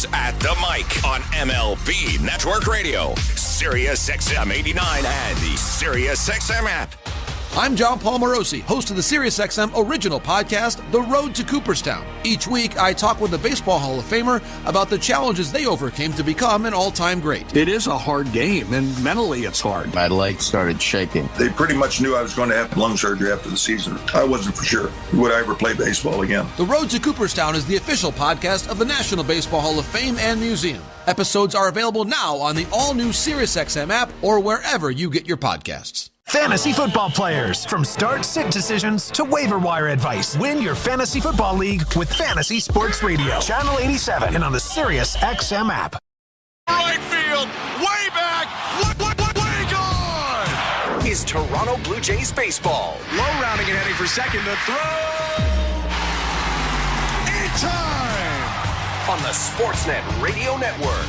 At the mic on MLB Network Radio, Sirius XM 89 and the Sirius XM app. I'm John Paul Morosi, host of the SiriusXM original podcast, The Road to Cooperstown. Each week, I talk with the Baseball Hall of Famer about the challenges they overcame to become an all-time great. It is a hard game, and mentally it's hard. My legs started shaking. They pretty much knew I was going to have lung surgery after the season. I wasn't for sure. Would I ever play baseball again? The Road to Cooperstown is the official podcast of the National Baseball Hall of Fame and Museum. Episodes are available now on the all-new SiriusXM app or wherever you get your podcasts. Fantasy football players, from start-sit decisions to waiver wire advice. Win your fantasy football league with Fantasy Sports Radio. Channel 87 and on the SiriusXM app. Right field, way back, way gone! Is Toronto Blue Jays baseball. Low rounding and heading for second to throw. In time! On the Sportsnet Radio Network.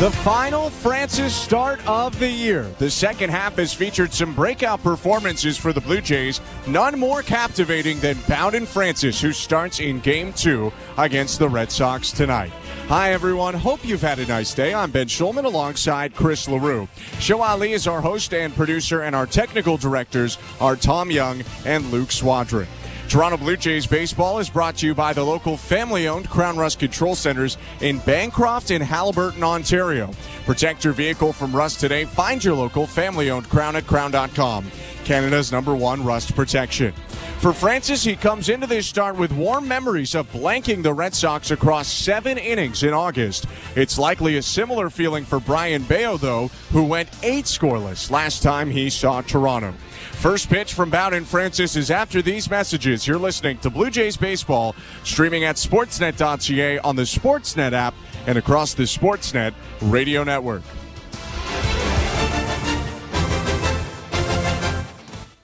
The final Francis start of the year. The second half has featured some breakout performances for the Blue Jays. None more captivating than Bowden Francis, who starts in Game 2 against the Red Sox tonight. Hi, everyone. Hope you've had a nice day. I'm Ben Schulman alongside Chris LaRue. Show Ali is our host and producer, and our technical directors are Tom Young and Luke Swadron. Toronto Blue Jays baseball is brought to you by the local family-owned Crown Rust Control Centers in Bancroft and Haliburton, Ontario. Protect your vehicle from rust today. Find your local family-owned Crown at crown.com. Canada's #1 rust protection. For Francis, he comes into this start with warm memories of blanking the Red Sox across 7 innings in August. It's likely a similar feeling for Brian Bayo, though, who went 8 scoreless last time he saw Toronto. First pitch from Bowden Francis is after these messages. You're listening to Blue Jays Baseball, streaming at sportsnet.ca on the Sportsnet app and across the Sportsnet Radio Network.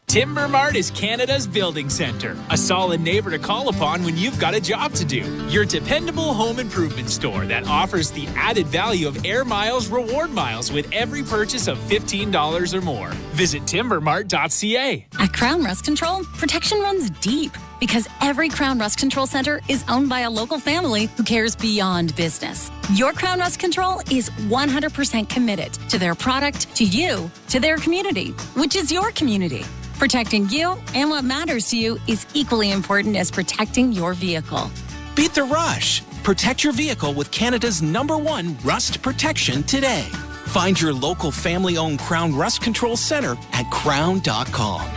Timber Mart is Canada's building center, a solid neighbor to call upon when you've got a job to do. Your dependable home improvement store that offers the added value of Air Miles reward miles with every purchase of $15 or more. Visit timbermart.ca. At Crown Rust Control, protection runs deep because every Crown Rust Control Center is owned by a local family who cares beyond business. Your Crown Rust Control is 100% committed to their product, to you, to their community, which is your community. Protecting you and what matters to you is equally important as protecting your vehicle. Beat the rush. Protect your vehicle with Canada's #1 rust protection today. Find your local family-owned Crown Rust Control Center at crown.com.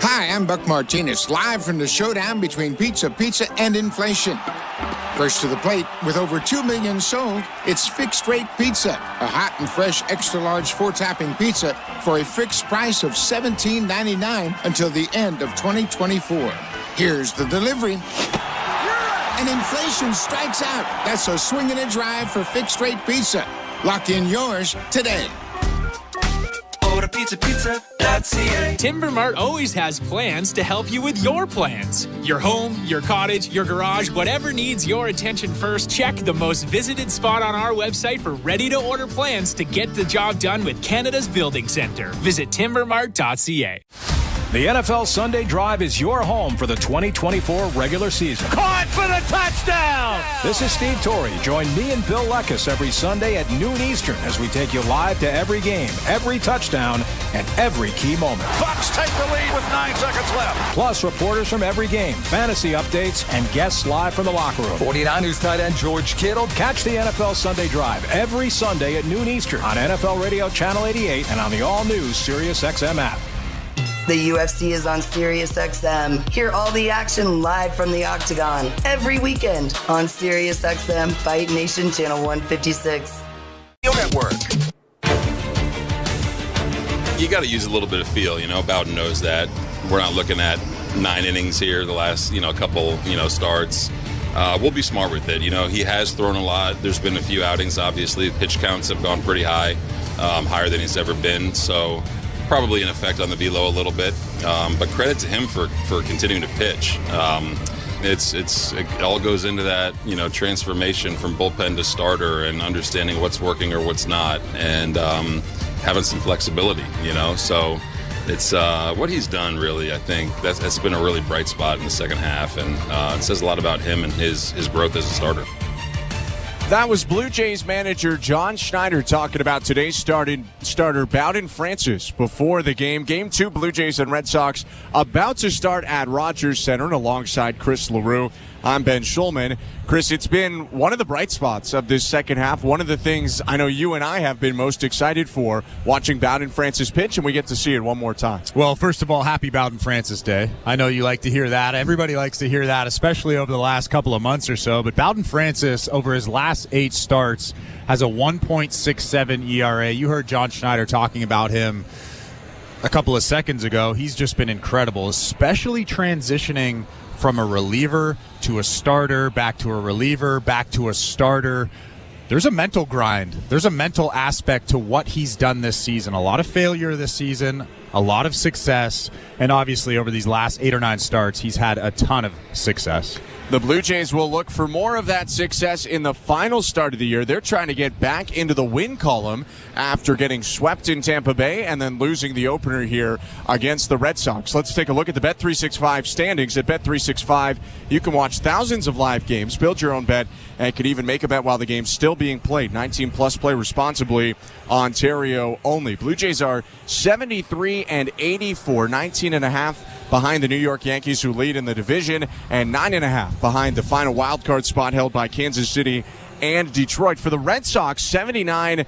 Hi, I'm Buck Martinez, live from the showdown between pizza and inflation. First to the plate, with over 2 million sold, it's Fixed Rate Pizza, a hot and fresh extra-large 4-topping pizza for a fixed price of $17.99 until the end of 2024. Here's the delivery. And inflation strikes out. That's a swing and a drive for Fixed Rate Pizza. Lock in yours today. Pizza.ca. Timber Mart always has plans to help you with your plans. Your home, your cottage, your garage, whatever needs your attention first, check the most visited spot on our website for ready-to-order plans to get the job done with Canada's building center. Visit timbermart.ca. The NFL Sunday Drive is your home for the 2024 regular season. Caught for the touchdown! This is Steve Torrey. Join me and Bill Leckus every Sunday at noon Eastern as we take you live to every game, every touchdown, and every key moment. Bucs take the lead with 9 seconds left. Plus, reporters from every game, fantasy updates, and guests live from the locker room. 49ers tight end George Kittle. Catch the NFL Sunday Drive every Sunday at noon Eastern on NFL Radio Channel 88 and on the all-new SiriusXM app. The UFC is on SiriusXM. Hear all the action live from the Octagon every weekend on SiriusXM Fight Nation Channel 156. Network. You got to use a little bit of feel, Bowden knows that. We're not looking at 9 innings here, the last, couple, starts. We'll be smart with it. He has thrown a lot. There's been a few outings, obviously. Pitch counts have gone pretty high, higher than he's ever been. So probably an effect on the velo a little bit. But credit to him for continuing to pitch. It all goes into that, transformation from bullpen to starter and understanding what's working or what's not, and having some flexibility, So It's what he's done, really. I think that's been a really bright spot in the second half, and it says a lot about him and his growth as a starter. That was Blue Jays manager John Schneider talking about today's starter Bowden Francis before the game. Game 2, Blue Jays and Red Sox about to start at Rogers Center, and alongside Chris LaRue, I'm Ben Schulman. Chris, it's been one of the bright spots of this second half. One of the things I know you and I have been most excited for, watching Bowden Francis pitch, and we get to see it one more time. Well, first of all, happy Bowden Francis Day. I know you like to hear that. Everybody likes to hear that, especially over the last couple of months or so. But Bowden Francis, over his last 8 starts, has a 1.67 ERA. You heard John Schneider talking about him a couple of seconds ago. He's just been incredible, especially transitioning from a reliever to a starter, back to a reliever, back to a starter. There's a mental grind. There's a mental aspect to what he's done this season. A lot of failure this season, a lot of success, and obviously over these last 8 or 9 starts, he's had a ton of success. The Blue Jays will look for more of that success in the final start of the year. They're trying to get back into the win column after getting swept in Tampa Bay and then losing the opener here against the Red Sox. Let's take a look at the Bet365 standings. At Bet365, you can watch thousands of live games, build your own bet, and can even make a bet while the game's still being played. 19 plus, play responsibly. Ontario only. Blue Jays are 73-84, 19.5 behind the New York Yankees, who lead in the division, and 9.5 behind the final wild card spot held by Kansas City and Detroit. For the Red Sox, 79-78,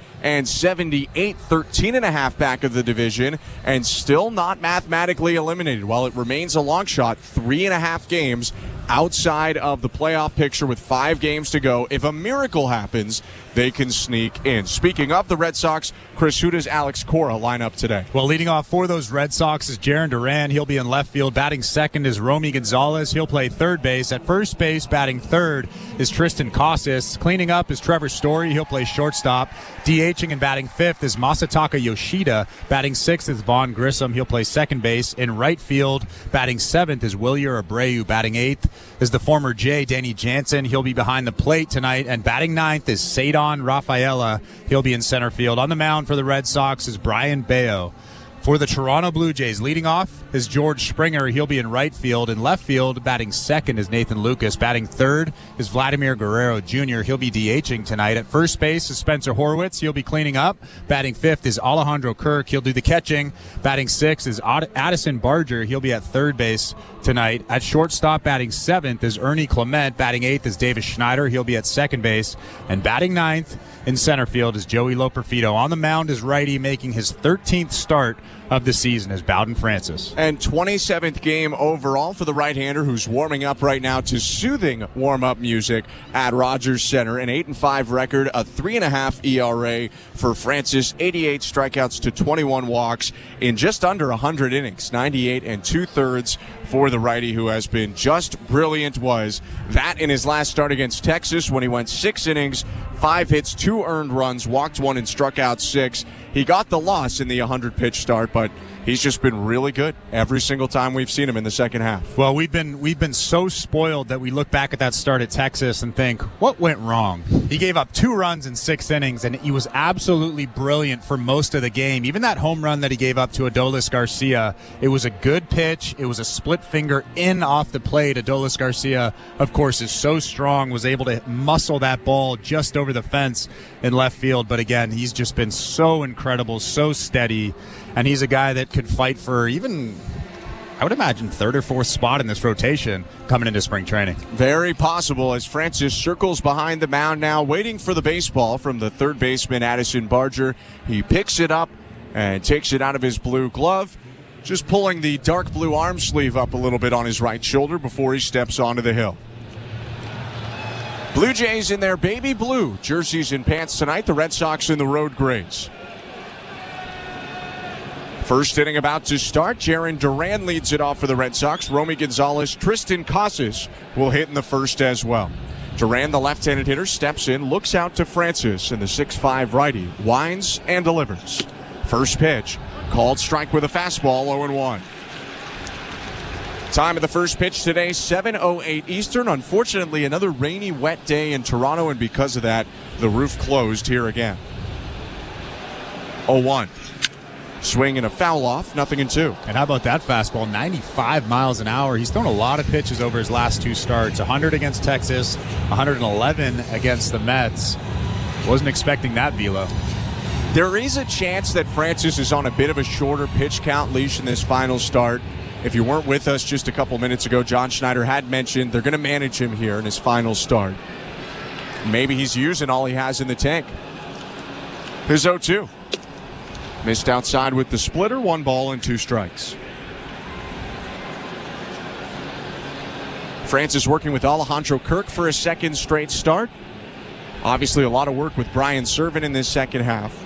13.5 back of the division, and still not mathematically eliminated. While it remains a long shot, 3.5 games outside of the playoff picture with 5 games to go. If a miracle happens, they can sneak in. Speaking of the Red Sox, Chris, who does Alex Cora line up today? Well, leading off for those Red Sox is Jarren Duran. He'll be in left field. Batting second is Romy Gonzalez. He'll play third base. At first base, batting third is Tristan Casas. Cleaning up is Trevor Story. He'll play shortstop. DHing and batting fifth is Masataka Yoshida. Batting sixth is Vaughn Grissom. He'll play second base. In right field, batting seventh is Wilyer Abreu. Batting eighth is the former Jay, Danny Jansen. He'll be behind the plate tonight. And batting ninth is Cedon Rafaela. He'll be in center field. On the mound for the Red Sox is Brian Bayo. For the Toronto Blue Jays, leading off is George Springer. He'll be in right field. In left field, batting second is Nathan Lucas. Batting third is Vladimir Guerrero Jr. He'll be DHing tonight. At first base is Spencer Horwitz. He'll be cleaning up. Batting fifth is Alejandro Kirk. He'll do the catching. Batting sixth is Addison Barger. He'll be at third base tonight. At shortstop, batting seventh is Ernie Clement. Batting eighth is Davis Schneider. He'll be at second base. And batting ninth in center field is Joey Loperfido. On the mound is righty, making his 13th start of the season is Bowden Francis. And 27th game overall for the right-hander, who's warming up right now to soothing warm-up music at Rogers Center. An 8-5 record, a 3.5 ERA for Francis, 88 strikeouts to 21 walks in just under 100 innings, 98 2/3 for the righty, who has been just brilliant. Was that in his last start against Texas, when he went 6 innings, 5 hits, 2 earned runs, walked 1 and struck out 6. He got the loss in the 100-pitch start, but he's just been really good every single time we've seen him in the second half. Well, we've been so spoiled that we look back at that start at Texas and think, what went wrong? He gave up 2 runs in 6 innings, and he was absolutely brilliant for most of the game. Even that home run that he gave up to Adolis Garcia, it was a good pitch. It was a split finger in off the plate. Adolis Garcia, of course, is so strong, was able to muscle that ball just over the fence in left field. But again, he's just been so incredible, so steady, and he's a guy that could fight for even, I would imagine, 3rd or 4th spot in this rotation coming into spring training. Very possible, as Francis circles behind the mound now, waiting for the baseball from the third baseman, Addison Barger. He picks it up and takes it out of his blue glove, just pulling the dark blue arm sleeve up a little bit on his right shoulder before he steps onto the hill. Blue Jays in their baby blue jerseys and pants tonight. The Red Sox in the road grays. First inning about to start. Jarren Duran leads it off for the Red Sox. Romy Gonzalez, Tristan Casas will hit in the first as well. Duran, the left-handed hitter, steps in, looks out to Francis, and the 6'5 righty winds and delivers. First pitch, called strike with a fastball, 0-1. Time of the first pitch today, 7:08 Eastern. Unfortunately, another rainy, wet day in Toronto, and because of that, the roof closed here again. 0-1. Swing and a foul off, 0-2. And how about that fastball? 95 miles an hour. He's thrown a lot of pitches over his last 2 starts. 100 against Texas, 111 against the Mets. Wasn't expecting that velo. There is a chance that Francis is on a bit of a shorter pitch count leash in this final start. If you weren't with us just a couple minutes ago, John Schneider had mentioned they're going to manage him here in his final start. Maybe he's using all he has in the tank. Here's 0-2. Missed outside with the splitter, 1 ball and 2 strikes. Francis working with Alejandro Kirk for a second straight start. Obviously a lot of work with Brian Serven in this second half.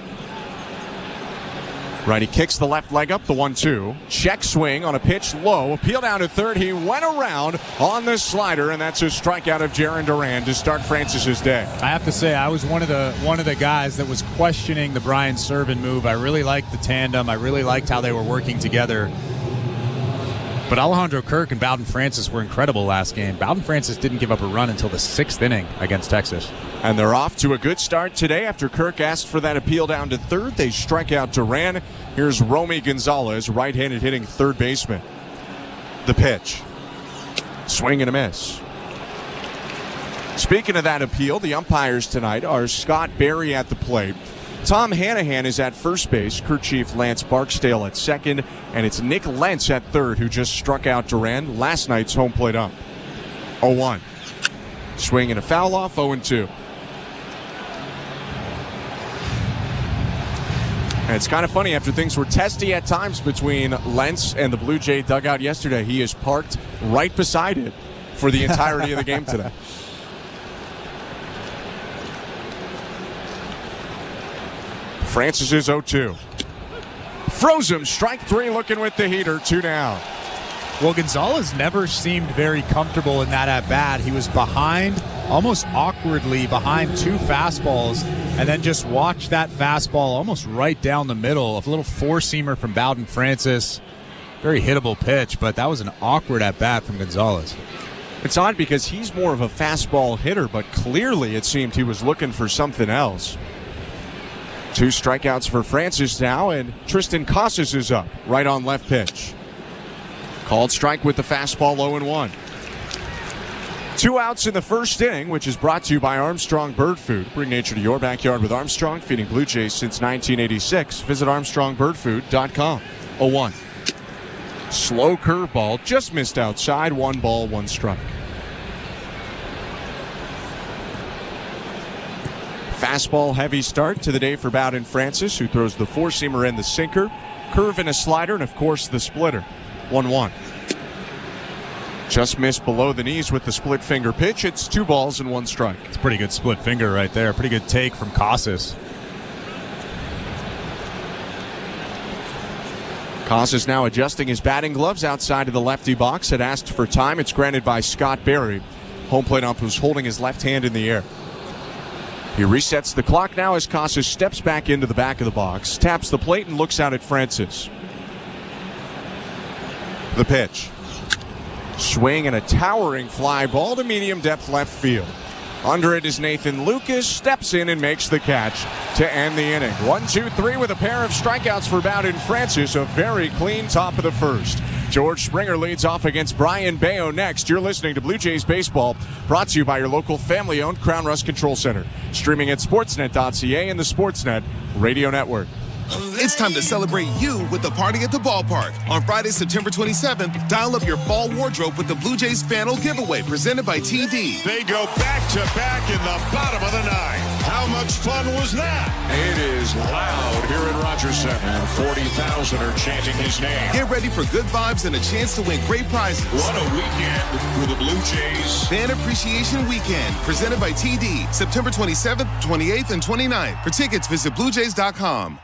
Righty kicks the left leg up, the 1-2. Check swing on a pitch low. Appeal down to third. He went around on the slider, and that's a strikeout of Jaron Duran to start Francis's day. I have to say, I was one of the guys that was questioning the Brian Serven move. I really liked the tandem. I really liked how they were working together. But Alejandro Kirk and Bowden Francis were incredible last game. Bowden Francis didn't give up a run until the 6th inning against Texas. And they're off to a good start today after Kirk asked for that appeal down to third. They strike out Duran. Here's Romy Gonzalez, right-handed hitting third baseman. The pitch. Swing and a miss. Speaking of that appeal, the umpires tonight are Scott Berry at the plate. Tom Hanahan is at first base, crew chief Lance Barksdale at second, and it's Nick Lentz at third, who just struck out Duran, last night's home plate ump. 0-1. Swing and a foul off, 0-2. And it's kind of funny, after things were testy at times between Lentz and the Blue Jay dugout yesterday, he is parked right beside it for the entirety of the game today. Francis is 0-2. Froze him, strike 3, looking with the heater, 2 down. Well, Gonzalez never seemed very comfortable in that at-bat. He was behind, almost awkwardly behind 2 fastballs, and then just watched that fastball almost right down the middle. A little four-seamer from Bowden Francis. Very hittable pitch, but that was an awkward at-bat from Gonzalez. It's odd because he's more of a fastball hitter, but clearly it seemed he was looking for something else. 2 strikeouts for Francis now, and Tristan Casas is up, right on left pitch. Called strike with the fastball, 0-1. 2 outs in the first inning, which is brought to you by Armstrong Bird Food. Bring nature to your backyard with Armstrong, feeding Blue Jays since 1986. Visit ArmstrongBirdFood.com. 0-1. Slow curveball, just missed outside, 1 ball, 1 strike. Fastball heavy start to the day for Bowden Francis, who throws the four-seamer and the sinker, curve and a slider, and of course the splitter. 1-1. Just missed below the knees with the split finger pitch. It's 2 balls and 1 strike. It's a pretty good split finger right there. Pretty good take from Casas. Casas now adjusting his batting gloves outside of the lefty box. Had asked for time. It's granted by Scott Berry. Home plate ump was holding his left hand in the air. He resets the clock now as Casas steps back into the back of the box, taps the plate, and looks out at Francis. The pitch. Swing and a towering fly ball to medium depth left field. Under it is Nathan Lucas, steps in and makes the catch to end the inning. 1-2-3 with a pair of strikeouts for Bowden Francis. A very clean top of the first. George Springer leads off against Brian Bayo next. You're listening to Blue Jays Baseball, brought to you by your local family-owned Crown Rust Control Center. Streaming at sportsnet.ca and the Sportsnet Radio Network. It's time to celebrate you with the party at the ballpark. On Friday, September 27th, dial up your fall wardrobe with the Blue Jays Fanal Giveaway presented by TD. They go back-to-back in the bottom of the 9th. How much fun was that? It is loud here at Rogers Center, and 40,000 are chanting his name. Get ready for good vibes and a chance to win great prizes. What a weekend for the Blue Jays. Fan Appreciation Weekend, presented by TD, September 27th, 28th, and 29th. For tickets, visit BlueJays.com.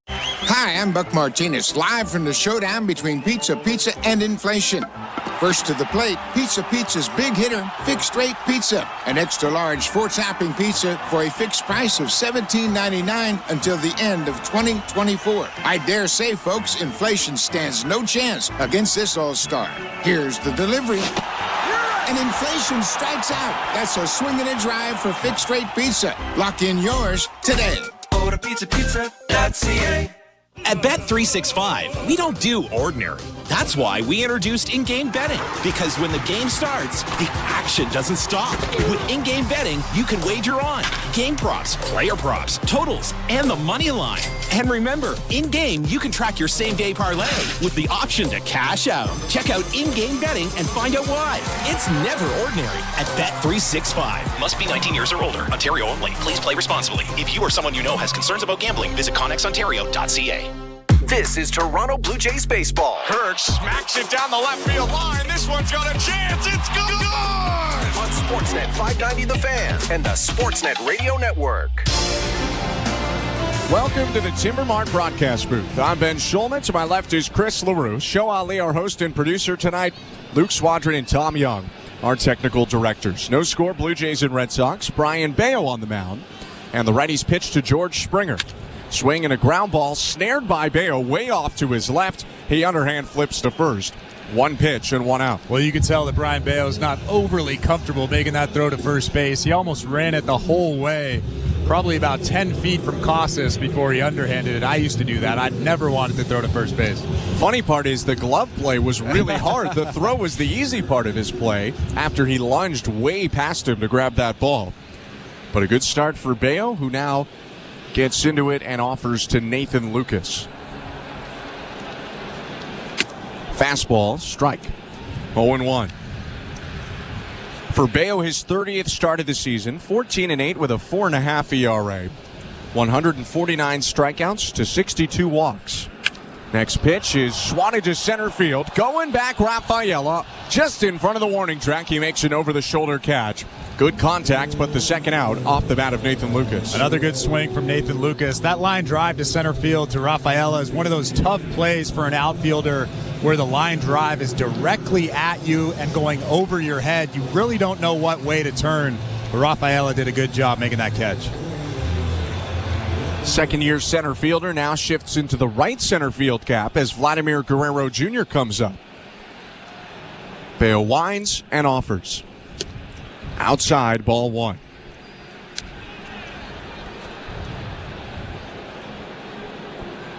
Hi, I'm Buck Martinez, live from the showdown between Pizza and inflation. First to the plate, Pizza's big hitter, fixed rate pizza. An extra large 4-topping pizza for a fixed price of $17.99 until the end of 2024. I dare say, folks, inflation stands no chance against this all-star. Here's the delivery. And inflation strikes out. That's a swing and a drive for fixed rate pizza. Lock in yours today. Order pizza.ca. At Bet365, we don't do ordinary. That's why we introduced in-game betting. Because when the game starts, the action doesn't stop. With in-game betting, you can wager on game props, player props, totals, and the money line. And remember, in-game, you can track your same-day parlay with the option to cash out. Check out in-game betting and find out why. It's never ordinary at Bet365. Must be 19 years or older. Ontario only. Please play responsibly. If you or someone you know has concerns about gambling, visit connexontario.ca. This is Toronto Blue Jays baseball. Kirk smacks it down the left field line. This one's got a chance. It's gone! On Sportsnet 590 The Fan and the Sportsnet Radio Network. Welcome to the Timbermart broadcast booth. I'm Ben Schulman. To my left is Chris LaRue. Show Ali, our host and producer tonight. Luke Swadron and Tom Young, our technical directors. No score, Blue Jays and Red Sox. Brian Bayo on the mound. And the righties pitch to George Springer. Swing and a ground ball snared by Bayo way off to his left. He underhand flips to first. One pitch and one out. Well, you can tell that Brian Bayo is not overly comfortable making that throw to first base. He almost ran it the whole way, probably about 10 feet from Casas before he underhanded it. I used to do that. I'd never wanted to throw to first base. Funny part is the glove play was really hard. The throw was the easy part of his play after he lunged way past him to grab that ball. But a good start for Bayo, who now gets into it and offers to Nathan Lucas. Fastball, strike. 0-1. For Bayo, his 30th start of the season, 14-8 with a 4.5 ERA. 149 strikeouts to 62 walks. Next pitch is swatted to center field. Going back, Rafaela. Just in front of the warning track, he makes an over-the-shoulder catch. Good contact, but the second out off the bat of Nathan Lucas. Another good swing from Nathan Lucas. That line drive to center field to Rafaela is one of those tough plays for an outfielder where the line drive is directly at you and going over your head. You really don't know what way to turn, but Rafaela did a good job making that catch. Second-year center fielder now shifts into the right center field gap as Vladimir Guerrero Jr. comes up. Bayo winds and offers. Outside, ball one.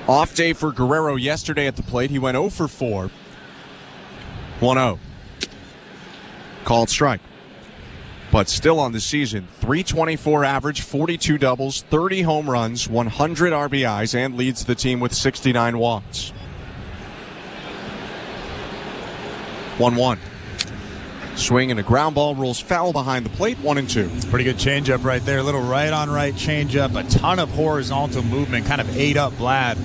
Off day for Guerrero yesterday at the plate. He went 0 for 4. 1-0. Called strike. But still on the season, .324 average, 42 doubles, 30 home runs, 100 RBIs, and leads the team with 69 walks. 1-1. Swing and a ground ball rolls foul behind the plate, 1-2. Pretty good changeup right there. A little right-on-right changeup. A ton of horizontal movement. Kind of ate up Vlad.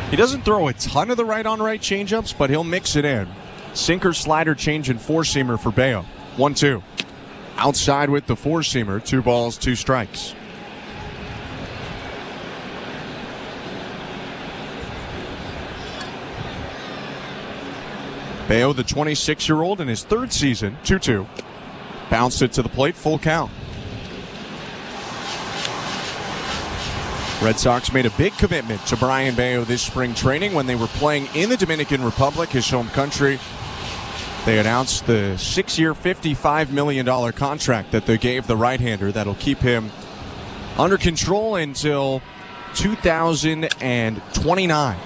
He doesn't throw a ton of the right-on-right changeups, but he'll mix it in. Sinker, slider, change, and four-seamer for Bayo. 1-2. Outside with the four-seamer. 2 balls, 2 strikes. Bayo, the 26-year-old, in his third season, 2-2. Bounced it to the plate, full count. Red Sox made a big commitment to Brian Bayo this spring training when they were playing in the Dominican Republic, his home country. They announced the 6-year, $55 million contract that they gave the right-hander that'll keep him under control until 2029.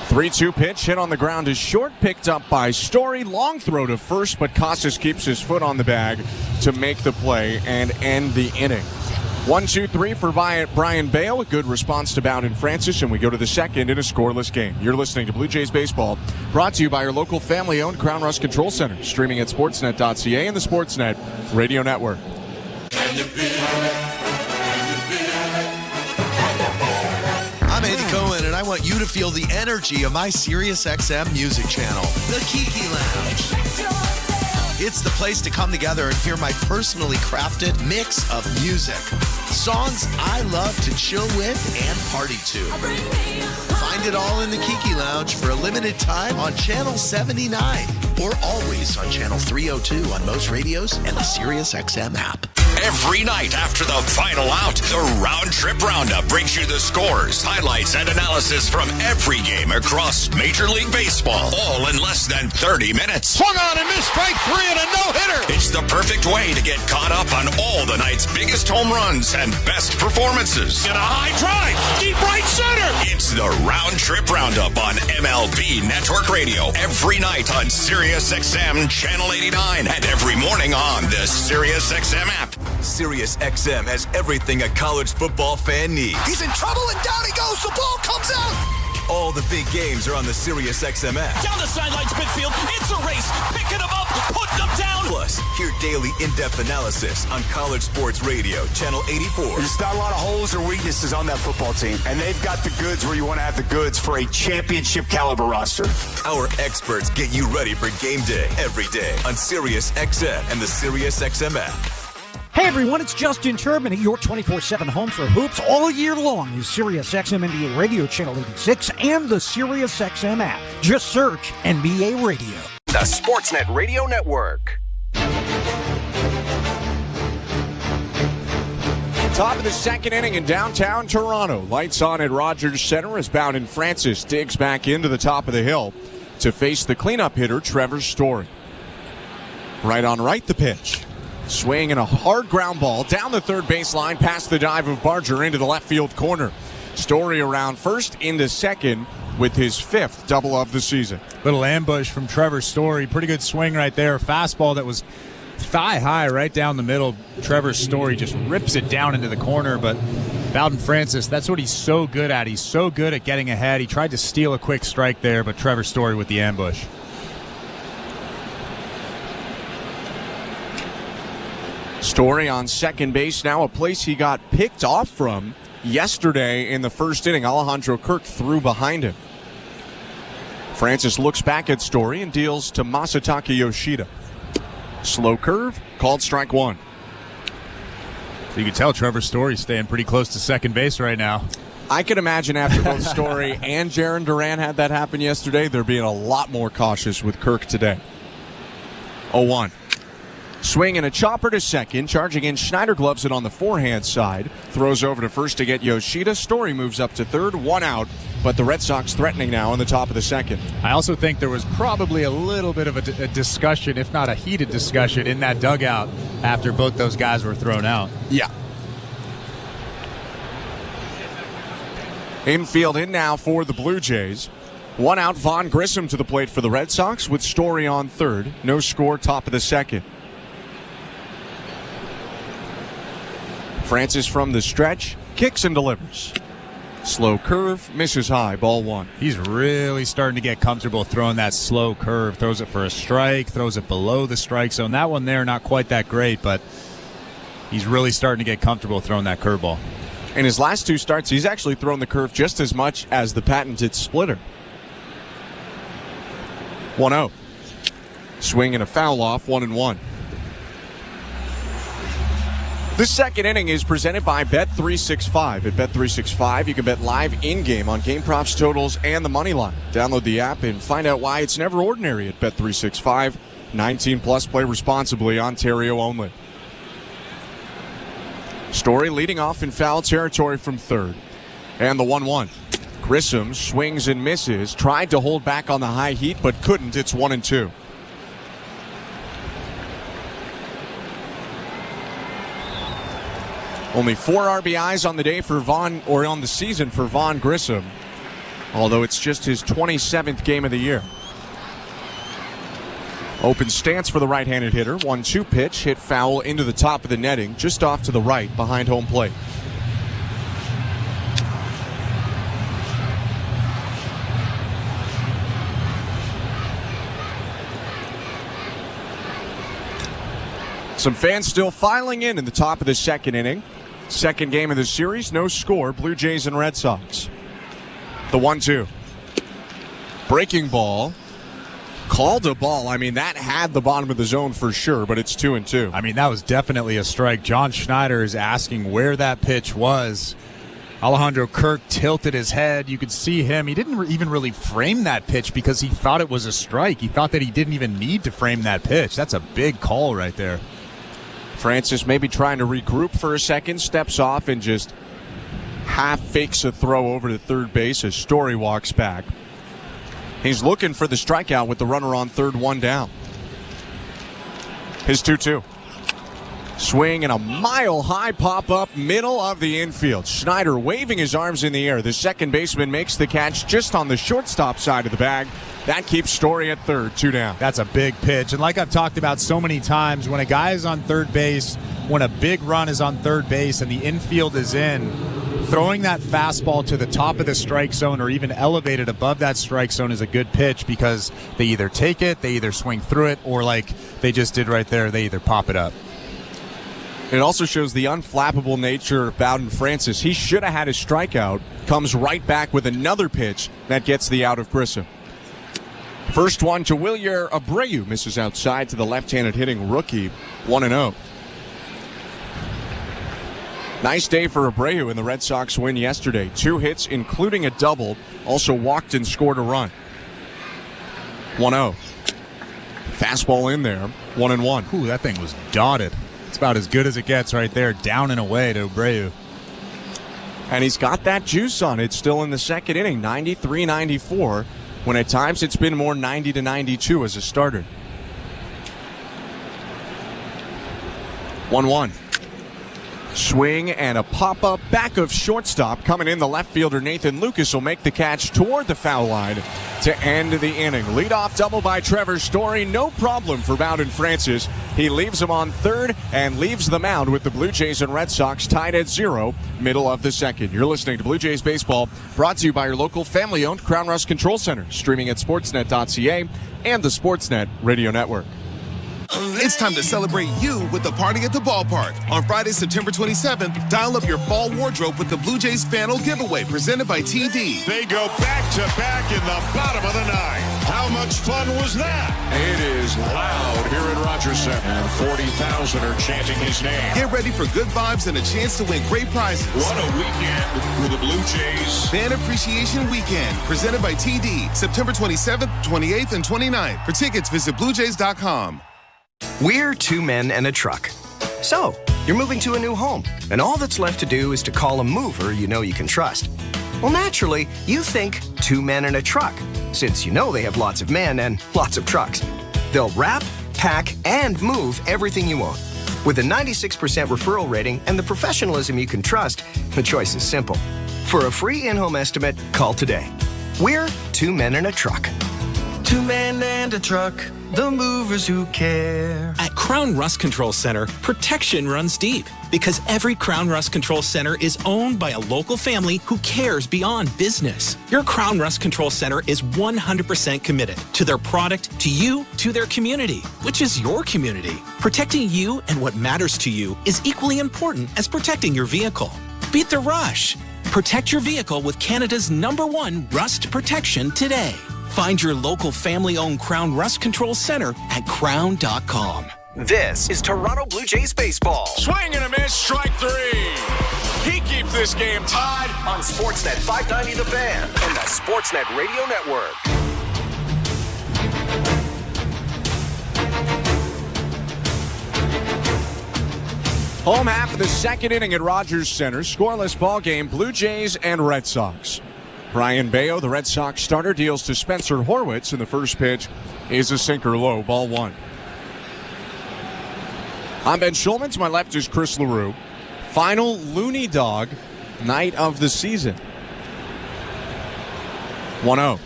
3-2 pitch, hit on the ground is short, picked up by Story. Long throw to first, but Casas keeps his foot on the bag to make the play and end the inning. 1-2-3 for Brian Bayo. A good response to Bowden Francis, and we go to the second in a scoreless game. You're listening to Blue Jays Baseball, brought to you by your local family-owned Crown Rust Control Center, streaming at sportsnet.ca and the Sportsnet Radio Network. I'm Andy Cohen, and I want you to feel the energy of my SiriusXM music channel, the Kiki Lounge. It's the place to come together and hear my personally crafted mix of music. Songs I love to chill with and party to. Find it all in the Kiki Lounge for a limited time on Channel 79 or always on Channel 302 on most radios and the SiriusXM app. Every night after the final out, the Round Trip Roundup brings you the scores, highlights, and analysis from every game across Major League Baseball, all in less than 30 minutes. Swung on and missed, strike 3 and a no-hitter. It's the perfect way to get caught up on all the night's biggest home runs and best performances. And a high drive, deep right center. It's the Round Trip Roundup on MLB Network Radio every night on SiriusXM Channel 89 and every morning on the SiriusXM app. SiriusXM has everything a college football fan needs. He's in trouble and down he goes. The ball comes out. All the big games are on the SiriusXM app. Down the sidelines, midfield. It's a race. Picking them up, putting them down. Plus, hear daily in-depth analysis on College Sports Radio, Channel 84. There's not a lot of holes or weaknesses on that football team, and they've got the goods where you want to have the goods for a championship caliber roster. Our experts get you ready for game day every day on SiriusXM and the SiriusXM app. Hey everyone, it's Justin Turbin at your 24/7 home for hoops all year long is SiriusXM NBA Radio Channel 86 and the SiriusXM app. Just search NBA Radio. The Sportsnet Radio Network. Top of the second inning in downtown Toronto. Lights on at Rogers Center as Bowden Francis digs back into the top of the hill to face the cleanup hitter, Trevor Story. Right on right, the pitch. Swing and a hard ground ball down the third baseline past the dive of Barger into the left field corner. Story around first into second with his 5th double of the season. Little ambush from Trevor Story. Pretty good swing right there. Fastball that was thigh high right down the middle. Trevor Story just rips it down into the corner, but Bowden Francis, that's what he's so good at. He's so good at getting ahead. He tried to steal a quick strike there, but Trevor Story with the ambush. Story on second base now, a place he got picked off from yesterday in the first inning. Alejandro Kirk threw behind him. Francis looks back at Story and deals to Masataka Yoshida. Slow curve, called strike 1. You can tell Trevor Story's staying pretty close to second base right now. I can imagine after both Story and Jarren Duran had that happen yesterday, they're being a lot more cautious with Kirk today. 0-1. Swing and a chopper to second. Charging in, Schneider gloves it on the forehand side. Throws over to first to get Yoshida. Story moves up to third. 1 out, but the Red Sox threatening now on the top of the second. I also think there was probably a little bit of a discussion, if not a heated discussion, in that dugout after both those guys were thrown out. Yeah. Infield in now for the Blue Jays. 1 out, Vaughn Grissom to the plate for the Red Sox with Story on third. No score, top of the second. Francis from the stretch, kicks and delivers. Slow curve, misses high, ball 1. He's really starting to get comfortable throwing that slow curve. Throws it for a strike, throws it below the strike zone. That one there, not quite that great, but he's really starting to get comfortable throwing that curveball. In his last 2 starts, he's actually thrown the curve just as much as the patented splitter. 1-0. Swing and a foul off, 1-1. The second inning is presented by Bet365. At Bet365, you can bet live in-game on game props, totals, and the money line. Download the app and find out why it's never ordinary at Bet365. 19 plus, play responsibly, Ontario only. Story leading off in foul territory from third. And the 1-1. Grissom swings and misses. Tried to hold back on the high heat, but couldn't. It's 1-2. Only 4 RBIs on the day for on the season for Vaughn Grissom, although it's just his 27th game of the year. Open stance for the right-handed hitter. 1-2 pitch, hit foul into the top of the netting, just off to the right behind home plate. Some fans still filing in the top of the second inning. Second game of the series, no score, Blue Jays and Red Sox. The 1-2. Breaking ball. Called a ball. I mean, that had the bottom of the zone for sure, but it's 2-2. I mean, that was definitely a strike. John Schneider is asking where that pitch was. Alejandro Kirk tilted his head. You could see him. He didn't even really frame that pitch because he thought it was a strike. He thought that he didn't even need to frame that pitch. That's a big call right there. Francis maybe trying to regroup for a second, steps off and just half fakes a throw over to third base as Story walks back. He's looking for the strikeout with the runner on third, one down. His 2-2. Swing and a mile-high pop-up middle of the infield. Schneider waving his arms in the air. The second baseman makes the catch just on the shortstop side of the bag. That keeps Story at third, 2 down. That's a big pitch. And like I've talked about so many times, when a guy is on third base, when a big run is on third base and the infield is in, throwing that fastball to the top of the strike zone or even elevated above that strike zone is a good pitch because they either take it, they either swing through it, or like they just did right there, they either pop it up. It also shows the unflappable nature of Bowden Francis. He should have had his strikeout. Comes right back with another pitch that gets the out of Grissom. First one to Wilyer Abreu. Misses outside to the left-handed hitting rookie. 1-0. Nice day for Abreu in the Red Sox win yesterday. 2 hits, including a double. Also walked and scored a run. 1-0. Fastball in there. 1-1. Ooh, that thing was dotted. It's about as good as it gets right there, down and away to Abreu. And he's got that juice on it still in the second inning, 93-94, when at times it's been more 90-92 as a starter. 1-1. Swing and a pop-up back of shortstop. Coming in, the left fielder Nathan Lucas will make the catch toward the foul line to end the inning. Leadoff double by Trevor Story. No problem for Bowden Francis. He leaves him on third and leaves the mound with the Blue Jays and Red Sox tied at 0, middle of the second. You're listening to Blue Jays Baseball, brought to you by your local family-owned Crown Rust Control Center, streaming at sportsnet.ca and the Sportsnet Radio Network. It's time to celebrate you with the party at the ballpark. On Friday, September 27th, dial up your fall wardrobe with the Blue Jays Fan Giveaway presented by TD. They go back-to-back in the bottom of the ninth. How much fun was that? It is loud here at Rogers Center, and 40,000 are chanting his name. Get ready for good vibes and a chance to win great prizes. What a weekend for the Blue Jays. Fan Appreciation Weekend, presented by TD, September 27th, 28th, and 29th. For tickets, visit BlueJays.com. We're 2 men and a truck. So, you're moving to a new home, and all that's left to do is to call a mover you know you can trust. Well, naturally, you think 2 men and a truck, since you know they have lots of men and lots of trucks. They'll wrap, pack, and move everything you own. With a 96% referral rating and the professionalism you can trust, the choice is simple. For a free in-home estimate, call today. We're 2 men and a truck. 2 men and a truck, the movers who care. At Crown Rust Control Center, protection runs deep because every Crown Rust Control Center is owned by a local family who cares beyond business. Your Crown Rust Control Center is 100% committed to their product, to you, to their community, which is your community. Protecting you and what matters to you is equally important as protecting your vehicle. Beat the rush. Protect your vehicle with Canada's #1 rust protection today. Find your local family-owned Crown Rust Control Center at crown.com. This is Toronto Blue Jays baseball. Swing and a miss, strike 3. He keeps this game tied on Sportsnet 590 The Fan and the Sportsnet Radio Network. Home half of the second inning at Rogers Center. Scoreless ball game, Blue Jays and Red Sox. Brian Bayo, the Red Sox starter, deals to Spencer Horwitz, and the first pitch is a sinker low, ball 1. I'm Ben Schulman. To my left is Chris LaRue. Final Looney Dog night of the season. 1-0.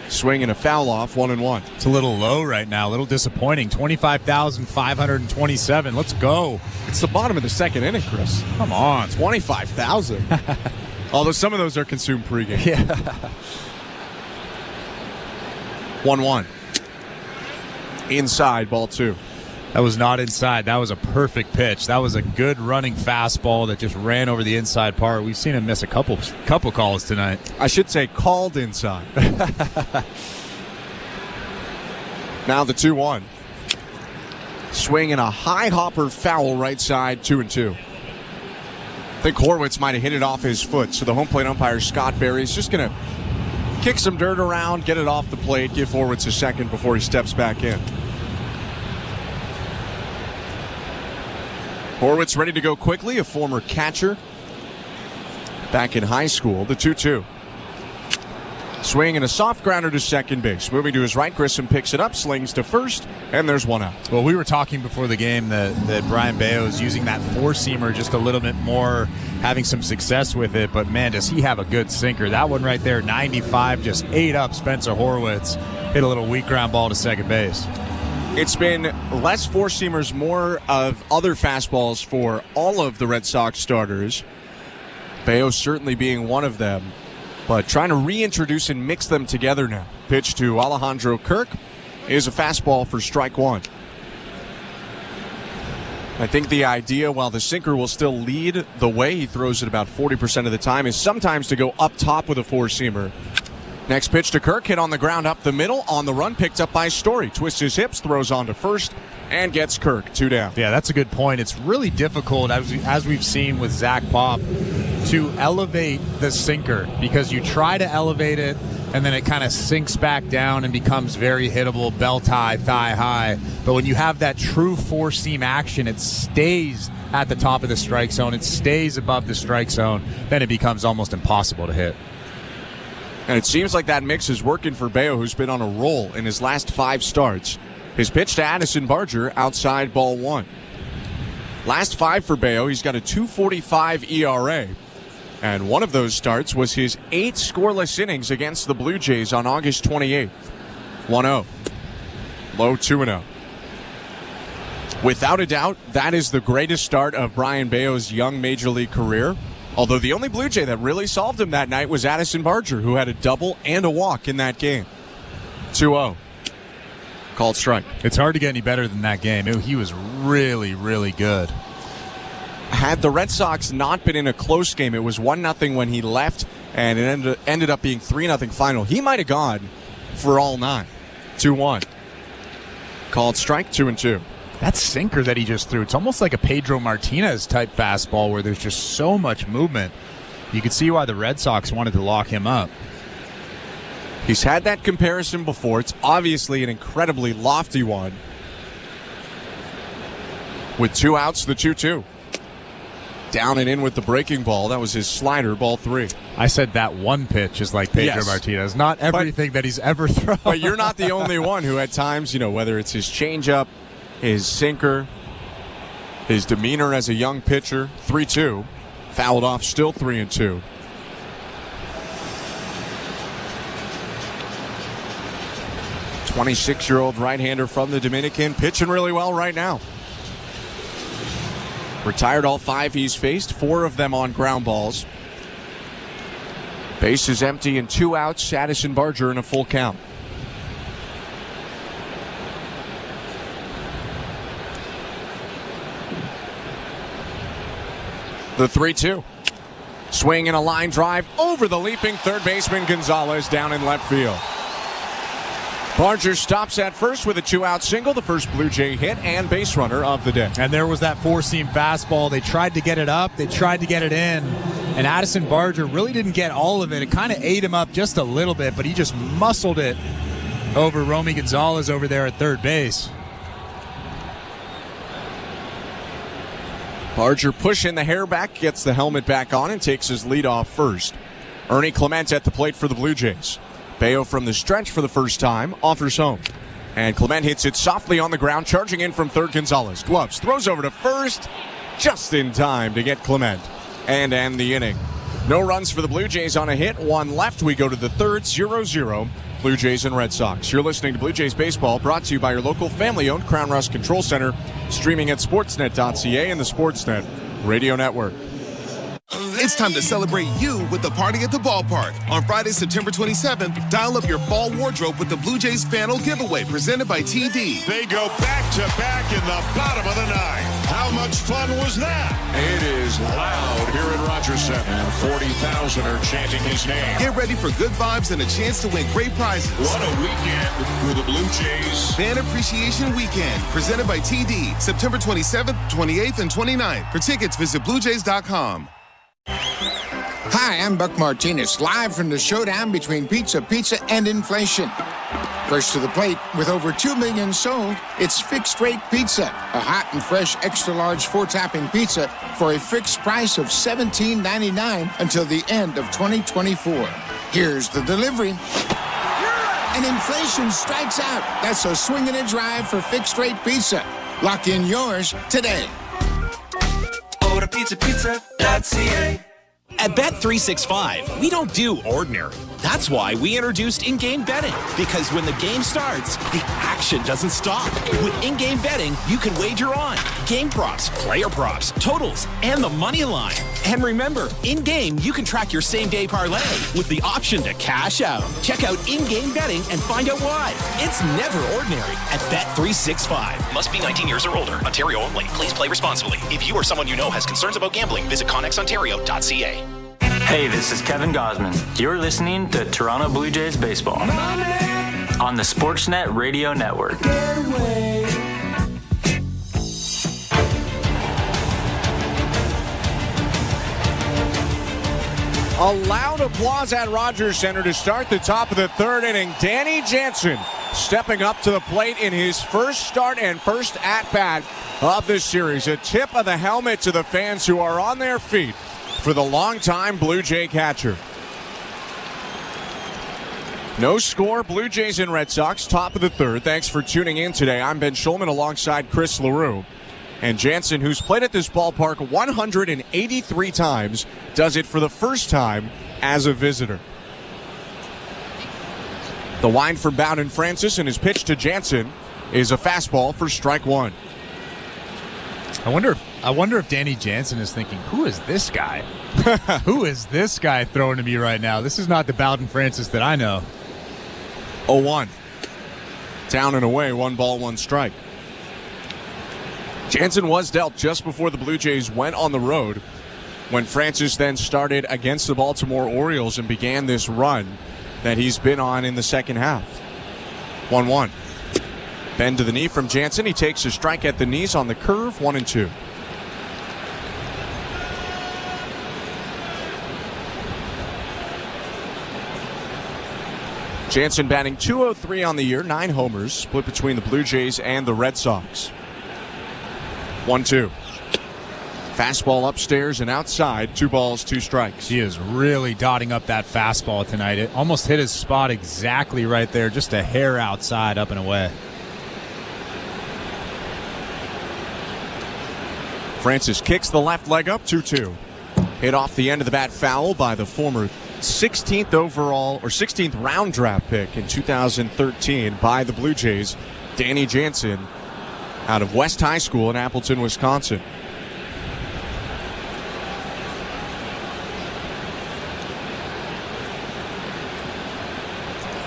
Swing and a foul off, 1-1. It's a little low right now, a little disappointing. 25,527. Let's go. It's the bottom of the second inning, Chris. Come on. 25,000. Although some of those are consumed pregame. Yeah. 1-1. Inside, ball 2. That was not inside. That was a perfect pitch. That was a good running fastball that just ran over the inside part. We've seen him miss a couple calls tonight. I should say called inside. Now the 2-1. Swing and a high hopper foul right side, 2-2. I think Horwitz might have hit it off his foot, so the home plate umpire, Scott Berry, is just going to kick some dirt around, get it off the plate, give Horwitz a second before he steps back in. Horwitz ready to go quickly, a former catcher back in high school. The 2-2. Swing and a soft grounder to second base. Moving to his right, Grissom picks it up, slings to first, and there's one out. Well, we were talking before the game that Brian Bayo is using that four-seamer just a little bit more, having some success with it, but man, does he have a good sinker. That one right there, 95, just ate up Spencer Horwitz. Hit a little weak ground ball to second base. It's been less four-seamers, more of other fastballs for all of the Red Sox starters. Bayo certainly being one of them, but trying to reintroduce and mix them together now. Pitch to Alejandro Kirk is a fastball for strike one. I think the idea, while the sinker will still lead the way, he throws it about 40% of the time, is sometimes to go up top with a four-seamer. Next pitch to Kirk, hit on the ground up the middle, on the run, picked up by Story. Twists his hips, throws on to first, and gets Kirk 2 down. Yeah, that's a good point. It's really difficult, as we've seen with Zach Pop, to elevate the sinker, because you try to elevate it and then it kind of sinks back down and becomes very hittable, belt high, thigh high. But when you have that true four-seam action, it stays at the top of the strike zone, it stays above the strike zone, then it becomes almost impossible to hit. And it seems like that mix is working for Bayo, who's been on a roll in his last 5 starts. His pitch to Addison Barger, outside ball 1. Last 5 for Bayo, he's got a 2.45 ERA. And one of those starts was his 8 scoreless innings against the Blue Jays on August 28th. 1-0. Low 2-0. Without a doubt, that is the greatest start of Brian Bayo's young Major League career. Although the only Blue Jay that really solved him that night was Addison Barger, who had a double and a walk in that game. 2-0. Called strike. It's hard to get any better than that game. He was really, really good. Had the Red Sox not been in a close game, it was 1-0 when he left, and it ended up being 3-0 final. He might have gone for all 9. 2-1. Called strike, 2-2. That sinker that he just threw, it's almost like a Pedro Martinez type fastball where there's just so much movement. You could see why the Red Sox wanted to lock him up. He's had that comparison before. It's obviously an incredibly lofty one. With 2 outs, the 2-2. Down and in with the breaking ball. That was his slider, ball 3. I said that one pitch is like Pedro Martinez. Not everything that he's ever thrown. But you're not the only one who at times, whether it's his changeup, his sinker, his demeanor as a young pitcher. 3-2. Fouled off, still 3-2. '26-year-old right-hander from the Dominican, pitching really well right now. Retired all 5 he's faced, 4 of them on ground balls. Base is empty and 2 outs. Addison Barger in a full count. The 3-2. Swing and a line drive over the leaping third baseman Gonzalez down in left field. Barger stops at first with a 2-out single, the first Blue Jay hit and base runner of the day. And there was that four-seam fastball. They tried to get it up. They tried to get it in. And Addison Barger really didn't get all of it. It kind of ate him up just a little bit, but he just muscled it over Romy Gonzalez over there at third base. Barger pushing the hair back, gets the helmet back on, and takes his lead off first. Ernie Clement at the plate for the Blue Jays. Bayo from the stretch for the first time, offers home. And Clement hits it softly on the ground, charging in from third Gonzalez. Gloves, throws over to first, just in time to get Clement and end the inning. No runs for the Blue Jays on a hit, 1 left. We go to the third, 0-0, Blue Jays and Red Sox. You're listening to Blue Jays Baseball, brought to you by your local family-owned Crown Rust Control Center, streaming at sportsnet.ca and the Sportsnet Radio Network. It's time to celebrate you with the Party at the Ballpark. On Friday, September 27th, dial up your fall wardrobe with the Blue Jays Panel Giveaway presented by TD. They go back-to-back in the bottom of the 9th. How much fun was that? It is loud here at Rogers Center, and 40,000 are chanting his name. Get ready for good vibes and a chance to win great prizes. What a weekend for the Blue Jays. Fan Appreciation Weekend, presented by TD, September 27th, 28th, and 29th. For tickets, visit BlueJays.com. Hi, I'm Buck Martinez, live from the showdown between pizza and inflation. First to the plate, with over 2 million sold, it's Fixed Rate Pizza, a hot and fresh extra-large 4-topping pizza for a fixed price of $17.99 until the end of 2024. Here's the delivery. And inflation strikes out. That's a swing and a drive for Fixed Rate Pizza. Lock in yours today. Order pizza.ca. At Bet365, we don't do ordinary. That's why we introduced in-game betting. Because when the game starts, the action doesn't stop. With in-game betting, you can wager on game props, player props, totals, and the money line. And remember, in-game, you can track your same-day parlay with the option to cash out. Check out in-game betting and find out why. It's never ordinary at Bet365. Must be 19 years or older. Ontario only. Please play responsibly. If you or someone you know has concerns about gambling, visit connexontario.ca. Hey, this is Kevin Gosman. You're listening to Toronto Blue Jays Baseball on the Sportsnet Radio Network. A loud applause at Rogers Center to start the top of the third inning. Danny Jansen stepping up to the plate in his first start and first at-bat of this series. A tip of the helmet to the fans who are on their feet for the longtime Blue Jay catcher. No score, Blue Jays and Red Sox, top of the third. Thanks for tuning in today. I'm Ben Schulman alongside Chris LaRue. And Jansen, who's played at this ballpark 183 times, does it for the first time as a visitor. The wind from Bowden Francis, and his pitch to Jansen is a fastball for strike one. I wonder if Danny Jansen is thinking, who is this guy? Who is this guy throwing to me right now? This is not the Bowden Francis that I know. 0-1. Down and away, 1 ball, 1 strike. Jansen was dealt just before the Blue Jays went on the road when Francis then started against the Baltimore Orioles and began this run that he's been on in the second half. 1-1. Bend to the knee from Jansen. He takes a strike at the knees on the curve, 1-2. Jansen batting .203 on the year, 9 homers, split between the Blue Jays and the Red Sox. 1-2. Fastball upstairs and outside, 2 balls, 2 strikes. He is really dotting up that fastball tonight. It almost hit his spot exactly right there, just a hair outside, up and away. Francis kicks the left leg up, 2-2. Hit off the end of the bat foul by the former 16th overall or 16th round draft pick in 2013 by the Blue Jays, Danny Jansen, out of West High School in Appleton, Wisconsin.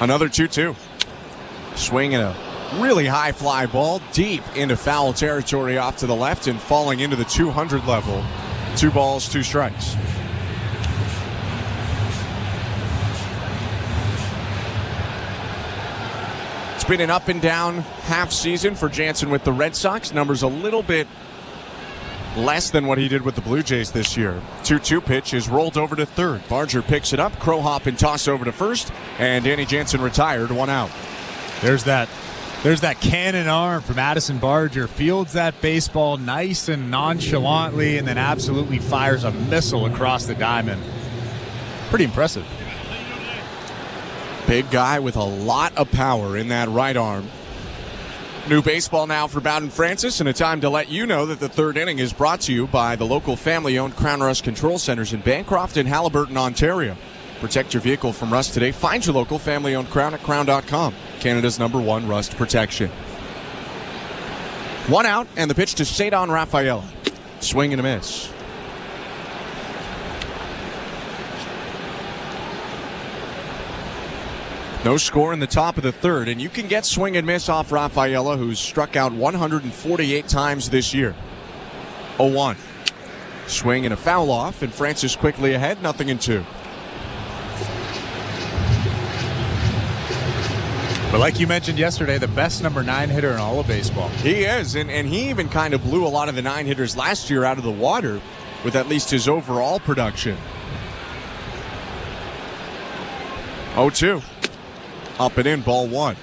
Another 2-2. Swinging a really high fly ball deep into foul territory off to the left and falling into the 200 level. 2 balls, 2 strikes. It's been an up and down half season for Jansen with the Red Sox. Numbers a little bit less than what he did with the Blue Jays this year. 2-2 pitch is rolled over to third. Barger picks it up, crow hop and toss over to first, and Danny Jansen retired, 1 out. There's that cannon arm from Addison Barger. Fields that baseball nice and nonchalantly, and then absolutely fires a missile across the diamond. Pretty impressive. Big guy with a lot of power in that right arm. New baseball now for Bowden Francis, and a time to let you know that the third inning is brought to you by the local family-owned Crown Rust Control Centers in Bancroft and Haliburton, Ontario. Protect your vehicle from rust today. Find your local family-owned Crown at crown.com. Canada's #1 rust protection. 1 out, and the pitch to Cedon Rafaela. Swing and a miss. No score in the top of the third, and you can get swing and miss off Rafaela, who's struck out 148 times this year. 0-1. Swing and a foul off, and Francis quickly ahead, 0-2. But like you mentioned yesterday, the best number 9 hitter in all of baseball. He is, and he even kind of blew a lot of the 9 hitters last year out of the water with at least his overall production. 0-2. Up and in, ball 1.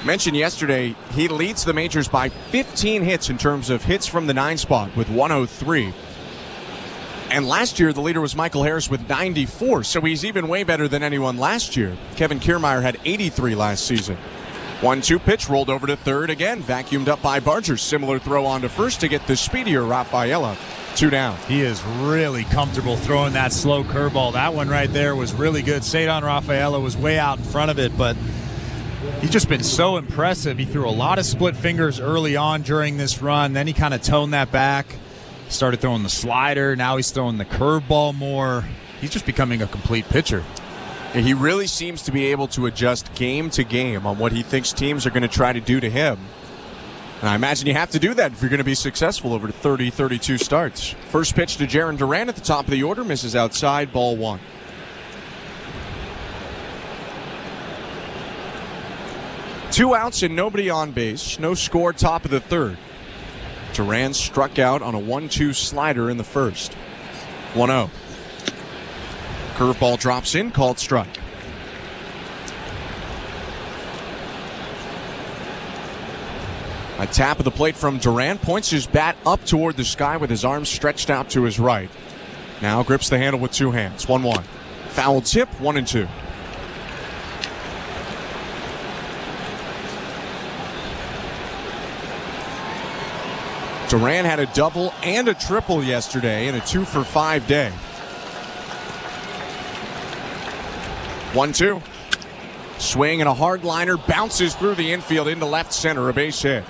Mentioned yesterday, he leads the majors by 15 hits in terms of hits from the 9 spot with 103. And last year, the leader was Michael Harris with 94, so he's even way better than anyone last year. Kevin Kiermaier had 83 last season. 1-2 pitch rolled over to third again, vacuumed up by Barger. Similar throw on to first to get the speedier Rafaela. 2 down. He is really comfortable throwing that slow curveball. That one right there was really good. Cedon Rafaela was way out in front of it, but he's just been so impressive. He threw a lot of split fingers early on during this run. Then he kind of toned that back. Started throwing the slider. Now he's throwing the curveball more. He's just becoming a complete pitcher. He really seems to be able to adjust game to game on what he thinks teams are going to try to do to him. And I imagine you have to do that if you're going to be successful over 30, 32 starts. First pitch to Jarren Duran at the top of the order. Misses outside. Ball 1. Two outs and nobody on base. No score, top of the third. Duran struck out on a 1-2 slider in the first. 1-0. Curveball drops in, called strike. A tap of the plate from Duran, points his bat up toward the sky with his arms stretched out to his right. Now grips the handle with 2 hands. 1-1. Foul tip, 1-2. Duran had a double and a triple yesterday in a 2-for-5 day. 1-2. Swing and a hard liner bounces through the infield into left center, a base hit.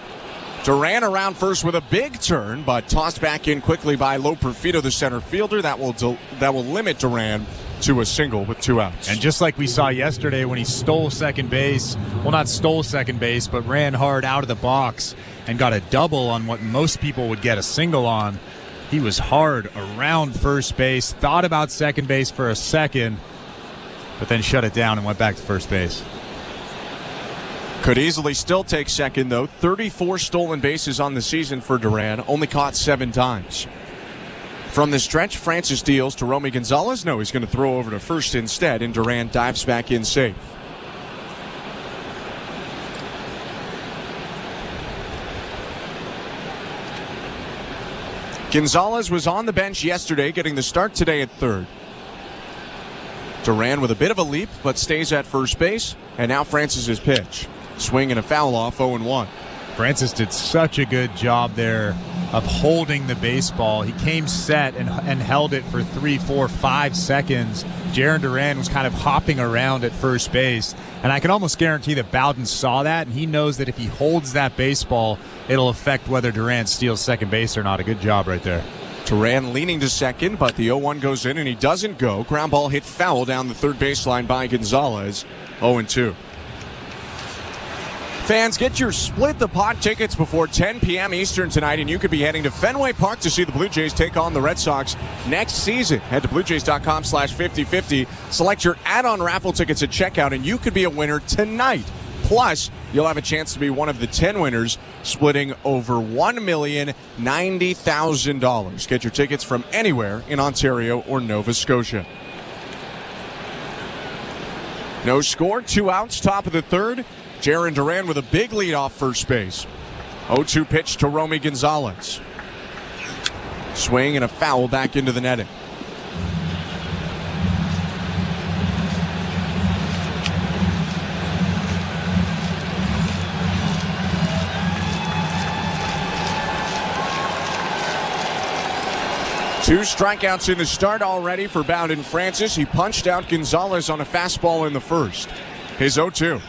Duran around first with a big turn, but tossed back in quickly by Lo Perfido, the center fielder. That will limit Duran to a single with 2 outs. And just like we saw yesterday when he stole second base, well, not stole second base, but ran hard out of the box and got a double on what most people would get a single on. He was hard around first base, thought about second base for a second, but then shut it down and went back to first base. Could easily still take second, though. 34 stolen bases on the season for Duran, only caught 7 times. From the stretch, Francis deals to Romy Gonzalez. No, he's going to throw over to first instead, and Duran dives back in safe. Gonzalez was on the bench yesterday, getting the start today at third. Duran with a bit of a leap, but stays at first base. And now Francis's pitch. Swing and a foul off, 0-1. Francis did such a good job there of holding the baseball. He came set and held it for 3, 4, 5 seconds. Jarren Duran was kind of hopping around at first base. And I can almost guarantee that Bowden saw that, and he knows that if he holds that baseball, it'll affect whether Duran steals second base or not. A good job right there. Duran leaning to second, but the 0-1 goes in, and he doesn't go. Ground ball hit foul down the third baseline by Gonzalez. 0-2. Fans, get your Split the Pot tickets before 10 p.m. Eastern tonight, and you could be heading to Fenway Park to see the Blue Jays take on the Red Sox next season. Head to BlueJays.com/5050. Select your add-on raffle tickets at checkout, and you could be a winner tonight. Plus, you'll have a chance to be one of the 10 winners, splitting over $1,090,000. Get your tickets from anywhere in Ontario or Nova Scotia. No score, 2 outs, top of the third. Jarren Duran with a big lead off first base. 0-2 pitch to Romy Gonzalez. Swing and a foul back into the netting. Two strikeouts in the start already for Bowden Francis. He punched out Gonzalez on a fastball in the first. His 0-2.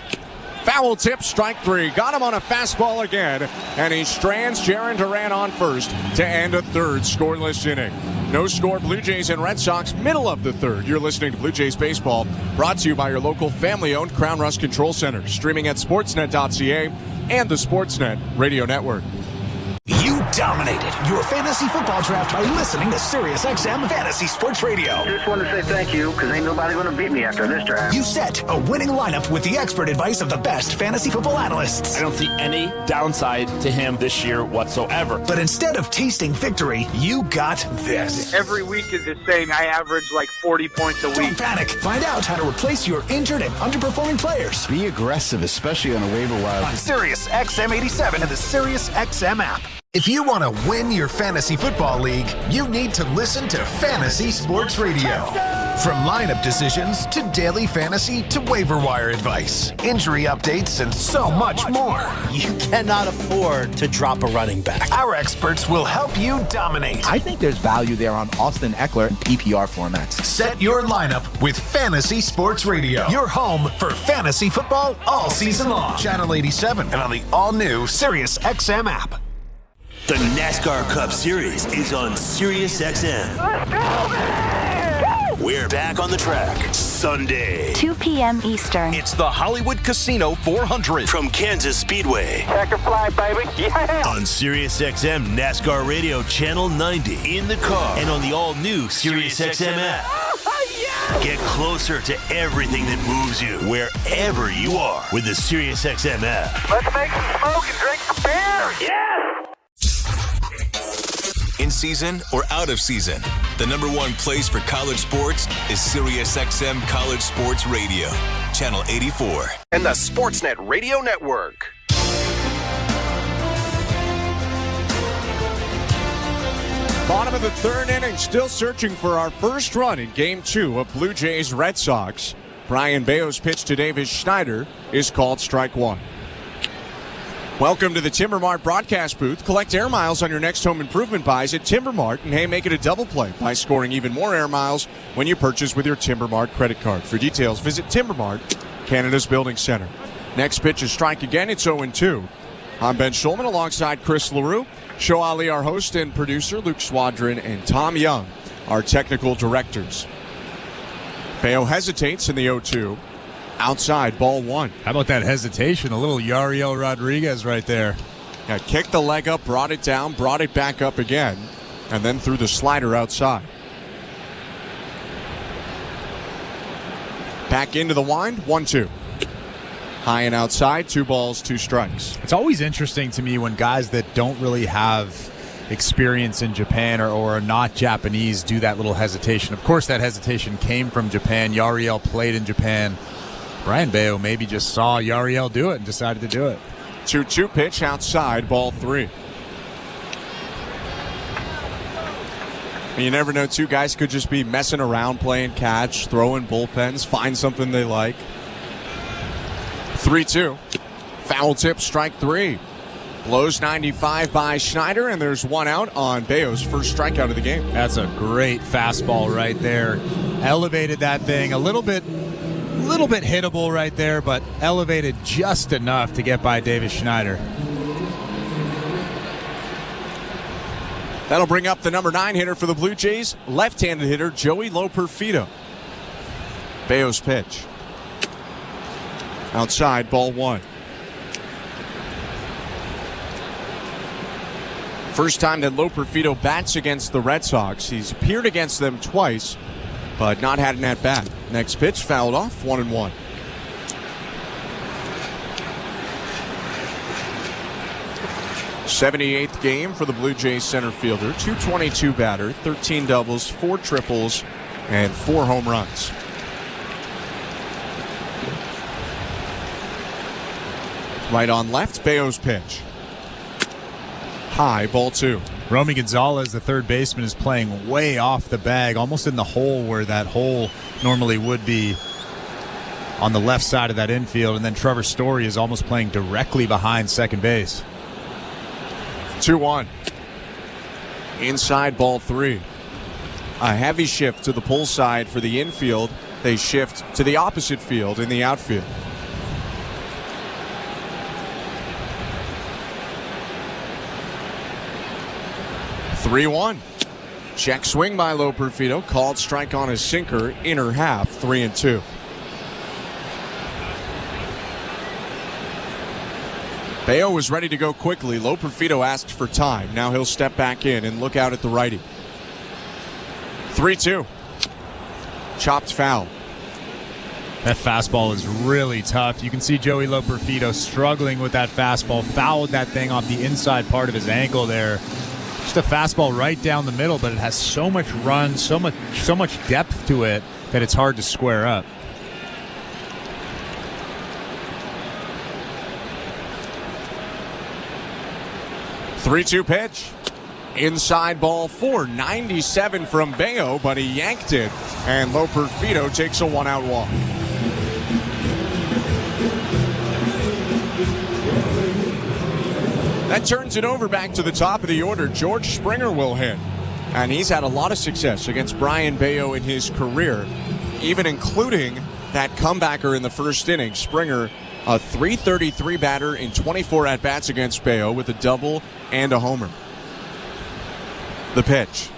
Foul tip, strike 3. Got him on a fastball again, and he strands Jarren Duran on first to end a third scoreless inning. No score, Blue Jays and Red Sox, middle of the third. You're listening to Blue Jays Baseball, brought to you by your local family-owned Crown Rust Control Center, streaming at sportsnet.ca and the Sportsnet Radio Network. You dominated your fantasy football draft by listening to SiriusXM Fantasy Sports Radio. Just want to say thank you, because ain't nobody going to beat me after this draft. You set a winning lineup with the expert advice of the best fantasy football analysts. I don't see any downside to him this year whatsoever. But instead of tasting victory, you got this. Every week is the same. I average like 40 points a week. Don't panic. Find out how to replace your injured and underperforming players. Be aggressive, especially on a waiver wire. On SiriusXM 87 and the SiriusXM app. If you want to win your fantasy football league, you need to listen to Fantasy Sports Radio. From lineup decisions to daily fantasy to waiver wire advice, injury updates, and so much more. You cannot afford to drop a running back. Our experts will help you dominate. I think there's value there on Austin Eckler in PPR formats. Set your lineup with Fantasy Sports Radio. Your home for fantasy football all season long. Channel 87 and on the all-new SiriusXM app. The NASCAR Cup Series is on SiriusXM. Let's go, We're back on the track Sunday. 2 p.m. Eastern. It's the Hollywood Casino 400 from Kansas Speedway. Checker fly, baby. Yeah. On SiriusXM NASCAR Radio Channel 90. In the car and on the all-new SiriusXM app. Get closer to everything that moves you wherever you are with the SiriusXM app. Let's make some smoke and drink some beer. Yeah. In season or out of season, the number one place for college sports is SiriusXM College Sports Radio, Channel 84. And the Sportsnet Radio Network. Bottom of the third inning, still searching for our first run in Game 2 of Blue Jays Red Sox. Brian Bayo's pitch to Davis Schneider is called strike one. Welcome to the Timber Mart broadcast booth. Collect air miles on your next home improvement buys at Timber Mart, and hey, make it a double play by scoring even more air miles when you purchase with your Timber Mart credit card. For details, visit Timber Mart, Canada's Building Center. Next pitch is strike again. It's 0-2. I'm Ben Schulman alongside Chris LaRue, Show Ali, our host and producer, Luke Swadron, and Tom Young, our technical directors. Bayo hesitates in the 0-2. Outside, ball one. How about that hesitation? A little Yariel Rodriguez right there. Yeah, kicked the leg up, brought it down, brought it back up again, and then threw the slider outside. Back into the wind, 1-2. High and outside, 2 balls, 2 strikes. It's always interesting to me when guys that don't really have experience in Japan or are not Japanese do that little hesitation. Of course, that hesitation came from Japan. Yariel played in Japan. Brian Bayo maybe just saw Yariel do it and decided to do it. 2-2 pitch outside, ball 3. You never know, 2 guys could just be messing around, playing catch, throwing bullpens, find something they like. 3-2. Foul tip, strike 3. Blows 95 by Schneider, and there's 1 out on Bayo's first strikeout of the game. That's a great fastball right there. Elevated that thing a little bit hittable right there, but elevated just enough to get by Davis Schneider. That'll bring up the number 9 hitter for the Blue Jays, left-handed hitter Joey Loperfido. Bayo's pitch. Outside, ball 1. First time that Loperfido bats against the Red Sox. He's appeared against them twice, but not had an at-bat. Next pitch, fouled off, 1-1. '78th game for the Blue Jays center fielder. .222 batter, 13 doubles, 4 triples, and 4 home runs. Right on left, Bayo's pitch. High, ball 2. Romy Gonzalez, the third baseman, is playing way off the bag, almost in the hole where that hole normally would be on the left side of that infield. And then Trevor Story is almost playing directly behind second base. 2-1. Inside, ball 3. A heavy shift to the pull side for the infield. They shift to the opposite field in the outfield. .3-1. Check swing by Loperfido. Called strike on his sinker. Inner half. 3-2. Bayo was ready to go quickly. Loperfido asked for time. Now he'll step back in and look out at the righty. 3-2. Chopped foul. That fastball is really tough. You can see Joey Loperfido struggling with that fastball. Fouled that thing off the inside part of his ankle there. Just a fastball right down the middle, but it has so much run, so much depth to it that it's hard to square up. Three-two pitch. Inside ball 4. 97 from Bayo, but he yanked it. And Loperfido takes a 1-out walk. That turns it over back to the top of the order. George Springer will hit. And he's had a lot of success against Brian Bayo in his career, even including that comebacker in the first inning. Springer, a .333 batter in 24 at-bats against Bayo with a double and a homer. The pitch.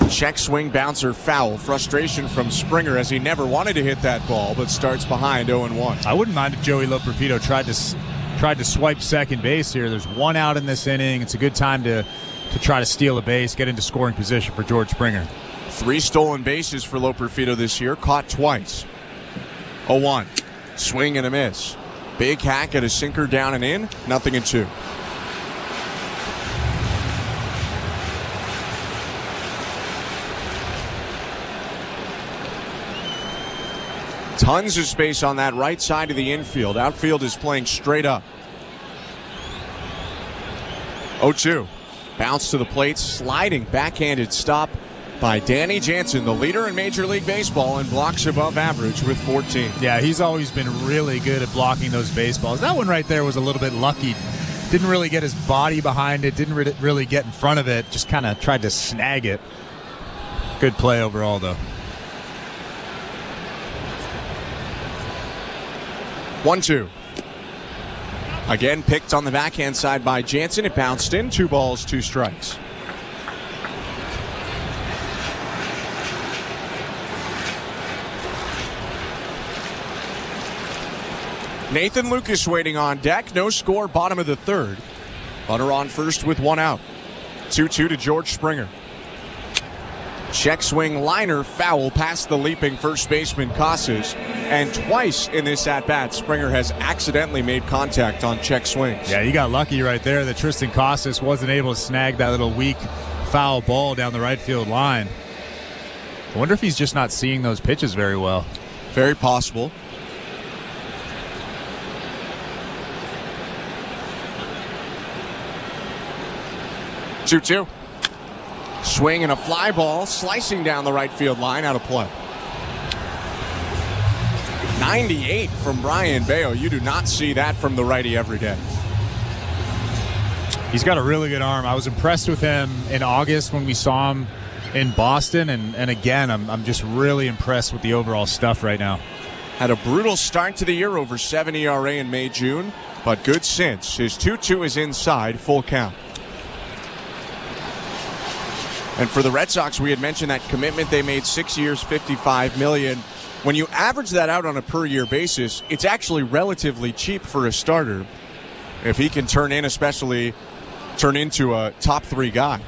Check swing bouncer foul. Frustration from Springer as he never wanted to hit that ball, but starts behind 0-1. I wouldn't mind if Joey Loperfido tried to swipe second base here. There's 1 out in this inning. It's a good time to try to steal a base, get into scoring position for George Springer. 3 stolen bases for Loperfido this year, caught twice. 0-1. Swing and a miss. Big hack at a sinker down and in. 0-2. Tons of space on that right side of the infield. Outfield is playing straight up. 0-2. Bounce to the plate, sliding backhanded stop by Danny Jansen, the leader in Major League Baseball in blocks above average with 14. Yeah, he's always been really good at blocking those baseballs. That one right there was a little bit lucky. Didn't really get his body behind it, didn't really get in front of it, just kind of tried to snag it. Good play overall, though. 1-2. Again, picked on the backhand side by Jansen. It bounced in. 2 balls, 2 strikes. Nathan Lucas waiting on deck. No score, bottom of the 3rd. Runner on first with 1 out. 2-2 to George Springer. Check swing liner foul past the leaping first baseman Casas. And twice in this at-bat, Springer has accidentally made contact on check swings. Yeah, you got lucky right there that Tristan Casas wasn't able to snag that little weak foul ball down the right field line. I wonder if he's just not seeing those pitches very well. Very possible. Two-two. Swing and a fly ball slicing down the right field line, out of play. 98 from Brian Bayo. You do not see that from the righty every day. He's got a really good arm. I was impressed with him in August when we saw him in Boston, and again, I'm just really impressed with the overall stuff right now. Had a brutal start to the year, over 7 ERA in May, June, but good since. His 2-2 is inside, full count. And for the Red Sox, we had mentioned that commitment. They made 6 years, $55 million. When you average that out on a per-year basis, it's actually relatively cheap for a starter if he can turn into a top 3 guy.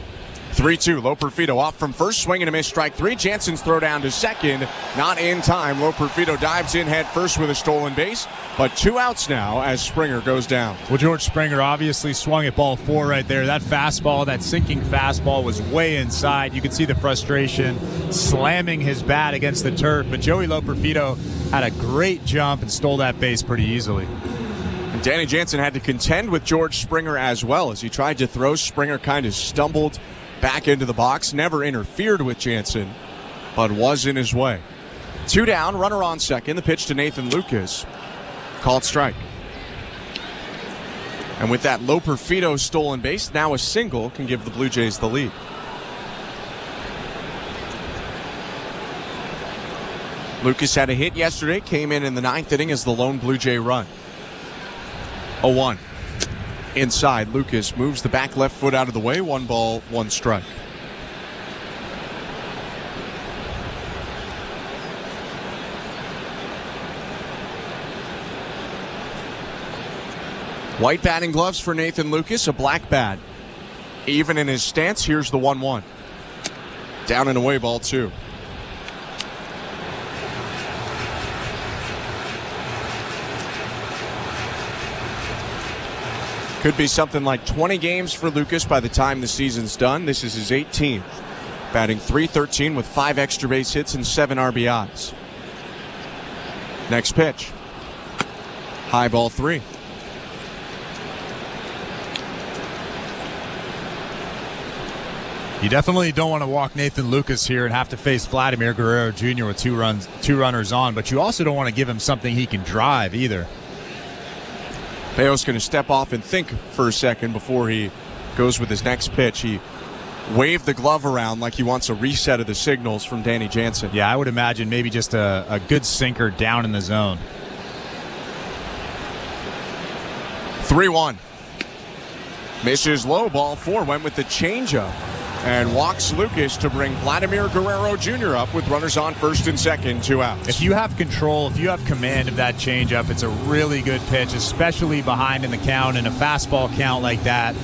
3-2, Loperfido off from first, swing and a miss, strike 3. Jansen's throw down to second, not in time. Loperfido dives in head first with a stolen base, but 2 outs now as Springer goes down. Well, George Springer obviously swung at ball 4 right there. That fastball, that sinking fastball, was way inside. You could see the frustration slamming his bat against the turf, but Joey Loperfido had a great jump and stole that base pretty easily. And Danny Jansen had to contend with George Springer as well. As he tried to throw, Springer kind of stumbled back into the box, never interfered with Jansen, but was in his way. 2 down, runner on second. The pitch to Nathan Lucas. Called strike. And with that Loperfido stolen base, now a single can give the Blue Jays the lead. Lucas had a hit yesterday, came in the 9th inning as the lone Blue Jay run. 0-1. Inside, Lucas moves the back left foot out of the way. 1 ball, 1 strike. White batting gloves for Nathan Lucas, a black bat. Even in his stance, here's the 1-1. Down and away, ball 2. Could be something like 20 games for Lucas by the time the season's done. This is his 18th. Batting .313 with 5 extra base hits and 7 RBIs. Next pitch. High, ball 3. You definitely don't want to walk Nathan Lucas here and have to face Vladimir Guerrero Jr. with two runners on, but you also don't want to give him something he can drive either. Bayo's going to step off and think for a second before he goes with his next pitch. He waved the glove around like he wants a reset of the signals from Danny Jansen. Yeah, I would imagine maybe just a good sinker down in the zone. 3-1. Misses low, ball 4. Went with the changeup and walks Lucas to bring Vladimir Guerrero Jr. up with runners on first and second, 2 outs. If you have control, if you have command of that changeup, it's a really good pitch, especially behind in the count in a fastball count like that.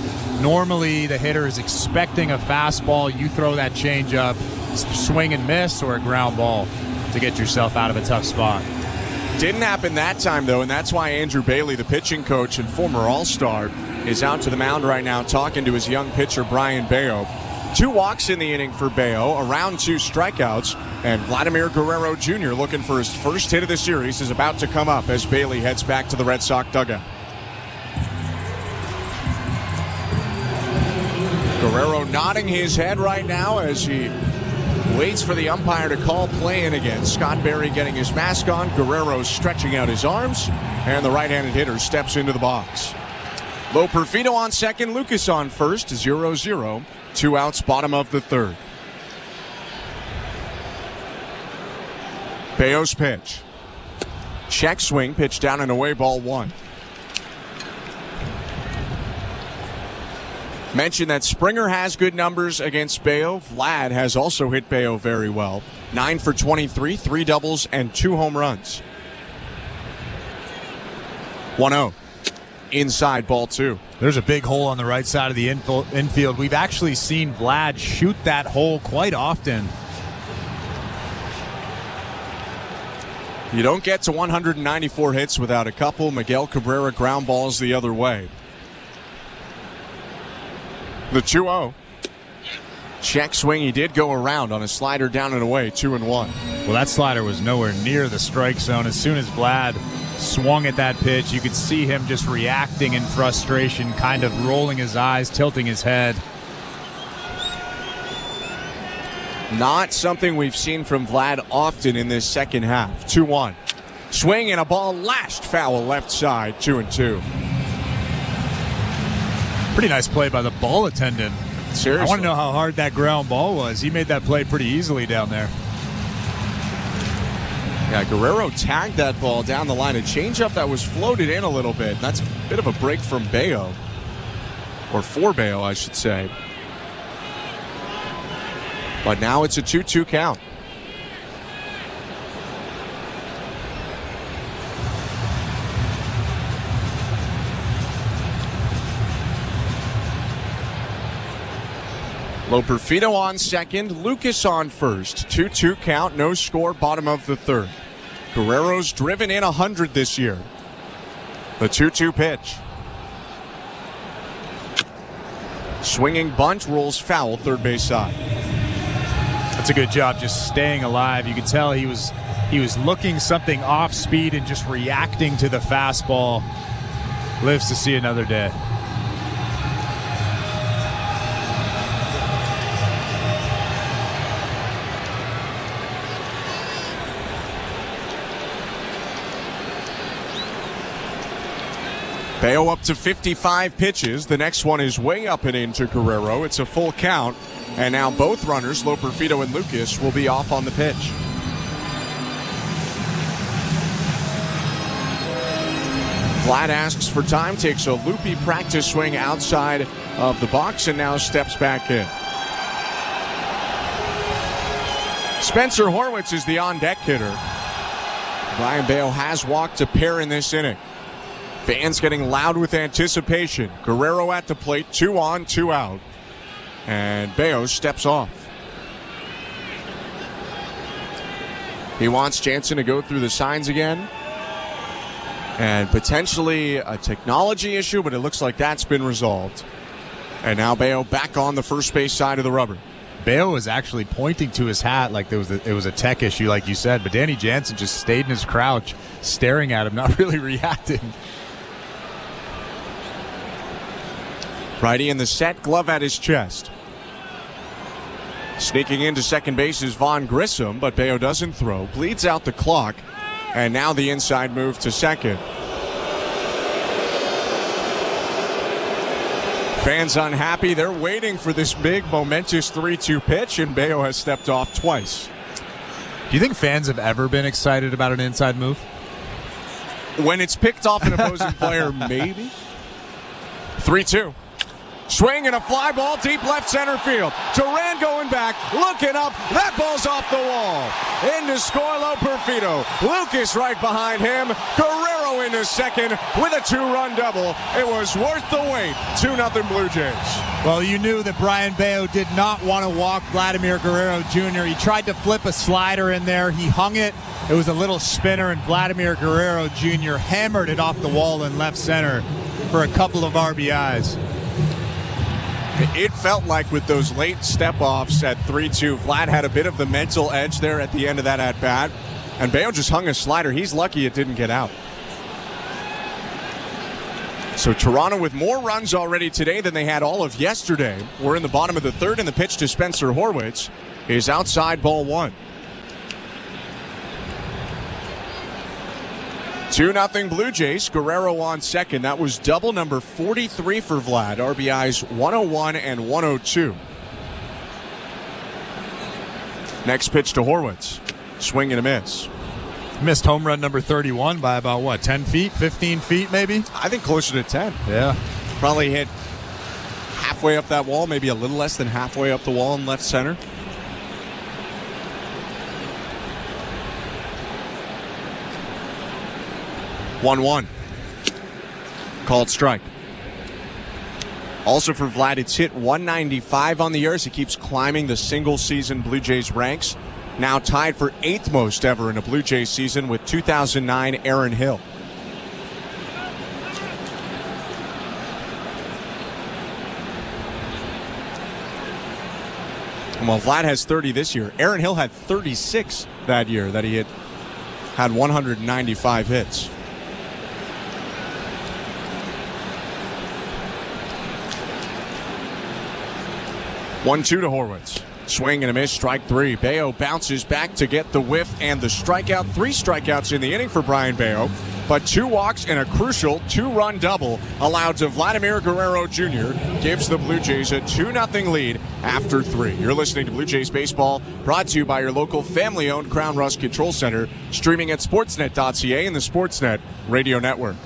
Normally, the hitter is expecting a fastball. You throw that changeup, swing and miss, or a ground ball to get yourself out of a tough spot. Didn't happen that time, though, and that's why Andrew Bailey, the pitching coach and former All-Star, is out to the mound right now talking to his young pitcher, Brian Bayo. 2 walks in the inning for Bayo, around 2 strikeouts, and Vladimir Guerrero Jr. looking for his first hit of the series is about to come up as Bailey heads back to the Red Sox dugout. Guerrero nodding his head right now as he waits for the umpire to call play in again. Scott Berry getting his mask on, Guerrero stretching out his arms, and the right-handed hitter steps into the box. Loperfido on second, Lucas on first, 0-0. 2 outs, bottom of the 3rd. Bayo's pitch. Check swing, pitch down and away, ball 1. Mentioned that Springer has good numbers against Bayo. Vlad has also hit Bayo very well. 9 for 23, 3 doubles, and 2 home runs. 1-0. Inside, ball 2. There's a big hole on the right side of the infield. We've actually seen Vlad shoot that hole quite often. You don't get to 194 hits without a couple Miguel Cabrera ground balls the other way. The 2-0. Check swing. He did go around on a slider down and away, 2-1. Well, that slider was nowhere near the strike zone. As soon as Vlad swung at that pitch, you could see him just reacting in frustration, kind of rolling his eyes, tilting his head. Not something we've seen from Vlad often in this second half. 2-1. Swing and a ball lashed foul left side, 2-2. Pretty nice play by the ball attendant. Seriously. I want to know how hard that ground ball was. He made that play pretty easily down there. Yeah, Guerrero tagged that ball down the line. A changeup that was floated in a little bit. That's a bit of a break from Bayo. Or for Bayo, I should say. But now it's a 2-2 count. Loperfido on second, Lucas on first. 2-2 count, no score, bottom of the 3rd. Guerrero's driven in 100 this year. The 2-2 pitch. Swinging bunt, rolls foul, third base side. That's a good job just staying alive. You could tell he was looking something off speed and just reacting to the fastball. Lives to see another day. Bayo up to 55 pitches. The next one is way up and into Guerrero. It's a full count. And now both runners, Loperfido and Lucas, will be off on the pitch. Vlad asks for time, takes a loopy practice swing outside of the box, and now steps back in. Spencer Horwitz is the on-deck hitter. Brian Bayo has walked a pair in this inning. Fans getting loud with anticipation. Guerrero at the plate, 2 on, 2 out. And Bayo steps off. He wants Jansen to go through the signs again. And potentially a technology issue, but it looks like that's been resolved. And now Bayo back on the first base side of the rubber. Bayo was actually pointing to his hat like it was a tech issue, like you said. But Danny Jansen just stayed in his crouch, staring at him, not really reacting. Righty in the set, glove at his chest. Sneaking into second base is Vaughn Grissom, but Bayo doesn't throw. Bleeds out the clock, and now the inside move to second. Fans unhappy. They're waiting for this big, momentous 3-2 pitch, and Bayo has stepped off twice. Do you think fans have ever been excited about an inside move? When it's picked off an opposing player, maybe. 3-2. Swing and a fly ball deep left center field. Duran going back, looking up. That ball's off the wall. Into Scorlo Perfido. Lucas right behind him. Guerrero into second with a 2-run double. It was worth the wait. 2-0 Blue Jays. Well, you knew that Brian Bayo did not want to walk Vladimir Guerrero Jr. He tried to flip a slider in there. He hung it. It was a little spinner, and Vladimir Guerrero Jr. hammered it off the wall in left center for a couple of RBIs. It felt like with those late step-offs at 3-2, Vlad had a bit of the mental edge there at the end of that at-bat. And Bayo just hung a slider. He's lucky it didn't get out. So Toronto with more runs already today than they had all of yesterday. We're in the bottom of the third, and the pitch to Spencer Horwitz is outside ball 1. 2-0 Blue Jays. Guerrero on second. That was double number 43 for Vlad. RBIs 101 and 102. Next pitch to Horwitz. Swing and a miss. Missed home run number 31 by about, 10 feet, 15 feet maybe? I think closer to 10. Yeah. Probably hit halfway up that wall, maybe a little less than halfway up the wall in left center. One. Called strike. Also for Vlad, it's hit 195 on the year as he keeps climbing the single-season Blue Jays ranks. Now tied for 8th most ever in a Blue Jays season with 2009 Aaron Hill. And while Vlad has 30 this year, Aaron Hill had 36 that year that he had 195 hits. 1-2 to Horwitz. Swing and a miss, strike 3. Bayo bounces back to get the whiff and the strikeout. 3 strikeouts in the inning for Brian Bayo, but 2 walks and a crucial 2-run double allowed to Vladimir Guerrero Jr. gives the Blue Jays a 2-0 lead after 3. You're listening to Blue Jays Baseball, brought to you by your local family-owned Crown Rust Control Center, streaming at sportsnet.ca and the Sportsnet Radio Network.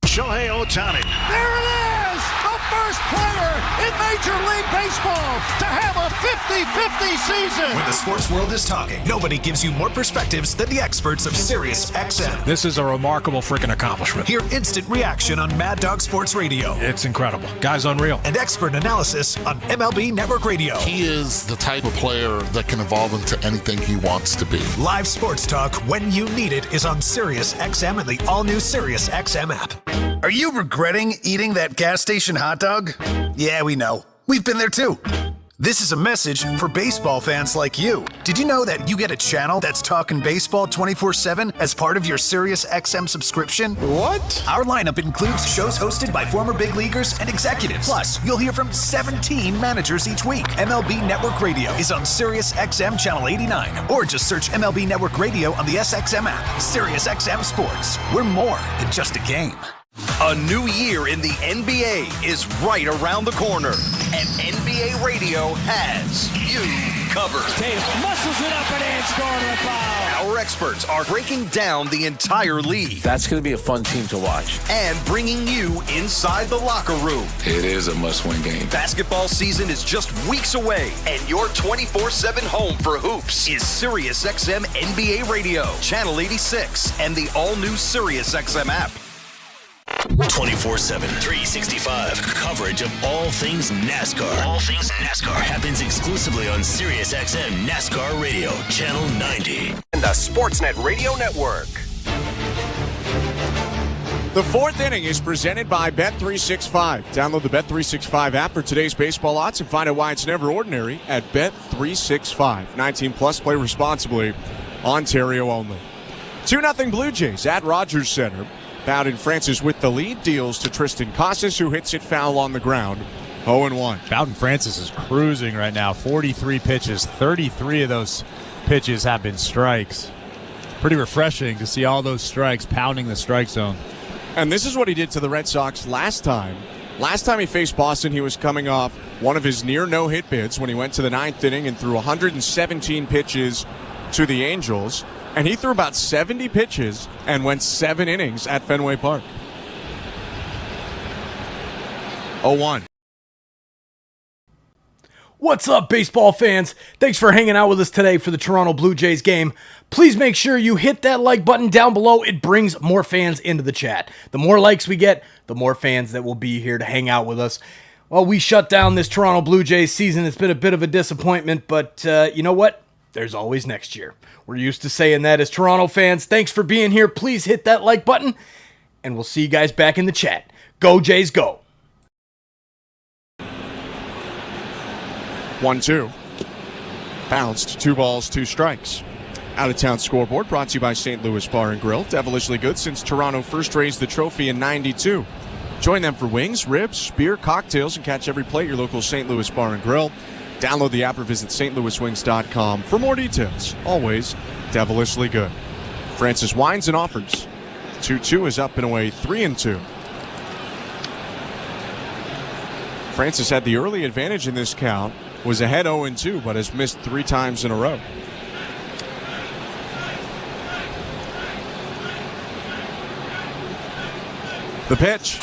Shohei Ohtani. There it is! The first player in Major League Baseball to have a 50-50 season. When the sports world is talking, nobody gives you more perspectives than the experts of Sirius XM. This is a remarkable freaking accomplishment. Hear instant reaction on Mad Dog Sports Radio. It's incredible. Guy's unreal. And expert analysis on MLB Network Radio. He is the type of player that can evolve into anything he wants to be. Live sports talk when you need it is on Sirius XM and the all-new Sirius XM app. Are you regretting eating that gas station hot dog? Yeah, we know. We've been there too. This is a message for baseball fans like you. Did you know that you get a channel that's talking baseball 24/7 as part of your Sirius XM subscription? What? Our lineup includes shows hosted by former big leaguers and executives. Plus, you'll hear from 17 managers each week. MLB Network Radio is on Sirius XM Channel 89, or just search MLB Network Radio on the SXM app. Sirius XM Sports. We're more than just a game. A new year in the NBA is right around the corner, and NBA Radio has you covered. Tatum muscles it up and in, scoring a foul. Our experts are breaking down the entire league. That's going to be a fun team to watch. And bringing you inside the locker room. It is a must-win game. Basketball season is just weeks away, and your 24/7 home for hoops is SiriusXM NBA Radio, Channel 86, and the all-new SiriusXM app. 24/7, 365 coverage of all things NASCAR. All things NASCAR happens exclusively on SiriusXM NASCAR Radio, Channel 90. And the Sportsnet Radio Network. The fourth inning is presented by Bet365. Download the Bet365 app for today's baseball odds and find out why it's never ordinary at Bet365. 19 plus, play responsibly. Ontario only. 2-0 Blue Jays at Rogers Center. Bowden Francis with the lead, deals to Tristan Casas, who hits it foul on the ground. 0-1. Bowden Francis is cruising right now. 43 pitches. 33 of those pitches have been strikes. Pretty refreshing to see all those strikes pounding the strike zone. And this is what he did to the Red Sox last time. Last time he faced Boston, he was coming off one of his near no-hit bids when he went to the ninth inning and threw 117 pitches to the Angels. And he threw about 70 pitches and went 7 innings at Fenway Park. 0-1. What's up, baseball fans? Thanks for hanging out with us today for the Toronto Blue Jays game. Please make sure you hit that like button down below. It brings more fans into the chat. The more likes we get, the more fans that will be here to hang out with us. Well, we shut down this Toronto Blue Jays season. It's been a bit of a disappointment, but you know what? There's always next year. We're used to saying that as Toronto fans. Thanks for being here. Please hit that like button, and we'll see you guys back in the chat. Go Jays, go! 1-2. Bounced. 2 balls, 2 strikes. Out-of-town scoreboard brought to you by St. Louis Bar and Grill. Devilishly good since Toronto first raised the trophy in '92. Join them for wings, ribs, beer, cocktails, and catch every plate at your local St. Louis Bar and Grill. Download the app or visit stlouiswings.com for more details. Always devilishly good. Francis winds and offers. 2-2 is up and away, 3-2. Francis had the early advantage in this count. Was ahead 0-2, but has missed 3 times in a row. The pitch,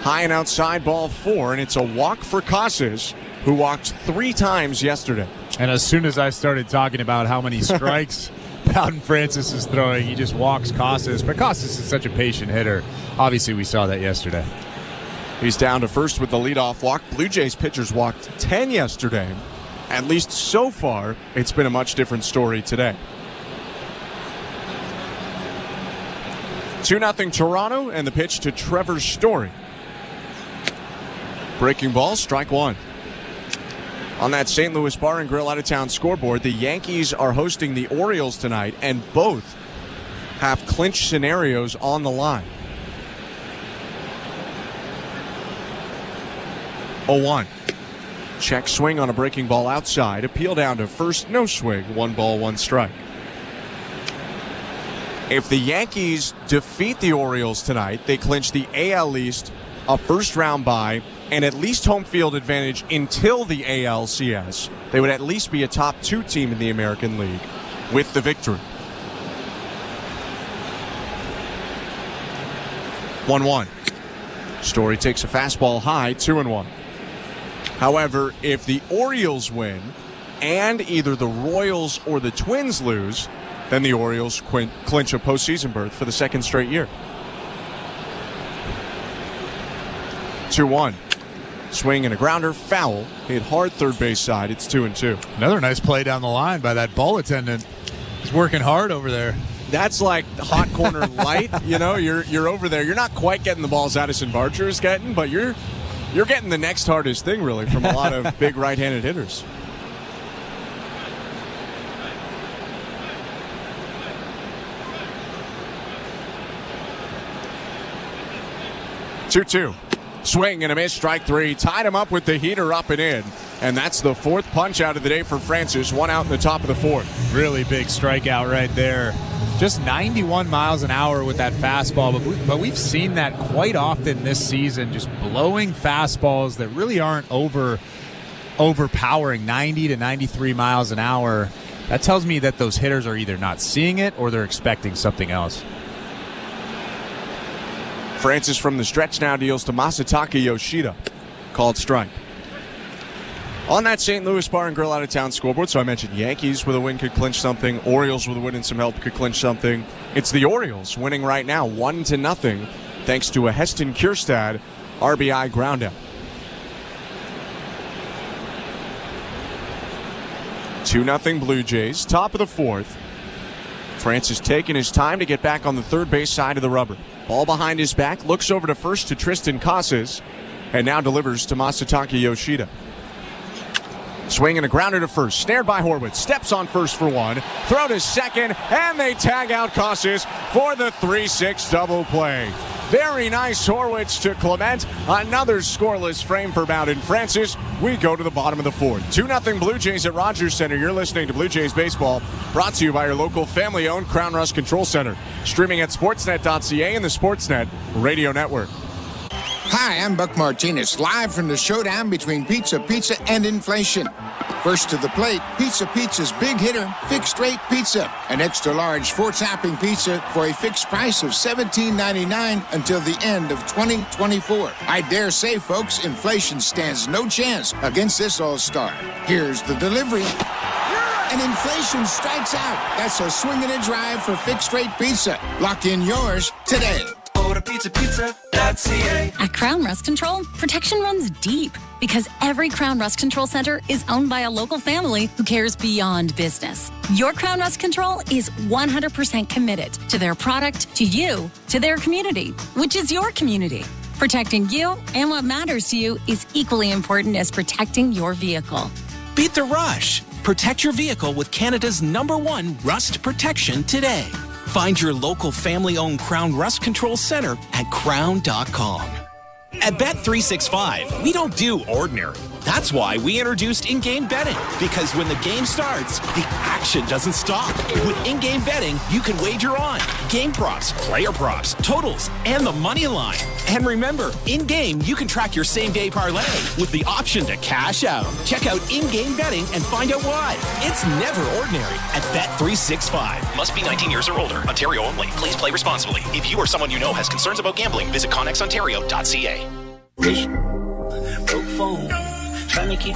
high and outside, ball 4, and it's a walk for Casas, who walked 3 times yesterday. And as soon as I started talking about how many strikes Bowden Francis is throwing, he just walks Casas. But Casas is such a patient hitter. Obviously, we saw that yesterday. He's down to first with the leadoff walk. Blue Jays pitchers walked 10 yesterday. At least so far, it's been a much different story today. 2-0 Toronto, and the pitch to Trevor Story. Breaking ball, strike 1. On that St. Louis Bar and Grill out-of-town scoreboard, the Yankees are hosting the Orioles tonight, and both have clinch scenarios on the line. 0-1. Check swing on a breaking ball outside. Appeal down to first, no swing. 1 ball, 1 strike. If the Yankees defeat the Orioles tonight, they clinch the AL East, a first-round bye, and at least home field advantage until the ALCS. They would at least be a top 2 team in the American League with the victory. 1-1. Story takes a fastball high, 2-1. However, if the Orioles win and either the Royals or the Twins lose, then the Orioles clinch a postseason berth for the 2nd straight year. 2-1. Swing and a grounder, foul. Hit hard third base side. It's 2-2. Another nice play down the line by that ball attendant. He's working hard over there. That's like hot corner light. You know, you're over there. You're not quite getting the balls Addison Barger is getting, but you're getting the next hardest thing, really, from a lot of big right-handed hitters. Two. Swing and a miss, strike 3. Tied him up with the heater up and in. And that's the 4th punch out of the day for Francis. 1 out in the top of the 4th. Really big strikeout right there. Just 91 miles an hour with that fastball. But we've seen that quite often this season, just blowing fastballs that really aren't overpowering, 90 to 93 miles an hour. That tells me that those hitters are either not seeing it or they're expecting something else. Francis from the stretch now deals to Masataka Yoshida. Called strike. On that St. Louis Bar and Grill out-of-town scoreboard, so I mentioned Yankees with a win could clinch something. Orioles with a win and some help could clinch something. It's the Orioles winning right now 1-0 thanks to a Heston Kierstad RBI groundout. 2-0 Blue Jays, top of the fourth. Francis taking his time to get back on the third base side of the rubber. Ball behind his back, looks over to first to Tristan Casas, and now delivers to Masataka Yoshida. Swing and a grounder to first, snared by Horwitz, steps on first for one, throw to second, and they tag out Casas for the 3-6 double play. Very nice Horwitz to Clement. Another scoreless frame for Bowden Francis. We go to the bottom of the fourth. 2-0 Blue Jays at Rogers Center. You're listening to Blue Jays Baseball, brought to you by your local family-owned Crown Rust Control Center. Streaming at sportsnet.ca and the Sportsnet Radio Network. Hi, I'm Buck Martinez, live from the showdown between Pizza Pizza and inflation. First to the plate, Pizza Pizza's big hitter, fixed rate pizza. An extra large 4-topping pizza for a fixed price of $17.99 until the end of 2024. I dare say, folks, inflation stands no chance against this all-star. Here's the delivery. And inflation strikes out. That's a swing and a drive for fixed rate pizza. Lock in yours today. At Crown Rust Control, protection runs deep because every Crown Rust Control Center is owned by a local family who cares beyond business. Your Crown Rust Control is 100% committed to their product, to you, to their community, which is your community. Protecting you and what matters to you is equally important as protecting your vehicle. Beat the rush. Protect your vehicle with Canada's #1 rust protection today. Find your local family-owned Crown Rust Control Center at crown.com. At Bet365, we don't do ordinary. That's why we introduced in-game betting. Because when the game starts, the action doesn't stop. With in-game betting, you can wager on game props, player props, totals, and the money line. And remember, in-game, you can track your same-day parlay with the option to cash out. Check out in-game betting and find out why. It's never ordinary at Bet365. Must be 19 years or older. Ontario only. Please play responsibly. If you or someone you know has concerns about gambling, visit connexontario.ca.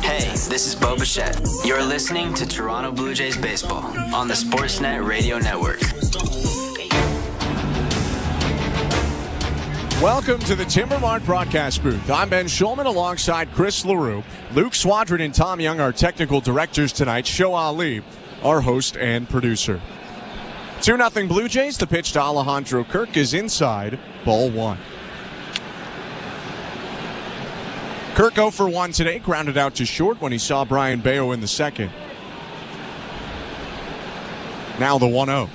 Hey, this is Bo Bichette. You're listening to Toronto Blue Jays Baseball on the Sportsnet Radio Network. Welcome to the Timbermart broadcast booth. I'm Ben Schulman alongside Chris LaRue. Luke Swadron and Tom Young, our technical directors tonight. Show Ali, our host and producer. 2-0 Blue Jays. The pitch to Alejandro Kirk is inside, ball one. Kirk 0 for 1 today, grounded out to short when he saw Brian Bayo in the second. Now the 1-0.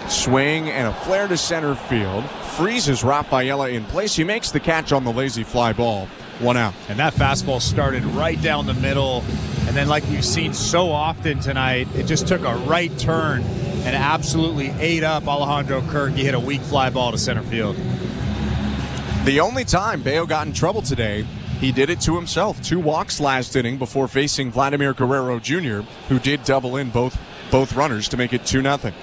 Swing and a flare to center field. Freezes Rafaela in place. He makes the catch on the lazy fly ball. 1 out. And that fastball started right down the middle. And then, like we've seen so often tonight, it just took a right turn and absolutely ate up Alejandro Kirk. He hit a weak fly ball to center field. The only time Bayo got in trouble today, he did it to himself. 2 walks last inning before facing Vladimir Guerrero Jr., who did double in both runners to make it 2-0.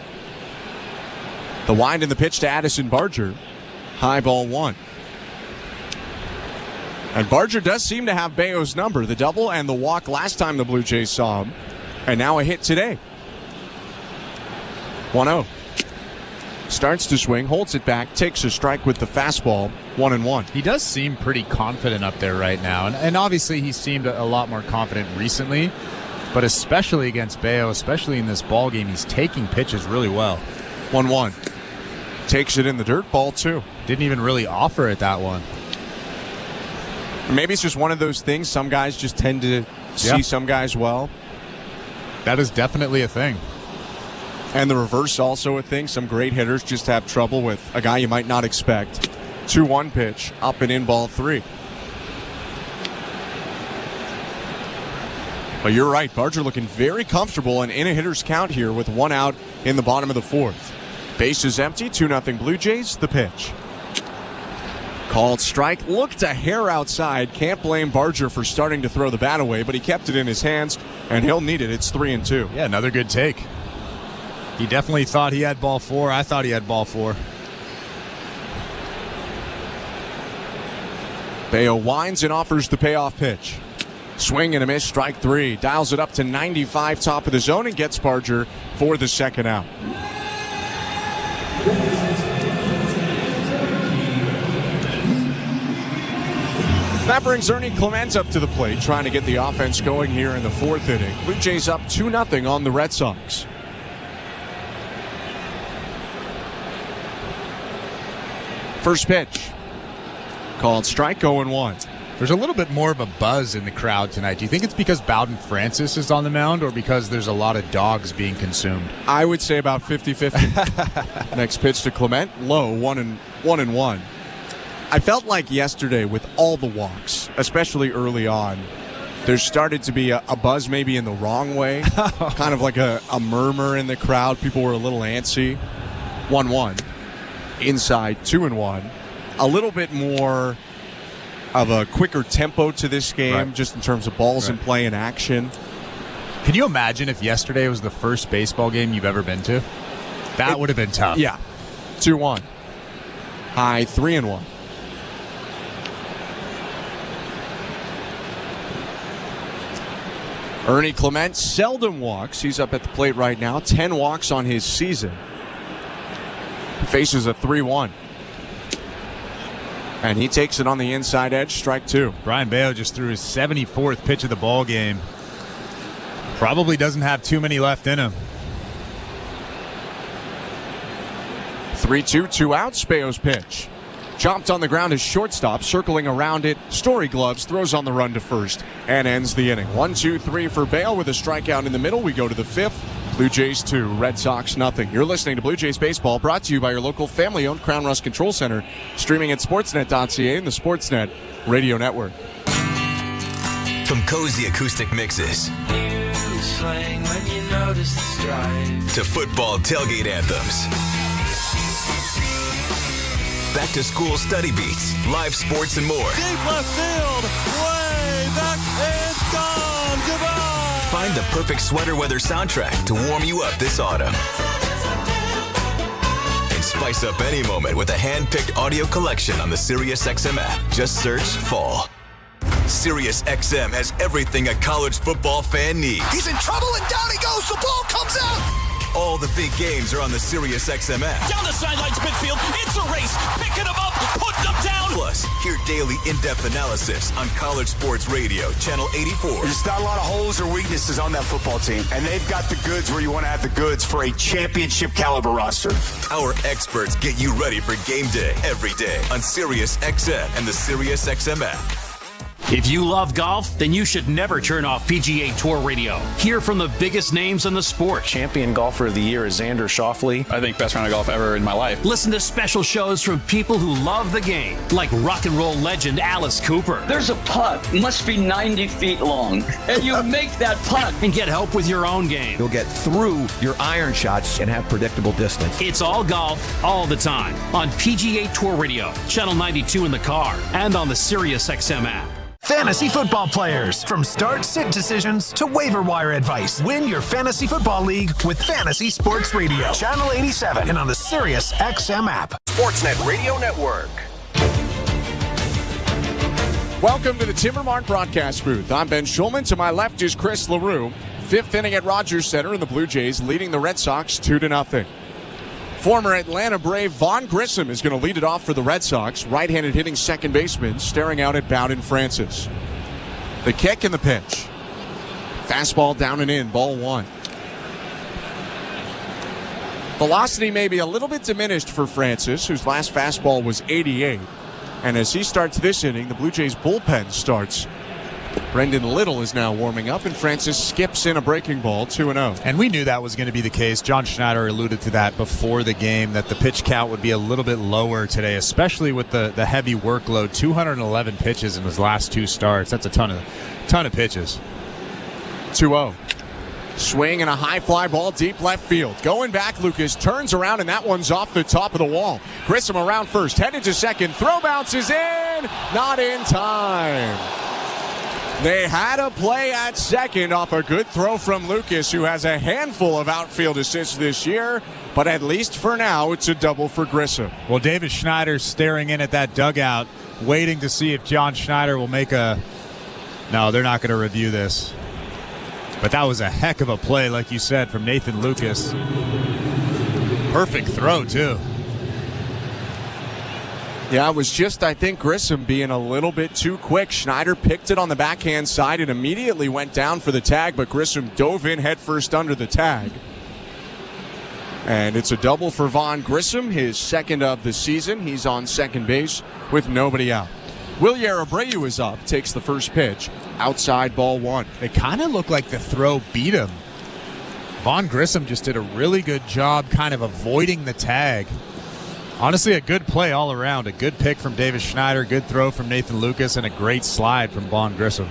The wind in the pitch to Addison Barger. High ball 1. And Barger does seem to have Bayo's number. The double and the walk last time the Blue Jays saw him. And now a hit today. 1-0. Starts to swing, holds it back, takes a strike with the fastball, 1-1. He does seem pretty confident up there right now. And obviously he seemed a lot more confident recently. But especially against Bayo, especially in this ball game, he's taking pitches really well. 1-1. Takes it in the dirt, ball 2. Didn't even really offer it that one. Maybe it's just one of those things. Some guys just tend to see some guys well. That is definitely a thing. And the reverse also a thing. Some great hitters just have trouble with a guy you might not expect. 2-1 pitch, up and in, ball 3. But you're right, Barger looking very comfortable and in a hitter's count here with 1 out in the bottom of the 4th. Base is empty, 2-0 Blue Jays, the pitch. Called strike, looked a hair outside. Can't blame Barger for starting to throw the bat away, but he kept it in his hands, and he'll need it. It's 3-2. Yeah, another good take. He definitely thought he had ball 4. I thought he had ball 4. Bayo winds and offers the payoff pitch. Swing and a miss, strike 3. Dials it up to 95, top of the zone, and gets Barger for the second out. That brings Ernie Clement up to the plate, trying to get the offense going here in the fourth inning. Blue Jays up 2-0 on the Red Sox. First pitch. Called strike, 0-1. There's a little bit more of a buzz in the crowd tonight. Do you think it's because Bowden Francis is on the mound or because there's a lot of dogs being consumed? I would say about 50-50. Next pitch to Clement, low, 1-1. I felt like yesterday with all the walks, especially early on, there started to be a buzz maybe in the wrong way, kind of like a murmur in the crowd. People were a little antsy. 1-1. Inside, 2-1. A little bit more of a quicker tempo to this game, right, just in terms of balls in play and action. Can you imagine if yesterday was the first baseball game you've ever been to? That would have been tough. Yeah. 2-1. High, 3-1. Ernie Clement seldom walks. He's up at the plate right now. 10 walks on his season. Faces a 3-1. And he takes it on the inside edge, strike 2. Brian Bayo just threw his 74th pitch of the ball game. Probably doesn't have too many left in him. 3-2, 2 outs. Bayo's pitch. Chopped on the ground as shortstop, circling around it. Story gloves, throws on the run to first, and ends the inning. 1-2-3 for Bayo with a strikeout in the middle. We go to the fifth. Blue Jays 2, Red Sox nothing. You're listening to Blue Jays Baseball, brought to you by your local family-owned Crown Rust Control Center, streaming at sportsnet.ca and the Sportsnet Radio Network. From cozy acoustic mixes to football tailgate anthems, back to school study beats, live sports, and more. Deep left field, way back, and gone. Goodbye. Find the perfect sweater weather soundtrack to warm you up this autumn. And spice up any moment with a hand-picked audio collection on the SiriusXM app. Just search Fall. SiriusXM has everything a college football fan needs. He's in trouble, and down he goes. The ball comes out. All the big games are on the SiriusXM app. Down the sidelines, midfield. It's a race. Picking them up, putting them down. Plus, hear daily in-depth analysis on College Sports Radio, Channel 84. There's not a lot of holes or weaknesses on that football team, and they've got the goods where you want to have the goods for a championship caliber roster. Our experts get you ready for game day every day on SiriusXM and the SiriusXM app. If you love golf, then you should never turn off PGA Tour Radio. Hear from the biggest names in the sport. Champion golfer of the year is Xander Schauffele. I think best round of golf ever in my life. Listen to special shows from people who love the game, like rock and roll legend Alice Cooper. There's a putt, must be 90 feet long, and you make that putt. And get help with your own game. You'll get through your iron shots and have predictable distance. It's all golf, all the time, on PGA Tour Radio, Channel 92 in the car, and on the SiriusXM app. Fantasy football players, from start-sit decisions to waiver wire advice. Win your fantasy football league with Fantasy Sports Radio. Channel 87 and on the SiriusXM app. Sportsnet Radio Network. Welcome to the Timbermark broadcast booth. I'm Ben Schulman. To my left is Chris LaRue. Fifth inning at Rogers Center, and the Blue Jays leading the Red Sox 2-0. Former Atlanta Brave Vaughn Grissom is going to lead it off for the Red Sox. Right-handed hitting second baseman, staring out at Bowden Francis. The kick and the pitch. Fastball down and in, ball 1. Velocity may be a little bit diminished for Francis, whose last fastball was 88. And as he starts this inning, the Blue Jays bullpen starts. Brendan Little is now warming up, and Francis skips in a breaking ball, 2-0. And we knew that was going to be the case. John Schneider alluded to that before the game, that the pitch count would be a little bit lower today, especially with the heavy workload. 211 pitches in his last 2 starts. That's a ton of pitches. 2-0. Swing and a high fly ball deep left field. Going back, Lucas turns around, and that one's off the top of the wall. Grissom around first, headed to second. Throw bounces in. Not in time. They had a play at second off a good throw from Lucas, who has a handful of outfield assists this year, but at least for now, it's a double for Grissom. Well, David Schneider's staring in at that dugout, waiting to see if John Schneider will make a... No, they're not going to review this. But that was a heck of a play, like you said, from Nathan Lucas. Perfect throw, too. Yeah, it was just, I think, Grissom being a little bit too quick. Schneider picked it on the backhand side and immediately went down for the tag, but Grissom dove in headfirst under the tag. And it's a double for Vaughn Grissom, his second of the season. He's on second base with nobody out. Wilyer Abreu is up, takes the first pitch. Outside, ball 1. It kind of looked like the throw beat him. Vaughn Grissom just did a really good job kind of avoiding the tag. Honestly, a good play all around. A good pick from Davis Schneider, good throw from Nathan Lucas, and a great slide from Vaughn Grissom.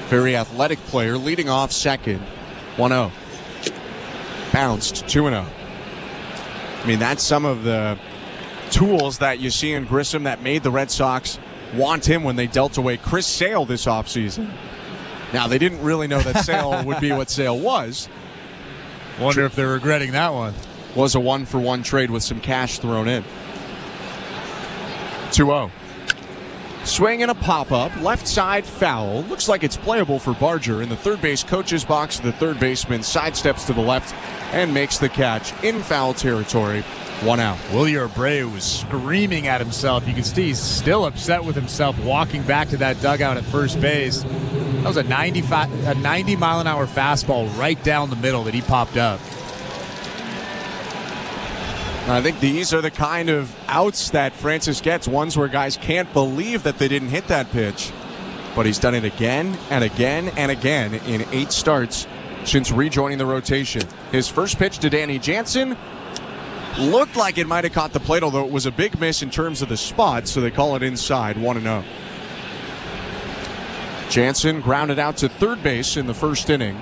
Very athletic player, leading off second. 1-0. Bounced, 2-0. I mean, that's some of the tools that you see in Grissom that made the Red Sox want him when they dealt away Chris Sale this offseason. Now, they didn't really know that Sale would be what Sale was. Wonder if they're regretting that one. Was a 1-for-1 trade with some cash thrown in. 2-0. Swing and a pop-up. Left side foul. Looks like it's playable for Barger in the third base coach's box. The third baseman sidesteps to the left and makes the catch in foul territory. 1 out. Wilyer Abreu was screaming at himself. You can see he's still upset with himself walking back to that dugout at first base. That was a 90-mile-an-hour fastball right down the middle that he popped up. I think these are the kind of outs that Francis gets, ones where guys can't believe that they didn't hit that pitch. But he's done it again and again and again in 8 starts since rejoining the rotation. His first pitch to Danny Jansen looked like it might have caught the plate, although it was a big miss in terms of the spot, so they call it inside, 1-0. Jansen grounded out to third base in the first inning,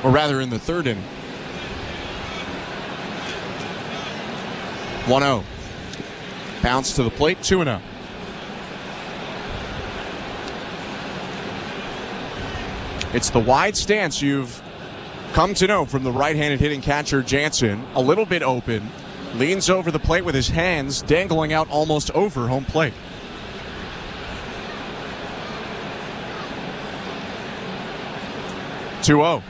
or rather in the third inning. 1-0. Bounce to the plate, 2-0. It's the wide stance you've come to know from the right-handed hitting catcher Jansen. A little bit open. Leans over the plate with his hands dangling out almost over home plate. (2-0).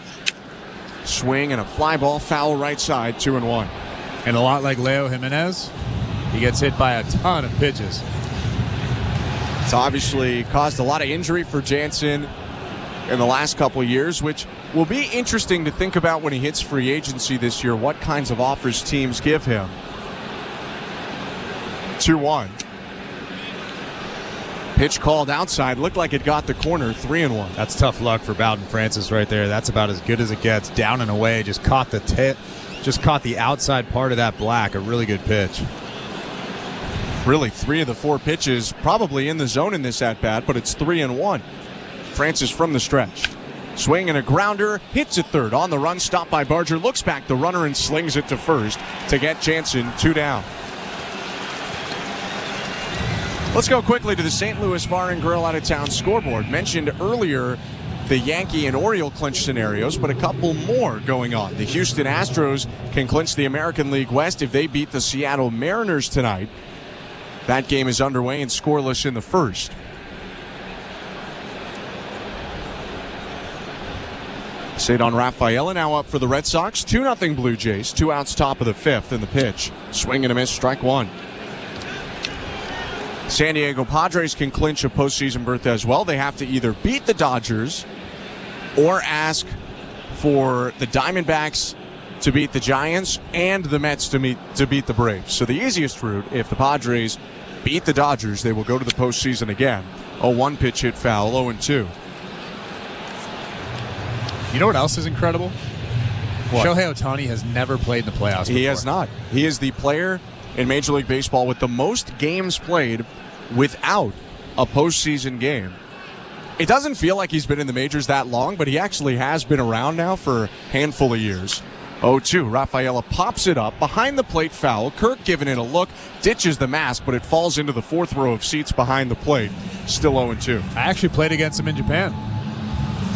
Swing and a fly ball, foul right side, 2-1. And a lot like Leo Jimenez, he gets hit by a ton of pitches. It's obviously caused a lot of injury for Jansen in the last couple of years, which will be interesting to think about when he hits free agency this year, what kinds of offers teams give him. 2-1. Pitch called outside, looked like it got the corner, 3-1. That's tough luck for Bowden Francis right there. That's about as good as it gets. Down and away, just caught the tip. Just caught the outside part of that black. A really good pitch. Really, 3 of the 4 pitches probably in the zone in this at-bat, but it's 3-1. Francis from the stretch. Swing and a grounder, hits it third. On the run, stopped by Barger, looks back the runner and slings it to first to get Jansen 2 down. Let's go quickly to the St. Louis Bar and Grill out-of-town scoreboard. Mentioned earlier the Yankee and Oriole clinch scenarios, but a couple more going on. The Houston Astros can clinch the American League West if they beat the Seattle Mariners tonight. That game is underway and scoreless in the first. Cedon Rafaela now up for the Red Sox. 2-0 Blue Jays. 2 outs top of the 5th in the pitch. Swing and a miss, strike 1. San Diego Padres can clinch a postseason berth as well. They have to either beat the Dodgers or ask for the Diamondbacks to beat the Giants and the Mets to beat the Braves. So the easiest route, if the Padres beat the Dodgers, they will go to the postseason again. 0-1 pitch hit foul, 0-2. You know what else is incredible? What? Shohei Ohtani has never played in the playoffs before. He has not. He is the player in Major League Baseball with the most games played without a postseason game. It doesn't feel like he's been in the majors that long, but he actually has been around now for a handful of years. 0-2. Rafaela pops it up. Behind the plate foul. Kirk giving it a look. Ditches the mask, but it falls into the 4th row of seats behind the plate. Still 0-2. I actually played against him in Japan.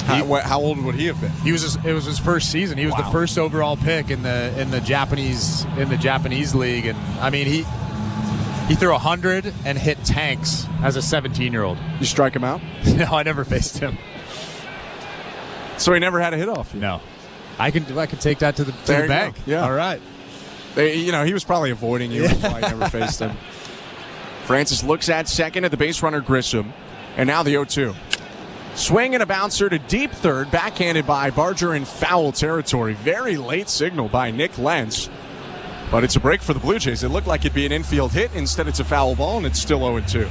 How old would he have been? It was his first season. He was the first overall pick in the Japanese league, and I mean he threw 100 and hit tanks as a 17-year-old. You strike him out? No, I never faced him. So he never had a hit off? No. I can take that to the bank. Yeah. All right. He was probably avoiding you. That's why I never faced him. Francis looks at second at the base runner Grissom. And now the 0-2. Swing and a bouncer to deep third, backhanded by Barger in foul territory. Very late signal by Nick Lentz. But it's a break for the Blue Jays. It looked like it'd be an infield hit. Instead, it's a foul ball, and it's still 0-2.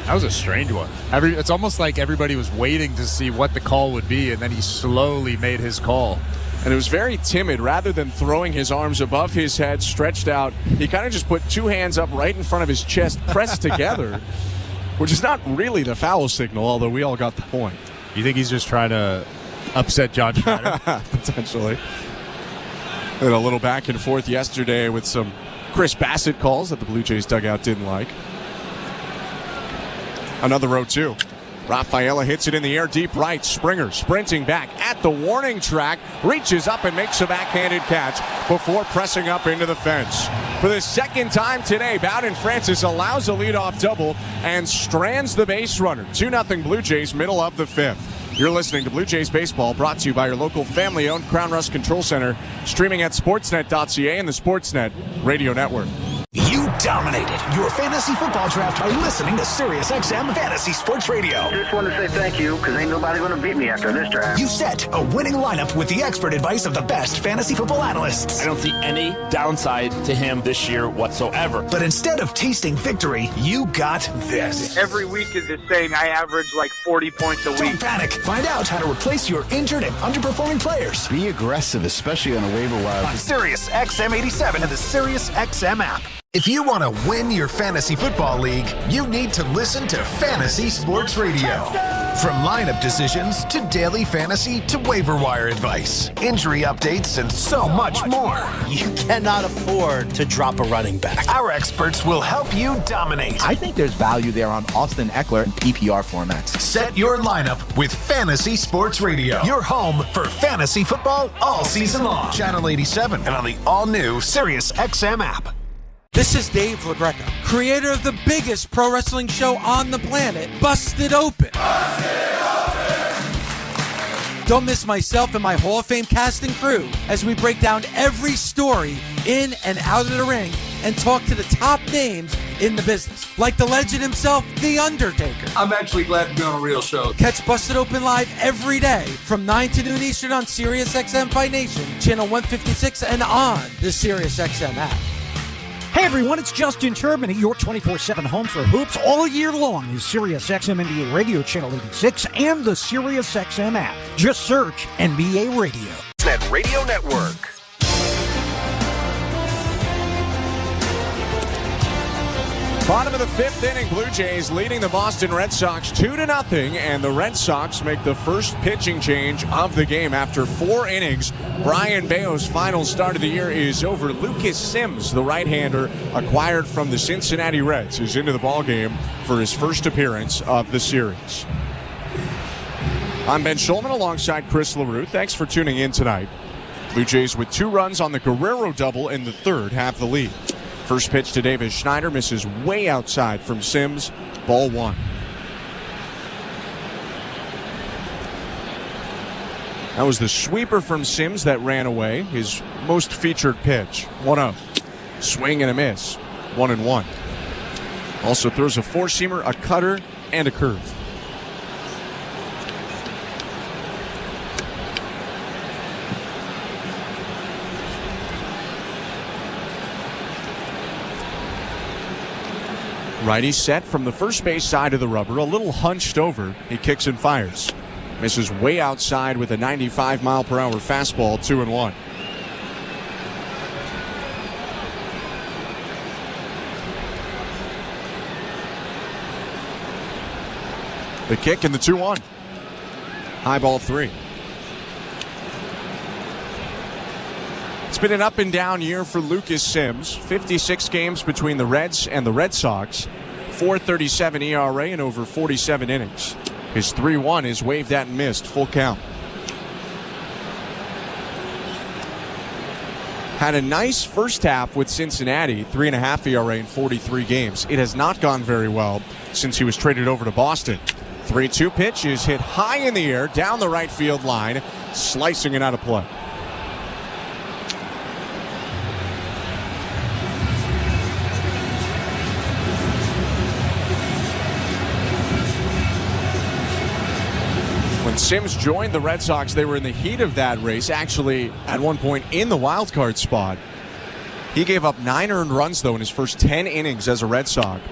That was a strange one. It's almost like everybody was waiting to see what the call would be, and then he slowly made his call. And it was very timid. Rather than throwing his arms above his head, stretched out, he kind of just put two hands up right in front of his chest, pressed together, which is not really the foul signal, although we all got the point. You think he's just trying to upset John Schneider? Potentially. And a little back and forth yesterday with some Chris Bassett calls that the Blue Jays dugout didn't like. Another 0-2. Rafaela hits it in the air deep right. Springer sprinting back at the warning track, reaches up and makes a backhanded catch before pressing up into the fence. For the second time today, Bowden Francis allows a leadoff double and strands the base runner. 2-0 Blue Jays, middle of the fifth. You're listening to Blue Jays Baseball, brought to you by your local family-owned Crown Rust Control Center, streaming at sportsnet.ca and the Sportsnet Radio Network. You dominated your fantasy football draft by listening to SiriusXM Fantasy Sports Radio. Just want to say thank you, because ain't nobody going to beat me after this draft. You set a winning lineup with the expert advice of the best fantasy football analysts. I don't see any downside to him this year whatsoever. But instead of tasting victory, you got this. Every week is the same. I average like 40 points a week. Don't panic. Find out how to replace your injured and underperforming players. Be aggressive, especially on a waiver wire. On SiriusXM 87 and the SiriusXM app. If you want to win your fantasy football league, you need to listen to Fantasy Sports Radio. From lineup decisions to daily fantasy to waiver wire advice, injury updates, and so much more. You cannot afford to drop a running back. Our experts will help you dominate. I think there's value there on Austin Eckler in PPR formats. Set your lineup with Fantasy Sports Radio. Your home for fantasy football all season long. Channel 87 and on the all-new SiriusXM app. This is Dave LaGreca, creator of the biggest pro wrestling show on the planet, Busted Open. Don't miss myself and my Hall of Fame cast and crew as we break down every story in and out of the ring and talk to the top names in the business, like the legend himself, The Undertaker. I'm actually glad to be on a real show. Catch Busted Open live every day from 9 to noon Eastern on SiriusXM Fight Nation, channel 156, and on the SiriusXM app. Hey everyone, it's Justin Turbin, your 24/7 home for hoops all year long is SiriusXM NBA Radio Channel 86 and the SiriusXM app. Just search NBA Radio. Net Radio Network. Bottom of the fifth inning, Blue Jays leading the Boston Red Sox 2-0, and the Red Sox make the first pitching change of the game after 4 innings. Brian Bayo's final start of the year is over. Lucas Sims, the right-hander acquired from the Cincinnati Reds, is into the ballgame for his first appearance of the series. I'm Ben Schulman alongside Chris LaRue. Thanks for tuning in tonight. Blue Jays with 2 runs on the Guerrero double in the third have the lead. First pitch to Davis Schneider misses way outside from Sims. Ball 1. That was the sweeper from Sims that ran away. His most featured pitch. 1-0. Swing and a miss. 1-1. Also throws a four-seamer, a cutter, and a curve. Righty set from the first base side of the rubber, a little hunched over. He kicks and fires. Misses way outside with a 95-mile-per-hour fastball, 2-1. The kick and the 2-1. High ball 3. It's been an up and down year for Lucas Sims. 56 games between the Reds and the Red Sox. 4.37 ERA in over 47 innings. His 3-1 is waved at and missed. Full count. Had a nice first half with Cincinnati. 3.5 ERA in 43 games. It has not gone very well since he was traded over to Boston. 3-2 pitch is hit high in the air down the right field line, slicing it out of play. Sims joined the Red Sox. They were in the heat of that race, actually at one point in the wild card spot. He gave up 9 earned runs, though, in his first 10 innings as a Red Sox.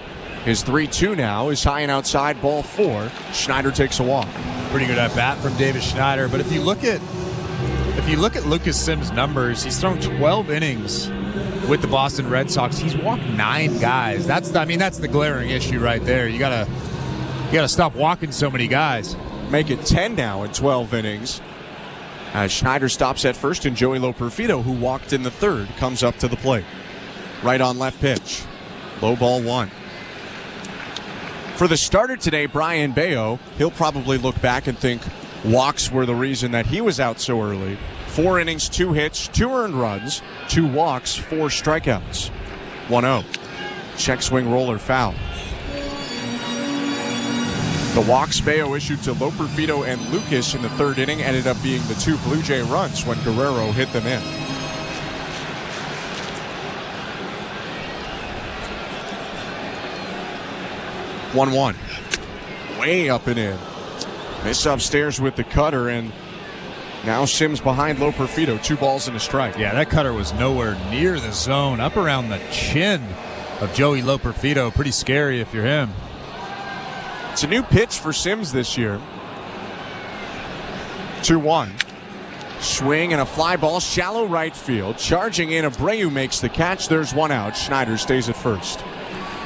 His 3-2 now is high and outside, ball 4. Schneider takes a walk. Pretty good at bat from Davis Schneider, but if you look at Lucas Sims' numbers, he's thrown 12 innings with the Boston Red Sox. He's walked 9 guys. That's the glaring issue right there. You gotta stop walking so many guys. Make it 10 now in 12 innings. As Schneider stops at first, and Joey Loperfido, who walked in the third, comes up to the plate. Right on left pitch. Low ball 1. For the starter today, Brian Bayo, he'll probably look back and think walks were the reason that he was out so early. 4 innings, 2 hits, 2 earned runs, 2 walks, 4 strikeouts. 1-0. Check swing roller foul. The walks Bayo issued to Loperfido and Lucas in the third inning ended up being the 2 Blue Jay runs when Guerrero hit them in. One. Way up and in. Miss upstairs with the cutter, and now Sims behind Loperfido. 2 balls and a strike. Yeah, that cutter was nowhere near the zone. Up around the chin of Joey Loperfido. Pretty scary if you're him. It's a new pitch for Sims this year. 2-1. Swing and a fly ball, shallow right field. Charging in, Abreu makes the catch. There's 1 out. Schneider stays at first.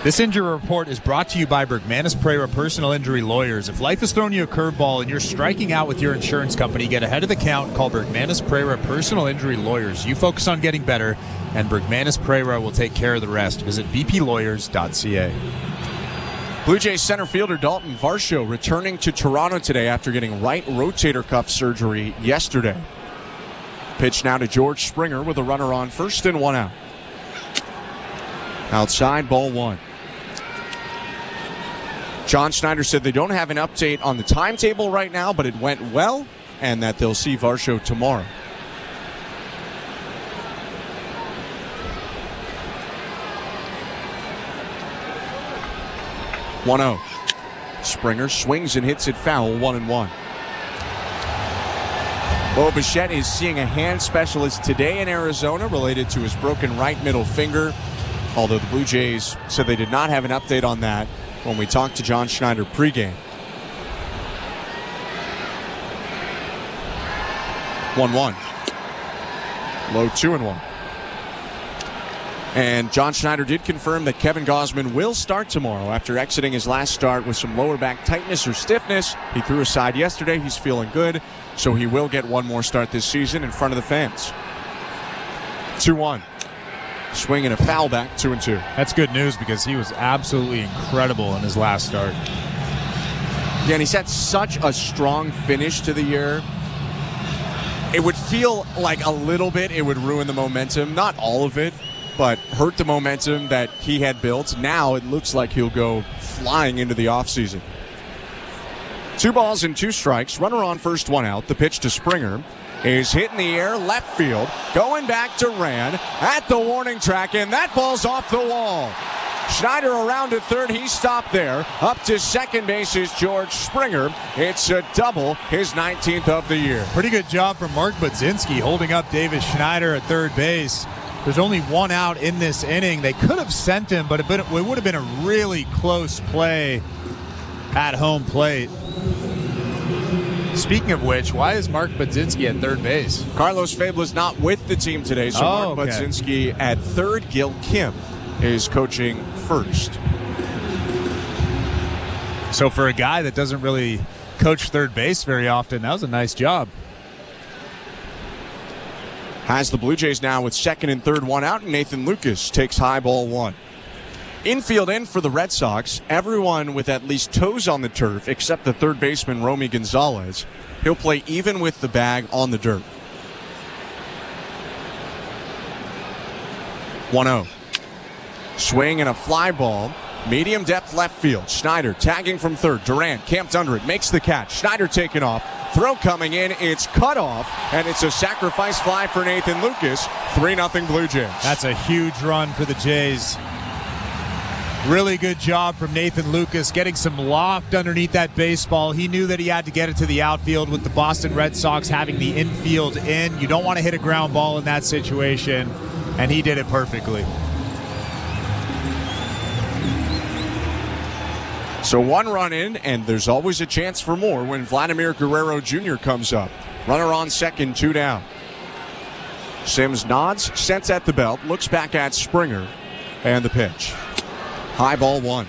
This injury report is brought to you by Bergmanis Pereira Personal Injury Lawyers. If life has thrown you a curveball and you're striking out with your insurance company, get ahead of the count. Call Bergmanis Pereira Personal Injury Lawyers. You focus on getting better, and Bergmanis Pereira will take care of the rest. Visit bplawyers.ca. Blue Jays center fielder Dalton Varsho returning to Toronto today after getting right rotator cuff surgery yesterday. Pitch now to George Springer with a runner on first and 1 out. Outside, ball 1. John Schneider said they don't have an update on the timetable right now, but it went well, and that they'll see Varsho tomorrow. One-0. Springer swings and hits it foul, 1-1. Bo Bichette is seeing a hand specialist today in Arizona related to his broken right middle finger, although the Blue Jays said they did not have an update on that when we talked to John Schneider pregame. 1-1. Low 2-1. And John Schneider did confirm that Kevin Gausman will start tomorrow after exiting his last start with some lower back tightness or stiffness. He threw a side yesterday. He's feeling good, so he will get one more start this season in front of the fans. 2-1. Swing and a foul back, 2-2. That's good news because he was absolutely incredible in his last start. Yeah, and he's had such a strong finish to the year. It would feel like a little bit it would ruin the momentum. Not all of it, but hurt the momentum that he had built. Now it looks like he'll go flying into the offseason. 2 balls and 2 strikes. Runner on first, 1 out. The pitch to Springer is hit in the air, left field. Going back to Rand at the warning track, and that ball's off the wall. Schneider around to third. He stopped there. Up to second base is George Springer. It's a double, his 19th of the year. Pretty good job from Mark Budzinski holding up Davis Schneider at third base. There's only 1 out in this inning. They could have sent him, but it would have been a really close play at home plate. Speaking of which, why is Mark Budzinski at third base? Carlos Fable's not with the team today, so Mark Budzinski at third. Gil Kim is coaching first. So for a guy that doesn't really coach third base very often, that was a nice job. Has the Blue Jays now with second and third, 1 out, and Nathan Lucas takes high, ball 1. Infield in for the Red Sox. Everyone with at least toes on the turf except the third baseman, Romy Gonzalez. He'll play even with the bag on the dirt. 1-0. Swing and a fly ball. Medium depth left field. Schneider tagging from third. Durant camped under it. Makes the catch. Schneider taking off. Throw coming in. It's cut off. And it's a sacrifice fly for Nathan Lucas. 3-0 Blue Jays. That's a huge run for the Jays. Really good job from Nathan Lucas getting some loft underneath that baseball. He knew that he had to get it to the outfield with the Boston Red Sox having the infield in. You don't want to hit a ground ball in that situation, and he did it perfectly. So 1 run in, and there's always a chance for more when Vladimir Guerrero Jr. comes up. Runner on second, 2 down. Sims nods, sets at the belt, looks back at Springer, and the pitch. High ball 1.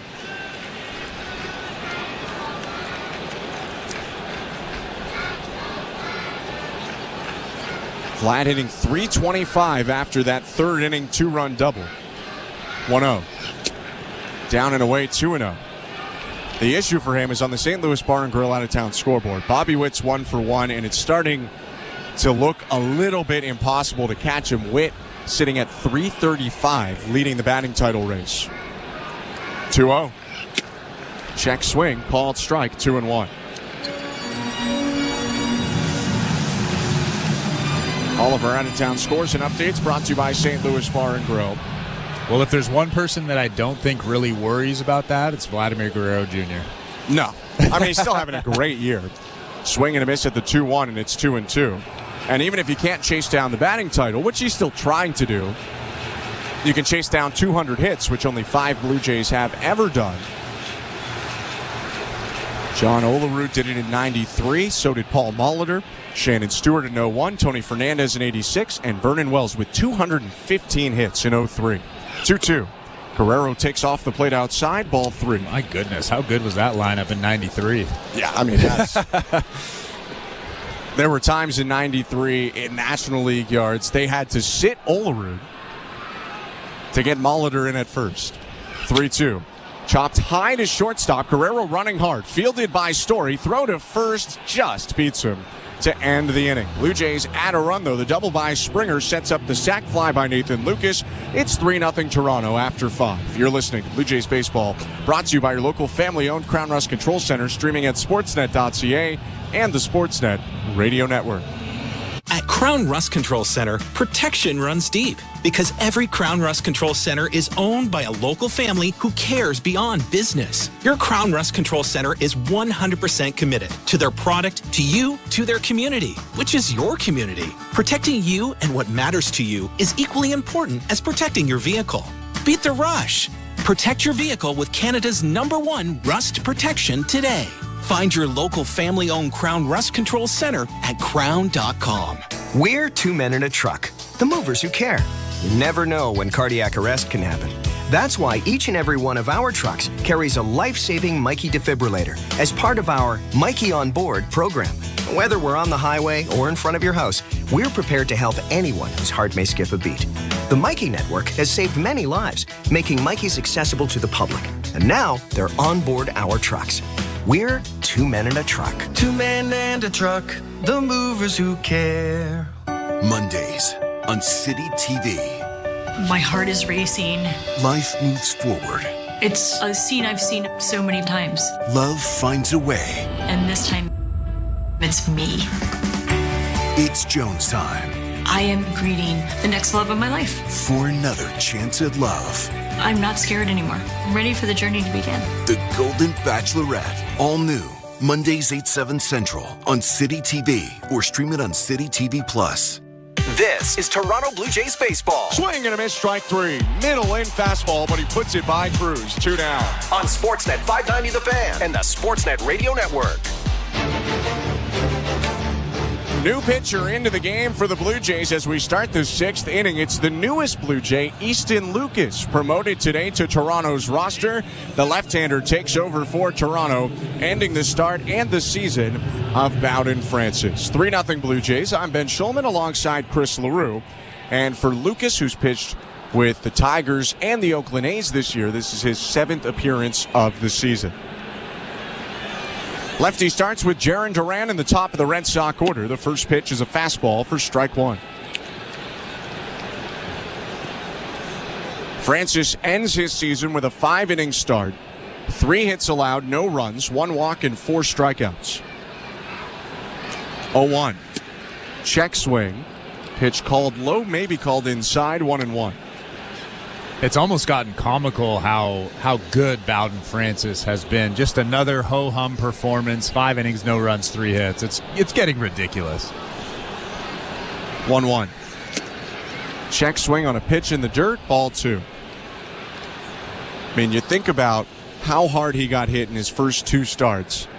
Vlad hitting .325 after that third inning 2-run double. 1-0. Down and away, 2-0. The issue for him is on the St. Louis Bar and Grill out-of-town scoreboard. Bobby Witt's 1 for 1, and it's starting to look a little bit impossible to catch him. Witt sitting at .335, leading the batting title race. 2-0. Check swing, called strike, 2-1. All of our out-of-town scores and updates brought to you by St. Louis Bar and Grill. Well, if there's one person that I don't think really worries about that, it's Vladimir Guerrero Jr. No. I mean, he's still having a great year. Swing and a miss at the 2-1, and it's 2-2. And even if you can't chase down the batting title, which he's still trying to do, you can chase down 200 hits, which only 5 Blue Jays have ever done. John Olerud did it in 93, so did Paul Molitor, Shannon Stewart in 01, Tony Fernandez in 86, and Vernon Wells with 215 hits in 03. 2-2. Guerrero takes off the plate outside, ball 3. My goodness, how good was that lineup in 93? Yeah, I mean, that's... There were times in 93 in National League yards they had to sit Olerud to get Molitor in at first. 3-2. Chopped high to shortstop. Guerrero running hard. Fielded by Story. Throw to first just beats him to end the inning. Blue Jays add a run, though. The double by Springer sets up the sac fly by Nathan Lucas. It's 3-0 Toronto after 5. You're listening to Blue Jays Baseball, brought to you by your local family-owned Crown Rust Control Center, streaming at sportsnet.ca and the Sportsnet Radio Network. At Crown Rust Control Center, protection runs deep because every Crown Rust Control Center is owned by a local family who cares beyond business. Your Crown Rust Control Center is 100% committed to their product, to you, to their community, which is your community. Protecting you and what matters to you is equally important as protecting your vehicle. Beat the rush. Protect your vehicle with Canada's #1 rust protection today. Find your local family-owned Crown Rust Control Center at crown.com. We're 2 men in a truck, the movers who care. You never know when cardiac arrest can happen. That's why each and every one of our trucks carries a life-saving Mikey defibrillator as part of our Mikey on Board program. Whether we're on the highway or in front of your house, we're prepared to help anyone whose heart may skip a beat. The Mikey Network has saved many lives, making Mikeys accessible to the public. And now they're on board our trucks. We're 2 men in a truck. 2 men and a truck, the movers who care. Mondays on City TV. My heart is racing. Life moves forward. It's a scene I've seen so many times. Love finds a way. And this time, it's me. It's Jones time. I am greeting the next love of my life. For another chance at love. I'm not scared anymore. I'm ready for the journey to begin. The Golden Bachelorette. All new. Mondays 8/7 Central on City TV or stream it on City TV Plus. This is Toronto Blue Jays baseball. Swing and a miss, strike 3. Middle in fastball, but he puts it by Cruz. 2 down. On Sportsnet 590 The Fan and the Sportsnet Radio Network. New pitcher into the game for the Blue Jays as we start the 6th inning. It's the newest Blue Jay, Easton Lucas, promoted today to Toronto's roster. The left-hander takes over for Toronto, ending the start and the season of Bowden Francis. 3-0 Blue Jays. I'm Ben Schulman alongside Chris LaRue. And for Lucas, who's pitched with the Tigers and the Oakland A's this year, this is his 7th appearance of the season. Lefty starts with Jarren Duran in the top of the Red Sox order. The first pitch is a fastball for strike 1. Francis ends his season with a 5-inning start. 3 hits allowed, no runs, 1 walk, and 4 strikeouts. 0-1. Check swing. Pitch called low, maybe called inside, 1-1. It's almost gotten comical how good Bowden Francis has been. Just another ho-hum performance, 5 innings, no runs, 3 hits. It's getting ridiculous. 1-1. Check swing on a pitch in the dirt, ball 2. I mean, you think about how hard he got hit in his first 2 starts.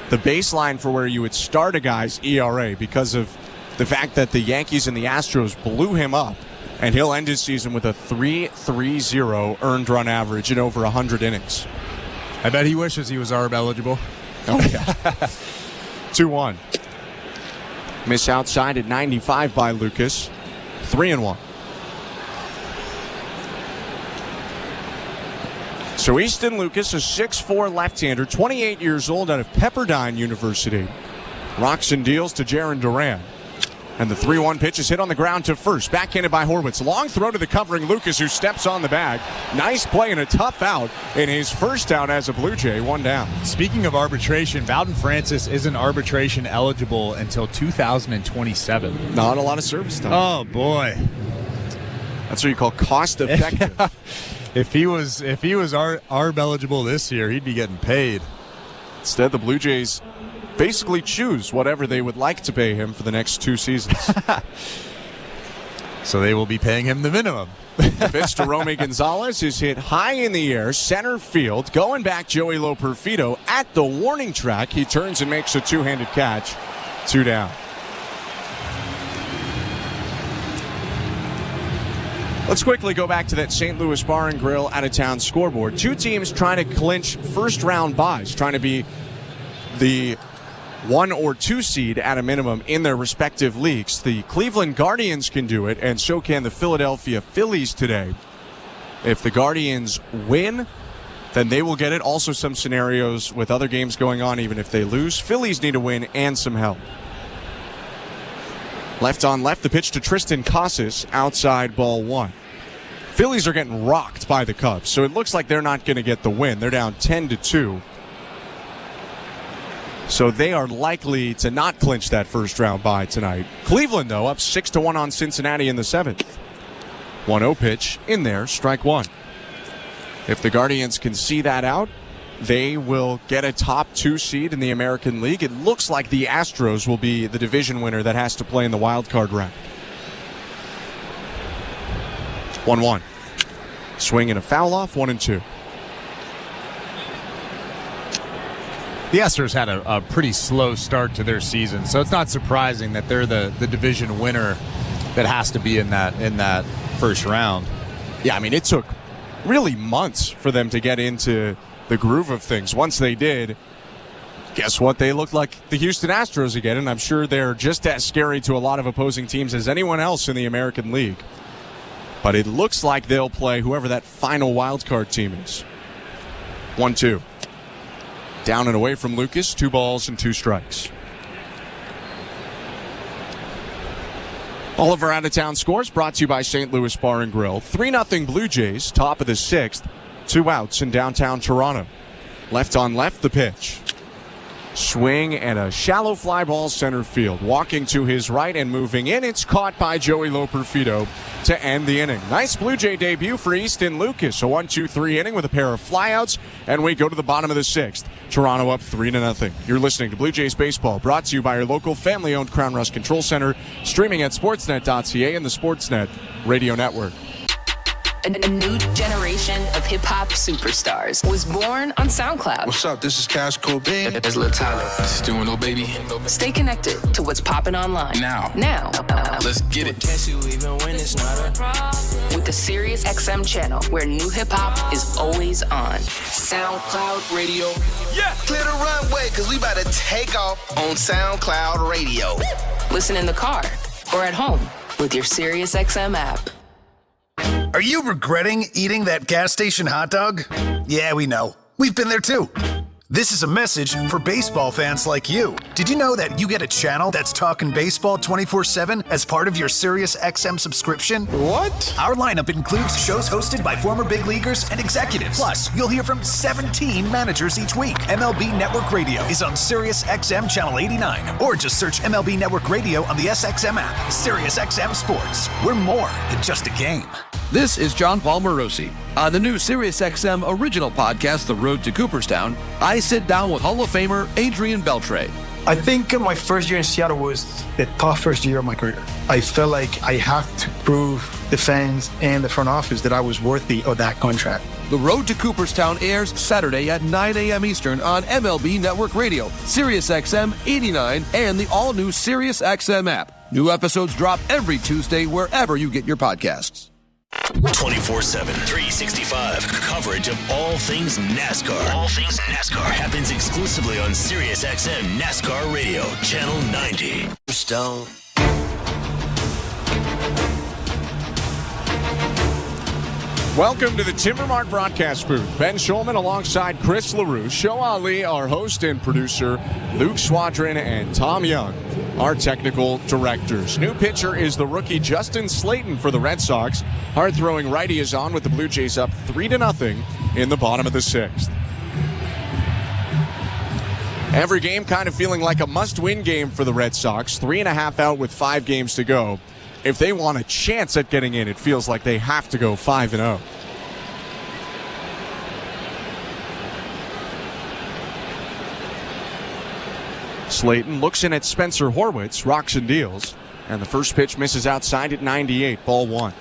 The baseline for where you would start a guy's ERA because of the fact that the Yankees and the Astros blew him up. And he'll end his season with a 3.30 earned run average in over 100 innings. I bet he wishes he was ARB eligible. Oh, yeah. 2-1. Miss outside at 95 by Lucas. 3-1. So Easton Lucas, a 6'4 left-hander, 28 years old, out of Pepperdine University. Rocks and deals to Jaron Duran. And the 3-1 pitch is hit on the ground to first. Backhanded by Horwitz. Long throw to the covering Lucas, who steps on the bag. Nice play and a tough out in his first out as a Blue Jay. 1 down. Speaking of arbitration, Bowden Francis isn't arbitration eligible until 2027. Not a lot of service time. Oh, boy. That's what you call cost effective. If he was ARB eligible this year, he'd be getting paid. Instead, the Blue Jays basically choose whatever they would like to pay him for the next 2 seasons. So they will be paying him the minimum. The pitch to Romy Gonzalez is hit high in the air, center field. Going back, Joey Loperfido at the warning track. He turns and makes a 2-handed catch. 2 down. Let's quickly go back to that St. Louis Bar and Grill out-of-town scoreboard. 2 teams trying to clinch first-round byes, trying to be the 1 or 2 seed at a minimum in their respective leagues. The Cleveland Guardians can do it, and so can the Philadelphia Phillies today. If the Guardians win, then they will get it. Also some scenarios with other games going on, even if they lose. Phillies need a win and some help. Left on left, the pitch to Tristan Casas, outside, ball 1. Phillies are getting rocked by the Cubs, so it looks like they're not going to get the win. They're down 10-2. So they are likely to not clinch that first round bye tonight. Cleveland, though, up 6-1 on Cincinnati in the 7th. 1-0 pitch in there, strike 1. If the Guardians can see that out, they will get a top 2 seed in the American League. It looks like the Astros will be the division winner that has to play in the wild card round. 1-1. Swing and a foul off, 1-2. The Astros had a pretty slow start to their season, so it's not surprising that they're the division winner that has to be in that first round. Yeah, I mean, it took really months for them to get into the groove of things. Once they did, guess what? They look like the Houston Astros again, and I'm sure they're just as scary to a lot of opposing teams as anyone else in the American League. But it looks like they'll play whoever that final wild card team is. 1-2. Down and away from Lucas, 2 balls and 2 strikes. All of our out-of-town scores brought to you by St. Louis Bar and Grill. 3-0 Blue Jays, top of the 6th. 2 outs in downtown Toronto. Left on left, the pitch. Swing and a shallow fly ball center field. Walking to his right and moving in. It's caught by Joey Loperfido to end the inning. Nice Blue Jay debut for Easton Lucas. A 1-2-3 inning with a pair of flyouts, and we go to the bottom of the 6th. Toronto up 3-0. You're listening to Blue Jays Baseball, brought to you by your local family-owned Crown Rust Control Center, streaming at sportsnet.ca and the Sportsnet Radio Network. A new generation of hip-hop superstars was born on SoundCloud. What's up? This is Cash Cobain. It's Lil Tyler. It's doing little baby. Stay connected to what's popping online. Now. Let's get it. With the Sirius XM channel, where new hip-hop is always on. SoundCloud Radio. Yeah! Clear the runway, because we about to take off on SoundCloud Radio. Listen in the car or at home with your Sirius XM app. Are you regretting eating that gas station hot dog? Yeah, we know. We've been there too. This is a message for baseball fans like you. Did you know that you get a channel that's talking baseball 24/7 as part of your Sirius XM subscription? What? Our lineup includes shows hosted by former big leaguers and executives. Plus, you'll hear from 17 managers each week. MLB Network Radio is on Sirius XM Channel 89, or just search MLB Network Radio on the SXM app. Sirius XM Sports. We're more than just a game. This is John Paul Morosi. On the new SiriusXM original podcast, The Road to Cooperstown, I sit down with Hall of Famer Adrian Beltre. I think my first year in Seattle was the toughest year of my career. I felt like I have to prove the fans and the front office that I was worthy of that contract. The Road to Cooperstown airs Saturday at 9 a.m. Eastern on MLB Network Radio, SiriusXM 89, and the all-new SiriusXM app. New episodes drop every Tuesday wherever you get your podcasts. 24/7, 365 coverage of all things NASCAR. All things NASCAR happens exclusively on SiriusXM NASCAR Radio, Channel 90. Stone. Welcome to the Timbermark broadcast booth. Ben Schulman alongside Chris LaRue, Show Ali, our host and producer, Luke Swadron, and Tom Young, our technical directors. New pitcher is the rookie Justin Slayton for the Red Sox. Hard-throwing righty is on with the Blue Jays up 3-0 in the bottom of the sixth. Every game kind of feeling like a must-win game for the Red Sox. 3.5 out with 5 games to go. If they want a chance at getting in, it feels like they have to go 5-0. Slayton looks in at Spencer Horwitz, rocks and deals, and the first pitch misses outside at 98, ball 1.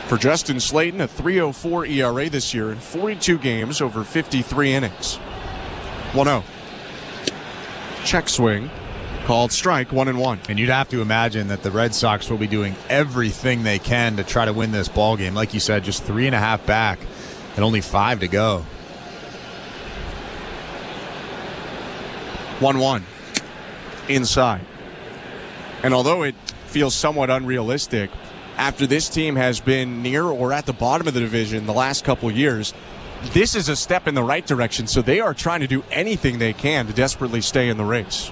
For Justin Slayton, a 3.04 ERA this year in 42 games over 53 innings. 1-0. Check swing, called strike, 1-1. And you'd have to imagine that the Red Sox will be doing everything they can to try to win this ball game. Like you said, just 3.5 back and only 5 to go. 1-1 inside. And although it feels somewhat unrealistic, after this team has been near or at the bottom of the division the last couple years, this is a step in the right direction, so they are trying to do anything they can to desperately stay in the race.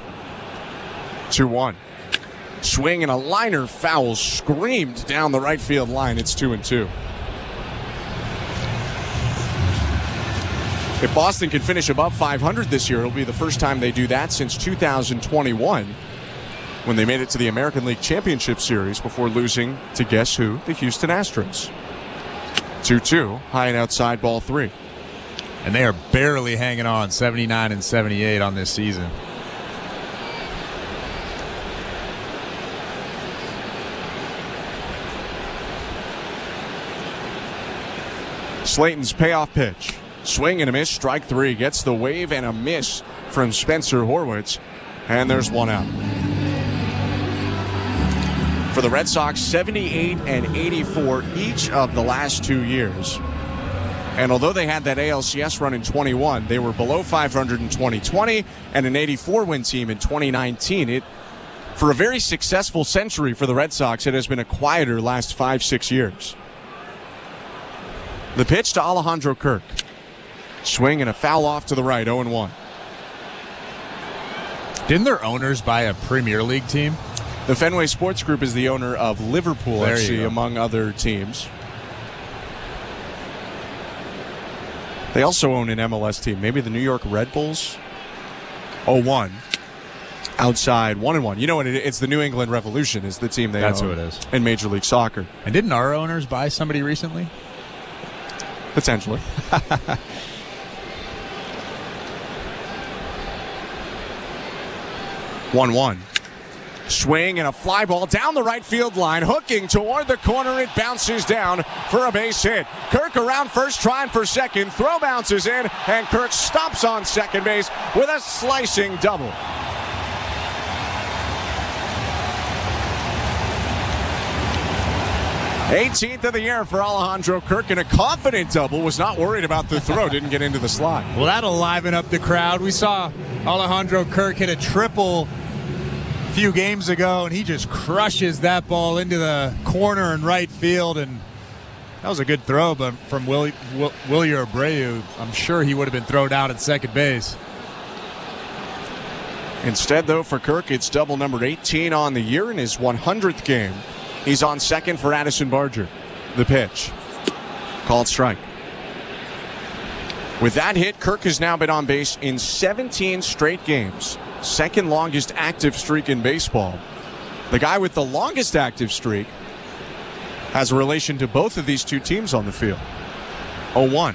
2-1. Swing and a liner foul screamed down the right field line. It's 2-2. If Boston can finish above 500 this year, it'll be the first time they do that since 2021, when they made it to the American League Championship Series before losing to guess who? The Houston Astros. 2-2, high and outside, ball 3. And they are barely hanging on, 79 and 78 on this season. Slayton's payoff pitch. Swing and a miss, strike 3. Gets the wave and a miss from Spencer Horwitz. And there's 1 out. For the Red Sox, 78 and 84 each of the last 2 years. And although they had that ALCS run in 21, they were below 500 in 2020 and an 84-win team in 2019. For a very successful century for the Red Sox, it has been a quieter last 5-6 years. The pitch to Alejandro Kirk. Swing and a foul off to the right, 0-1. Didn't their owners buy a Premier League team? The Fenway Sports Group is the owner of Liverpool FC, among other teams. They also own an MLS team, maybe the New York Red Bulls. 0-1. Outside, 1-1. You know what? It's the New England Revolution is the team they own. That's who it is. In Major League Soccer. And didn't our owners buy somebody recently? Potentially. 1-1. Swing and a fly ball down the right field line, hooking toward the corner. It bounces down for a base hit. Kirk around first, trying for second. Throw bounces in, and Kirk stops on second base with a slicing double. '18th of the year for Alejandro Kirk, and a confident double. Was not worried about the throw, didn't get into the slot. Well, that'll liven up the crowd. We saw Alejandro Kirk hit a triple a few games ago, and he just crushes that ball into the corner and right field, and that was a good throw, but from Willier Abreu, I'm sure he would have been thrown out at second base. Instead, though, for Kirk, it's double number 18 on the year in his 100th game. He's on second for Addison Barger. The pitch. Called strike. With that hit, Kirk has now been on base in 17 straight games. Second longest active streak in baseball. The guy with the longest active streak has a relation to both of these two teams on the field. 0-1.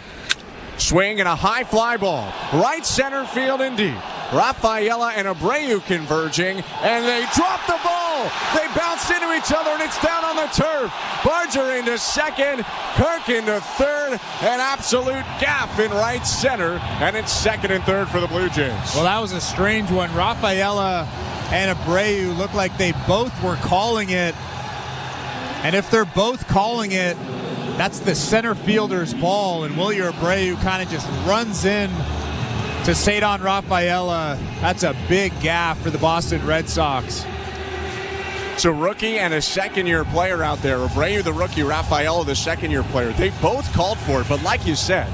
Swing and a high fly ball. Right center field indeed. Rafaela and Abreu converging, and they drop the ball. They bounce into each other, and it's down on the turf. Barger into second, Kirk into third, an absolute gaff in right center, and it's second and third for the Blue Jays. Well, that was a strange one. Rafaela and Abreu looked like they both were calling it, and if they're both calling it, that's the center fielder's ball, and Wilyer Abreu kind of just runs in to Cedar Rafaela. That's a big gaffe for the Boston Red Sox. It's a rookie and a second-year player out there. Abreu, the rookie, Rafaela, the second-year player. They both called for it, but like you said,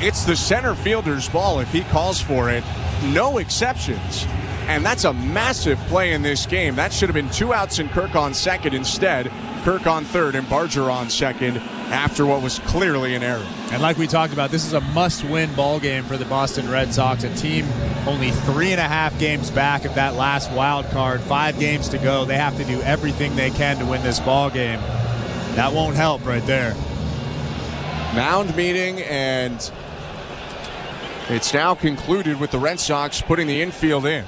it's the center fielder's ball if he calls for it. No exceptions. And that's a massive play in this game. That should have been 2 outs and Kirk on second. Instead, Kirk on third and Barger on second after what was clearly an error. And like we talked about, this is a must-win ball game for the Boston Red Sox, a team only 3.5 games back of that last wild card. 5 games to go. They have to do everything they can to win this ball game. That won't help right there. Mound meeting, and it's now concluded with the Red Sox putting the infield in.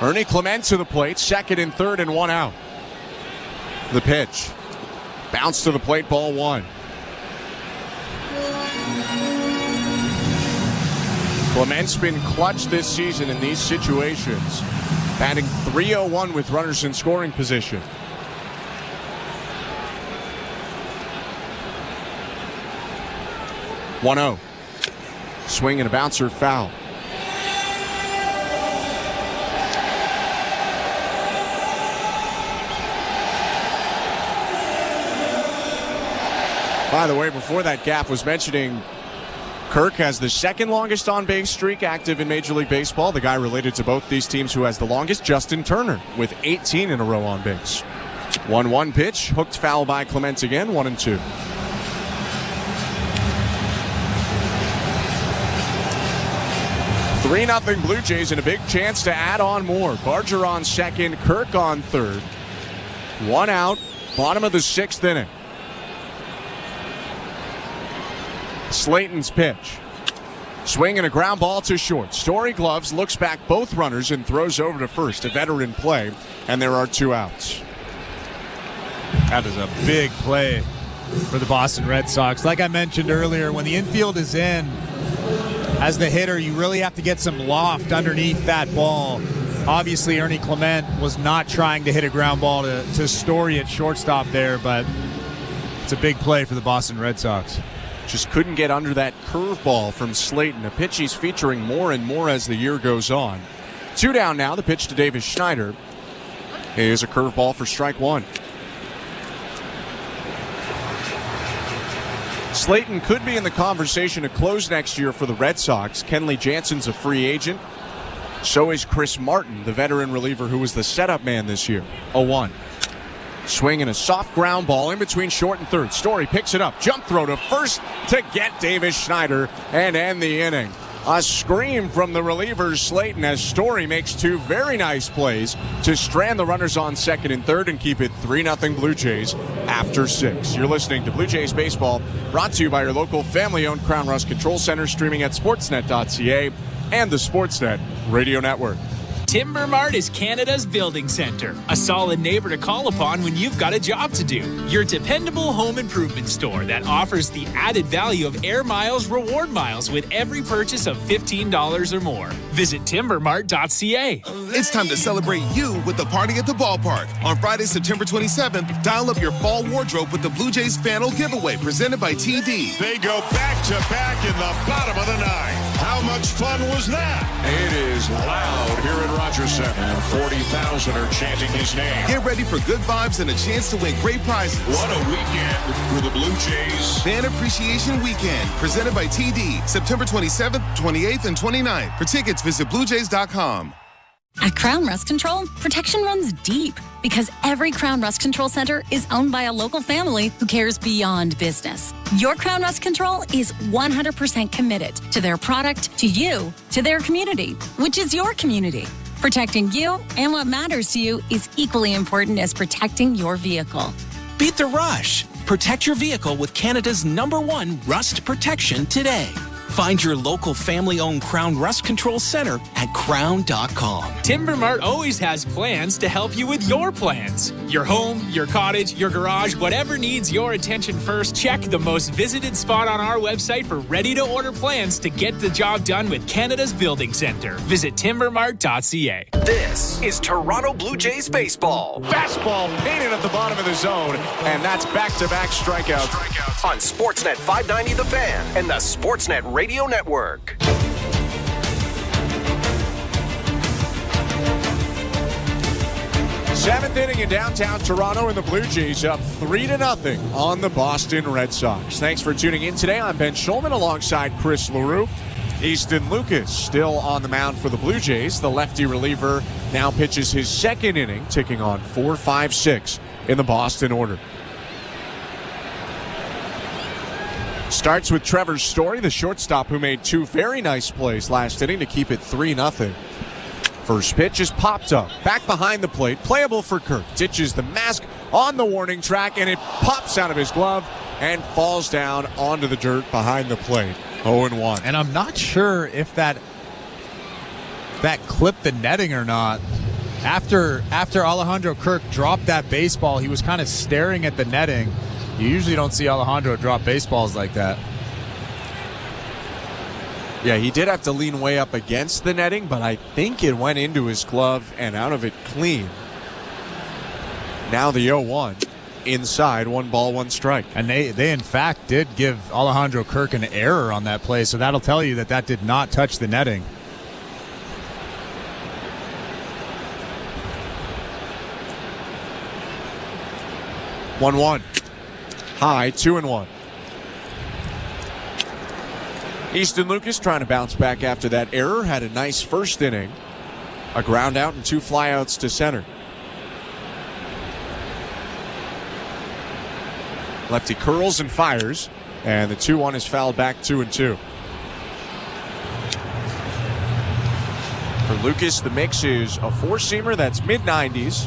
Ernie Clement to the plate, second and third and 1 out. The pitch. Bounce to the plate, ball 1. Clement's been clutch this season in these situations, batting .301 with runners in scoring position. .1-0. Swing and a bouncer, foul. By the way, before that gap was mentioning, Kirk has the second longest on-base streak active in Major League Baseball. The guy related to both these teams who has the longest, Justin Turner, with 18 in a row on base. 1-1 pitch, hooked foul by Clement again, 1-2. Three 3-0 Blue Jays and a big chance to add on more. Barger on second, Kirk on third. 1 out, bottom of the 6th inning. Slayton's pitch. Swing and a ground ball to short. Story gloves, looks back both runners and throws over to first. A veteran play, and there are 2 outs. That is a big play for the Boston Red Sox. Like I mentioned earlier, when the infield is in, as the hitter, you really have to get some loft underneath that ball. Obviously, Ernie Clement was not trying to hit a ground ball to Story at shortstop there, but it's a big play for the Boston Red Sox. Just couldn't get under that curveball from Slayton, a pitch he's featuring more and more as the year goes on. 2 down now, the pitch to Davis Schneider. Here's a curveball for strike 1. Slayton could be in the conversation to close next year for the Red Sox. Kenley Jansen's a free agent. So is Chris Martin, the veteran reliever who was the setup man this year. 0-1. Swing and a soft ground ball in between short and third. Story picks it up. Jump throw to first to get Davis Schneider and end the inning. A scream from the reliever Slayton as Story makes 2 very nice plays to strand the runners on second and third and keep it 3-0 Blue Jays after 6. You're listening to Blue Jays Baseball, brought to you by your local family-owned Crown Rust Control Center, streaming at sportsnet.ca and the Sportsnet Radio Network. Timber Mart is Canada's building center, a solid neighbor to call upon when you've got a job to do. Your dependable home improvement store that offers the added value of Air Miles reward miles with every purchase of $15 or more. Visit timbermart.ca. It's time to celebrate you with the party at the ballpark. On Friday, September 27th, dial up your fall wardrobe with the Blue Jays Fanal giveaway presented by TD. They go back-to-back in the bottom of the 9th. How much fun was that? It is loud here at Rogers Center, and 40,000 are chanting his name. Get ready for good vibes and a chance to win great prizes. What a weekend for the Blue Jays. Fan Appreciation Weekend, presented by TD, September 27th, 28th, and 29th. For tickets, visit BlueJays.com. At Crown Rust Control, protection runs deep because every Crown Rust Control Center is owned by a local family who cares beyond business. Your Crown Rust Control is 100% committed to their product, to you, to their community, which is your community. Protecting you and what matters to you is equally important as protecting your vehicle. Beat the rush. Protect your vehicle with Canada's #1 rust protection today. Find your local family-owned Crown Rust Control Center at crown.com. Timber Mart always has plans to help you with your plans. Your home, your cottage, your garage, whatever needs your attention first, check the most visited spot on our website for ready-to-order plans to get the job done with Canada's Building Center. Visit timbermart.ca. This is Toronto Blue Jays baseball. Fastball painted at the bottom of the zone, and that's back-to-back strikeouts. On Sportsnet 590 The Fan and the Sportsnet Radio Network. Seventh inning in downtown Toronto, and the Blue Jays up 3-0 on the Boston Red Sox. Thanks for tuning in today. I'm Ben Schulman alongside Chris LaRue. Easton Lucas still on the mound for the Blue Jays. The lefty reliever now pitches his second inning, taking on 4, 5, 6 in the Boston order. Starts with Trevor Story, the shortstop who made 2 very nice plays last inning to keep it 3-0. First pitch is popped up, back behind the plate, playable for Kirk. Ditches the mask on the warning track, and it pops out of his glove and falls down onto the dirt behind the plate. 0-1. And I'm not sure if that clipped the netting or not. After Alejandro Kirk dropped that baseball, he was kind of staring at the netting. You usually don't see Alejandro drop baseballs like that. Yeah, he did have to lean way up against the netting, but I think it went into his glove and out of it clean. Now the 0-1. Inside, 1 ball, 1 strike. And they in fact did give Alejandro Kirk an error on that play, so that'll tell you that did not touch the netting. One. High, 2-1. Easton Lucas trying to bounce back after that error. Had a nice first inning. A ground out and 2 flyouts to center. Lefty curls and fires, and the 2-1 is fouled back 2-2. For Lucas, the mix is a 4-seamer that's mid-90s,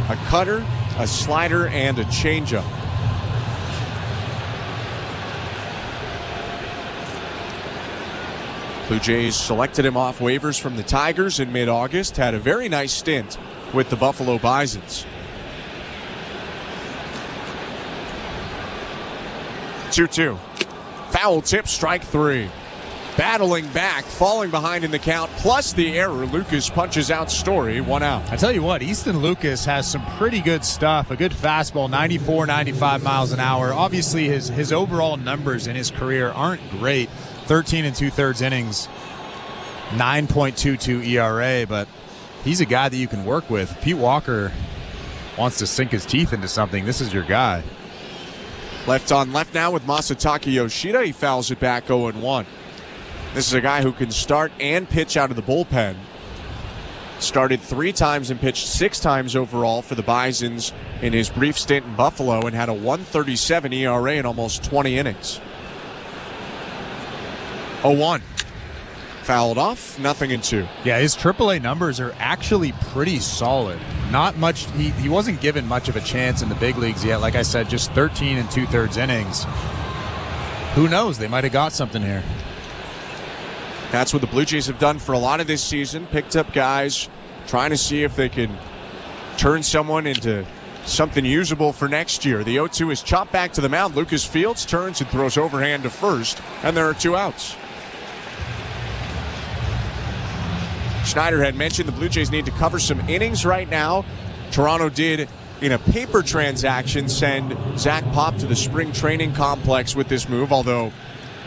a cutter, a slider, and a changeup. Blue Jays selected him off waivers from the Tigers in mid-August. Had a very nice stint with the Buffalo Bisons. 2-2. Foul tip, strike 3. Battling back, falling behind in the count, plus the error. Lucas punches out Story, 1 out. I tell you what, Easton Lucas has some pretty good stuff. A good fastball, 94, 95 miles an hour. Obviously, his overall numbers in his career aren't great. 13 2/3 innings, 9.22 ERA, but he's a guy that you can work with. Pete Walker wants to sink his teeth into something. This is your guy. Left on left now with Masataka Yoshida. He fouls it back 0-1. This is a guy who can start and pitch out of the bullpen. Started 3 times and pitched 6 times overall for the Bisons in his brief stint in Buffalo and had a 1.37 ERA in almost 20 innings. 0-1. Fouled off, 0-2. Yeah, his AAA numbers are actually pretty solid. Not much. He wasn't given much of a chance in the big leagues yet. Like I said, just 13 2/3 innings. Who knows? They might have got something here. That's what the Blue Jays have done for a lot of this season. Picked up guys, trying to see if they can turn someone into something usable for next year. The 0-2 is chopped back to the mound. Lucas Fields turns and throws overhand to first, and there are 2 outs. Schneider had mentioned the Blue Jays need to cover some innings right now. Toronto did, in a paper transaction, send Zach Pop to the spring training complex with this move, although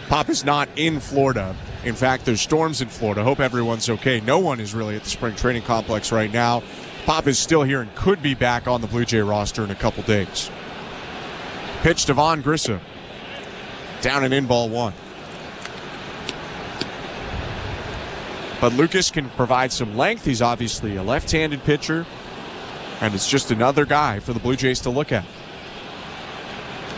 Pop is not in Florida. In fact, there's storms in Florida. Hope everyone's okay. No one is really at the spring training complex right now. Pop is still here and could be back on the Blue Jay roster in a couple days. Pitch to Vaughn Grissom. Down and in, ball 1. But Lucas can provide some length. He's obviously a left-handed pitcher, and it's just another guy for the Blue Jays to look at.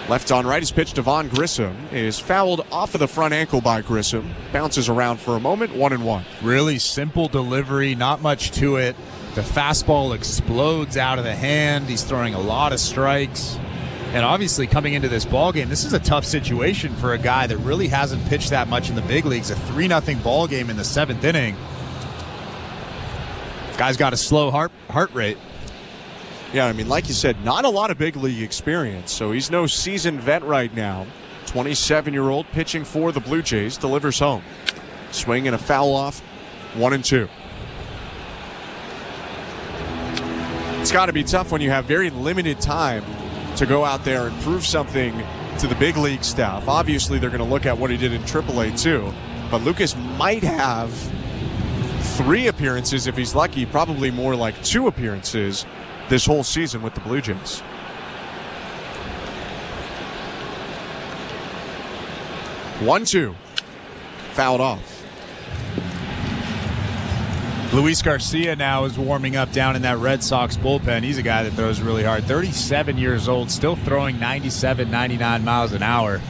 Left on right is pitched to Vaughn Grissom. Is fouled off of the front ankle by Grissom. Bounces around for a moment, 1-1. Really simple delivery, not much to it. The fastball explodes out of the hand. He's throwing a lot of strikes. And obviously coming into this ballgame, this is a tough situation for a guy that really hasn't pitched that much in the big leagues. A 3-0 ball game in the 7th inning. Guy's got a slow heart rate. Yeah, I mean, like you said, not a lot of big league experience, so he's no seasoned vet right now. 27-year-old pitching for the Blue Jays, delivers home. Swing and a foul off, 1-2. It's got to be tough when you have very limited time to go out there and prove something to the big league staff. Obviously, they're going to look at what he did in AAA too, but Lucas might have 3 appearances if he's lucky, probably more like 2 appearances this whole season with the Blue Jays. One-two, fouled off. Luis Garcia now is warming up down in that Red Sox bullpen. He's a guy that throws really hard. 37 years old, still throwing 97, 99 miles an hour.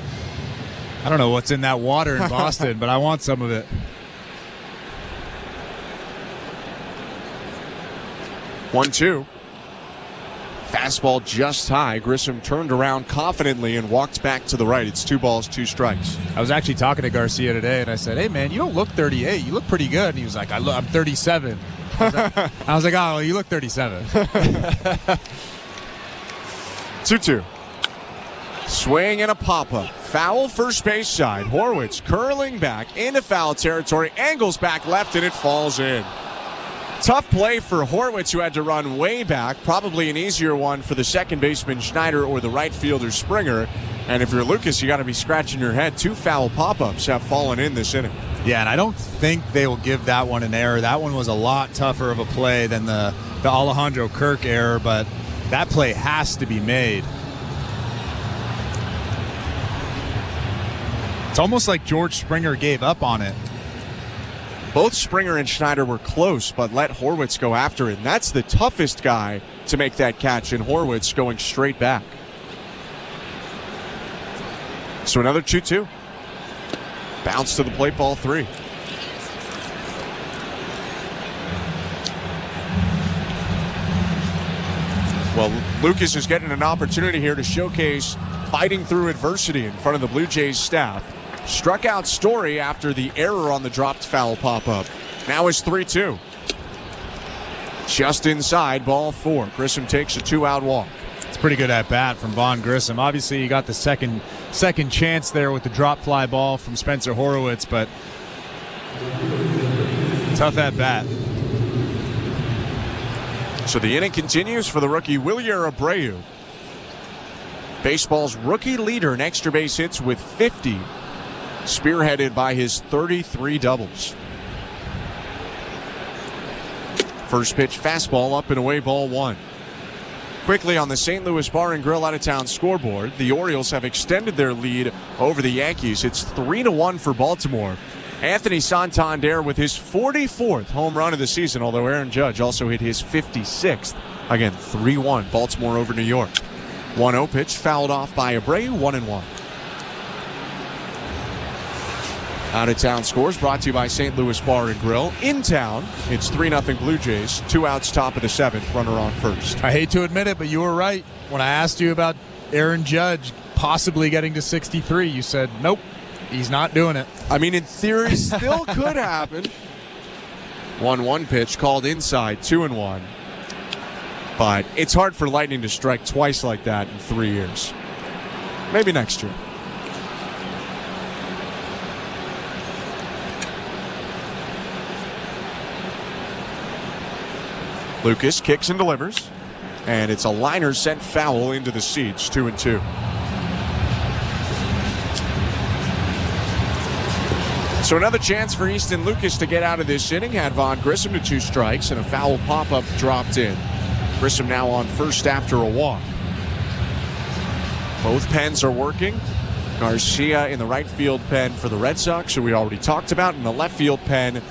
I don't know what's in that water in Boston, but I want some of it. 1-2. Fastball just high. Grissom turned around confidently and walked back to the right. It's 2 balls, 2 strikes. I was actually talking to Garcia today, and I said, hey, man, you don't look 38. You look pretty good. And he was like, I'm 37. I was like, oh, well, you look 37. 2-2. Swing and a pop-up. Foul first base side. Horwitz curling back into foul territory. Angles back left, and it falls in. Tough play for Horwitz, who had to run way back. Probably an easier one for the second baseman Schneider or the right fielder Springer. And if you're Lucas, you got to be scratching your head. 2 foul pop-ups have fallen in this inning. Yeah, and I don't think they will give that one an error. That one was a lot tougher of a play than the Alejandro Kirk error, but that play has to be made. It's almost like George Springer gave up on it. Both Springer and Schneider were close, but let Horwitz go after it. And that's the toughest guy to make that catch, and Horwitz going straight back. So another 2-2. Bounce to the plate, ball 3. Well, Lucas is getting an opportunity here to showcase fighting through adversity in front of the Blue Jays staff. Struck out Story after the error on the dropped foul pop-up. Now it's 3-2. Just inside, ball 4. Grissom takes a 2-out walk. It's pretty good at bat from Vaughn Grissom. Obviously, you got the second chance there with the drop fly ball from Spencer Horwitz, but tough at bat. So the inning continues for the rookie Wilyer Abreu. Baseball's rookie leader in extra base hits with 50. Spearheaded by his 33 doubles. First pitch fastball up and away, ball 1. Quickly on the St. Louis Bar and Grill out-of-town scoreboard, the Orioles have extended their lead over the Yankees. It's 3-1 for Baltimore. Anthony Santander with his 44th home run of the season, although Aaron Judge also hit his 56th. Again, 3-1, Baltimore over New York. 1-0 pitch fouled off by Abreu, 1-1. Out-of-town scores brought to you by St. Louis Bar and Grill. In town, it's 3-0 Blue Jays. 2 outs, top of the 7th, runner on first. I hate to admit it, but you were right. When I asked you about Aaron Judge possibly getting to 63, you said, nope, he's not doing it. I mean, in theory, still could happen. 1-1 pitch called inside, 2-1. But it's hard for Lightning to strike twice like that in 3 years. Maybe next year. Lucas kicks and delivers, and it's a liner sent foul into the seats, 2-2. So another chance for Easton Lucas to get out of this inning. Had Vaughn Grissom to 2 strikes, and a foul pop-up dropped in. Grissom now on first after a walk. Both pens are working. Garcia in the right field pen for the Red Sox, who we already talked about. In the left field pen,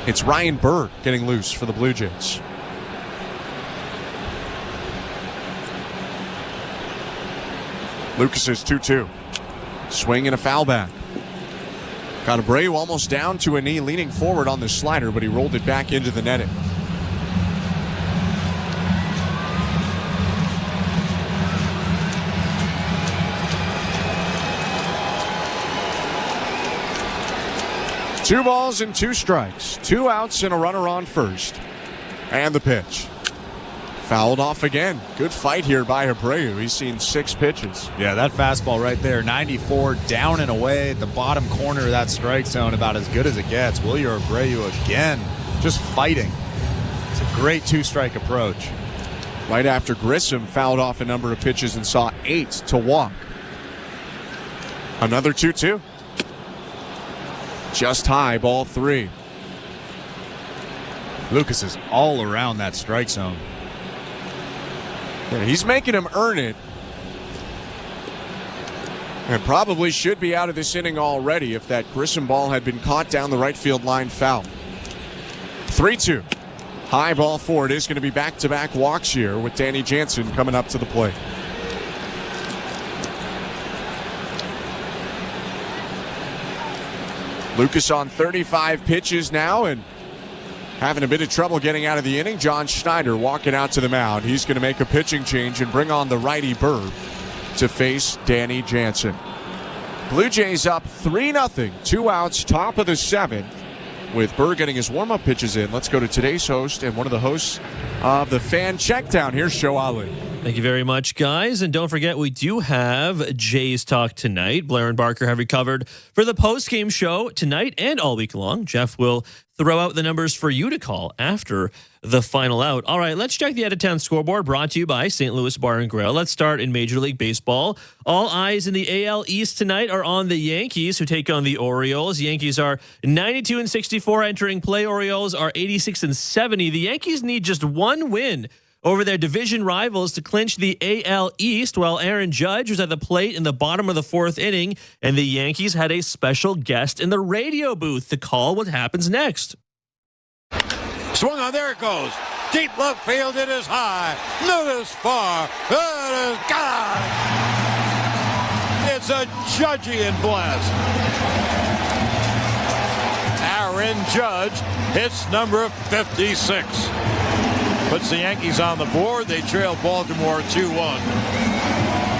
it's Ryan Bird getting loose for the Blue Jays. Lucas's 2-2. Swing and a foul back. Got Abreu almost down to a knee, leaning forward on the slider, but he rolled it back into the netting. Two balls and two strikes. 2 outs and a runner on first. And the pitch. Fouled off again. Good fight here by Abreu. He's seen 6 pitches. Yeah, that fastball right there, 94, down and away at the bottom corner of that strike zone, about as good as it gets. Wilyer Abreu again, just fighting. It's a great 2-strike approach. Right after Grissom fouled off a number of pitches and saw 8 to walk. Another 2-2. Just high, ball 3. Lucas is all around that strike zone. Yeah, he's making him earn it. And probably should be out of this inning already if that Grissom ball had been caught down the right field line foul. 3-2. High, ball 4. It is going to be back-to-back walks here with Danny Jansen coming up to the plate. Lucas on 35 pitches now and having a bit of trouble getting out of the inning. John Schneider walking out to the mound. He's going to make a pitching change and bring on the righty Burr to face Danny Jansen. Blue Jays up 3-0, 2 outs, top of the 7th, with Burr getting his warm-up pitches in. Let's go to today's host and one of the hosts of the Fan Checkdown. Here's Show Ali. Thank you very much, guys. And don't forget, we do have Jays Talk tonight. Blair and Barker have recovered for the post-game show tonight and all week long. Jeff will throw out the numbers for you to call after the final out. All right, let's check the out-of-town scoreboard brought to you by St. Louis Bar and Grill. Let's start in Major League Baseball. All eyes in the AL East tonight are on the Yankees, who take on the Orioles. Yankees are 92-64 entering play. Orioles are 86-70. The Yankees need just one win over their division rivals to clinch the AL East, while Aaron Judge was at the plate in the bottom of the 4th inning, and the Yankees had a special guest in the radio booth to call what happens next. Swung on, there it goes. Deep left field, it is high. It is far. It is gone. It's a Judgian blast. Aaron Judge hits number 56. Puts the Yankees on the board. They trail Baltimore 2-1.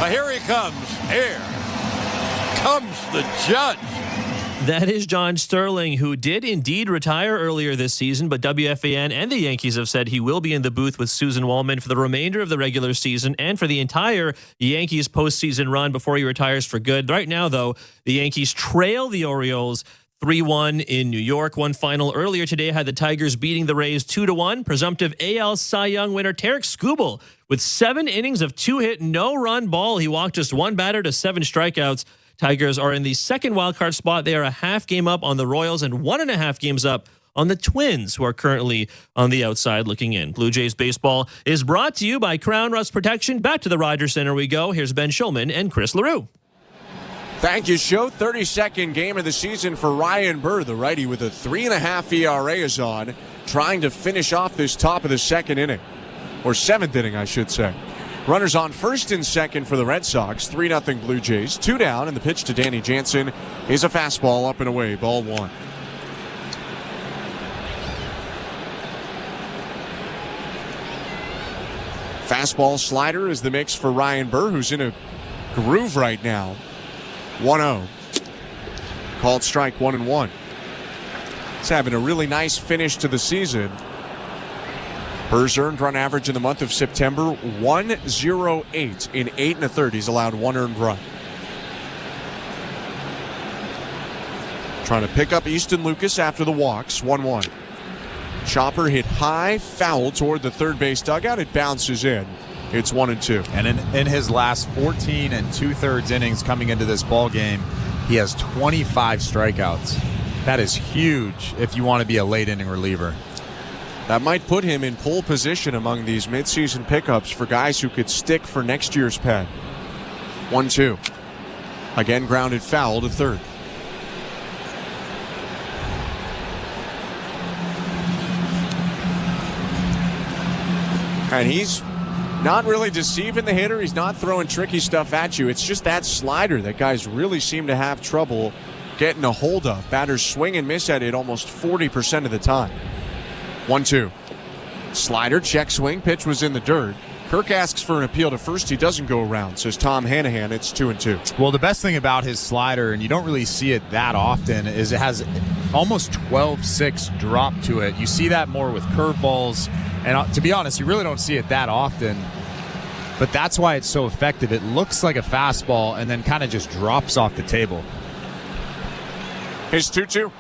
Here he comes. Here comes the Judge. That is John Sterling, who did indeed retire earlier this season, but WFAN and the Yankees have said he will be in the booth with Susan Wallman for the remainder of the regular season and for the entire Yankees postseason run before he retires for good. Right now, though, the Yankees trail the Orioles 3-1 in New York. One final earlier today had the Tigers beating the Rays 2-1. Presumptive AL Cy Young winner Tarek Skubal with 7 innings of 2-hit, no-run ball. He walked just 1 batter to 7 strikeouts. Tigers are in the second wildcard spot. They are a half game up on the Royals and 1.5 games up on the Twins, who are currently on the outside looking in. Blue Jays baseball is brought to you by Crown Rust Protection. Back to the Rogers Center we go. Here's Ben Schulman and Chris LaRue. Thank you, Show. 32nd game of the season for Ryan Burr. The righty with a 3.5 ERA is on, trying to finish off this top of the 2nd inning. Or 7th inning, I should say. Runners on first and second for the Red Sox. 3-0 Blue Jays. 2 down, and the pitch to Danny Jansen is a fastball up and away. Ball 1. Fastball slider is the mix for Ryan Burr, who's in a groove right now. 1-0. Called strike 1-1. He's having a really nice finish to the season. Burr's earned run average in the month of September, 108 in 8 1/3. He's allowed 1 earned run. Trying to pick up Easton Lucas after the walks, 1-1. Chopper hit high, foul toward the third base dugout. It bounces in. It's 1-2. And in his last 14 2/3 innings coming into this ball game, he has 25 strikeouts. That is huge if you want to be a late inning reliever. That might put him in pole position among these midseason pickups for guys who could stick for next year's pen. 1-2. Again grounded foul to third. And he's not really deceiving the hitter. He's not throwing tricky stuff at you. It's just that slider that guys really seem to have trouble getting a hold of. Batters swing and miss at it almost 40% of the time. 1-2. Slider, check swing, pitch was in the dirt. Kirk asks for an appeal to first. He doesn't go around, says Tom Hanahan. It's 2-2. Well, the best thing about his slider, and you don't really see it that often, is it has almost 12.6 drop to it. You see that more with curveballs, and to be honest, you really don't see it that often. But that's why it's so effective. It looks like a fastball and then kind of just drops off the table. His 2-2.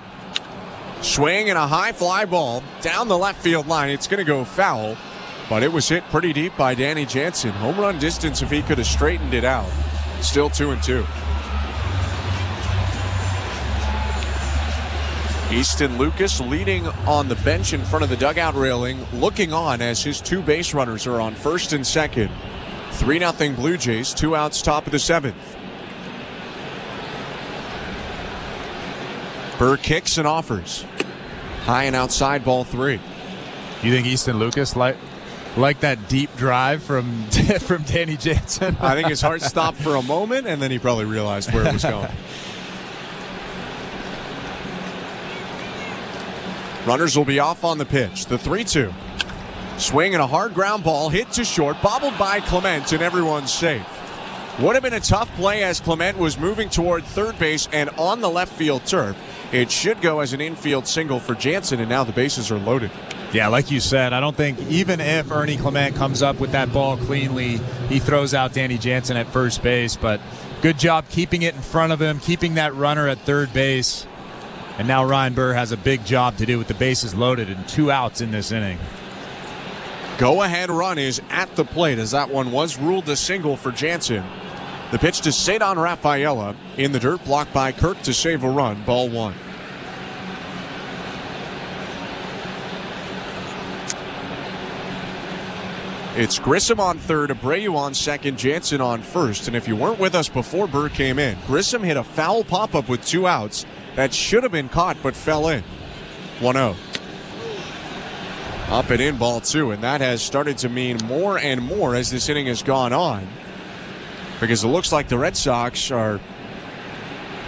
Swing and a high fly ball down the left field line. It's going to go foul, but it was hit pretty deep by Danny Jansen. Home run distance if he could have straightened it out. Still 2-2. Easton Lucas leading on the bench in front of the dugout railing, looking on as his two base runners are on first and second. 3-0 Blue Jays, 2 outs, top of the 7th. Burr kicks and offers. High and outside, ball 3. You think Easton Lucas like that deep drive from Danny Jansen? I think his heart stopped for a moment, and then he probably realized where it was going. Runners will be off on the pitch. The 3-2. Swing and a hard ground ball hit to short, bobbled by Clement, and everyone's safe. Would have been a tough play as Clement was moving toward third base and on the left field turf. It should go as an infield single for Jansen, and now the bases are loaded. Yeah, like you said, I don't think even if Ernie Clement comes up with that ball cleanly, he throws out Danny Jansen at first base. But good job keeping it in front of him, keeping that runner at third base. And now Ryan Burr has a big job to do with the bases loaded and 2 outs in this inning. Go-ahead run is at the plate as that one was ruled a single for Jansen. The pitch to Cedon Rafaela in the dirt, blocked by Kirk to save a run. Ball 1. It's Grissom on third, Abreu on second, Jansen on first. And if you weren't with us before Burr came in, Grissom hit a foul pop-up with 2 outs that should have been caught but fell in. 1-0. Up and in, ball 2, and that has started to mean more and more as this inning has gone on, because it looks like the Red Sox are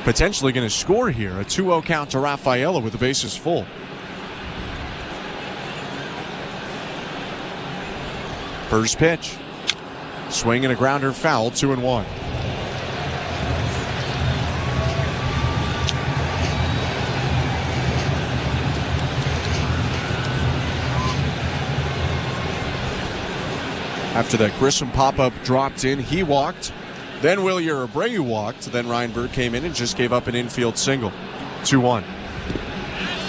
potentially going to score here. A 2-0 count to Rafaela with the bases full. First pitch. Swing and a grounder foul, 2-1. After that Grissom pop-up dropped in, he walked. Then Wilyer Abreu walked. Then Ryan Burr came in and just gave up an infield single. 2-1.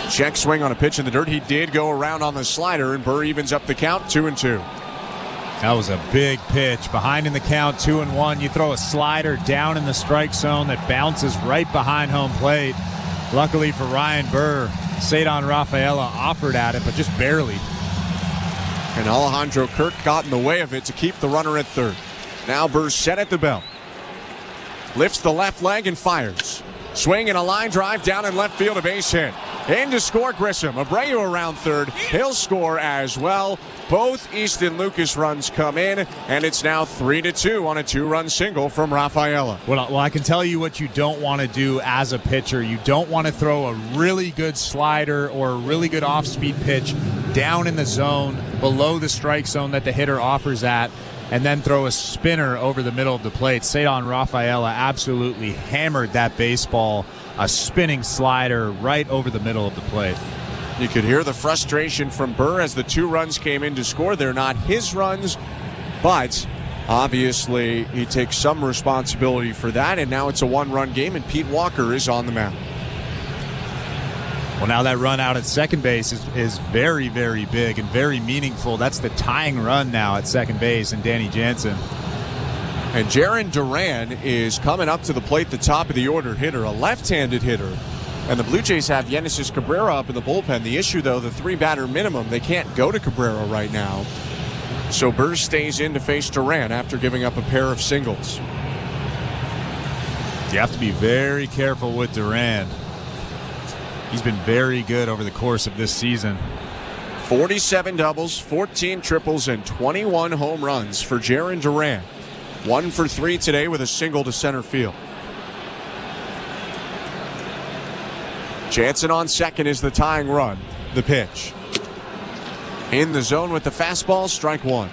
Check swing on a pitch in the dirt. He did go around on the slider, and Burr evens up the count, 2-2. That was a big pitch. Behind in the count, 2-1. You throw a slider down in the strike zone that bounces right behind home plate. Luckily for Ryan Burr, Cedon Rafaela offered at it, but just barely. And Alejandro Kirk got in the way of it to keep the runner at third. Now Burr set at the belt. Lifts the left leg and fires. Swing and a line drive down in left field, a base hit. In to score Grissom. Abreu around third. He'll score as well. Both Easton Lucas runs come in, and it's now 3-2 on a 2-run single from Rafaela. Well, I can tell you what you don't want to do as a pitcher. You don't want to throw a really good slider or a really good off-speed pitch down in the zone below the strike zone that the hitter offers at, and then throw a spinner over the middle of the plate. Cedon Rafaela absolutely hammered that baseball, a spinning slider right over the middle of the plate. You could hear the frustration from Burr as the 2 runs came in to score. They're not his runs, but obviously he takes some responsibility for that, and now it's a 1-run game, and Pete Walker is on the mound. Well, now that run out at second base is very, very big and very meaningful. That's the tying run now at second base, and Danny Jansen. And Jarren Duran is coming up to the plate, the top of the order hitter, a left-handed hitter. And the Blue Jays have Yenesis Cabrera up in the bullpen. The issue, though, the 3-batter minimum. They can't go to Cabrera right now. So Burr stays in to face Duran after giving up a pair of singles. You have to be very careful with Duran. He's been very good over the course of this season. 47 doubles, 14 triples, and 21 home runs for Jarren Duran. 1 for 3 today with a single to center field. Jansen on second is the tying run. The pitch. In the zone with the fastball, strike one.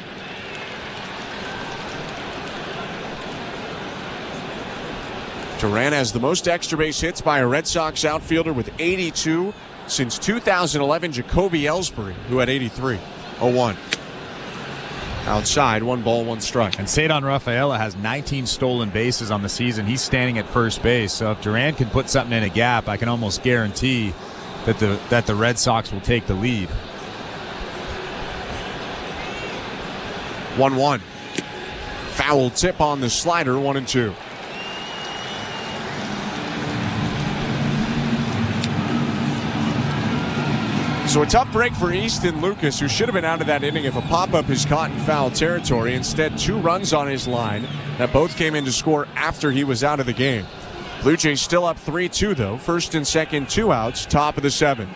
Duran has the most extra base hits by a Red Sox outfielder with 82 since 2011, Jacoby Ellsbury, who had 83. 0-1. Outside, 1 ball, 1 strike. And Cedar Rafaela has 19 stolen bases on the season. He's standing at first base. So if Duran can put something in a gap, I can almost guarantee that the Red Sox will take the lead. 1-1. Foul tip on the slider, 1-2. So a tough break for Easton Lucas, who should have been out of that inning if a pop-up is caught in foul territory. Instead, 2 runs on his line that both came in to score after he was out of the game. Blue Jays still up 3-2, though. First and second, 2 outs, top of the 7th.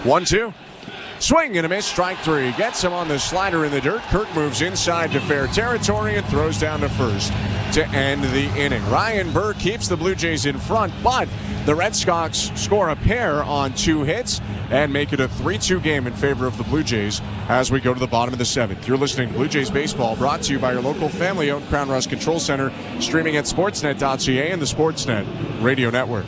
One-two. Swing and a miss, strike 3. Gets him on the slider in the dirt. Kirk moves inside to fair territory and throws down to first to end the inning. Ryan Burr keeps the Blue Jays in front, but the Red Sox score a pair on 2 hits and make it a 3-2 game in favor of the Blue Jays as we go to the bottom of the 7th. You're listening to Blue Jays Baseball, brought to you by your local family-owned Crown Rust Control Center, streaming at sportsnet.ca and the Sportsnet Radio Network.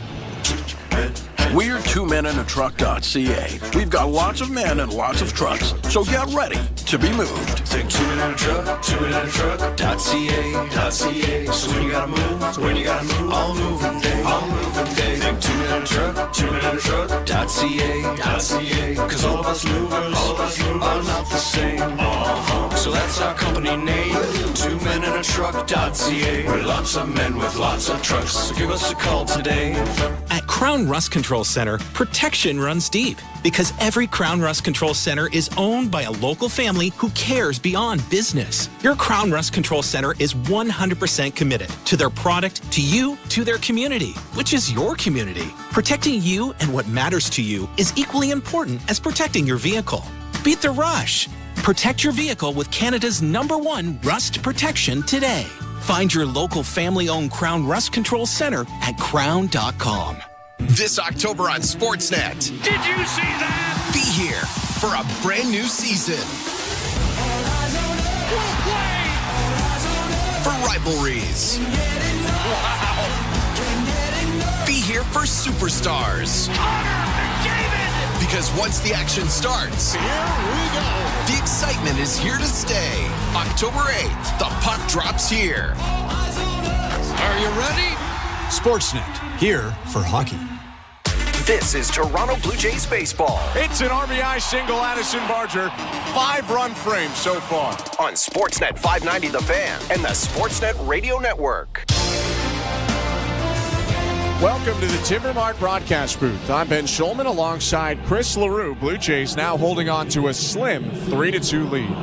We're 2menintruck.ca. We've got lots of men and lots of trucks, so get ready to be moved. Think 2menintruck.ca. So when you gotta move, all moving day. Think 2menintruck.ca. Cause all of us movers are not the same. So that's our company name, 2menintruck.ca. We're lots of men with lots of trucks, so give us a call today. At Crown Rust Control Center, protection runs deep because every Crown Rust Control Center is owned by a local family who cares beyond business. Your Crown Rust Control Center is 100% committed to their product, to you, to their community, which is your community. Protecting you and what matters to you is equally important as protecting your vehicle. Beat the rush. Protect your vehicle with Canada's #1 rust protection today. Find your local family-owned Crown Rust Control Center at crown.com. This October on Sportsnet. Did you see that? Be here for a brand new season. For rivalries. Wow. Be here for superstars. Because once the action starts, here we go. The excitement is here to stay. October 8th, the puck drops here. Are you ready? Sportsnet, here for hockey. This is Toronto Blue Jays baseball. It's an RBI single, Addison Barger. 5-run frame so far. On Sportsnet 590 The Fan and the Sportsnet Radio Network. Welcome to the Timbermart broadcast booth. I'm Ben Schulman alongside Chris LaRue. Blue Jays now holding on to a slim 3-2 lead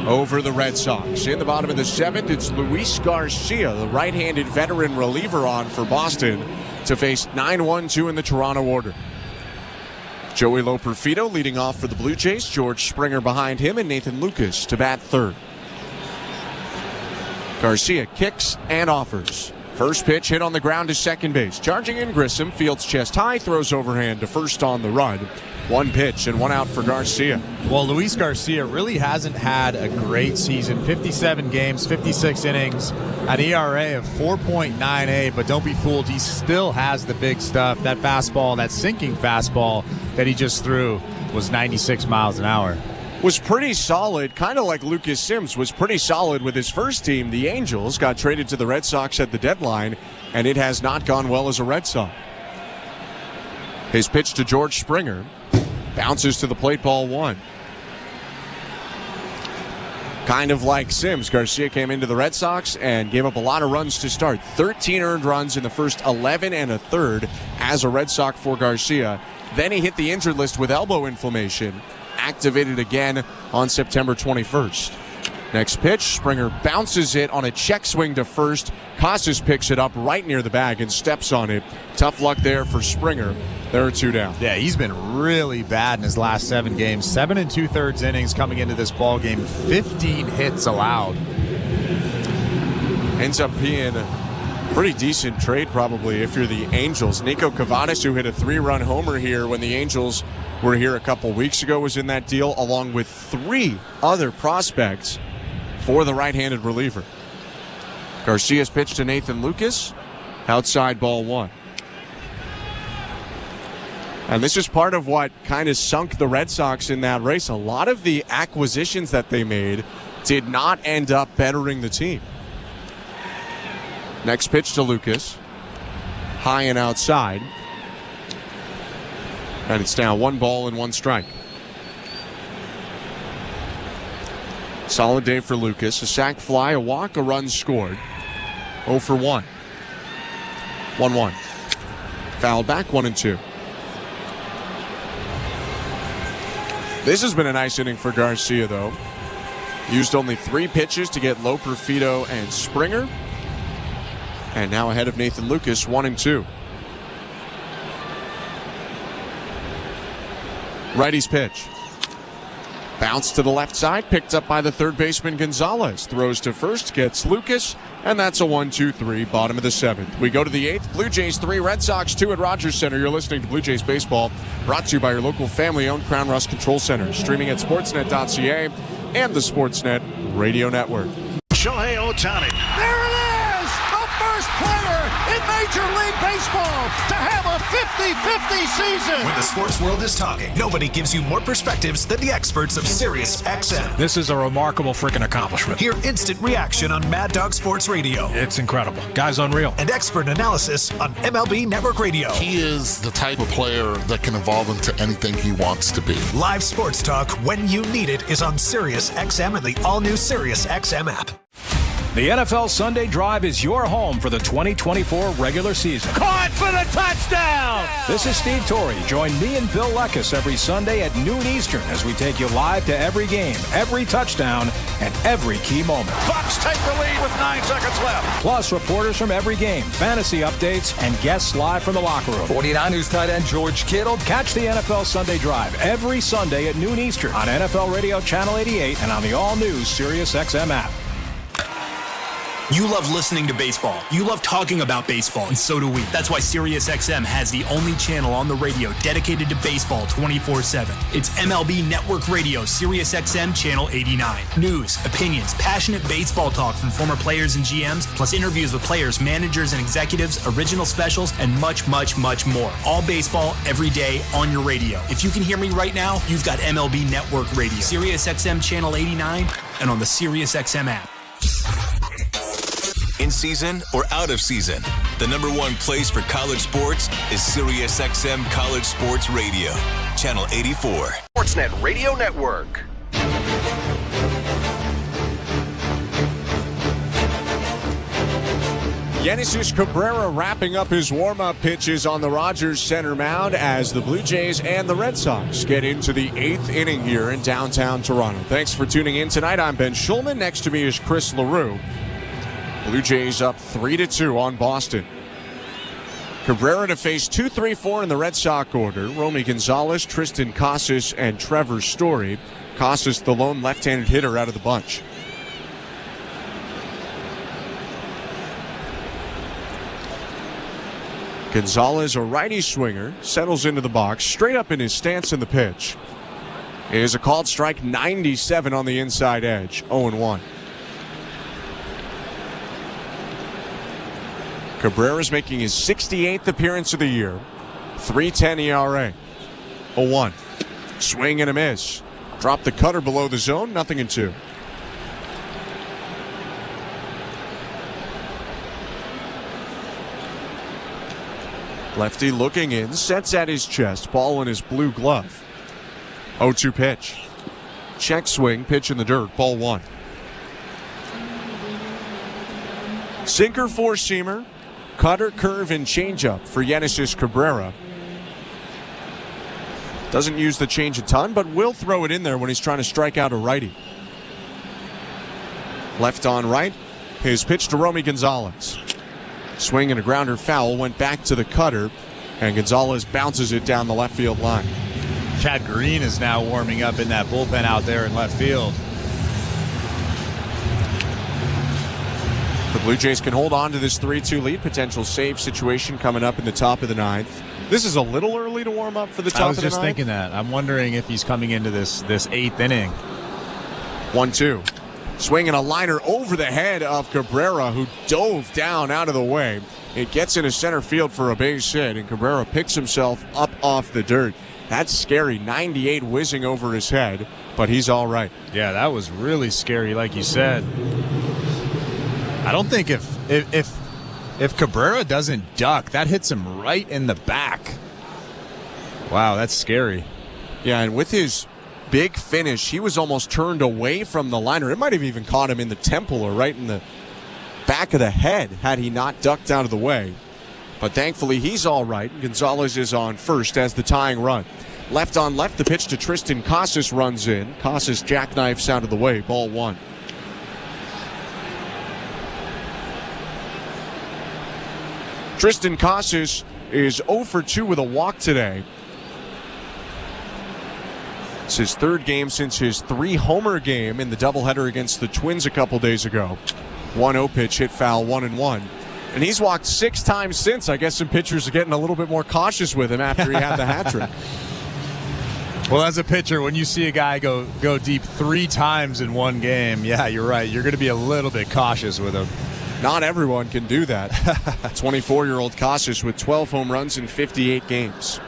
over the Red Sox. In the bottom of the 7th, it's Luis Garcia, the right-handed veteran reliever on for Boston, to face 9-1-2 in the Toronto order. Joey Loperfido leading off for the Blue Jays. George Springer behind him, and Nathan Lucas to bat third. Garcia kicks and offers. First pitch hit on the ground to second base. Charging in Grissom, fields chest high, throws overhand to first on the run. 1 pitch and 1 out for Garcia. Well, Luis Garcia really hasn't had a great season. 57 games, 56 innings, an ERA of 4.98, but don't be fooled, he still has the big stuff. That fastball, that sinking fastball that he just threw was 96 miles an hour. Was pretty solid, kind of like Lucas Sims was pretty solid with his first team. The Angels got traded to the Red Sox at the deadline, and it has not gone well as a Red Sox. His pitch to George Springer bounces to the plate, ball 1. Kind of like Sims, Garcia came into the Red Sox and gave up a lot of runs to start. 13 earned runs in the first 11 1/3 as a Red Sox for Garcia. Then he hit the injured list with elbow inflammation activated again on September 21st. Next pitch, Springer bounces it on a check swing to first. Casas picks it up right near the bag and steps on it. Tough luck there for Springer. There are 2 down. Yeah, he's been really bad in his last 7 games. 7 2/3 innings coming into this ball game. 15 hits allowed. Ends up being a pretty decent trade probably if you're the Angels. Nico Cavadas, who hit a 3-run homer here when the Angels were here a couple weeks ago, was in that deal along with 3 other prospects for the right-handed reliever. Garcia's pitch to Nathan Lucas. Outside, ball 1. And this is part of what kind of sunk the Red Sox in that race. A lot of the acquisitions that they made did not end up bettering the team. Next pitch to Lucas. High and outside. And it's now 1 ball and 1 strike. Solid day for Lucas. A sac fly, a walk, a run scored. 0 for 1. 1-1. Fouled back, 1-2. This has been a nice inning for Garcia, though. Used only 3 pitches to get Loper, Fido, and Springer. And now ahead of Nathan Lucas, 1-2. Righty's pitch. Bounce to the left side, picked up by the third baseman Gonzalez. Throws to first, gets Lucas, and that's a 1-2-3, bottom of the 7th. We go to the 8th. Blue Jays 3, Red Sox 2 at Rogers Center. You're listening to Blue Jays Baseball, brought to you by your local family-owned Crown Rust Control Center. Streaming at sportsnet.ca and the Sportsnet Radio Network. Shohei Ohtani. There it is! The first player in Major League Baseball to have a 50-50 season. When the sports world is talking, nobody gives you more perspectives than the experts of Sirius XM. This is a remarkable freaking accomplishment. Hear instant reaction on Mad Dog Sports Radio. It's incredible. Guy's unreal. And expert analysis on MLB Network Radio. He is the type of player that can evolve into anything he wants to be. Live sports talk when you need it is on Sirius XM and the all-new Sirius XM app. The NFL Sunday Drive is your home for the 2024 regular season. Caught for the touchdown! This is Steve Torrey. Join me and Bill Leckus every Sunday at noon Eastern as we take you live to every game, every touchdown, and every key moment. Bucs take the lead with 9 seconds left. Plus, reporters from every game, fantasy updates, and guests live from the locker room. 49ers tight end George Kittle. Catch the NFL Sunday Drive every Sunday at noon Eastern on NFL Radio Channel 88 and on the all-new Sirius XM app. You love listening to baseball. You love talking about baseball, and so do we. That's why SiriusXM has the only channel on the radio dedicated to baseball 24/7. It's MLB Network Radio, SiriusXM Channel 89. News, opinions, passionate baseball talk from former players and GMs, plus interviews with players, managers, and executives, original specials, and much, much, much more. All baseball, every day, on your radio. If you can hear me right now, you've got MLB Network Radio, SiriusXM Channel 89, and on the SiriusXM app. In season or out of season, the #1 place for college sports is SiriusXM College Sports Radio, Channel 84. Sportsnet Radio Network. Yenisys Cabrera wrapping up his warm-up pitches on the Rogers Center mound as the Blue Jays and the Red Sox get into the 8th inning here in downtown Toronto. Thanks for tuning in tonight. I'm Ben Schulman. Next to me is Chris LaRue. Blue Jays up 3-2 on Boston. Cabrera to face 2, 3, 4 in the Red Sox order. Romy Gonzalez, Tristan Casas, and Trevor Story. Casas, the lone left-handed hitter out of the bunch. Gonzalez, a righty swinger, settles into the box, straight up in his stance in the pitch. It is a called strike, 97 on the inside edge, 0-1. Cabrera's making his 68th appearance of the year. 3.10 ERA. 0-1. Swing and a miss. Drop the cutter below the zone. 0-2. Lefty looking in. Sets at his chest. Ball in his blue glove. 0-2 pitch. Check swing. Pitch in the dirt. Ball 1. Sinker, four-seamer. Cutter, curve, and changeup for Yenisys Cabrera. Doesn't use the change a ton, but will throw it in there when he's trying to strike out a righty. Left on right. His pitch to Romy Gonzalez. Swing and a grounder foul. Went back to the cutter, and Gonzalez bounces it down the left field line. Chad Green is now warming up in that bullpen out there in left field. The Blue Jays can hold on to this 3-2 lead. Potential save situation coming up in the top of the ninth. This is a little early to warm up for the top of the ninth. I was just thinking that. I'm wondering if he's coming into this eighth inning. 1-2. Swinging a liner over the head of Cabrera, who dove down out of the way. It gets into center field for a base hit, and Cabrera picks himself up off the dirt. That's scary. 98 whizzing over his head, but he's all right. Yeah, that was really scary, like you said. I don't think if Cabrera doesn't duck, that hits him right in the back. Wow, that's scary. Yeah, and with his big finish, he was almost turned away from the liner. It might have even caught him in the temple or right in the back of the head had he not ducked out of the way. But thankfully, he's all right. Gonzalez is on first as the tying run. Left on left, the pitch to Tristan Casas runs in. Casas jackknifes out of the way. Ball one. Tristan Casas is 0 for 2 with a walk today. It's his third game since his 3-homer game in the doubleheader against the Twins a couple days ago. 1-0 pitch, hit foul, 1-1. And he's walked 6 times since. I guess some pitchers are getting a little bit more cautious with him after he had the hat trick. Well, as a pitcher, when you see a guy go deep 3 times in one game, yeah, you're right. You're going to be a little bit cautious with him. Not everyone can do that. 24-year-old Casas with 12 home runs in 58 games.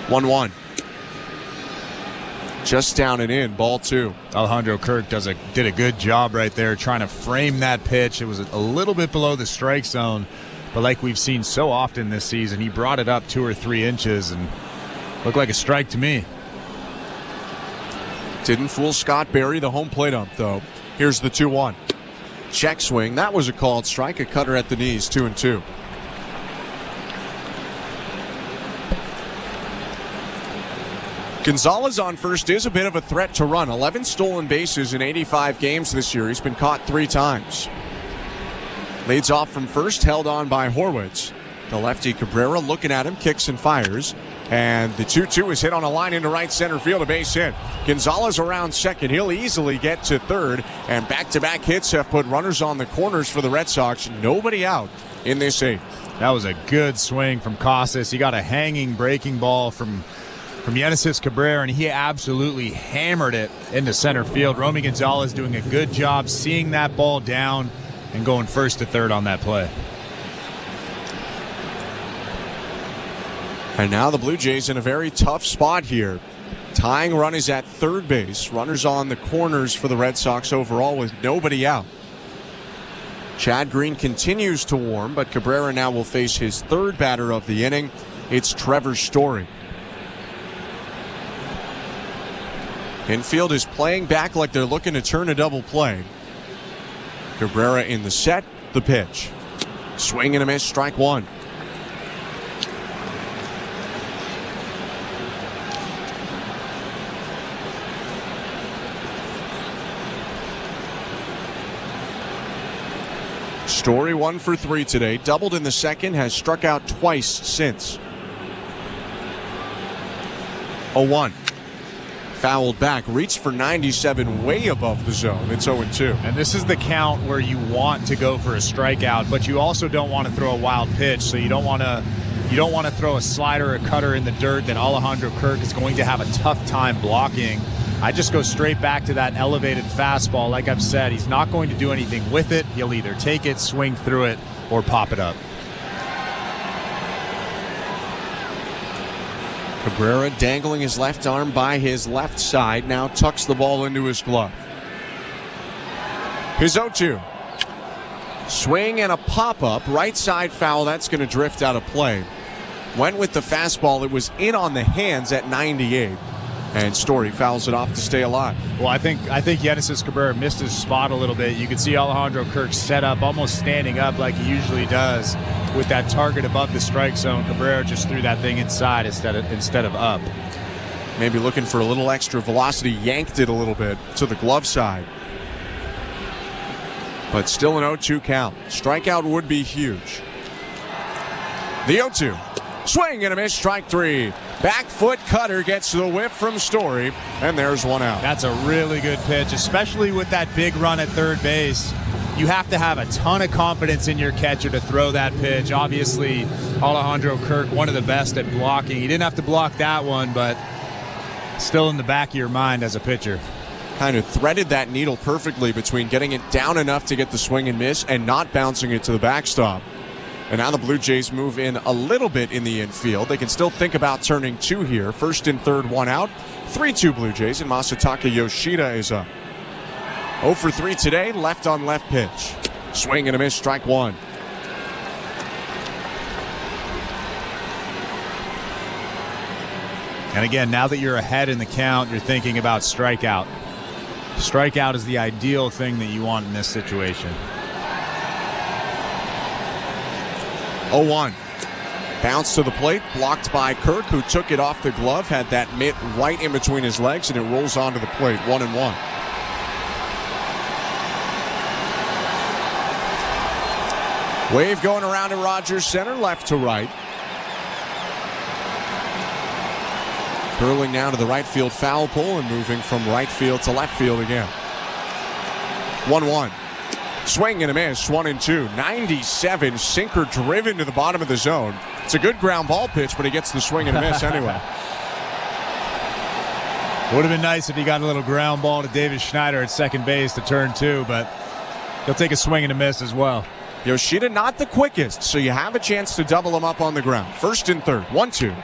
1-1. Just down and in, ball 2. Alejandro Kirk did a good job right there trying to frame that pitch. It was a little bit below the strike zone, but like we've seen so often this season, he brought it up 2 or 3 inches and looked like a strike to me. Didn't fool Scott Berry, the home plate ump, though. Here's the 2-1. Check swing. That was a called strike. A cutter at the knees, 2-2. Gonzalez on first is a bit of a threat to run. 11 stolen bases in 85 games this year. He's been caught 3 times. Leads off from first, held on by Horwitz. The lefty Cabrera looking at him, kicks and fires. And the 2-2 is hit on a line into right center field, a base hit. Gonzalez around second. He'll easily get to third. And back-to-back hits have put runners on the corners for the Red Sox. Nobody out in this 8th. That was a good swing from Casas. He got a hanging breaking ball from Yenesis Cabrera, and he absolutely hammered it into center field. Romy Gonzalez doing a good job seeing that ball down and going first to third on that play. And now the Blue Jays in a very tough spot here. Tying run is at third base. Runners on the corners for the Red Sox overall with nobody out. Chad Green continues to warm, but Cabrera now will face his third batter of the inning. It's Trevor Story. Infield is playing back like they're looking to turn a double play. Cabrera in the set, the pitch. Swing and a miss, strike 1. Story 1 for 3 today. Doubled in the second, has struck out twice since. 0-1. Fouled back, reached for 97 way above the zone. It's 0-2. And this is the count where you want to go for a strikeout, but you also don't want to throw a wild pitch, so you don't want to throw a slider or a cutter in the dirt that Alejandro Kirk is going to have a tough time blocking. I just go straight back to that elevated fastball. Like I've said, he's not going to do anything with it. He'll either take it, swing through it, or pop it up. Cabrera dangling his left arm by his left side, now tucks the ball into his glove. His 0-2. Swing and a pop-up, right side foul, that's going to drift out of play. Went with the fastball, it was in on the hands at 98. And Story fouls it off to stay alive. Well, I think Genesis Cabrera missed his spot a little bit. You could see Alejandro Kirk set up, almost standing up like he usually does with that target above the strike zone. Cabrera just threw that thing inside instead of up. Maybe looking for a little extra velocity, yanked it a little bit to the glove side. But still an 0-2 count. Strikeout would be huge. The 0-2. Swing and a miss, strike three. Back foot cutter gets the whiff from Story, and there's one out. That's a really good pitch, especially with that big run at third base. You have to have a ton of confidence in your catcher to throw that pitch. Obviously, Alejandro Kirk, one of the best at blocking. He didn't have to block that one, but still in the back of your mind as a pitcher. Kind of threaded that needle perfectly between getting it down enough to get the swing and miss and not bouncing it to the backstop. And now the Blue Jays move in a little bit in the infield. They can still think about turning two here. First and third, one out. 3-2 Blue Jays, and Masataka Yoshida is up. 0 for 3 today, left on left pitch. Swing and a miss, strike one. And again, now that you're ahead in the count, you're thinking about strikeout. Strikeout is the ideal thing that you want in this situation. 0-1. Bounce to the plate, blocked by Kirk, who took it off the glove, had that mitt right in between his legs, and it rolls onto the plate, 1-1. Wave going around at Rogers Center, left to right. Curling now to the right field foul pole and moving from right field to left field again. 1-1. Swing and a miss, 1-2. 97, sinker driven to the bottom of the zone. It's a good ground ball pitch, but he gets the swing and a miss anyway. Would have been nice if he got a little ground ball to David Schneider at second base to turn two, but he'll take a swing and a miss as well. Yoshida not the quickest, so you have a chance to double him up on the ground. First and third, 1-2.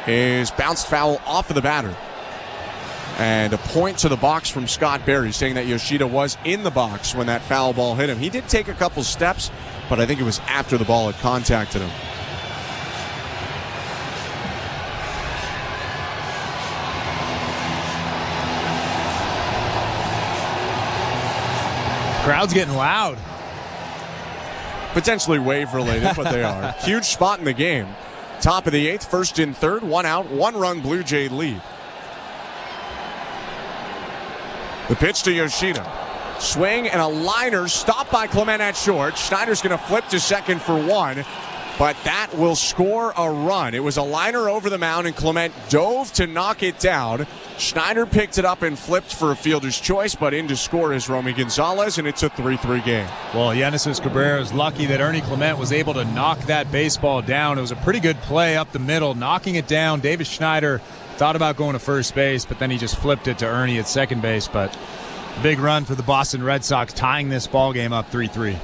Is bounced foul off of the batter. And a point to the box from Scott Berry, saying that Yoshida was in the box when that foul ball hit him. He did take a couple steps, but I think it was after the ball had contacted him. Crowd's getting loud. Potentially wave related, but they are. Huge spot in the game. Top of the eighth, first and third, one out, one-run Blue Jay lead. The pitch to Yoshida. Swing and a liner stopped by Clement at short. Schneider's going to flip to second for one, but that will score a run. It was a liner over the mound, and Clement dove to knock it down. Schneider picked it up and flipped for a fielder's choice, but in to score is Romy Gonzalez, and it's a 3-3 game. Well, Genesis Cabrera is lucky that Ernie Clement was able to knock that baseball down. It was a pretty good play up the middle, knocking it down. David Schneider thought about going to first base, but then he just flipped it to Ernie at second base. But big run for the Boston Red Sox, tying this ball game up 3-3.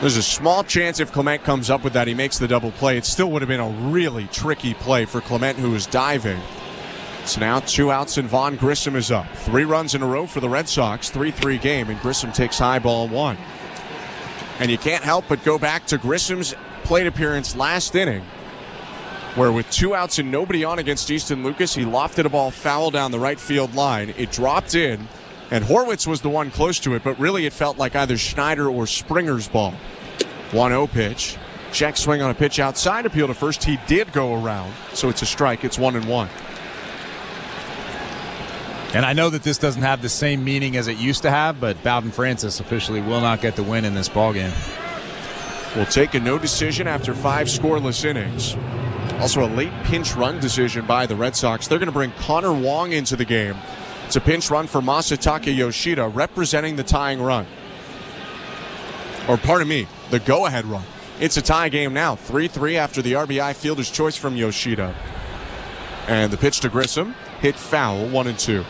There's a small chance if Clement comes up with that, he makes the double play. It still would have been a really tricky play for Clement, who was diving. So now 2 outs and Vaughn Grissom is up. 3 runs in a row for the Red Sox, 3-3 game, and Grissom takes high ball 1. And you can't help but go back to Grissom's plate appearance last inning, where with 2 outs and nobody on against Easton Lucas, he lofted a ball foul down the right field line. It dropped in, and Horwitz was the one close to it, but really it felt like either Schneider or Springer's ball. 1-0 pitch. Check swing on a pitch outside, appeal to first. He did go around, so it's a strike. It's 1-1. And I know that this doesn't have the same meaning as it used to have, but Bowden Francis officially will not get the win in this ballgame. Will take a no decision after 5 scoreless innings. Also a late pinch run decision by the Red Sox. They're going to bring Connor Wong into the game. It's a pinch run for Masataka Yoshida, representing the tying run. Or pardon me, the go-ahead run. It's a tie game now, 3-3 after the RBI fielder's choice from Yoshida. And the pitch to Grissom, hit foul, 1-2.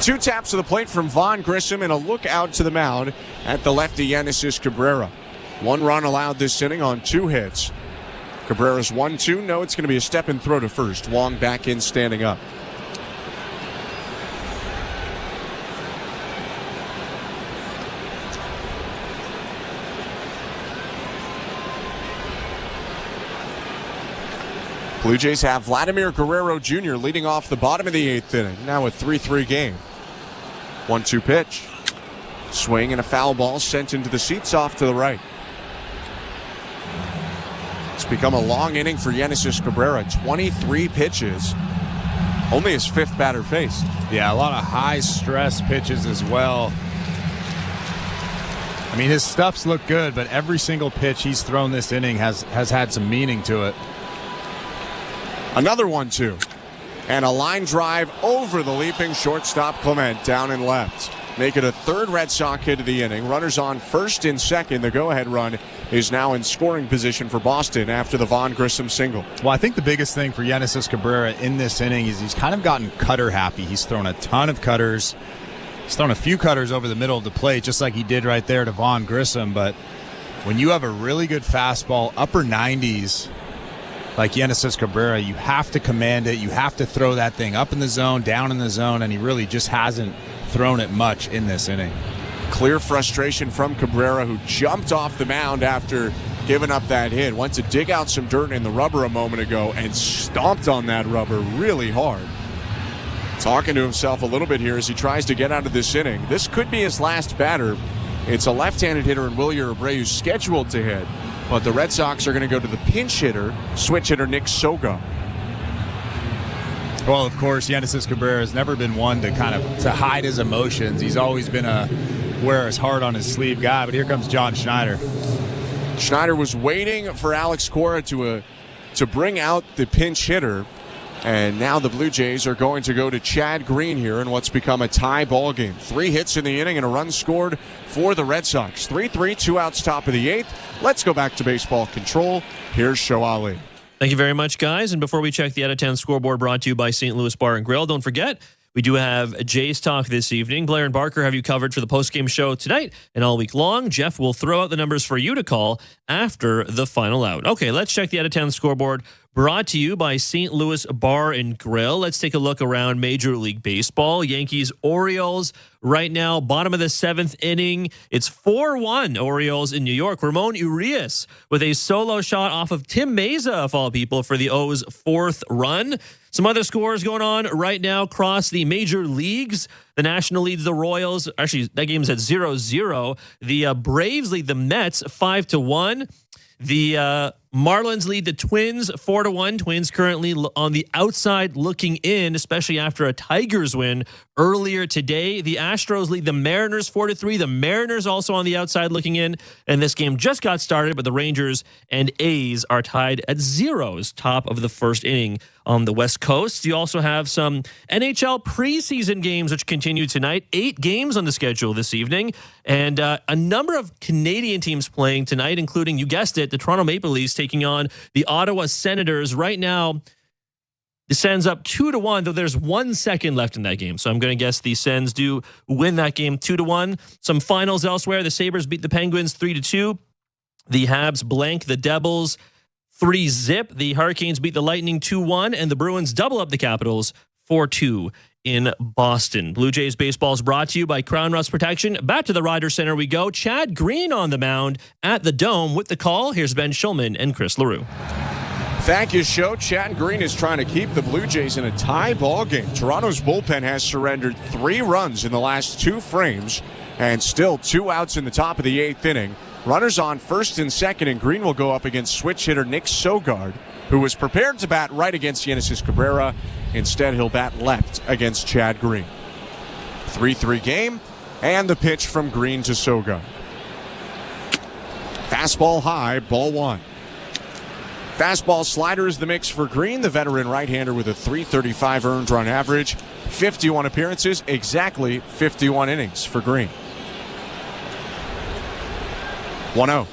Two taps to the plate from Vaughn Grissom and a look out to the mound at the lefty Genesis Cabrera. 1 run allowed this inning on 2 hits. Cabrera's 1-2. No, it's going to be a step and throw to first. Wong back in, standing up. Blue Jays have Vladimir Guerrero Jr. leading off the bottom of the 8th inning. Now a 3-3 game. 1-2 pitch. Swing and a foul ball sent into the seats off to the right. It's become a long inning for Genesis Cabrera. 23 pitches. Only his 5th batter faced. Yeah, a lot of high-stress pitches as well. I mean, his stuffs look good, but every single pitch he's thrown this inning has had some meaning to it. Another 1-2. And a line drive over the leaping shortstop Clement down and left. Make it a 3rd Red Sox hit of the inning. Runners on 1st and 2nd. The go-ahead run is now in scoring position for Boston after the Vaughn Grissom single. Well, I think the biggest thing for Genesis Cabrera in this inning is he's kind of gotten cutter happy. He's thrown a ton of cutters. He's thrown a few cutters over the middle of the plate, just like he did right there to Vaughn Grissom. But when you have a really good fastball, upper 90s, like Genesis Cabrera, you have to command it. You have to throw that thing up in the zone, down in the zone, and he really just hasn't thrown it much in this inning. Clear frustration from Cabrera, who jumped off the mound after giving up that hit. Went to dig out some dirt in the rubber a moment ago and stomped on that rubber really hard. Talking to himself a little bit here as he tries to get out of this inning. This could be his last batter. It's a left-handed hitter in Wilyer Abreu scheduled to hit, but the Red Sox are going to go to the pinch hitter, switch hitter Nick Soga. Well, of course, Genesis Cabrera has never been one to hide his emotions. He's always been a wear his heart on his sleeve guy, but here comes John Schneider. Schneider was waiting for Alex Cora to bring out the pinch hitter, and now the Blue Jays are going to go to Chad Green here in what's become a tie ball game. 3 hits in the inning and a run scored for the Red Sox. 3-3, 2 outs, top of the 8th. Let's go back to baseball control. Here's Show Ali. Thank you very much, guys. And before we check the out-of-town scoreboard brought to you by St. Louis Bar and Grill, don't forget, we do have Jays Talk this evening. Blair and Barker have you covered for the postgame show tonight and all week long. Jeff will throw out the numbers for you to call after the final out. Okay, let's check the out-of-town scoreboard brought to you by St. Louis Bar and Grill. Let's take a look around Major League Baseball. Yankees, Orioles, right now, bottom of the 7th inning. It's 4-1 Orioles in New York. Ramon Urias with a solo shot off of Tim Meza, of all people, for the O's 4th run. Some other scores going on right now across the major leagues. The National leads the Royals. Actually, that game's at 0-0. The Braves lead the Mets 5-1. The Marlins lead the Twins 4-1. Twins currently on the outside looking in, especially after a Tigers win earlier today. The Astros lead the Mariners 4-3. The Mariners also on the outside looking in. And this game just got started, but the Rangers and A's are tied at 0s, top of the 1st inning on the West Coast. You also have some NHL preseason games which continue tonight. 8 games on the schedule this evening. And a number of Canadian teams playing tonight, including, you guessed it, the Toronto Maple Leafs taking on the Ottawa Senators. Right now, the Sens up 2-1, though there's 1 second left in that game. So I'm going to guess the Sens do win that game 2-1. Some finals elsewhere. The Sabres beat the Penguins 3-2. The Habs blank the Devils 3-0. The Hurricanes beat the Lightning 2-1. And the Bruins double up the Capitals 4-2 in Boston. Blue Jays baseball is brought to you by Crown Rust Protection. Back to the Ryder Center we go. Chad Green on the mound at the Dome with the call. Here's Ben Schulman and Chris LaRue. Thank you, Show. Chad Green is trying to keep the Blue Jays in a tie ball game. Toronto's bullpen has surrendered 3 runs in the last 2 frames and still 2 outs in the top of the 8th inning. Runners on 1st and 2nd, and Green will go up against switch hitter Nick Sogard, who was prepared to bat right against Genesis Cabrera. Instead, he'll bat left against Chad Green. 3-3 game, and the pitch from Green to Sogard. Fastball high, ball 1. Fastball slider is the mix for Green, the veteran right-hander with a .335 earned run average. 51 appearances, exactly 51 innings for Green. 1-0.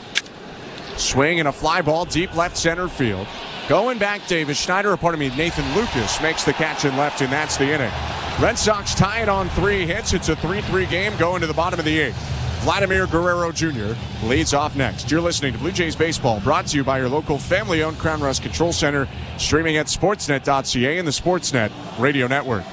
Swing and a fly ball deep left center field. Going back, Nathan Lucas makes the catch in left, and that's the inning. Red Sox tie it on 3 hits. It's a 3-3 game going to the bottom of the 8th. Vladimir Guerrero Jr. leads off next. You're listening to Blue Jays Baseball, brought to you by your local family-owned Crown Rust Control Center, streaming at sportsnet.ca and the Sportsnet Radio Network.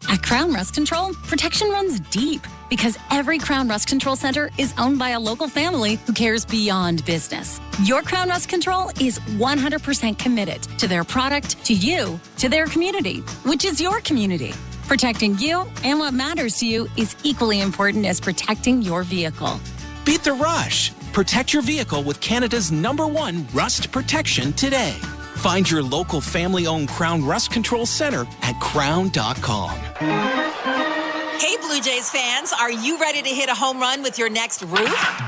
At Crown Rust Control, protection runs deep because every Crown Rust Control Center is owned by a local family who cares beyond business. Your Crown Rust Control is 100% committed to their product, to you, to their community, which is your community. Protecting you and what matters to you is equally important as protecting your vehicle. Beat the rush. Protect your vehicle with Canada's #1 rust protection today. Find your local family-owned Crown Rust Control Center at crown.com. Hey, Blue Jays fans, are you ready to hit a home run with your next roof?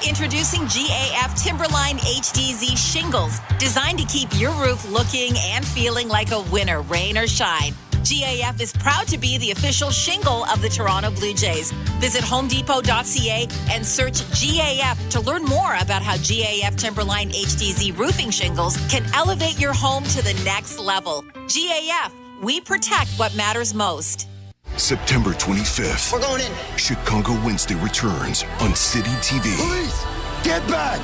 Introducing GAF Timberline HDZ shingles, designed to keep your roof looking and feeling like a winner, rain or shine. GAF is proud to be the official shingle of the Toronto Blue Jays. Visit homedepot.ca and search GAF to learn more about how GAF Timberline HDZ roofing shingles can elevate your home to the next level. GAF, we protect what matters most. September 25th. We're going in. Chicago Wednesday returns on City TV. Police, get back!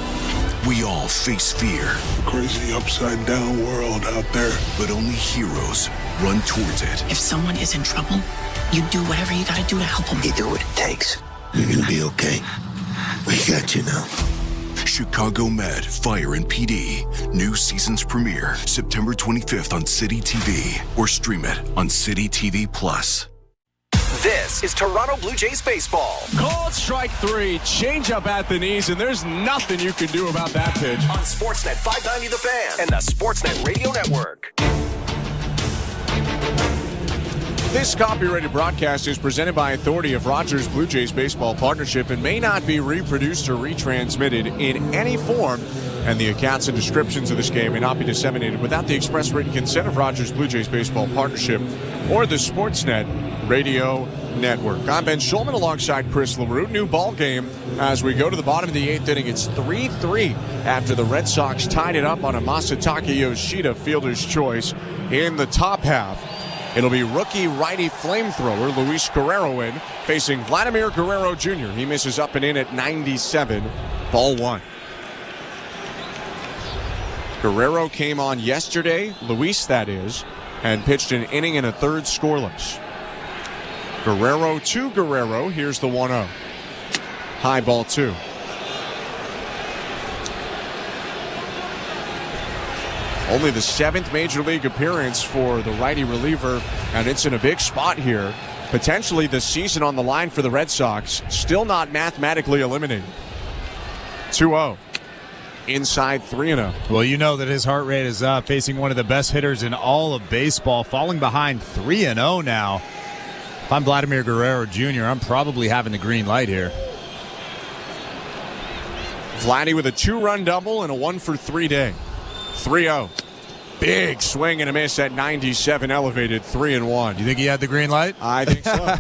We all face fear. Crazy upside down world out there. But only heroes run towards it. If someone is in trouble, you do whatever you gotta do to help them. You do what it takes. You're gonna be okay. We got you now. Chicago Med, Fire and PD. New season's premiere September 25th on City TV. Or stream it on City TV Plus. This is Toronto Blue Jays baseball. Called strike 3, change up at the knees, and there's nothing you can do about that pitch. On Sportsnet 590 The Fan and the Sportsnet Radio Network. This copyrighted broadcast is presented by authority of Rogers Blue Jays Baseball Partnership and may not be reproduced or retransmitted in any form, and the accounts and descriptions of this game may not be disseminated without the express written consent of Rogers Blue Jays Baseball Partnership or the Sportsnet Radio Network. I'm Ben Schulman alongside Chris LaRue. New ball game as we go to the bottom of the 8th inning. It's 3-3 after the Red Sox tied it up on a Masataka Yoshida fielder's choice in the top half. It'll be rookie righty flamethrower Luis Guerrero in, facing Vladimir Guerrero Jr. He misses up and in at 97, ball 1. Guerrero came on yesterday, Luis that is, and pitched an inning and a third scoreless. Guerrero to Guerrero, here's the 1-0. High ball 2. Only the 7th major league appearance for the righty reliever, and it's in a big spot here. Potentially the season on the line for the Red Sox, still not mathematically eliminated. 2-0. Inside 3-0. Well, you know that his heart rate is up, facing one of the best hitters in all of baseball, falling behind 3-0 now. If I'm Vladimir Guerrero Jr., I'm probably having the green light here. Vladdy with a 2-run double and a 1-for-3 day. 3-0. Big swing and a miss at 97, elevated 3-1. You think he had the green light? I think so.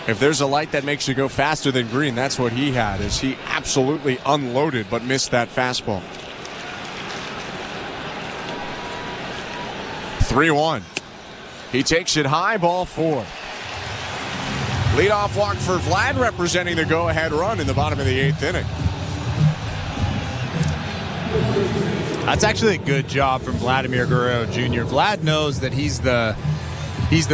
If there's a light that makes you go faster than green, that's what he had, as he absolutely unloaded but missed that fastball. 3-1. He takes it high, ball 4. Leadoff walk for Vlad, representing the go-ahead run in the bottom of the 8th inning. That's actually a good job from Vladimir Guerrero Jr. Vlad knows that he's the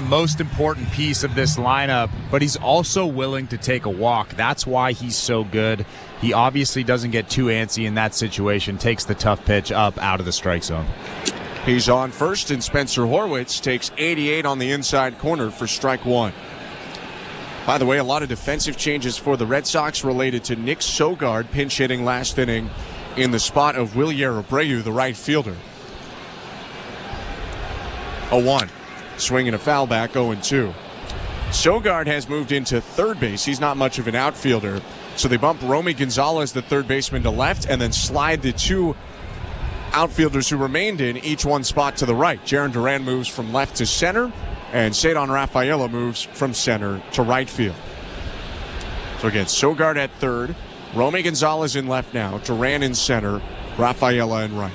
most important piece of this lineup, but he's also willing to take a walk. That's why he's so good. He obviously doesn't get too antsy in that situation, takes the tough pitch up out of the strike zone. He's on first, and Spencer Horwitz takes 88 on the inside corner for strike 1. By the way, a lot of defensive changes for the Red Sox related to Nick Sogard pinch hitting last inning in the spot of Wilyer Abreu, the right fielder. 0-1. Swing and a foul back, 0-2. Sogard has moved into third base. He's not much of an outfielder. So they bump Romy Gonzalez, the third baseman, to left, and then slide the two outfielders who remained in each one spot to the right. Jarren Duran moves from left to center, and Cedon Rafaela moves from center to right field. So again, Sogard at third, Romy Gonzalez in left now, Duran in center, Rafaela in right.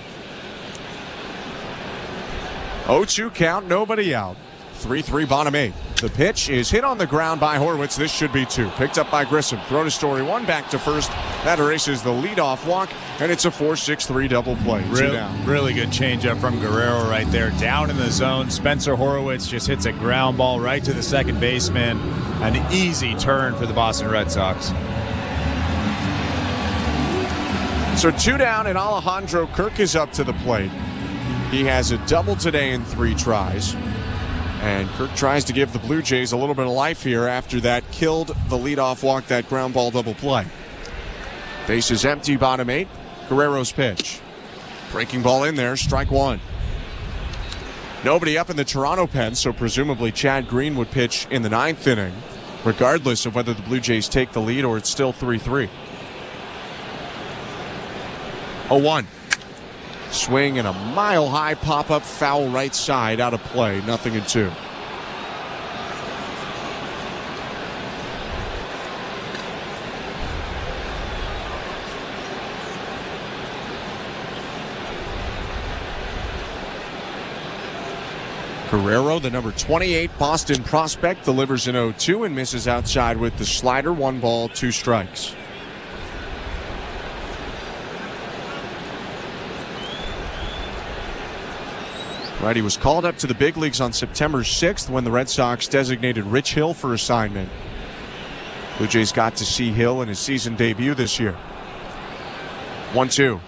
0-2 count, nobody out. 3-3 bottom 8. The pitch is hit on the ground by Horwitz. This should be 2. Picked up by Grissom. Throw to Story 1. Back to first. That erases the leadoff walk, and it's a 4-6-3 double play. Really good changeup from Guerrero right there. Down in the zone. Spencer Horwitz just hits a ground ball right to the second baseman. An easy turn for the Boston Red Sox. So 2 down, and Alejandro Kirk is up to the plate. He has a double today in 3 tries. And Kirk tries to give the Blue Jays a little bit of life here after that killed the leadoff walk, that ground ball double play. Base is empty, bottom 8. Guerrero's pitch. Breaking ball in there, strike 1. Nobody up in the Toronto pen, so presumably Chad Green would pitch in the 9th inning, regardless of whether the Blue Jays take the lead or it's still 3-3. 0-1. Swing and a mile-high pop-up foul right side out of play. 0-2. Guerrero, the number 28 Boston prospect, delivers an 0-2 and misses outside with the slider. 1 ball, 2 strikes. Right, he was called up to the big leagues on September 6th when the Red Sox designated Rich Hill for assignment. Blue Jays got to see Hill in his season debut this year. 1-2.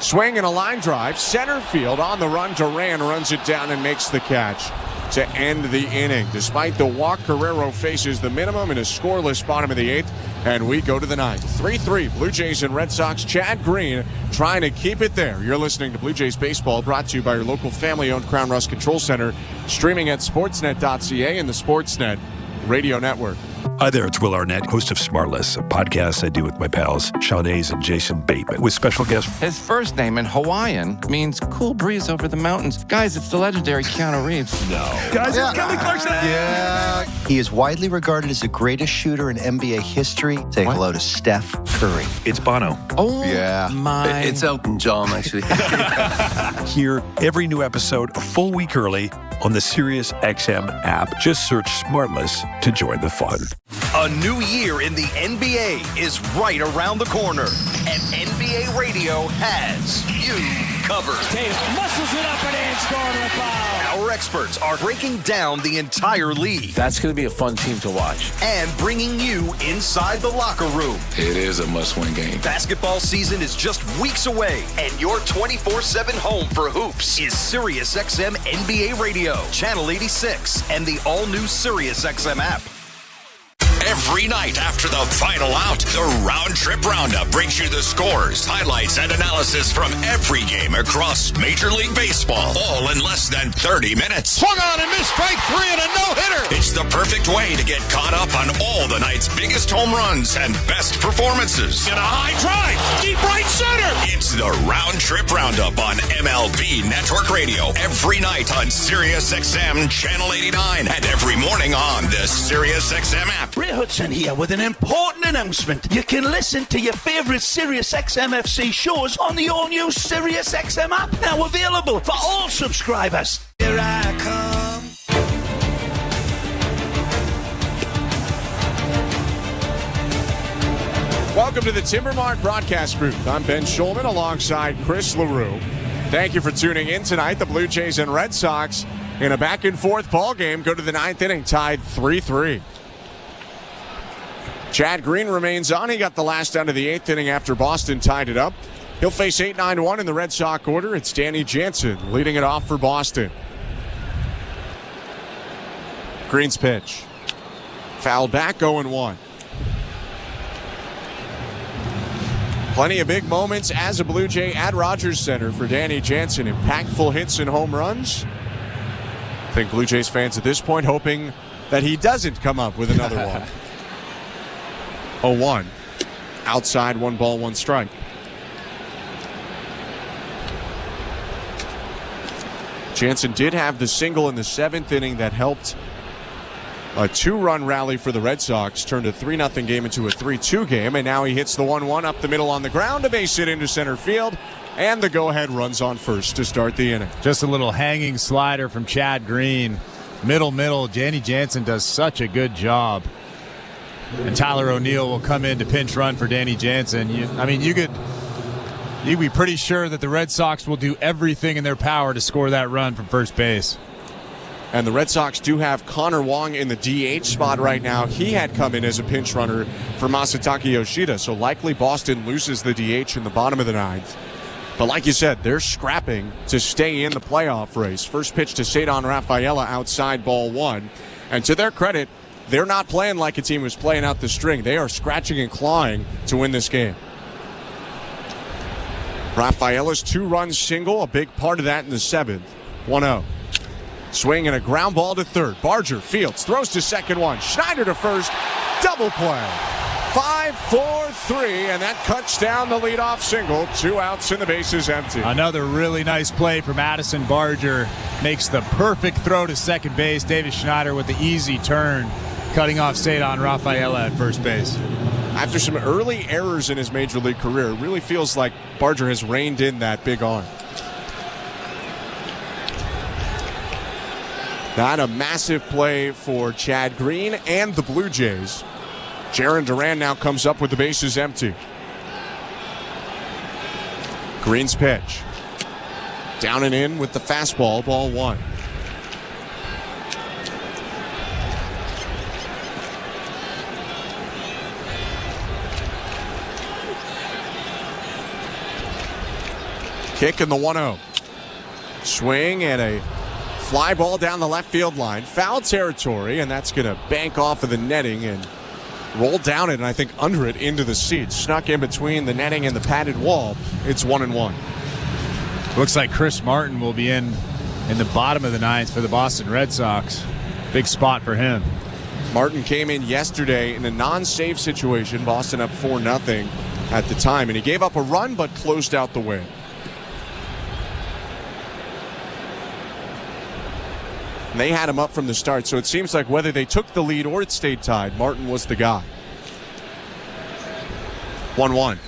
Swing and a line drive. Center field on the run. Duran runs it down and makes the catch to end the inning. Despite the walk, Guerrero faces the minimum in a scoreless bottom of the 8th, and we go to the 9th. 3-3, Blue Jays and Red Sox. Chad Green trying to keep it there. You're listening to Blue Jays Baseball, brought to you by your local family-owned Crown Rust Control Center, streaming at sportsnet.ca and the Sportsnet Radio Network. Hi there, it's Will Arnett, host of Smartless, a podcast I do with my pals Sean Hayes and Jason Bateman, with special guests. His first name in Hawaiian means cool breeze over the mountains. Guys, it's the legendary Keanu Reeves. No. Guys, it's Kelly Clarkson. Yeah. He is widely regarded as the greatest shooter in NBA history. Say hello to Steph Curry. It's Bono. Oh, yeah. My. It's Elton John, actually. Hear every new episode a full week early on the SiriusXM app. Just search Smartless to join the fun. A new year in the NBA is right around the corner, and NBA Radio has you covered. Tatum muscles it up and scoring the foul. Our experts are breaking down the entire league. That's going to be a fun team to watch. And bringing you inside the locker room. It is a must-win game. Basketball season is just weeks away, and your 24/7 home for hoops is SiriusXM NBA Radio, Channel 86, and the all-new SiriusXM app. Every night after the final out, the Round Trip Roundup brings you the scores, highlights, and analysis from every game across Major League Baseball, all in less than 30 minutes. Swung on and missed, strike 3 and a no-hitter. It's the perfect way to get caught up on all the night's biggest home runs and best performances. In a high drive, deep right center. It's the Round Trip Roundup on MLB Network Radio every night on SiriusXM Channel 89 and every morning on the SiriusXM app. Ray Hudson here with an important announcement. You can listen to your favourite SiriusXM FC shows on the all-new SiriusXM app, now available for all subscribers. Here I come. Welcome to the Timbermark broadcast booth. I'm Ben Schulman alongside Chris LaRue. Thank you for tuning in tonight. The Blue Jays and Red Sox in a back-and-forth ball game go to the 9th inning, tied 3-3. Chad Green remains on. He got the last out of the 8th inning after Boston tied it up. He'll face 8-9-1 in the Red Sox order. It's Danny Jansen leading it off for Boston. Green's pitch. Fouled back, 0-1. Plenty of big moments as a Blue Jay at Rogers Center for Danny Jansen. Impactful hits and home runs. I think Blue Jays fans at this point hoping that he doesn't come up with another one. 0-1. Outside, 1 ball, 1 strike. Jansen did have the single in the 7th inning that helped a 2-run rally for the Red Sox, turned a 3-0 game into a 3-2 game, and now he hits the 1-1 up the middle on the ground, a base hit into center field, and the go-ahead runs on first to start the inning. Just a little hanging slider from Chad Green. middle. Danny Jansen does such a good job. And Tyler O'Neill will come in to pinch run for Danny Jansen. You'd be pretty sure that the Red Sox will do everything in their power to score that run from first base. And the Red Sox do have Connor Wong in the DH spot right now. He had come in as a pinch runner for Masataka Yoshida, so likely Boston loses the DH in the bottom of the ninth. But like you said, they're scrapping to stay in the playoff race. First pitch to Cedar Rafaela outside, ball one. And to their credit, they're not playing like a team who's playing out the string. They are scratching and clawing to win this game. Rafaela's 2-run single, a big part of that in the seventh. 1-0. Swing and a ground ball to third. Barger fields, throws to second one. Schneider to first. Double play. 5-4-3, and that cuts down the leadoff single. 2 outs and the bases empty. Another really nice play from Addison Barger. Makes the perfect throw to second base. Davis Schneider with the easy turn, cutting off Cedar Rafaela at first base. After some early errors in his major league career, it really feels like Barger has reined in that big arm. Not a massive play for Chad Green and the Blue Jays. Jarren Duran now comes up with the bases empty. Green's pitch. Down and in with the fastball, ball one. Kick in the 1-0. Swing and a fly ball down the left field line. Foul territory, and that's going to bank off of the netting and roll down it, and I think under it into the seats. Snuck in between the netting and the padded wall. It's 1-1. Looks like Chris Martin will be in the bottom of the ninth for the Boston Red Sox. Big spot for him. Martin came in yesterday in a non-save situation. Boston up 4-0 at the time, and he gave up a run but closed out the win. And they had him up from the start, so it seems like whether they took the lead or it stayed tied, Martin was the guy. 1-1.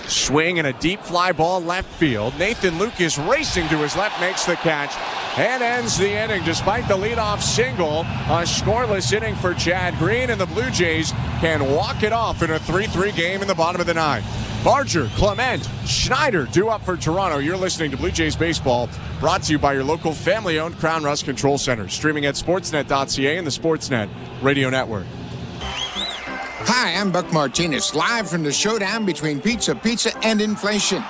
Swing and a deep fly ball left field. Nathan Lucas racing to his left, makes the catch and ends the inning despite the leadoff single. A scoreless inning for Chad Green, and the Blue Jays can walk it off in a 3-3 game in the bottom of the ninth. Barger, Clement, Schneider due up for Toronto. You're listening to Blue Jays Baseball, brought to you by your local family-owned Crown Rust Control Center. Streaming at sportsnet.ca and the Sportsnet Radio Network. Hi, I'm Buck Martinez, live from the showdown between pizza, and inflation.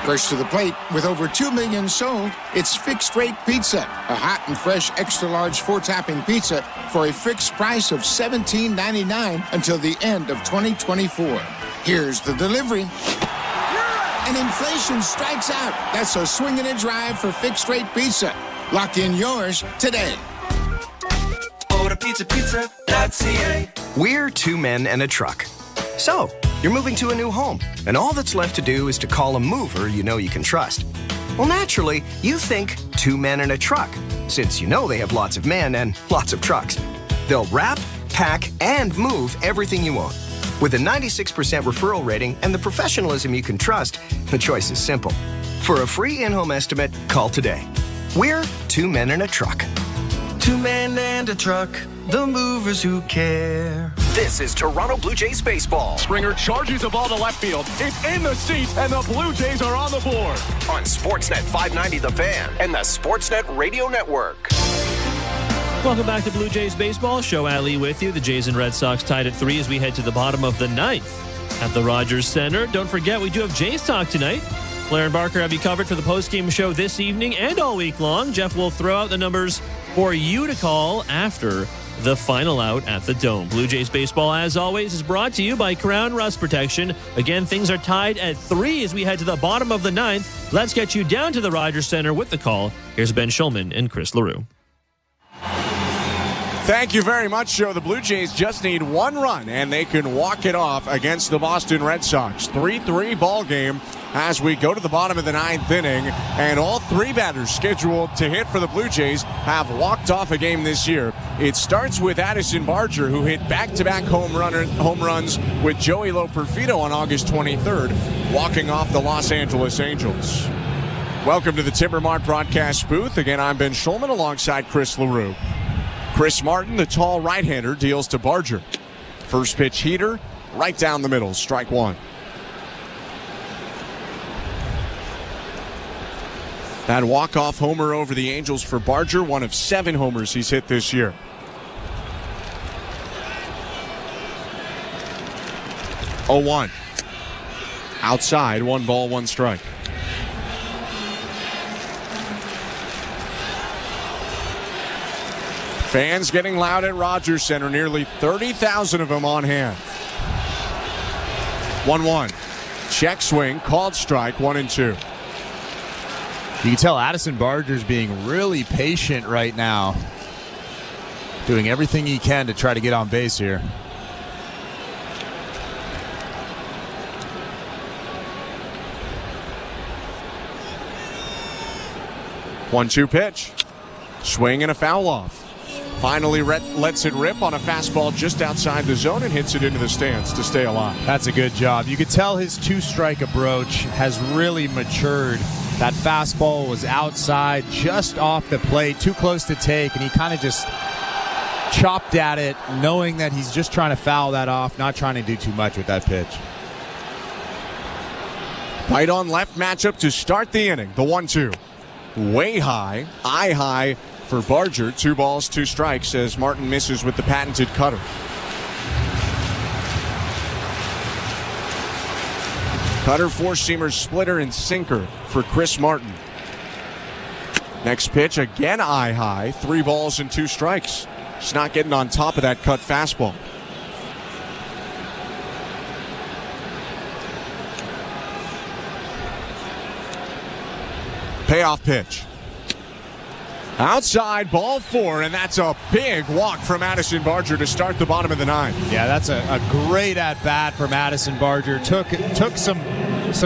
First to the plate, with over 2 million sold, it's Fixed Rate Pizza, a hot and fresh extra-large 4-topping pizza for a fixed price of $17.99 until the end of 2024. Here's the delivery. And inflation strikes out. That's a swing and a drive for Fixed Rate Pizza. Lock in yours today. Order pizza.ca. We're 2 men and a truck. So, you're moving to a new home, and all that's left to do is to call a mover you know you can trust. Well, naturally, you think 2 men and a truck, since you know they have lots of men and lots of trucks. They'll wrap, pack, and move everything you own. With a 96% referral rating and the professionalism you can trust, the choice is simple. For a free in-home estimate, call today. We're 2 men and a truck. 2 men and a truck, the movers who care. This is Toronto Blue Jays baseball. Springer charges the ball to left field. It's in the seats, and the Blue Jays are on the board. On Sportsnet 590 The Fan and the Sportsnet Radio Network. Welcome back to Blue Jays Baseball. Show Ali with you. The Jays and Red Sox tied at 3 as we head to the bottom of the ninth at the Rogers Center. Don't forget, we do have Jays Talk tonight. Blair and Barker have you covered for the postgame show this evening and all week long. Jeff will throw out the numbers for you to call after the final out at the Dome. Blue Jays Baseball, as always, is brought to you by Crown Rust Protection. Again, things are tied at 3 as we head to the bottom of the ninth. Let's get you down to the Rogers Center with the call. Here's Ben Schulman and Chris LaRue. Thank you very much, Joe. The Blue Jays just need 1 run, and they can walk it off against the Boston Red Sox. 3-3 ball game as we go to the bottom of the ninth inning, and all 3 batters scheduled to hit for the Blue Jays have walked off a game this year. It starts with Addison Barger, who hit back-to-back home runs with Joey Loperfido on August 23rd, walking off the Los Angeles Angels. Welcome to the Timbermart broadcast booth. Again, I'm Ben Schulman alongside Chris LaRue. Chris Martin, the tall right-hander, deals to Barger. First pitch heater, right down the middle, strike one. That walk-off homer over the Angels for Barger, one of 7 homers he's hit this year. Oh, 1. Outside, 1 ball, 1 strike. Fans getting loud at Rogers Center, nearly 30,000 of them on hand. 1-1. Check swing, called strike, 1-2. You can tell Addison Barger's being really patient right now. Doing everything he can to try to get on base here. One-two pitch. Swing and a foul off. Finally lets it rip on a fastball just outside the zone and hits it into the stands to stay alive. That's a good job. You could tell his 2-strike approach has really matured. That fastball was outside, just off the plate, too close to take, and he kind of just chopped at it, knowing that he's just trying to foul that off, not trying to do too much with that pitch. Right on left matchup to start the inning. The 1-2. Way high, eye high for Barger. 2 balls, 2 strikes as Martin misses with the patented cutter. Cutter, 4-seamer, splitter, and sinker for Chris Martin. Next pitch, again eye high. 3 balls and 2 strikes. Just not getting on top of that cut fastball. Payoff pitch. Outside, ball 4, and that's a big walk from Addison Barger to start the bottom of the 9th. Yeah, that's a great at-bat from Addison Barger. Took some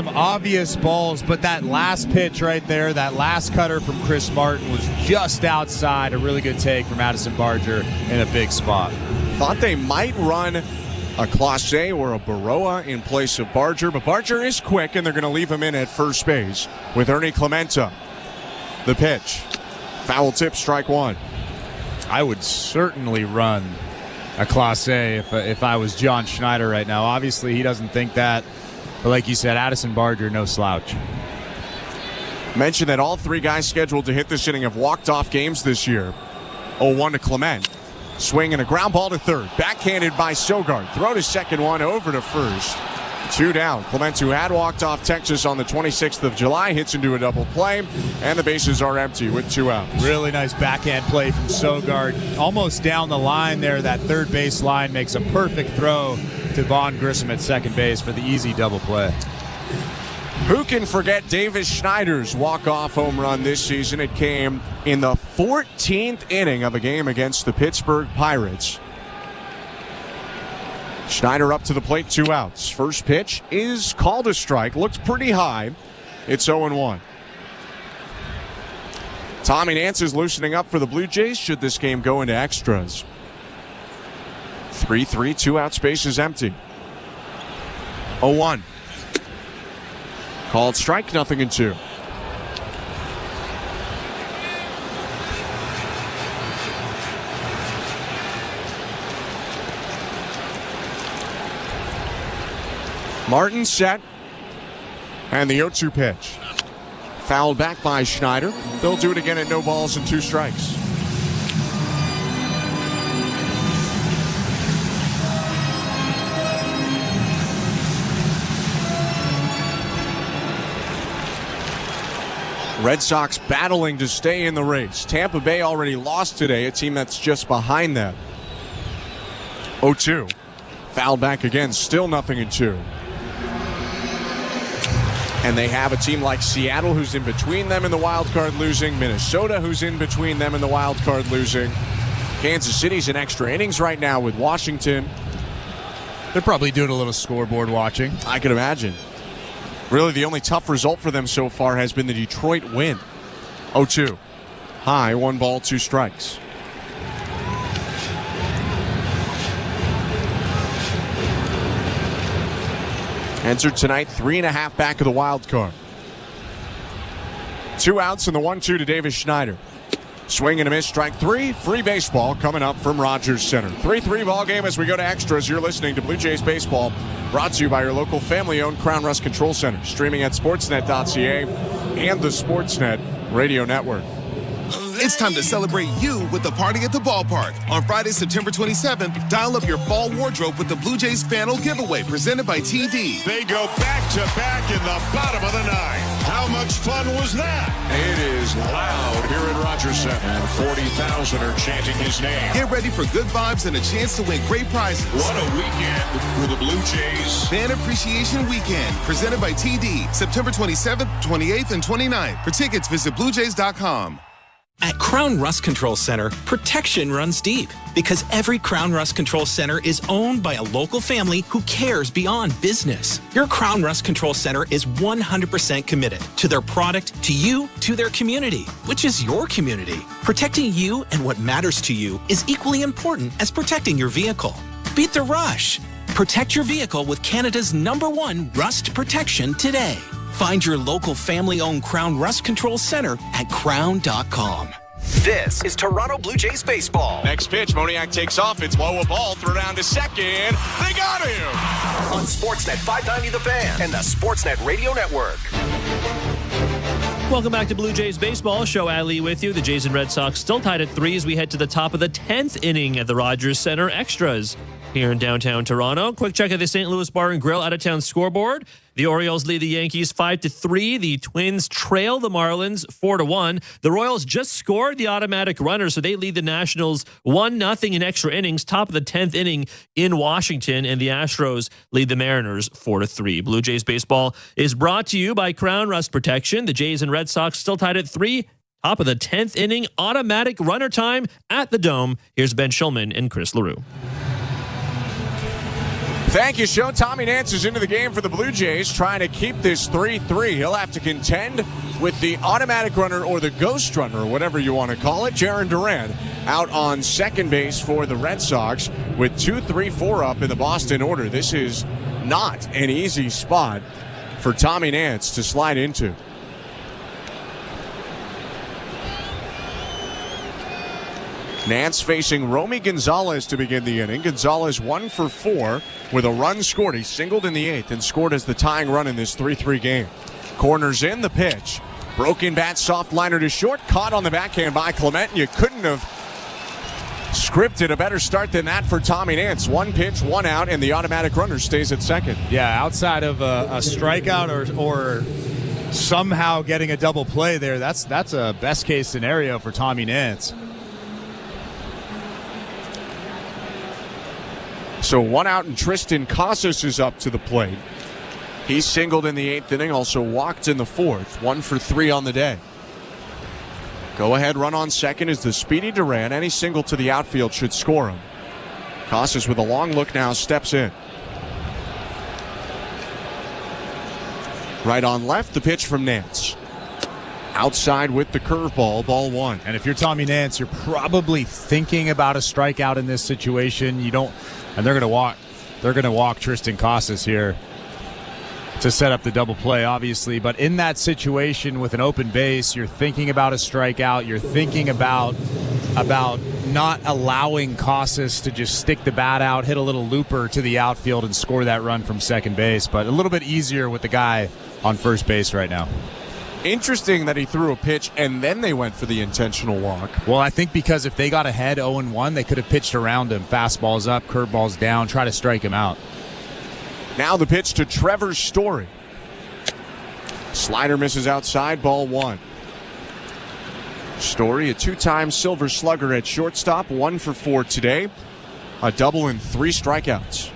obvious balls, but that last pitch right there, that last cutter from Chris Martin was just outside. A really good take from Addison Barger in a big spot. Thought they might run a Clase or a Baroa in place of Barger, but Barger is quick, and they're going to leave him in at first base with Ernie Clementa. The pitch. Foul tip, strike 1. I would certainly run a Clase if I was John Schneider right now. Obviously, he doesn't think that. But like you said, Addison Barger, no slouch. Mentioned that all 3 guys scheduled to hit this inning have walked off games this year. 0-1 to Clement. Swing and a ground ball to third. Backhanded by Sogard. Throw to second, 1 over to first. 2 down. Clement, who had walked off Texas on the 26th of July, hits into a double play, and the bases are empty with 2 outs. Really nice backhand play from Sogard. Almost down the line there. That third base line makes a perfect throw to Vaughn Grissom at second base for the easy double play. Who can forget Davis Schneider's walk-off home run this season? It came in the 14th inning of a game against the Pittsburgh Pirates. Schneider up to the plate, 2 outs. First pitch is called a strike. Looks pretty high. It's 0-1. Tommy Nance is loosening up for the Blue Jays should this game go into extras. 3-3, 2 out, space is empty. 0-1. Called strike, 0-2. Martin set, and the 0-2 pitch. Fouled back by Schneider. They'll do it again at no balls and 2 strikes. Red Sox battling to stay in the race. Tampa Bay already lost today, a team that's just behind them. 0-2. Fouled back again, still 0-2. And they have a team like Seattle who's in between them and the wild card losing. Minnesota who's in between them and the wild card losing. Kansas City's in extra innings right now with Washington. They're probably doing a little scoreboard watching. I can imagine. Really, the only tough result for them so far has been the Detroit win. 0-2. High, 1 ball, 2 strikes. Entered tonight 3.5 back of the wild card. 2 outs and the 1-2 to Davis Schneider. Swing and a miss, strike 3. Free baseball coming up from Rogers Center. 3-3 ball game as we go to extras. You're listening to Blue Jays Baseball, brought to you by your local family-owned Crown Rust Control Center. Streaming at sportsnet.ca and the Sportsnet Radio Network. It's time to celebrate you with the party at the ballpark. On Friday, September 27th, dial up your fall wardrobe with the Blue Jays Panel Giveaway presented by TD. They go back-to-back in the bottom of the ninth. How much fun was that? It is loud here at Rogers Center, and 40,000 are chanting his name. Get ready for good vibes and a chance to win great prizes. What a weekend for the Blue Jays. Fan Appreciation Weekend, presented by TD, September 27th, 28th, and 29th. For tickets, visit BlueJays.com. At Crown Rust Control Center, protection runs deep because every Crown Rust Control Center is owned by a local family who cares beyond business. Your Crown Rust Control Center is 100% committed to their product, to you, to their community, which is your community. Protecting you and what matters to you is equally important as protecting your vehicle. Beat the rush. Protect your vehicle with Canada's #1 rust protection today. Find your local family-owned Crown Rust Control Center at crown.com. This is Toronto Blue Jays baseball. Next pitch, Moniak takes off. It's low a ball, throw down to second. They got him! On Sportsnet 590 The Fan and the Sportsnet Radio Network. Welcome back to Blue Jays Baseball. Show Ali with you. The Jays and Red Sox still tied at 3 as we head to the top of the 10th inning at the Rogers Center Extras here in downtown Toronto. Quick check of the St. Louis Bar and Grill out-of-town scoreboard. The Orioles lead the Yankees 5-3. The Twins trail the Marlins 4-1. The Royals just scored the automatic runner, so they lead the Nationals 1-0 in extra innings. Top of the 10th inning in Washington, and the Astros lead the Mariners 4-3. Blue Jays Baseball is brought to you by Crown Rust Protection. The Jays and Red Sox still tied at 3. Top of the 10th inning, automatic runner time at the Dome. Here's Ben Shulman and Chris LaRue. Thank you, Sean. Tommy Nance is into the game for the Blue Jays, trying to keep this 3-3. He'll have to contend with the automatic runner or the ghost runner, or whatever you want to call it. Jarren Duran out on second base for the Red Sox with 2, 3, 4 up in the Boston order. This is not an easy spot for Tommy Nance to slide into. Nance facing Romy Gonzalez to begin the inning. Gonzalez 1 for 4 with a run scored. He singled in the 8th and scored as the tying run in this 3-3 game. Corners in the pitch. Broken bat, soft liner to short. Caught on the backhand by Clement. You couldn't have scripted a better start than that for Tommy Nance. 1 pitch, 1 out, and the automatic runner stays at second. Yeah, outside of a strikeout or somehow getting a double play there, that's a best case scenario for Tommy Nance. So 1 out, and Tristan Casas is up to the plate. He singled in the 8th inning, also walked in the 4th. 1 for 3 on the day. Go ahead run on second is the speedy Duran. Any single to the outfield should score him. Casas with a long look now steps in. Right on left, the pitch from Nance. Outside with the curveball, ball 1. And if you're Tommy Nance, you're probably thinking about a strikeout in this situation. And they're going to walk Tristan Casas here to set up the double play, obviously. But in that situation with an open base, you're thinking about a strikeout. You're thinking about not allowing Casas to just stick the bat out, hit a little looper to the outfield, and score that run from second base. But a little bit easier with the guy on first base right now. Interesting that he threw a pitch and then they went for the intentional walk. Well, I think because if they got ahead 0-1, they could have pitched around him. Fastballs up, curveballs down, try to strike him out. Now the pitch to Trevor Story. Slider misses outside, ball 1. Story, a 2-time Silver Slugger at shortstop, 1 for 4 today. A double and 3 strikeouts.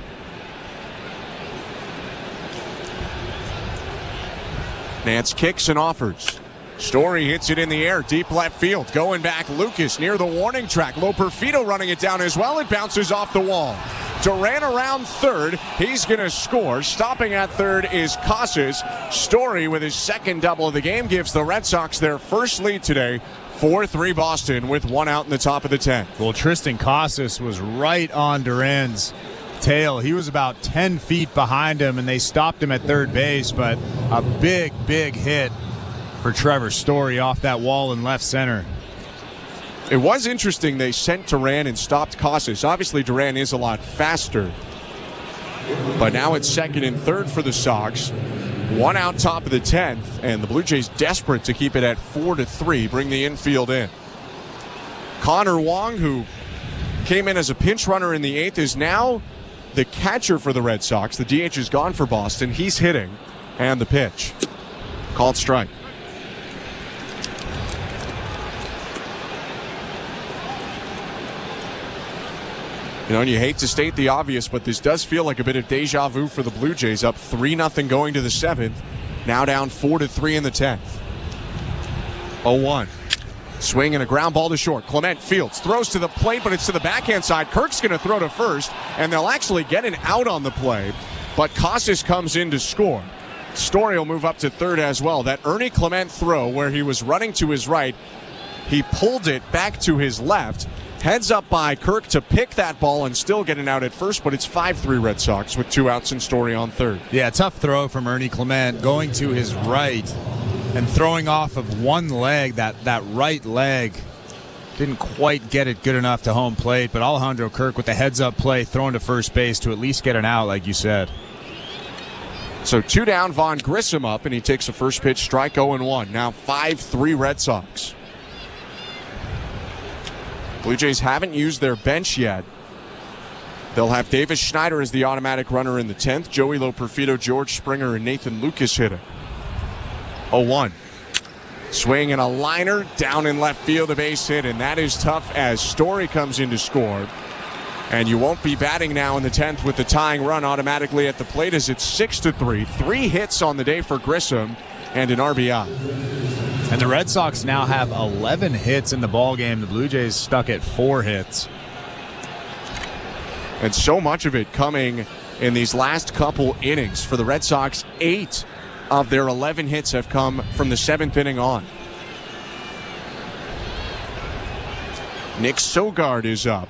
Nance kicks and offers. Story hits it in the air, deep left field. Going back, Lucas near the warning track. Loperfido running it down as well. It bounces off the wall. Duran around third. He's going to score. Stopping at third is Casas. Story with his second double of the game gives the Red Sox their first lead today. 4-3 Boston with 1 out in the top of the 10th. Well, Tristan Casas was right on Duran's tail. He was about 10 feet behind him, and they stopped him at third base, but a big hit for Trevor Story off that wall in left center. It was interesting they sent Duran and stopped Casas. Obviously, Duran is a lot faster. But now it's second and third for the Sox. One out top of the 10th, and the Blue Jays desperate to keep it at 4-3, bring the infield in. Connor Wong, who came in as a pinch runner in the 8th, is now the catcher for the Red Sox. The DH is gone for Boston. He's hitting, and the pitch. Called strike. You know, and you hate to state the obvious, but this does feel like a bit of deja vu for the Blue Jays. Up 3-0 going to the 7th. Now down 4-3 in the 10th. 0-1. Swing and a ground ball to short. Clement fields, throws to the plate, but it's to the backhand side. Kirk's going to throw to first, and they'll actually get an out on the play. But Casas comes in to score. Story will move up to third as well. That Ernie Clement throw where he was running to his right, he pulled it back to his left. Heads up by Kirk to pick that ball and still get an out at first, but it's 5-3 Red Sox with 2 outs and Story on third. Yeah, tough throw from Ernie Clement going to his right and throwing off of one leg. That right leg didn't quite get it good enough to home plate, but Alejandro Kirk with the heads-up play throwing to first base to at least get an out, like you said. So 2 down, Vaughn Grissom up, and he takes a first pitch strike, 0-1. Now 5-3 Red Sox. Blue Jays haven't used their bench yet. They'll have Davis Schneider as the automatic runner in the 10th. Joey Loperfido, George Springer, and Nathan Lucas hitting. 0-1. Swing and a liner down in left field, a base hit, and that is tough as Story comes in to score. And you won't be batting now in the 10th with the tying run automatically at the plate as it's 6-3. 3 hits on the day for Grissom and an RBI. And the Red Sox now have 11 hits in the ballgame. The Blue Jays stuck at 4 hits. And so much of it coming in these last couple innings. For the Red Sox, 8 of their 11 hits have come from the 7th inning on. Nick Sogard is up.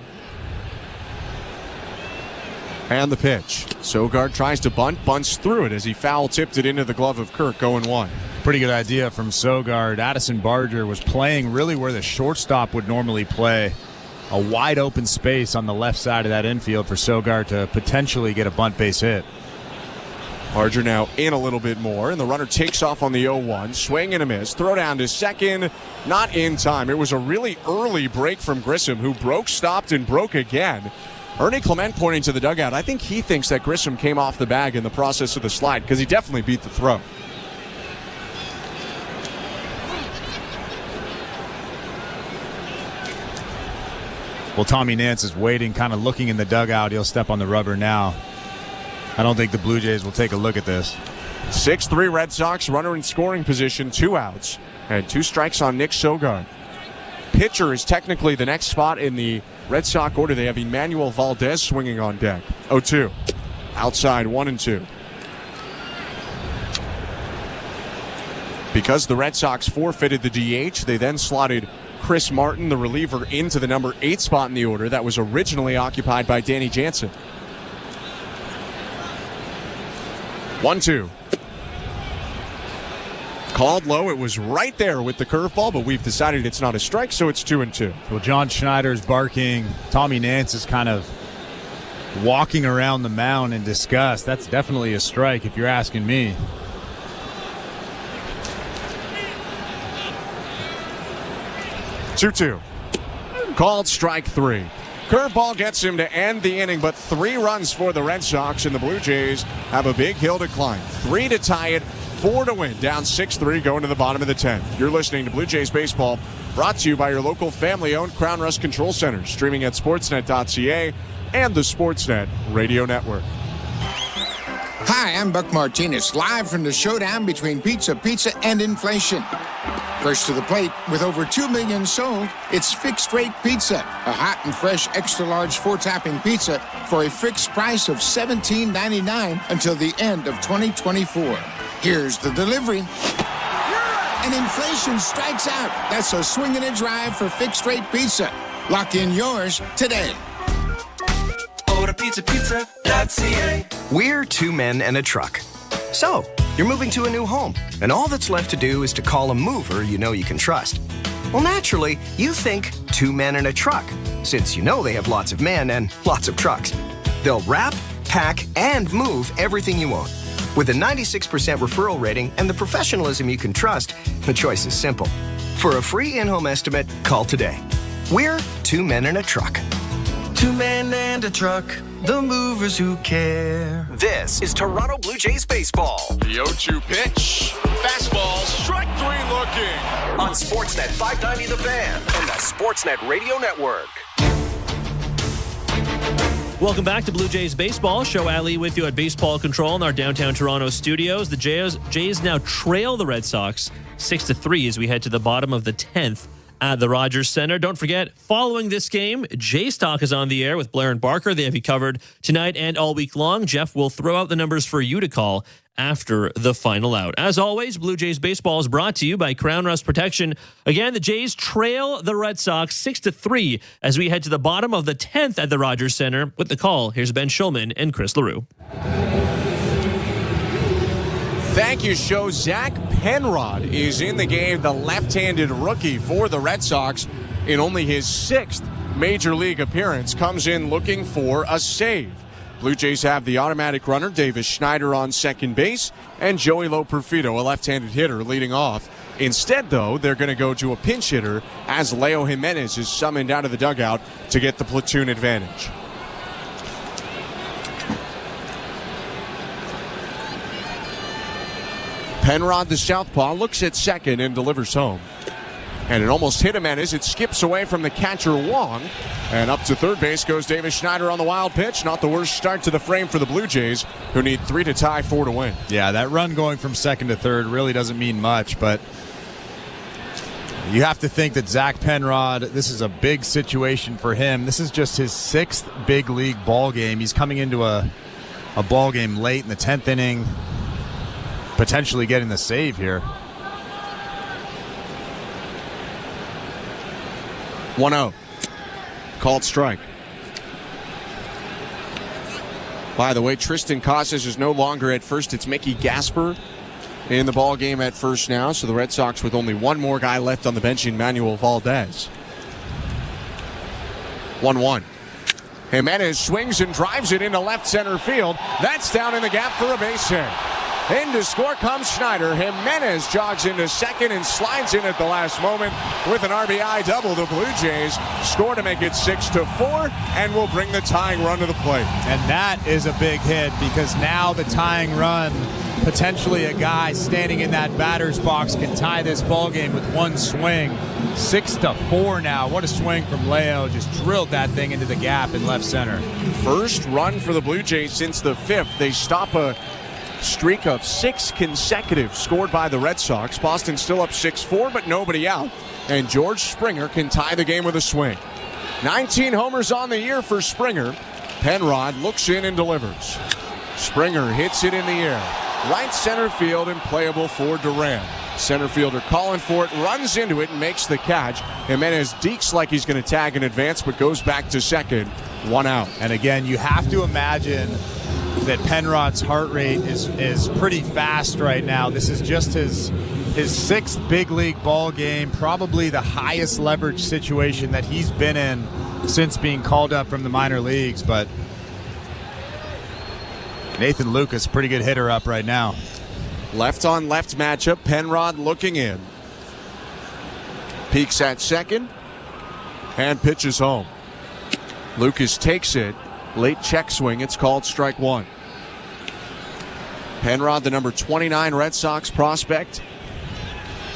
And the pitch. Sogard tries to bunt, bunts through it as he foul-tipped it into the glove of Kirk, 0-1. Pretty good idea from Sogard. Addison Barger was playing really where the shortstop would normally play. A wide open space on the left side of that infield for Sogard to potentially get a bunt base hit. Barger now in a little bit more, and the runner takes off on the 0-1. Swing and a miss. Throw down to second. Not in time. It was a really early break from Grissom, who broke, stopped, and broke again. Ernie Clement pointing to the dugout. I think he thinks that Grissom came off the bag in the process of the slide because he definitely beat the throw. Well, Tommy Nance is waiting, kind of looking in the dugout. He'll step on the rubber now. I don't think the Blue Jays will take a look at this. 6-3 Red Sox, runner in scoring position, 2 outs, and 2 strikes on Nick Sogard. Pitcher is technically the next spot in the Red Sox order. They have Emmanuel Valdez swinging on deck. 0-2. Outside 1-2. Because the Red Sox forfeited the DH, they then slotted Chris Martin, the reliever, into the number 8 spot in the order that was originally occupied by Danny Jansen. 1-2. Called low. It was right there with the curveball, but we've decided it's not a strike, so it's 2-2. Well, John Schneider's barking. Tommy Nance is kind of walking around the mound in disgust. That's definitely a strike if you're asking me. Two. Called strike 3. Curveball gets him to end the inning, but 3 runs for the Red Sox, and the Blue Jays have a big hill to climb. 3 to tie it, 4 to win. Down 6-3 going to the bottom of the 10th. You're listening to Blue Jays Baseball, brought to you by your local family-owned Crown Rust Control Center, streaming at sportsnet.ca and the Sportsnet Radio Network. Hi, I'm Buck Martinez, live from the showdown between pizza and inflation. First to the plate, with over 2 million sold, it's Fixed Rate Pizza, a hot and fresh extra-large 4-topping pizza for a fixed price of $17.99 until the end of 2024. Here's the delivery. And inflation strikes out. That's a swing and a drive for Fixed Rate Pizza. Lock in yours today. Order pizza.ca. We're 2 men and a truck. So, you're moving to a new home, and all that's left to do is to call a mover you know you can trust. Well, naturally, you think 2 men and a truck, since you know they have lots of men and lots of trucks. They'll wrap, pack, and move everything you own. With a 96% referral rating and the professionalism you can trust, the choice is simple. For a free in-home estimate, call today. We're 2 men and a truck. 2 men and a truck, the movers who care. This is Toronto Blue Jays baseball. The 0-2 pitch. Fastball, strike 3 looking. On Sportsnet 590 The Fan and the Sportsnet Radio Network. Welcome back to Blue Jays Baseball. Show Ali with you at Baseball Control in our downtown Toronto studios. The Jays now trail the Red Sox 6-3 as we head to the bottom of the 10th at the Rogers Center. Don't forget, following this game, Jays Talk is on the air with Blair and Barker. They have you covered tonight and all week long. Jeff will throw out the numbers for you to call after the final out. As always, Blue Jays Baseball is brought to you by Crown Rust Protection. Again, the Jays trail the Red Sox 6-3 as we head to the bottom of the 10th at the Rogers Center. With the call, here's Ben Schulman and Chris LaRue. Thank you, Show. Zach Penrod is in the game, the left-handed rookie for the Red Sox in only his 6th Major League appearance. Comes in looking for a save. Blue Jays have the automatic runner, Davis Schneider, on second base, and Joey Loperfido, a left-handed hitter, leading off. Instead, though, they're going to go to a pinch hitter as Leo Jimenez is summoned out of the dugout to get the platoon advantage. Penrod, the southpaw, looks at second and delivers home. And it almost hit Jimenez. It skips away from the catcher, Wong. And up to third base goes Davis Schneider on the wild pitch. Not the worst start to the frame for the Blue Jays, who need 3 to tie, 4 to win. Yeah, that run going from second to third really doesn't mean much, but you have to think that Zach Penrod, this is a big situation for him. This is just his 6th big league ball game. He's coming into a ball game late in the 10th inning, potentially getting the save here. 1-0. Called strike. By the way, Tristan Casas is no longer at first. It's Mickey Gasper in the ball game at first now. So the Red Sox with only one more guy left on the bench in Manuel Valdez. 1-1. Jimenez swings and drives it into left center field. That's down in the gap for a base hit. In to score comes Schneider. Jimenez jogs into second and slides in at the last moment with an RBI double. The Blue Jays score to make it 6-4 and will bring the tying run to the plate. And that is a big hit because now the tying run, potentially a guy standing in that batter's box can tie this ball game with one swing. 6-4 now. What a swing from Leo. Just drilled that thing into the gap in left center. First run for the Blue Jays since the 5th. They stop a streak of 6 consecutive scored by the Red Sox. Boston still up 6-4, but nobody out. And George Springer can tie the game with a swing. 19 homers on the year for Springer. Penrod looks in and delivers. Springer hits it in the air. Right center field and playable for Duran. Center fielder calling for it, runs into it and makes the catch. Jimenez dekes like he's going to tag in advance, but goes back to second. 1 out. And again, you have to imagine that Penrod's heart rate is pretty fast right now. This is just his 6th big league ball game, probably the highest leverage situation that he's been in since being called up from the minor leagues. But Nathan Lucas, pretty good hitter up right now. Left on left matchup. Penrod looking in. Peeks at second and pitches home. Lucas takes it. Late check swing. It's called strike 1. Penrod, the number 29 Red Sox prospect.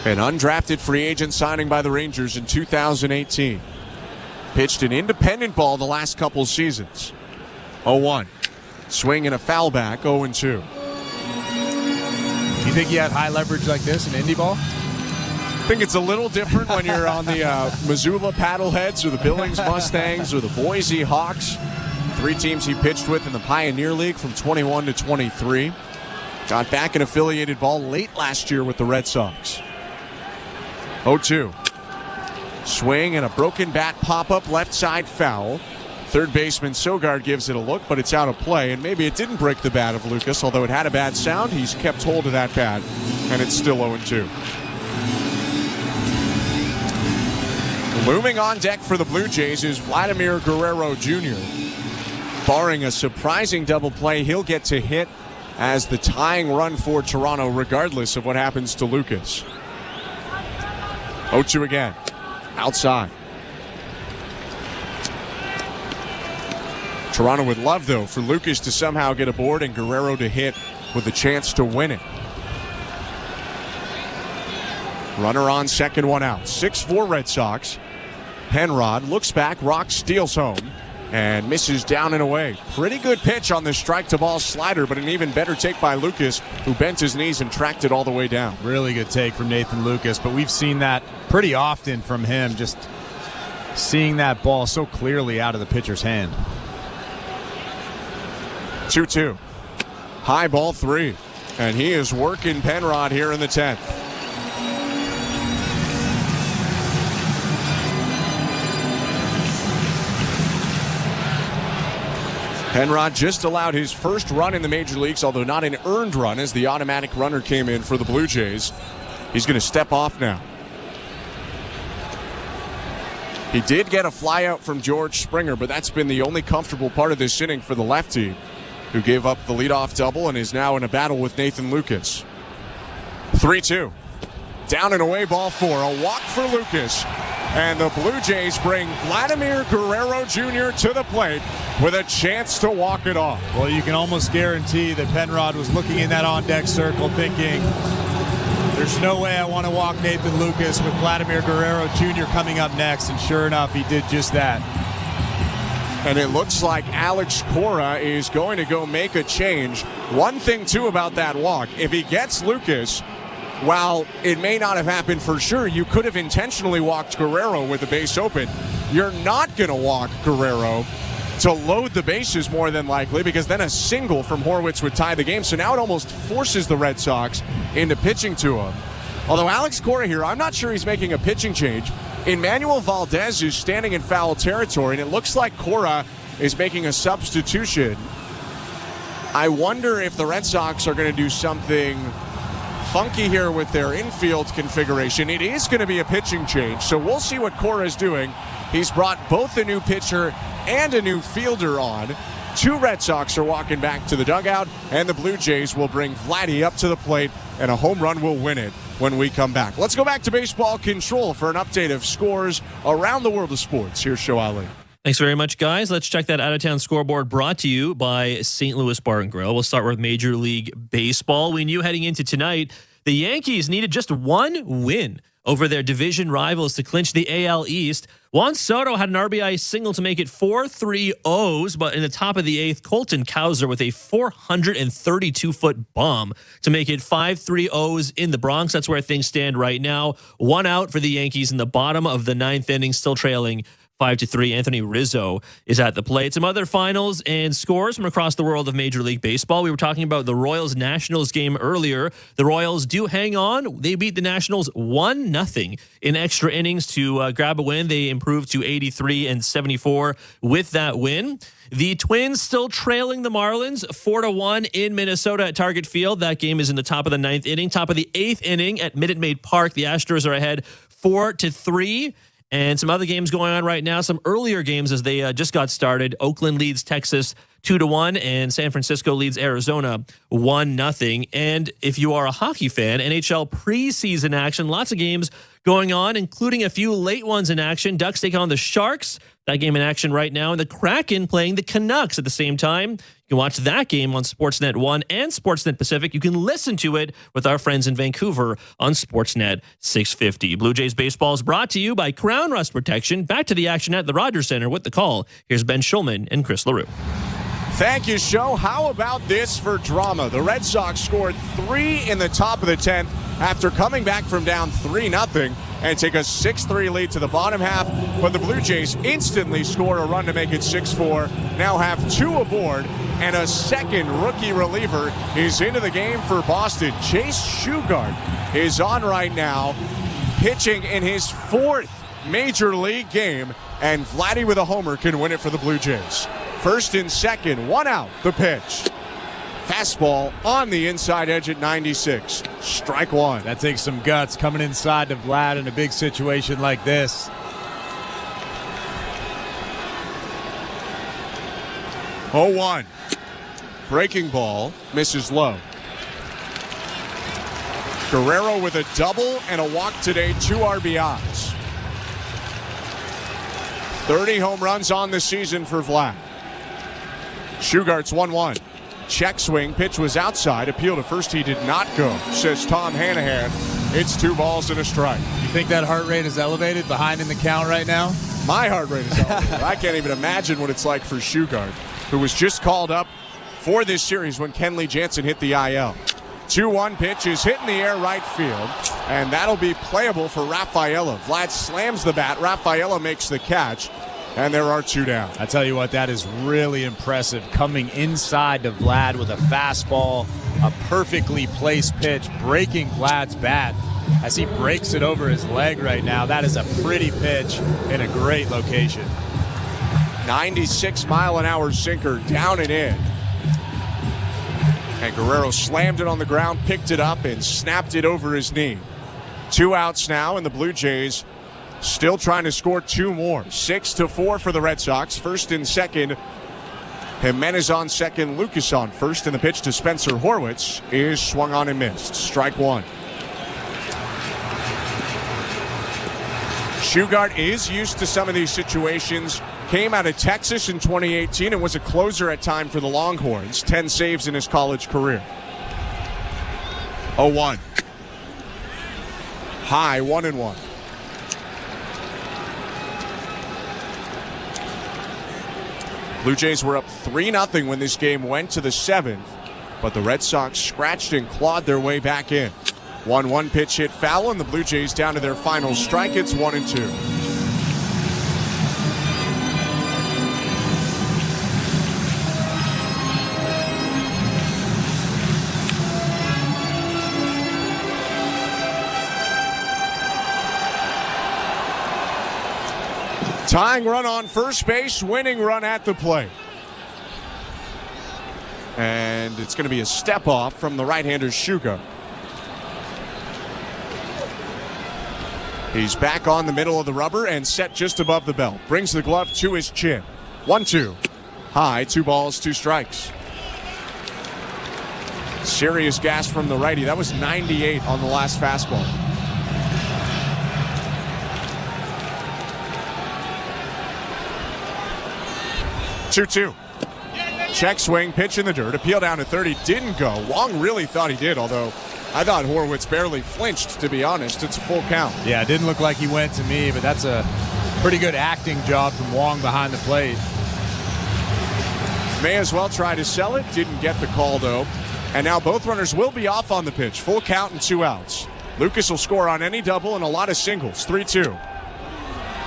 An undrafted free agent signing by the Rangers in 2018. Pitched an independent ball the last couple seasons. 0-1. Swing and a foul back. 0-2. You think you had high leverage like this in indie ball? I think it's a little different when you're on the Missoula Paddleheads or the Billings Mustangs or the Boise Hawks. 3 teams he pitched with in the Pioneer League from 21 to 23. Got back in affiliated ball late last year with the Red Sox. 0-2. Swing and a broken bat pop-up left side foul. Third baseman Sogard gives it a look, but it's out of play, and maybe it didn't break the bat of Lucas, although it had a bad sound. He's kept hold of that bat, and it's still 0-2. Looming on deck for the Blue Jays is Vladimir Guerrero Jr. Barring a surprising double play, he'll get to hit as the tying run for Toronto, regardless of what happens to Lucas. 0-2 again. Outside. Toronto would love, though, for Lucas to somehow get aboard and Guerrero to hit with a chance to win it. Runner on, second one out. 6-4 Red Sox. Penrod looks back, Rock steals home and misses down and away. Pretty good pitch on the strike-to-ball slider, but an even better take by Lucas, who bent his knees and tracked it all the way down. Really good take from Nathan Lucas, but we've seen that pretty often from him, just seeing that ball so clearly out of the pitcher's hand. 2-2. High ball 3. And he is working Penrod here in the 10th. Penrod just allowed his first run in the major leagues, although not an earned run, as the automatic runner came in for the Blue Jays. He's going to step off now. He did get a flyout from George Springer, but that's been the only comfortable part of this inning for the lefty, who gave up the leadoff double and is now in a battle with Nathan Lucas. 3-2. Down and away, ball 4. A walk for Lucas. And the Blue Jays bring Vladimir Guerrero Jr. to the plate with a chance to walk it off. Well, you can almost guarantee that Penrod was looking in that on-deck circle thinking, there's no way I want to walk Nathan Lucas with Vladimir Guerrero Jr. coming up next. And sure enough, he did just that. And it looks like Alex Cora is going to go make a change. One thing, too, about that walk, if he gets Lucas, while it may not have happened for sure, you could have intentionally walked Guerrero with the base open. You're not going to walk Guerrero to load the bases more than likely, because then a single from Horwitz would tie the game. So now it almost forces the Red Sox into pitching to him. Although Alex Cora here, I'm not sure he's making a pitching change. Emmanuel Valdez is standing in foul territory, and it looks like Cora is making a substitution. I wonder if the Red Sox are going to do something funky here with their infield configuration. It is going to be a pitching change, so we'll see what Cora is doing. He's brought both a new pitcher and a new fielder on. 2 Red Sox are walking back to the dugout, and the Blue Jays will bring Vladdy up to the plate, and a home run will win it when we come back. Let's go back to baseball control for an update of scores around the world of sports. Here's Show Ali. Thanks very much, guys. Let's check that out-of-town scoreboard brought to you by St. Louis Bar and Grill. We'll start with Major League Baseball. We knew heading into tonight, the Yankees needed just one win over their division rivals to clinch the AL East. Juan Soto had an RBI single to make it 4-3 O's, but in the top of the 8th, Colton Cowser with a 432-foot bomb to make it 5-3 O's in the Bronx. That's where things stand right now. 1 out for the Yankees in the bottom of the 9th inning, still trailing 5-3. Anthony Rizzo is at the plate. Some other finals and scores from across the world of Major League Baseball. We were talking about the Royals-Nationals game earlier. The Royals do hang on. They beat the Nationals 1-0 in extra innings to grab a win. They improved to 83-74 with that win. The Twins still trailing the Marlins 4-1 in Minnesota at Target Field. That game is in the top of the 9th inning. Top of the 8th inning at Minute Maid Park, the Astros are ahead 4-3. And some other games going on right now, some earlier games as they just got started. Oakland leads Texas 2-1, and San Francisco leads Arizona 1-0. And if you are a hockey fan, NHL preseason action, lots of games going on, including a few late ones in action. Ducks take on the Sharks. That game in action right now. And the Kraken playing the Canucks at the same time. You can watch that game on Sportsnet 1 and Sportsnet Pacific. You can listen to it with our friends in Vancouver on Sportsnet 650. Blue Jays baseball is brought to you by Crown Rust Protection. Back to the action at the Rogers Center with the call. Here's Ben Schulman and Chris LaRue. Thank you, Show. How about this for drama? The Red Sox scored 3 in the top of the 10th after coming back from down 3-0 and take a 6-3 lead to the bottom half. But the Blue Jays instantly score a run to make it 6-4. Now have 2 aboard, and a second rookie reliever is into the game for Boston. Chase Shugart is on right now, pitching in his 4th Major League game, and Vladdy with a homer can win it for the Blue Jays. First and second, one out, the pitch. Fastball on the inside edge at 96. Strike one. That takes some guts coming inside to Vlad in a big situation like this. 0-1. Breaking ball, misses low. Guerrero with a double and a walk today, 2 RBIs. 30 home runs on the season for Vlad. Shugart's 1-1. Check swing, pitch was outside, appeal to first, he did not go, says Tom Hanahan. It's 2 balls and a strike. You think that heart rate is elevated behind in the count right now? My heart rate is elevated. I can't even imagine what it's like for Shugart, who was just called up for this series when Kenley Jansen hit the IL. 2-1 pitch is hit in the air right field, and that'll be playable for Rafaela. Vlad slams the bat, Rafaela makes the catch, and there are 2 down. I tell you what, that is really impressive. Coming inside to Vlad with a fastball, a perfectly placed pitch, breaking Vlad's bat as he breaks it over his leg right now. That is a pretty pitch in a great location. 96-mile-an-hour sinker down and in. And Guerrero slammed it on the ground, picked it up, and snapped it over his knee. 2 outs now, and the Blue Jays still trying to score 2 more. 6-4 for the Red Sox. First and second, Jimenez on second, Lucas on first, and the pitch to Spencer Horwitz is swung on and missed. Strike one. Shugart is used to some of these situations. Came out of Texas in 2018 and was a closer at time for the Longhorns. 10 saves in his college career. 0-1. High, 1-1. Blue Jays were up 3-0 when this game went to the 7th, but the Red Sox scratched and clawed their way back in. 1-1 pitch hit foul, and the Blue Jays down to their final strike. It's 1-2. Tying run on first base, winning run at the plate. And it's going to be a step off from the right-hander Shuga. He's back on the middle of the rubber and set just above the belt. Brings the glove to his chin. 1-2. High, 2 balls, 2 strikes. Serious gas from the righty. That was 98 on the last fastball. Two. Check swing, pitch in the dirt, appeal down to 30, didn't go. Wong really thought he did, although I thought Horwitz barely flinched, to be honest. It's a full count. Yeah, it didn't look like he went to me, but that's a pretty good acting job from Wong behind the plate. May as well try to sell it, didn't get the call though. And now both runners will be off on the pitch. Full count and 2 outs. Lucas will score on any double and a lot of singles. 3-2.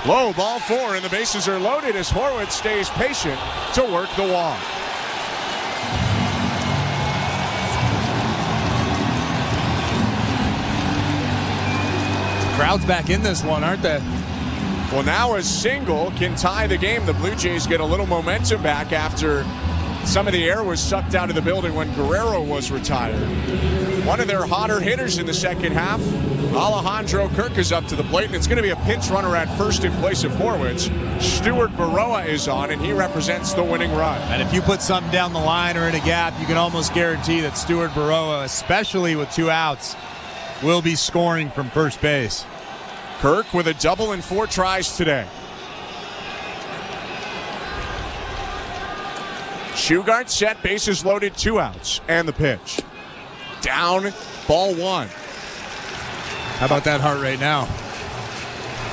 Low, ball 4, and the bases are loaded as Horwitz stays patient to work the walk. Crowd's back in this one, aren't they? Well, now a single can tie the game. The Blue Jays get a little momentum back after some of the air was sucked out of the building when Guerrero was retired. One of their hotter hitters in the second half, Alejandro Kirk, is up to the plate, and it's going to be a pinch runner at first in place of Horwitz. Stuart Baroa is on, and he represents the winning run. And if you put something down the line or in a gap, you can almost guarantee that Stuart Baroa, especially with 2 outs, will be scoring from first base. Kirk with a double in 4 tries today. Shugart set, bases loaded, 2 outs, and the pitch. Down, ball 1. How about that heart rate now?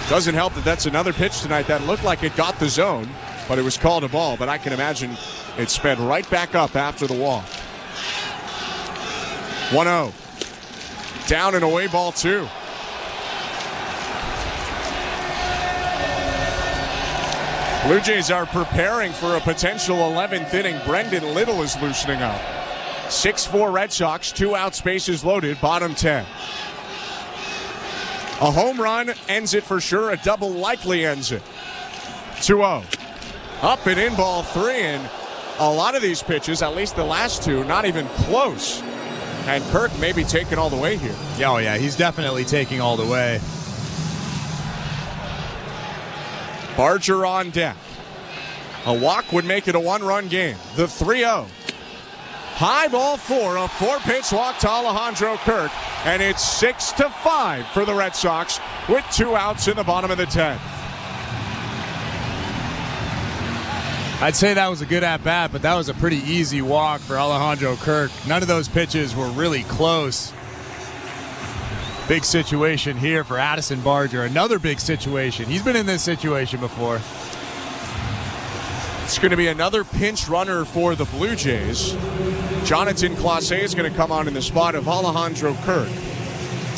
Doesn't help that that's another pitch tonight that looked like it got the zone, but it was called a ball. But I can imagine it sped right back up after the walk. 1-0. Down and away, ball 2. Blue Jays are preparing for a potential 11th inning. Brendan Little is loosening up. 6-4 Red Sox, 2 outs, bases loaded, bottom 10. A home run ends it for sure. A double likely ends it. 2-0. Up and in ball 3, and a lot of these pitches, at least the last two, not even close. And Kirk may be taking all the way here. Oh, yeah, he's definitely taking all the way. Barger on deck. A walk would make it a one-run game. The 3-0. High ball 4, a 4-pitch walk to Alejandro Kirk, and it's 6-5 for the Red Sox with 2 outs in the bottom of the 10th. I'd say that was a good at-bat, but that was a pretty easy walk for Alejandro Kirk. None of those pitches were really close. Big situation here for Addison Barger. Another big situation. He's been in this situation before. It's going to be another pinch runner for the Blue Jays. Jonathan Clase is going to come on in the spot of Alejandro Kirk.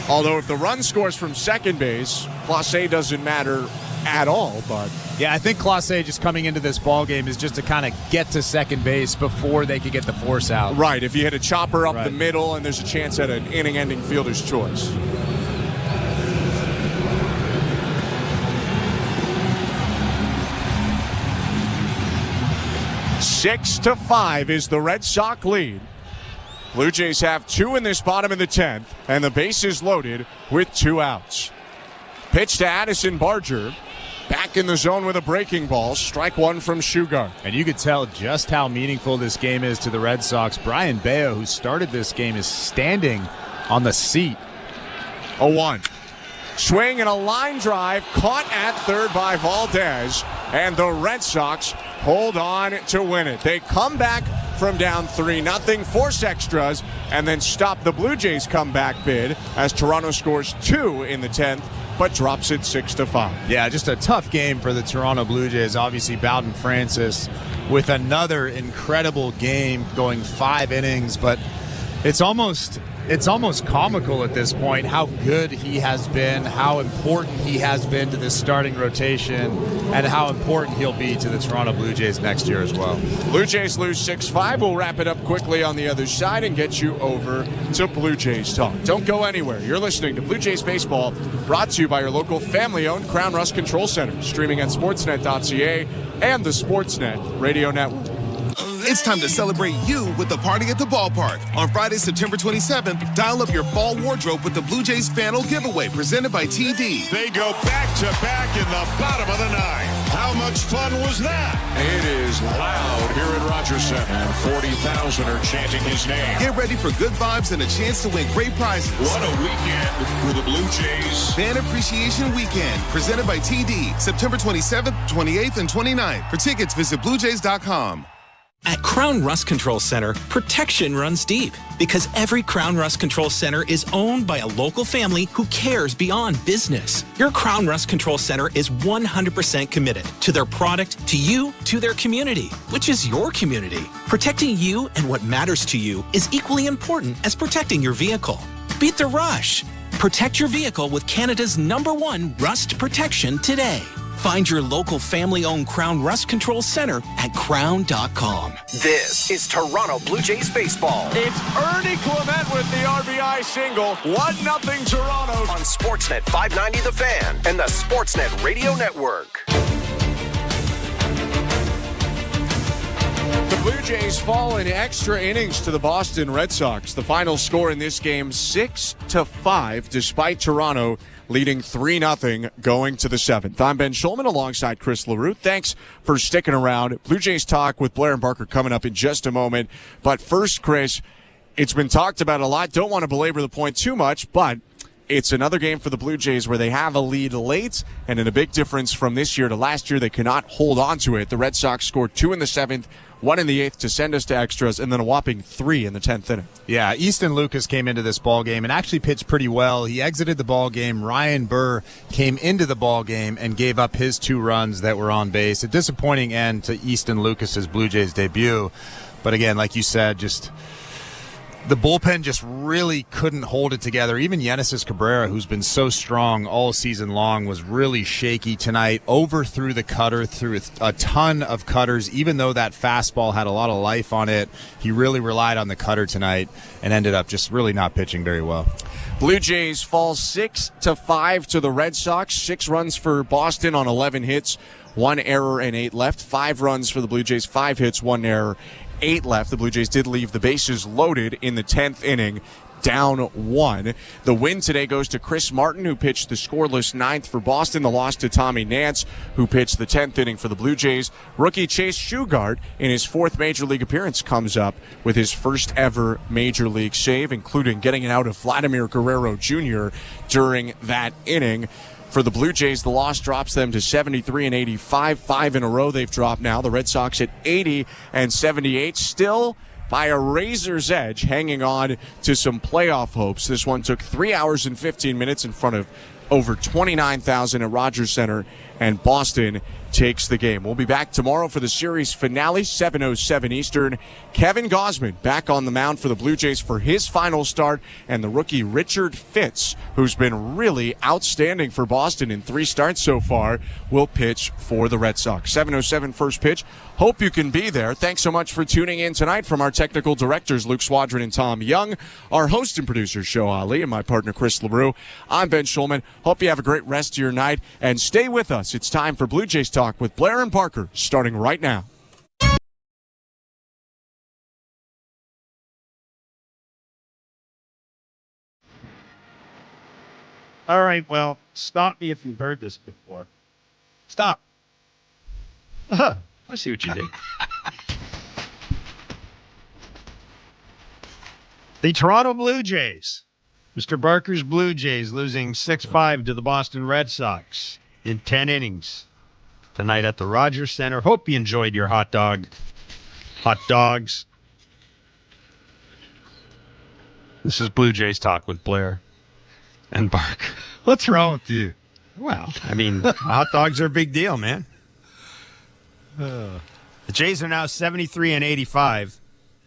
Although if the run scores from second base, Clase doesn't matter at all. But yeah, I think Clase just coming into this ball game is just to kind of get to second base before they could get the force out. Right, if you hit a chopper up the middle and there's a chance at an inning-ending fielder's choice. Six to 5 is the Red Sox lead. Blue Jays have 2 in this bottom of the 10th, and the base is loaded with 2 outs. Pitch to Addison Barger. Back in the zone with a breaking ball. Strike 1 from Sugar. And you could tell just how meaningful this game is to the Red Sox. Brian Bayo, who started this game, is standing on the seat. 0-1. Swing and a line drive caught at third by Valdez, and the Red Sox hold on to win it. They come back from down 3-0, force extras, and then stop the Blue Jays' comeback bid as Toronto scores 2 in the 10th, but drops it 6-5. Yeah, just a tough game for the Toronto Blue Jays. Obviously, Bowden Francis with another incredible game, going 5 innings, but it's almost comical at this point how good he has been, how important he has been to this starting rotation, and how important he'll be to the Toronto Blue Jays next year as well. Blue Jays lose 6-5. We'll wrap it up quickly on the other side and get you over to Blue Jays Talk. Don't go anywhere. You're listening to Blue Jays Baseball, brought to you by your local family-owned Crown Rust Control Center, streaming at sportsnet.ca and the Sportsnet Radio Network. It's time to celebrate you with the party at the ballpark. On Friday, September 27th, dial up your fall wardrobe with the Blue Jays Panel Giveaway presented by TD. They go back-to-back in the bottom of the 9th. How much fun was that? It is loud here at Rogers Center, and 40,000 are chanting his name. Get ready for good vibes and a chance to win great prizes. What a weekend for the Blue Jays. Fan Appreciation Weekend presented by TD, September 27th, 28th, and 29th. For tickets, visit BlueJays.com. At Crown Rust Control Center, protection runs deep because every Crown Rust Control Center is owned by a local family who cares beyond business. Your Crown Rust Control Center is 100% committed to their product, to you, to their community, which is your community. Protecting you and what matters to you is equally important as protecting your vehicle. Beat the rush. Protect your vehicle with Canada's #1 rust protection today. Find your local family-owned Crown Rust Control Center at crown.com. This is Toronto Blue Jays baseball. It's Ernie Clement with the RBI single. 1-0 Toronto. On Sportsnet 590 The Fan and the Sportsnet Radio Network. The Blue Jays fall in extra innings to the Boston Red Sox. The final score in this game, 6-5, despite Toronto leading 3-0 going to the 7th. I'm Ben Schulman alongside Chris LaRue. Thanks for sticking around. Blue Jays Talk with Blair and Barker coming up in just a moment. But first, Chris, it's been talked about a lot. Don't want to belabor the point too much, but it's another game for the Blue Jays where they have a lead late, and in a big difference from this year to last year, they cannot hold on to it. The Red Sox scored 2 in the 7th, 1 in the 8th to send us to extras, and then a whopping 3 in the 10th inning. Yeah, Easton Lucas came into this ball game and actually pitched pretty well. He exited the ball game. Ryan Burr came into the ball game and gave up his 2 runs that were on base. A disappointing end to Easton Lucas's Blue Jays debut. But again, like you said, just the bullpen just really couldn't hold it together. Even Yenesis Cabrera, who's been so strong all season long, was really shaky tonight. Overthrew the cutter, threw a ton of cutters. Even though that fastball had a lot of life on it, he really relied on the cutter tonight and ended up just really not pitching very well. Blue Jays fall 6-5 to the Red Sox. 6 runs for Boston on 11 hits. 1 error and 8 left. 5 runs for the Blue Jays, 5 hits, 1 error, 8 left. The Blue Jays did leave the bases loaded in the 10th inning, down 1. The win today goes to Chris Martin, who pitched the scoreless 9th for Boston. The loss to Tommy Nance, who pitched the 10th inning for the Blue Jays. Rookie Chase Shugart, in his 4th Major League appearance, comes up with his first ever Major League save, including getting it out of Vladimir Guerrero Jr. during that inning. For the Blue Jays, the loss drops them to 73 and 85. 5 in a row they've dropped now. The Red Sox at 80 and 78. Still by a razor's edge, hanging on to some playoff hopes. This one took 3 hours and 15 minutes in front of over 29,000 at Rogers Center, and Boston takes the game. We'll be back tomorrow for the series finale, 7:07 Eastern. Kevin Gausman back on the mound for the Blue Jays for his final start, and the rookie Richard Fitz, who's been really outstanding for Boston in 3 starts so far, will pitch for the Red Sox. 7:07 first pitch. Hope you can be there. Thanks so much for tuning in tonight. From our technical directors, Luke Swadron and Tom Young, our host and producer, Show Ali, and my partner, Chris LaRue, I'm Ben Schulman. Hope you have a great rest of your night, and stay with us. It's time for Blue Jays Talk with Blair and Parker, starting right now. All right, well, stop me if you've heard this before. Stop. I see what you did. The Toronto Blue Jays. Mr. Barker's Blue Jays losing 6-5 to the Boston Red Sox in 10 innings tonight at the Rogers Center. Hope you enjoyed your hot dogs. This is Blue Jays Talk with Blair and Bark. What's wrong with you? Well, I mean, hot dogs are a big deal, man. The Jays are now 73 and 85,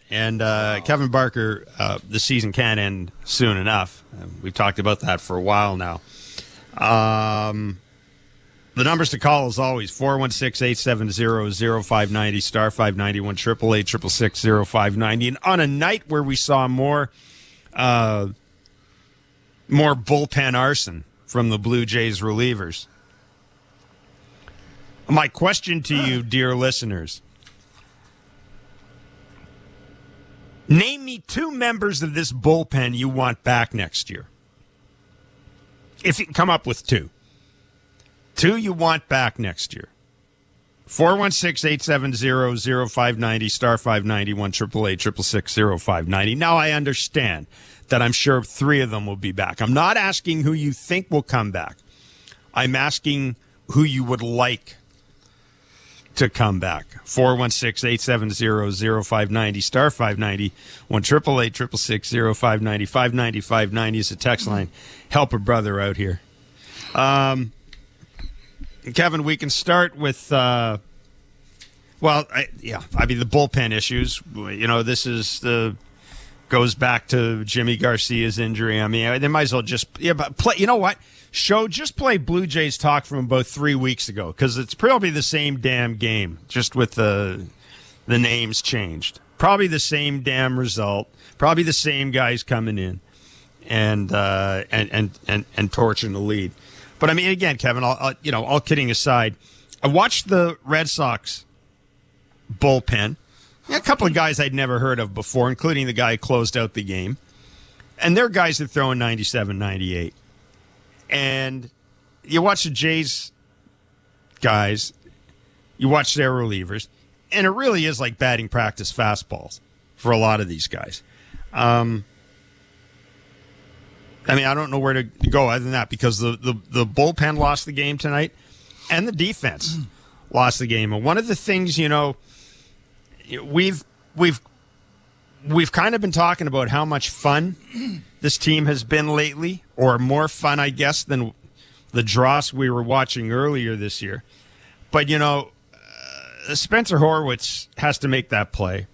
and Kevin Barker, the season can't end soon enough. We've talked about that for a while now. The numbers to call, as always, 416-870-0590, star 591, 888-666-0590. And on a night where we saw more bullpen arson from the Blue Jays relievers, my question to you, dear listeners, name me 2 members of this bullpen you want back next year. If you can come up with 2. 2 you want back next year. 416-870-0590, star 591, 888-666-0590. Now I understand that I'm sure 3 of them will be back. I'm not asking who you think will come back. I'm asking who you would like to come back. 416-870-0590, star 590, 1-888-666-0590, 590 is the text line. Help a brother out here. Kevin, we can start with, the bullpen issues. You know, this is goes back to Jimmy Garcia's injury. I mean, they might as well just, play. You know what? Just play Blue Jays Talk from about 3 weeks ago, because it's probably the same damn game, just with the names changed. Probably the same damn result. Probably the same guys coming in and torching the lead. But I mean, again, Kevin, all kidding aside, I watched the Red Sox bullpen. A couple of guys I'd never heard of before, including the guy who closed out the game. And they're guys that throw in 97, 98. And you watch the Jays guys, you watch their relievers, and it really is like batting practice fastballs for a lot of these guys. I mean, I don't know where to go other than that, because the bullpen lost the game tonight, and the defense lost the game. And one of the things, we've kind of been talking about how much fun this team has been lately, or more fun, I guess, than the dross we were watching earlier this year. But, Spencer Horwitz has to make that play.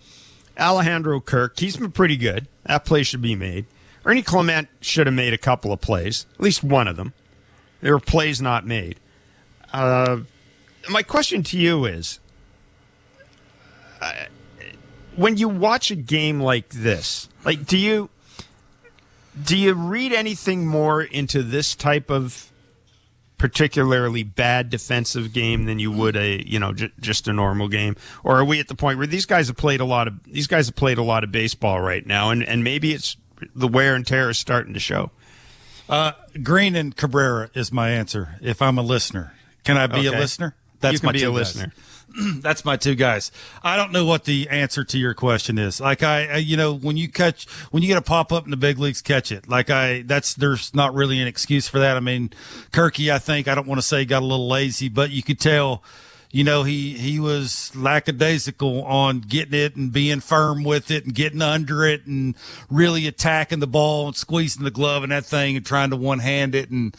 Alejandro Kirk, he's been pretty good. That play should be made. Ernie Clement should have made a couple of plays, at least one of them. There were plays not made. My question to you is, when you watch a game like this, do you read anything more into this type of particularly bad defensive game than you would just a normal game? Or are we at the point where these guys have played a lot of baseball right now, and maybe it's the wear and tear is starting to show? Green and Cabrera is my answer. If I'm a listener, can I be a listener? That's you can be a listener. That's my two guys. I don't know what the answer to your question is. Like when you get a pop up in the big leagues, catch it. There's not really an excuse for that. I mean, Kirky, I don't want to say got a little lazy, but you could tell, he was lackadaisical on getting it and being firm with it and getting under it and really attacking the ball and squeezing the glove and that thing and trying to one-hand it. And,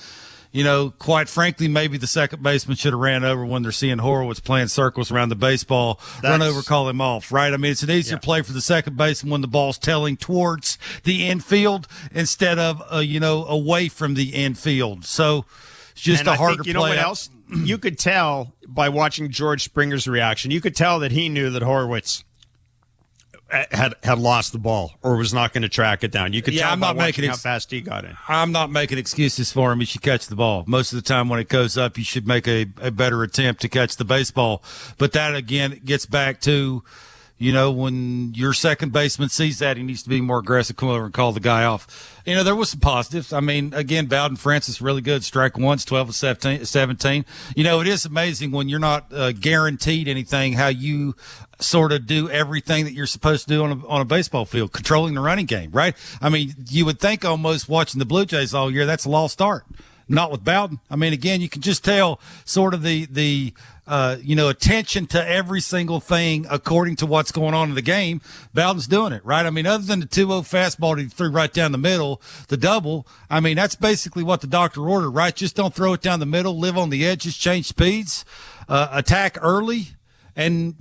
quite frankly, maybe the second baseman should have ran over when they're seeing Horowitz playing circles around the baseball, run over, call him off, right? I mean, it's an easier play for the second baseman when the ball's telling towards the infield instead of, away from the infield. So it's just a harder play. You know what else? You could tell by watching George Springer's reaction. You could tell that he knew that Horowitz had lost the ball or was not going to track it down. You could tell by watching how fast he got in. I'm not making excuses for him. He should catch the ball. Most of the time when it goes up, you should make a better attempt to catch the baseball. But that, again, gets back to, when your second baseman sees that, he needs to be more aggressive, come over and call the guy off. There was some positives. I mean, again, Bowden Francis, really good. Strike one's 12 of 17. It is amazing when you're not guaranteed anything, how you sort of do everything that you're supposed to do on a baseball field, controlling the running game, right? I mean, you would think almost watching the Blue Jays all year, that's a lost art. Not with Bowden. I mean, again, you can just tell sort of the attention to every single thing according to what's going on in the game. Bowden's doing it, right? I mean, other than the 2-0 fastball that he threw right down the middle, the double, I mean, that's basically what the doctor ordered, right? Just don't throw it down the middle, live on the edges, change speeds, attack early. And,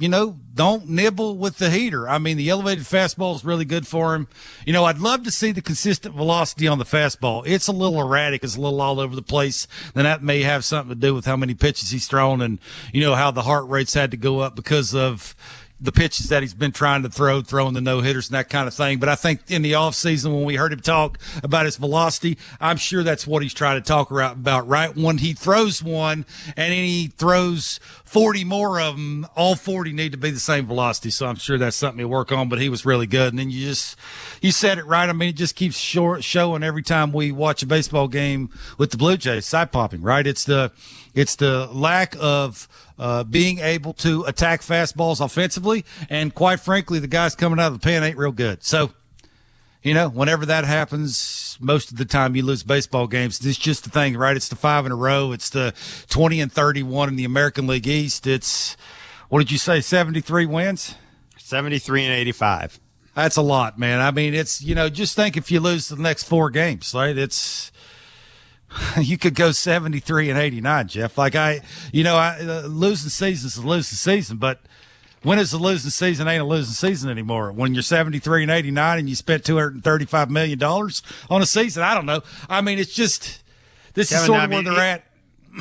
don't nibble with the heater. I mean, the elevated fastball is really good for him. I'd love to see the consistent velocity on the fastball. It's a little erratic. It's a little all over the place. And that may have something to do with how many pitches he's thrown and, how the heart rates had to go up because of the pitches that he's been trying to throwing the no-hitters and that kind of thing. But I think in the offseason when we heard him talk about his velocity, I'm sure that's what he's trying to talk about, right? When he throws one and then he throws 40 more of them, all 40 need to be the same velocity. So I'm sure that's something he'll work on, but he was really good. And then you said it right. I mean, it just keeps showing every time we watch a baseball game with the Blue Jays, side popping, right? It's the lack of being able to attack fastballs offensively. And quite frankly, the guys coming out of the pen ain't real good. So, whenever that happens, most of the time you lose baseball games. It's just the thing, right? It's the 5 in a row. It's the 20-31 in the American League East. It's, what did you say, 73 wins? 73 and 85. That's a lot, man. I mean, it's, just think if you lose the next 4 games, right? It's, you could go 73 and 89, Jeff. Losing season is a losing season, but when is the losing season ain't a losing season anymore? When you're 73 and 89 and you spent $235 million on a season? I don't know. I mean, it's just, this is sort of where they're at.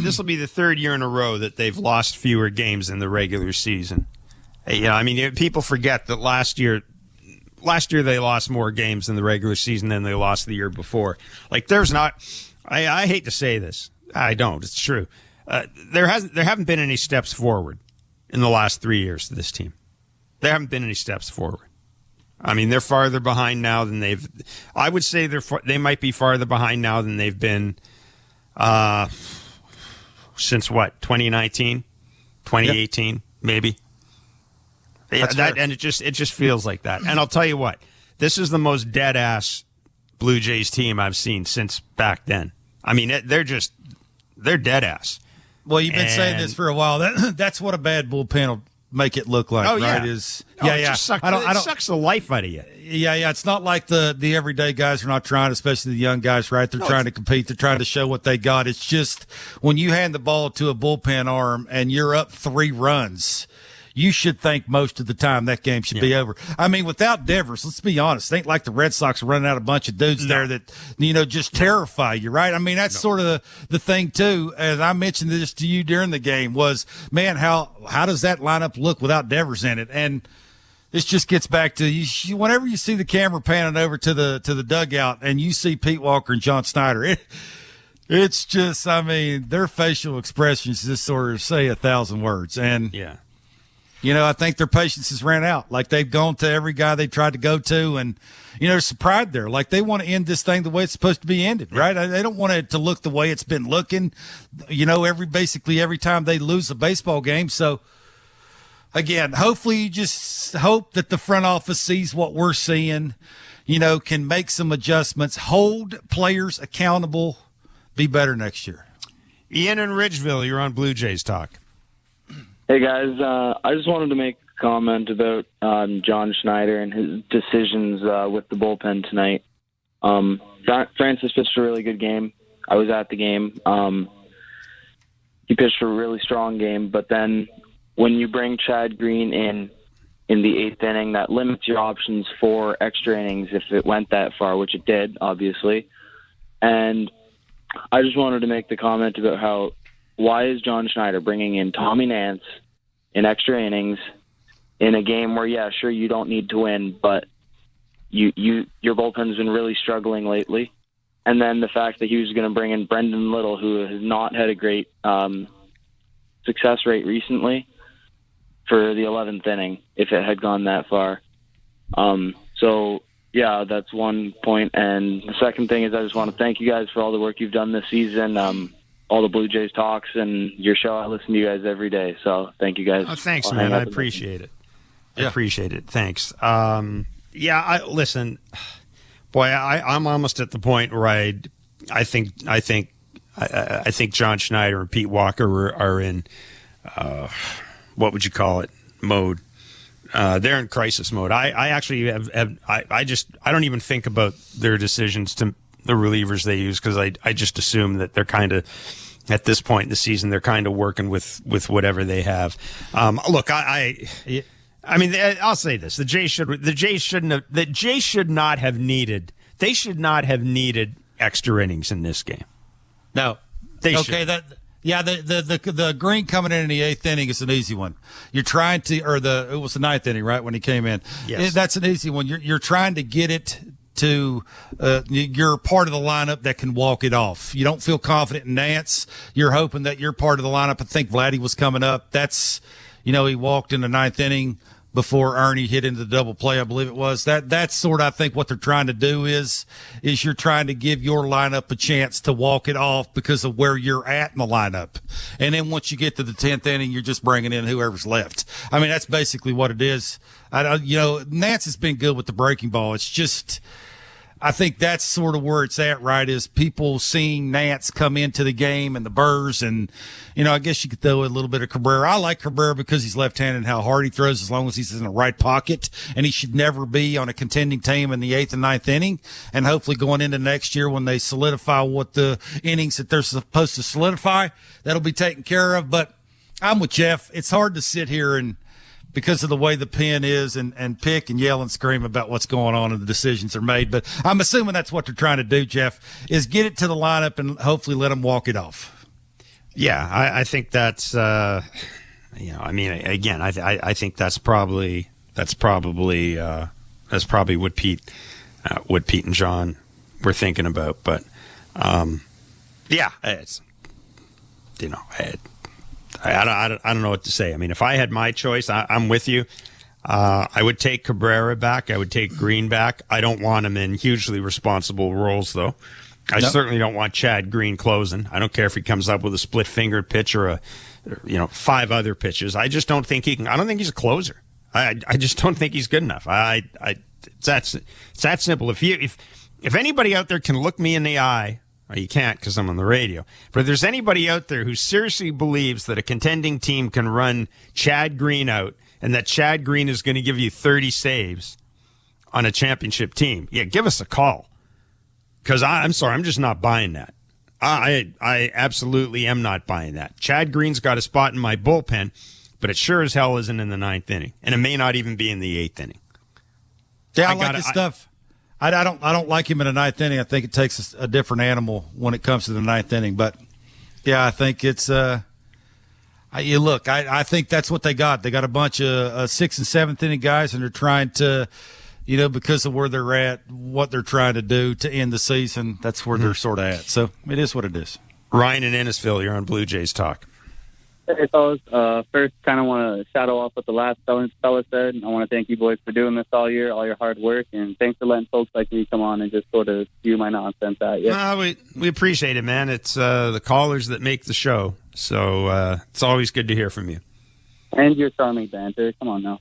This will be the third year in a row that they've lost fewer games in the regular season. People forget that last year they lost more games in the regular season than they lost the year before. I hate to say this. I don't. It's true. There haven't been any steps forward in the last 3 years to this team. There haven't been any steps forward. I mean, they're farther behind now than I would say they might be farther behind now than they've been since what? 2019, 2018, maybe. And it just feels like that. And I'll tell you what, this is the most dead ass Blue Jays team I've seen since back then. I mean, they're dead ass. Well, you've been saying this for a while. That's what a bad bullpen will make it look like, right? It just sucks the life out of you. Yeah. It's not like the everyday guys are not trying, especially the young guys, right? They're trying to compete. They're trying to show what they got. It's just when you hand the ball to a bullpen arm and you're up 3 runs, you should think most of the time that game should be over. I mean, without Devers, let's be honest, it ain't like the Red Sox are running out a bunch of dudes there that, just terrify you, right? I mean, that's sort of the thing, too. As I mentioned this to you during the game was, man, how does that lineup look without Devers in it? And this just gets back to whenever you see the camera panning over to the dugout and you see Pete Walker and John Snyder, It's just, I mean, their facial expressions just sort of say 1,000 words. And, yeah, I think their patience has ran out. Like, they've gone to every guy they tried to go to, and, there's some pride there. Like, they want to end this thing the way it's supposed to be ended, right? They don't want it to look the way it's been looking, basically every time they lose a baseball game. So, again, hopefully you just hope that the front office sees what we're seeing, can make some adjustments, hold players accountable, be better next year. Ian in Ridgeville, you're on Blue Jays Talk. Hey, guys. I just wanted to make a comment about John Schneider and his decisions with the bullpen tonight. Francis pitched a really good game. I was at the game. He pitched a really strong game, but then when you bring Chad Green in the eighth inning, that limits your options for extra innings if it went that far, which it did, obviously. And I just wanted to make the comment about why is John Schneider bringing in Tommy Nance in extra innings in a game where, yeah, sure, you don't need to win, but your bullpen's been really struggling lately. And then the fact that he was going to bring in Brendan Little, who has not had a great success rate recently, for the 11th inning, if it had gone that far. So, yeah, that's one point. And the second thing is I just want to thank you guys for all the work you've done this season, all the Blue Jays talks and your show. I listen to you guys every day. So thank you guys. Oh, thanks, man. I appreciate it. I appreciate it. Thanks. Listen, boy, I'm almost at the point where I think John Schneider and Pete Walker are in what would you call it, mode. They're in crisis mode. I actually I don't even think about their decisions to the relievers they use, because I just assume that they're kind of, at this point in the season, they're kind of working with whatever they have. Look, I mean, I'll say this: the Jays should not have needed extra innings in this game. No, they should. Yeah, the Green coming in the eighth inning is an easy one. You're trying to, it was the ninth inning, right, when he came in. Yes. That's an easy one. You're trying to get it to you're part of the lineup that can walk it off. You don't feel confident in Nance. You're hoping that you're part of the lineup. I think Vladdy was coming up. That's, he walked in the ninth inning before Ernie hit into the double play, I believe it was. That's sort of, I think, what they're trying to do is you're trying to give your lineup a chance to walk it off because of where you're at in the lineup. And then once you get to the 10th inning, you're just bringing in whoever's left. I mean, that's basically what it is. Nance has been good with the breaking ball. It's just, I think that's sort of where it's at, right, is people seeing Nance come into the game and the burrs, and, I guess you could throw a little bit of Cabrera. I like Cabrera because he's left-handed and how hard he throws as long as he's in the right pocket, and he should never be on a contending team in the 8th and 9th inning, and hopefully going into next year when they solidify what the innings that they're supposed to solidify, that'll be taken care of. But I'm with Jeff. It's hard to sit here and, because of the way the pen is, and pick and yell and scream about what's going on and the decisions are made. But I'm assuming that's what they're trying to do, Jeff, is get it to the lineup and hopefully let them walk it off. Yeah, I think that's, I think that's probably what Pete and John were thinking about. But, it's, I don't know what to say. I mean, if I had my choice, I'm with you. I would take Cabrera back. I would take Green back. I don't want him in hugely responsible roles, though. I certainly don't want Chad Green closing. I don't care if he comes up with a split-fingered pitch or 5 other pitches. I just don't think he can. I don't think he's a closer. I just don't think he's good enough. It's that simple. If anybody out there can look me in the eye. Well, you can't because I'm on the radio. But if there's anybody out there who seriously believes that a contending team can run Chad Green out and that Chad Green is going to give you 30 saves on a championship team, give us a call. Because I'm sorry, I'm just not buying that. I absolutely am not buying that. Chad Green's got a spot in my bullpen, but it sure as hell isn't in the 9th inning. And it may not even be in the 8th inning. Yeah, I like his stuff. I don't like him in the 9th inning. I think it takes a different animal when it comes to the 9th inning. But, yeah, I think it's I think that's what they got. They got a bunch of 6th and 7th inning guys, and they're trying to, because of where they're at, what they're trying to do to end the season, that's where they're sort of at. So it is what it is. Ryan in Innisfil, you're on Blue Jays Talk. Hey, fellas. First, kind of want to shadow off what the last fella said. I want to thank you boys for doing this all year, all your hard work, and thanks for letting folks like me come on and just sort of spew my nonsense at you. We appreciate it, man. It's the callers that make the show, so it's always good to hear from you. And your charming banter. Come on now.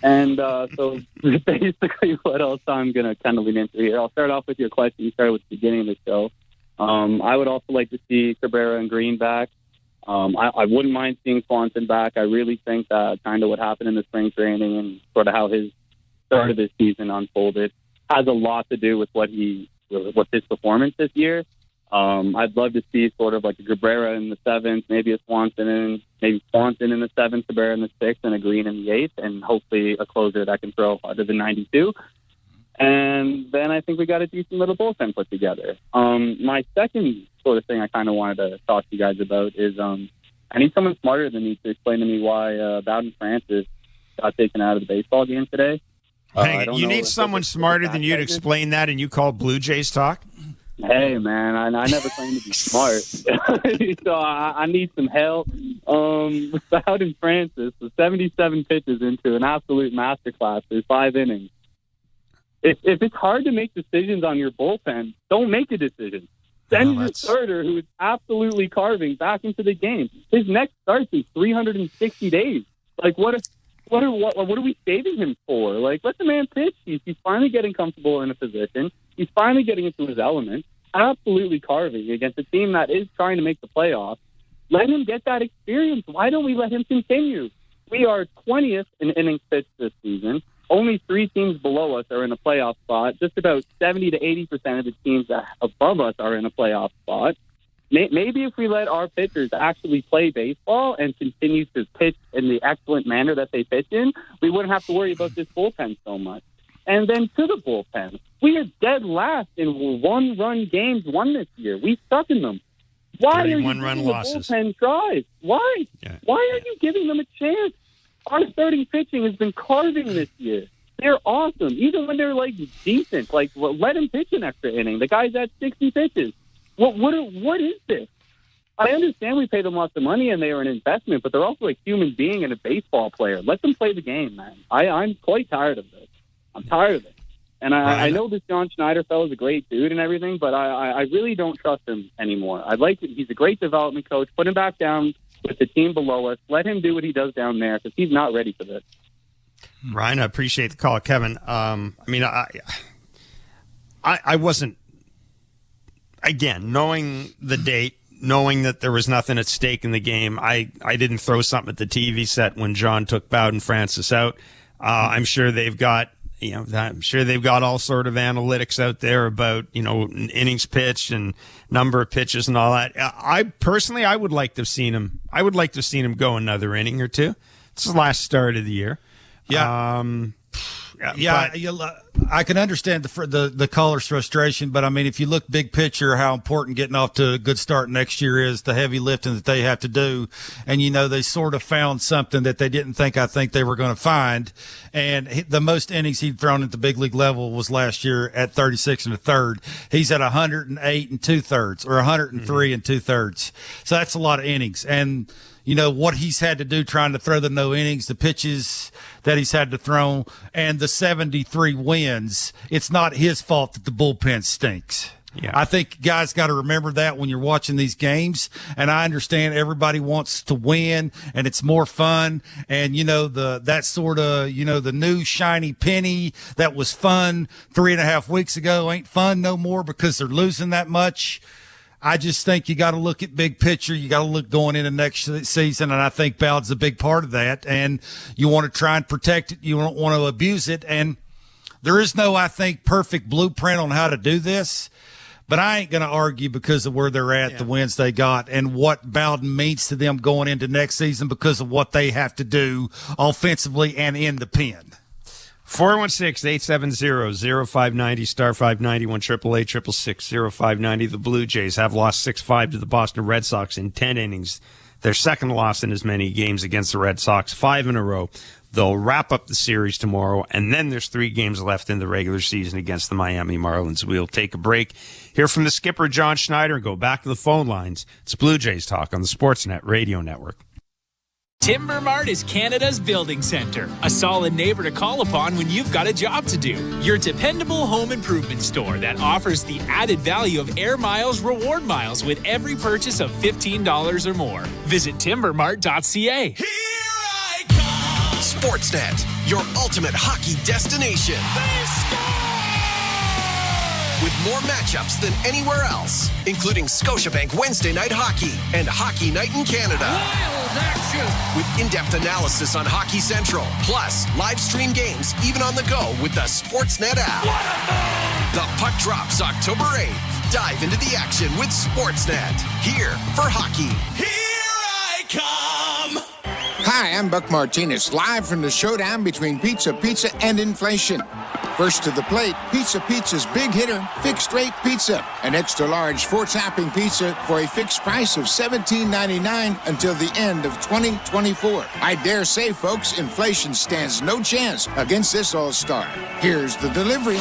And so basically what else I'm going to kind of lean into here. I'll start off with your question. You started with the beginning of the show. I would also like to see Cabrera and Green back. I wouldn't mind seeing Swanson back. I really think that kind of what happened in the spring training and sort of how his start of this season unfolded has a lot to do with what his performance this year. I'd love to see sort of like a Cabrera in the 7th, maybe a Swanson in the 7th, Cabrera in the 6th, and a Green in the 8th, and hopefully a closer that can throw harder than 92. And then I think we got a decent little bullpen put together. My second sort of thing I kind of wanted to talk to you guys about is I need someone smarter than me to explain to me why Bowden Francis got taken out of the baseball game today. You need someone smarter than you to explain that, and you call Blue Jays Talk? Hey, man, I never claimed to be smart, so I need some help. Bowden Francis was 77 pitches into an absolute masterclass through 5 innings. If it's hard to make decisions on your bullpen, don't make a decision. Send your starter, who is absolutely carving, back into the game. His next start's in 360 days. Like, what are we saving him for? Like, let the man pitch. He's finally getting comfortable in a position. He's finally getting into his element. Absolutely carving against a team that is trying to make the playoffs. Let him get that experience. Why don't we let him continue? We are 20th in innings pitched this season. Only 3 teams below us are in a playoff spot. Just about 70 to 80% of the teams above us are in a playoff spot. Maybe if we let our pitchers actually play baseball and continue to pitch in the excellent manner that they pitch in, we wouldn't have to worry about this bullpen so much. And then to the bullpen, we are dead last in 1-run games won this year. We suck in them. Why are you giving the bullpen tries? Why? Yeah. Why are you giving them a chance? Our starting pitching has been carving this year. They're awesome. Even when they're, like, decent. Like, let them pitch an extra inning. The guy's at 60 pitches. What is this? I understand we pay them lots of money and they are an investment, but they're also a human being and a baseball player. Let them play the game, man. I'm quite tired of this. I'm tired of it. And I know this John Schneider fellow is a great dude and everything, but I really don't trust him anymore. He's a great development coach. Put him back down with the team below us. Let him do what he does down there because he's not ready for this. Ryan, I appreciate the call. Kevin, I wasn't, again, knowing the date, knowing that there was nothing at stake in the game, I didn't throw something at the TV set when John took Bowden Francis out. I'm sure they've got all sort of analytics out there about, innings pitched and number of pitches and all that. I personally would like to have seen him. I would like to have seen him go another inning or two. It's the last start of the year. Yeah. I can understand the caller's frustration, but I mean, if you look big picture, how important getting off to a good start next year is, the heavy lifting that they have to do. And, they sort of found something that they didn't think they were going to find. And the most innings he'd thrown at the big league level was last year at 36 1/3. He's at 108 2/3 or 103 2/3. So that's a lot of innings. And, what he's had to do trying to throw the no innings, the pitches that he's had to throw, and the 73 wins, it's not his fault that the bullpen stinks. Yeah. I think guys got to remember that when you're watching these games. And I understand everybody wants to win and it's more fun. And, that sort of, the new shiny penny that was fun 3.5 weeks ago ain't fun no more because they're losing that much. I just think you got to look at big picture. You got to look going into next season, and I think Bowden's a big part of that. And you want to try and protect it. You don't want to abuse it. And there is no, I think, perfect blueprint on how to do this. But I ain't going to argue because of where they're at, the wins they got, and what Bowden means to them going into next season because of what they have to do offensively and in the pen. 416-870-0590, star 590, 1-888-666-0590. The Blue Jays have lost 6-5 to the Boston Red Sox in 10 innings. their second loss in as many games against the Red Sox, 5 in a row. They'll wrap up the series tomorrow, and then there's 3 games left in the regular season against the Miami Marlins. We'll take a break, hear from the skipper, John Schneider, and go back to the phone lines. It's Blue Jays Talk on the Sportsnet Radio Network. Timber Mart is Canada's building center, a solid neighbor to call upon when you've got a job to do. Your dependable home improvement store that offers the added value of Air Miles reward miles with every purchase of $15 or more. Visit timbermart.ca. Sportsnet, your ultimate hockey destination. With more matchups than anywhere else, including Scotiabank Wednesday Night Hockey and Hockey Night in Canada. Wild action! With in-depth analysis on Hockey Central, plus live stream games even on the go with the Sportsnet app. The puck drops October 8th. Dive into the action with Sportsnet. Here for hockey. Here I come! Hi, I'm Buck Martinez, live from the showdown between Pizza and inflation. First to the plate, Pizza's big hitter, fixed rate pizza. An extra large 4-topping pizza for a fixed price of $17.99 until the end of 2024. I dare say, folks, inflation stands no chance against this all-star. Here's the delivery.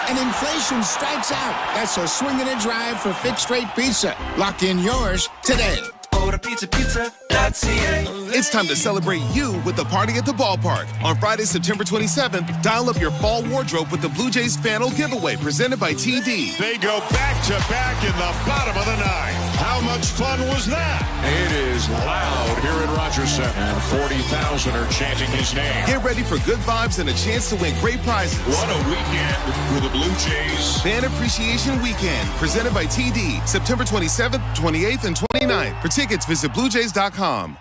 And inflation strikes out. That's a swing and a drive for fixed rate pizza. Lock in yours today. It's time to celebrate you with the party at the ballpark. On Friday, September 27th, dial up your fall wardrobe with the Blue Jays Fanal Giveaway presented by TD. They go back-to-back in the bottom of the ninth. How much fun was that? It is loud here at Rogers Center, and 40,000 are chanting his name. Get ready for good vibes and a chance to win great prizes. What a weekend with the Blue Jays. Fan Appreciation Weekend, presented by TD, September 27th, 28th, and 29th. For tickets, visit BlueJays.com.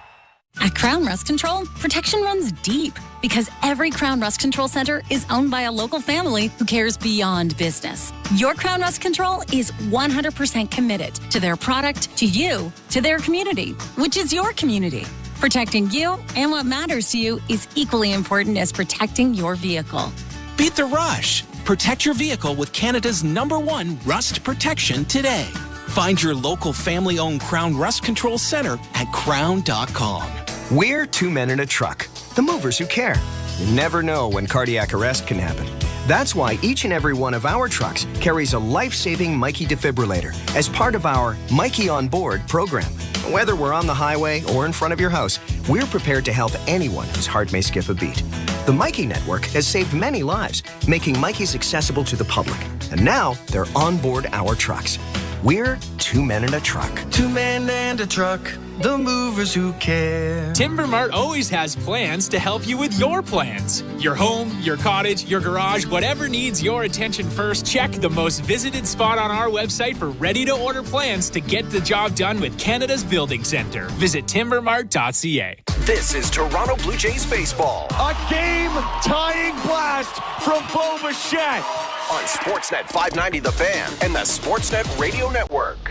At Crown Rust Control, protection runs deep because every Crown Rust Control Center is owned by a local family who cares beyond business. Your Crown Rust Control is 100% committed to their product, to you, to their community, which is your community. Protecting you and what matters to you is equally important as protecting your vehicle. Beat the rush. Protect your vehicle with Canada's #1 rust protection today. Find your local family-owned Crown Rust Control Center at crown.com. We're 2 men in a truck, the movers who care. You never know when cardiac arrest can happen. That's why each and every one of our trucks carries a life-saving Mikey defibrillator as part of our Mikey on Board program. Whether we're on the highway or in front of your house, we're prepared to help anyone whose heart may skip a beat. The Mikey Network has saved many lives, making Mikeys accessible to the public. And now they're on board our trucks. We're 2 men in a truck. 2 men and a truck, the movers who care. Timber Mart always has plans to help you with your plans. Your home, your cottage, your garage, whatever needs your attention first, check the most visited spot on our website for ready-to-order plans to get the job done with Canada's Building Center. Visit timbermart.ca. This is Toronto Blue Jays baseball. A game-tying blast from Bo Bichette. On Sportsnet 590 The Fan and the Sportsnet Radio Network.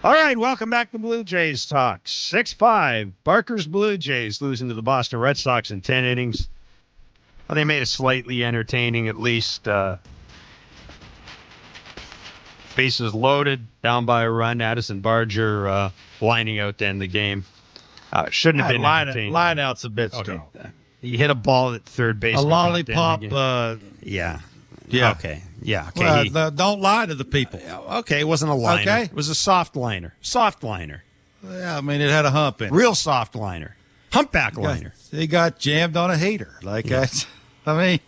All right, welcome back to Blue Jays Talk. 6-5, Barker's Blue Jays losing to the Boston Red Sox in 10 innings. Well, they made it slightly entertaining, at least. Bases loaded, down by a run. Addison Barger lining out to end the game. Shouldn't have been entertaining. Line out's a bit Okay. strong. He hit a ball at third base. A lollipop. Yeah. Yeah. Okay. Yeah. Okay. Well, don't lie to the people. Okay. It wasn't a liner. Okay. It was a soft liner. Soft liner. Yeah, I mean, it had a hump in it. Real soft liner. Humpback liner. He got jammed on a heater. I mean.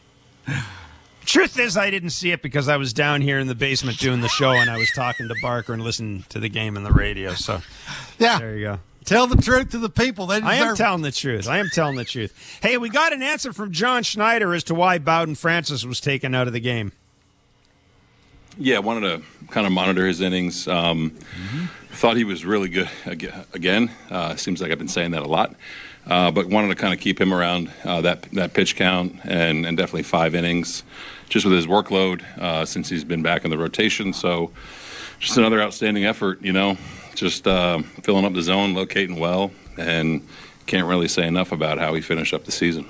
Truth is, I didn't see it because I was down here in the basement doing the show and I was talking to Barker and listening to the game on the radio. So, yeah. There you go. Tell the truth to the people. I am telling the truth. Hey, we got an answer from John Schneider as to why Bowden Francis was taken out of the game. Yeah, wanted to kind of monitor his innings. Thought he was really good again. Seems like I've been saying that a lot. But wanted to kind of keep him around that pitch count and definitely 5 innings just with his workload since he's been back in the rotation. So just another outstanding effort, just filling up the zone, locating well, and can't really say enough about how he finished up the season.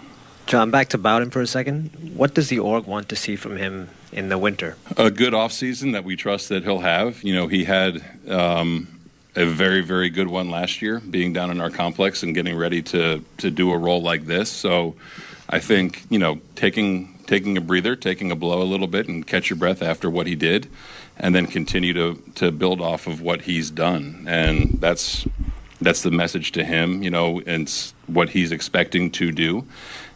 John, back to Bowden for a second. What does the org want to see from him in the winter? A good offseason that we trust that he'll have. He had a very, very good one last year, being down in our complex and getting ready to do a role like this. So I think, taking a breather, taking a blow a little bit and catch your breath after what he did, and then continue to build off of what he's done. And that's the message to him, and what he's expecting to do.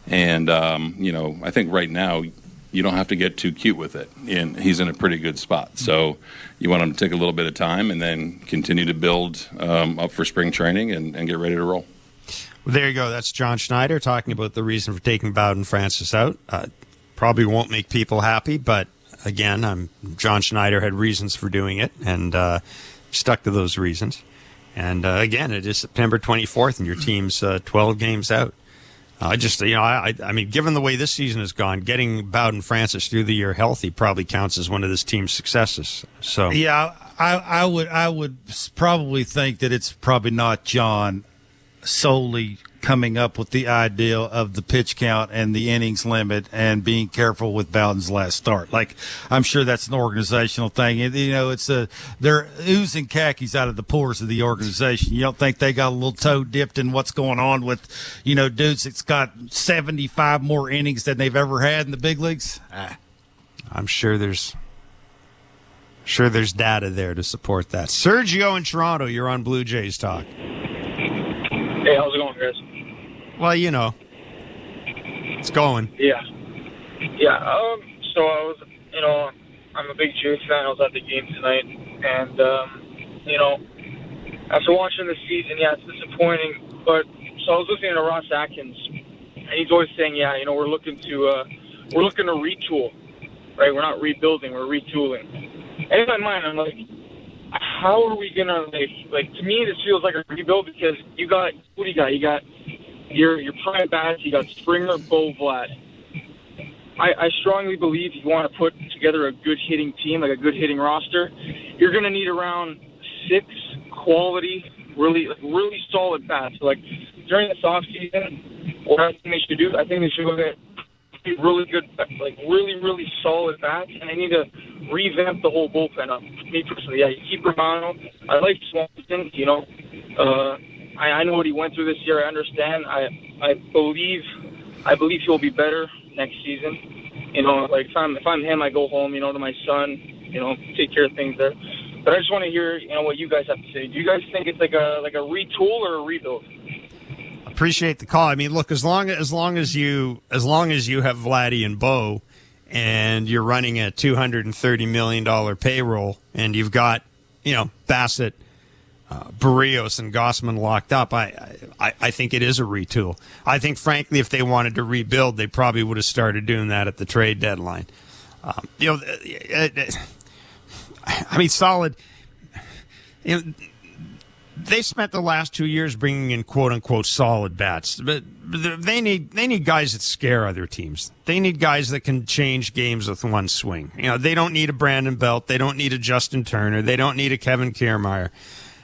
And, I think right now you don't have to get too cute with it. And he's in a pretty good spot. So you want him to take a little bit of time and then continue to build up for spring training and get ready to roll. Well, there you go. That's John Schneider talking about the reason for taking Bowden Francis out. Probably won't make people happy, but again, John Schneider had reasons for doing it and stuck to those reasons. And again, it is September 24th, and your team's 12 games out. I mean, given the way this season has gone, getting Bowden Francis through the year healthy probably counts as one of this team's successes. So yeah, I would probably think that it's probably not John solely coming up with the idea of the pitch count and the innings limit and being careful with Bowden's last start. Like, I'm sure that's an organizational thing. They're oozing khakis out of the pores of the organization. You don't think they got a little toe dipped in what's going on with, dudes that's got 75 more innings than they've ever had in the big leagues? I'm sure there's data there to support that. Sergio in Toronto, you're on Blue Jays Talk. Hey, how's it going, Chris? Well, it's going. Yeah. So I was, I'm a big Jays fan. I was at the game tonight, and after watching the season, it's disappointing. But so I was listening to Ross Atkins, and he's always saying, we're looking to retool, right? We're not rebuilding, we're retooling. And in my mind, I'm like, how are we gonna like? To me, this feels like a rebuild because you got what do you got? You got your prime bats. You got Springer, Bo, Vlad. I strongly believe if you want to put together a good hitting team, like a good hitting roster, you're gonna need around 6 quality, really solid bats. So, like during this off season, what I think they should do, I think they should go get really good, like really solid bats, and they need to revamp the whole bullpen up. Me personally, you keep Romano. I like Swanson. I know what he went through this year. I understand. I believe he'll be better next season. Like if I'm him, I go home. To my son. Take care of things there. But I just want to hear what you guys have to say. Do you guys think it's like a retool or a rebuild? Appreciate the call. I mean, look, as long as you have Vladdy and Bo, and you're running a $230 million payroll, and you've got Bassett, Barrios, and Gossman locked up, I think it is a retool. I think, frankly, if they wanted to rebuild, they probably would have started doing that at the trade deadline. Solid. They spent the last 2 years bringing in quote unquote solid bats, but they need guys that scare other teams. They need guys that can change games with one swing. They don't need a Brandon Belt. They don't need a Justin Turner. They don't need a Kevin Kiermaier.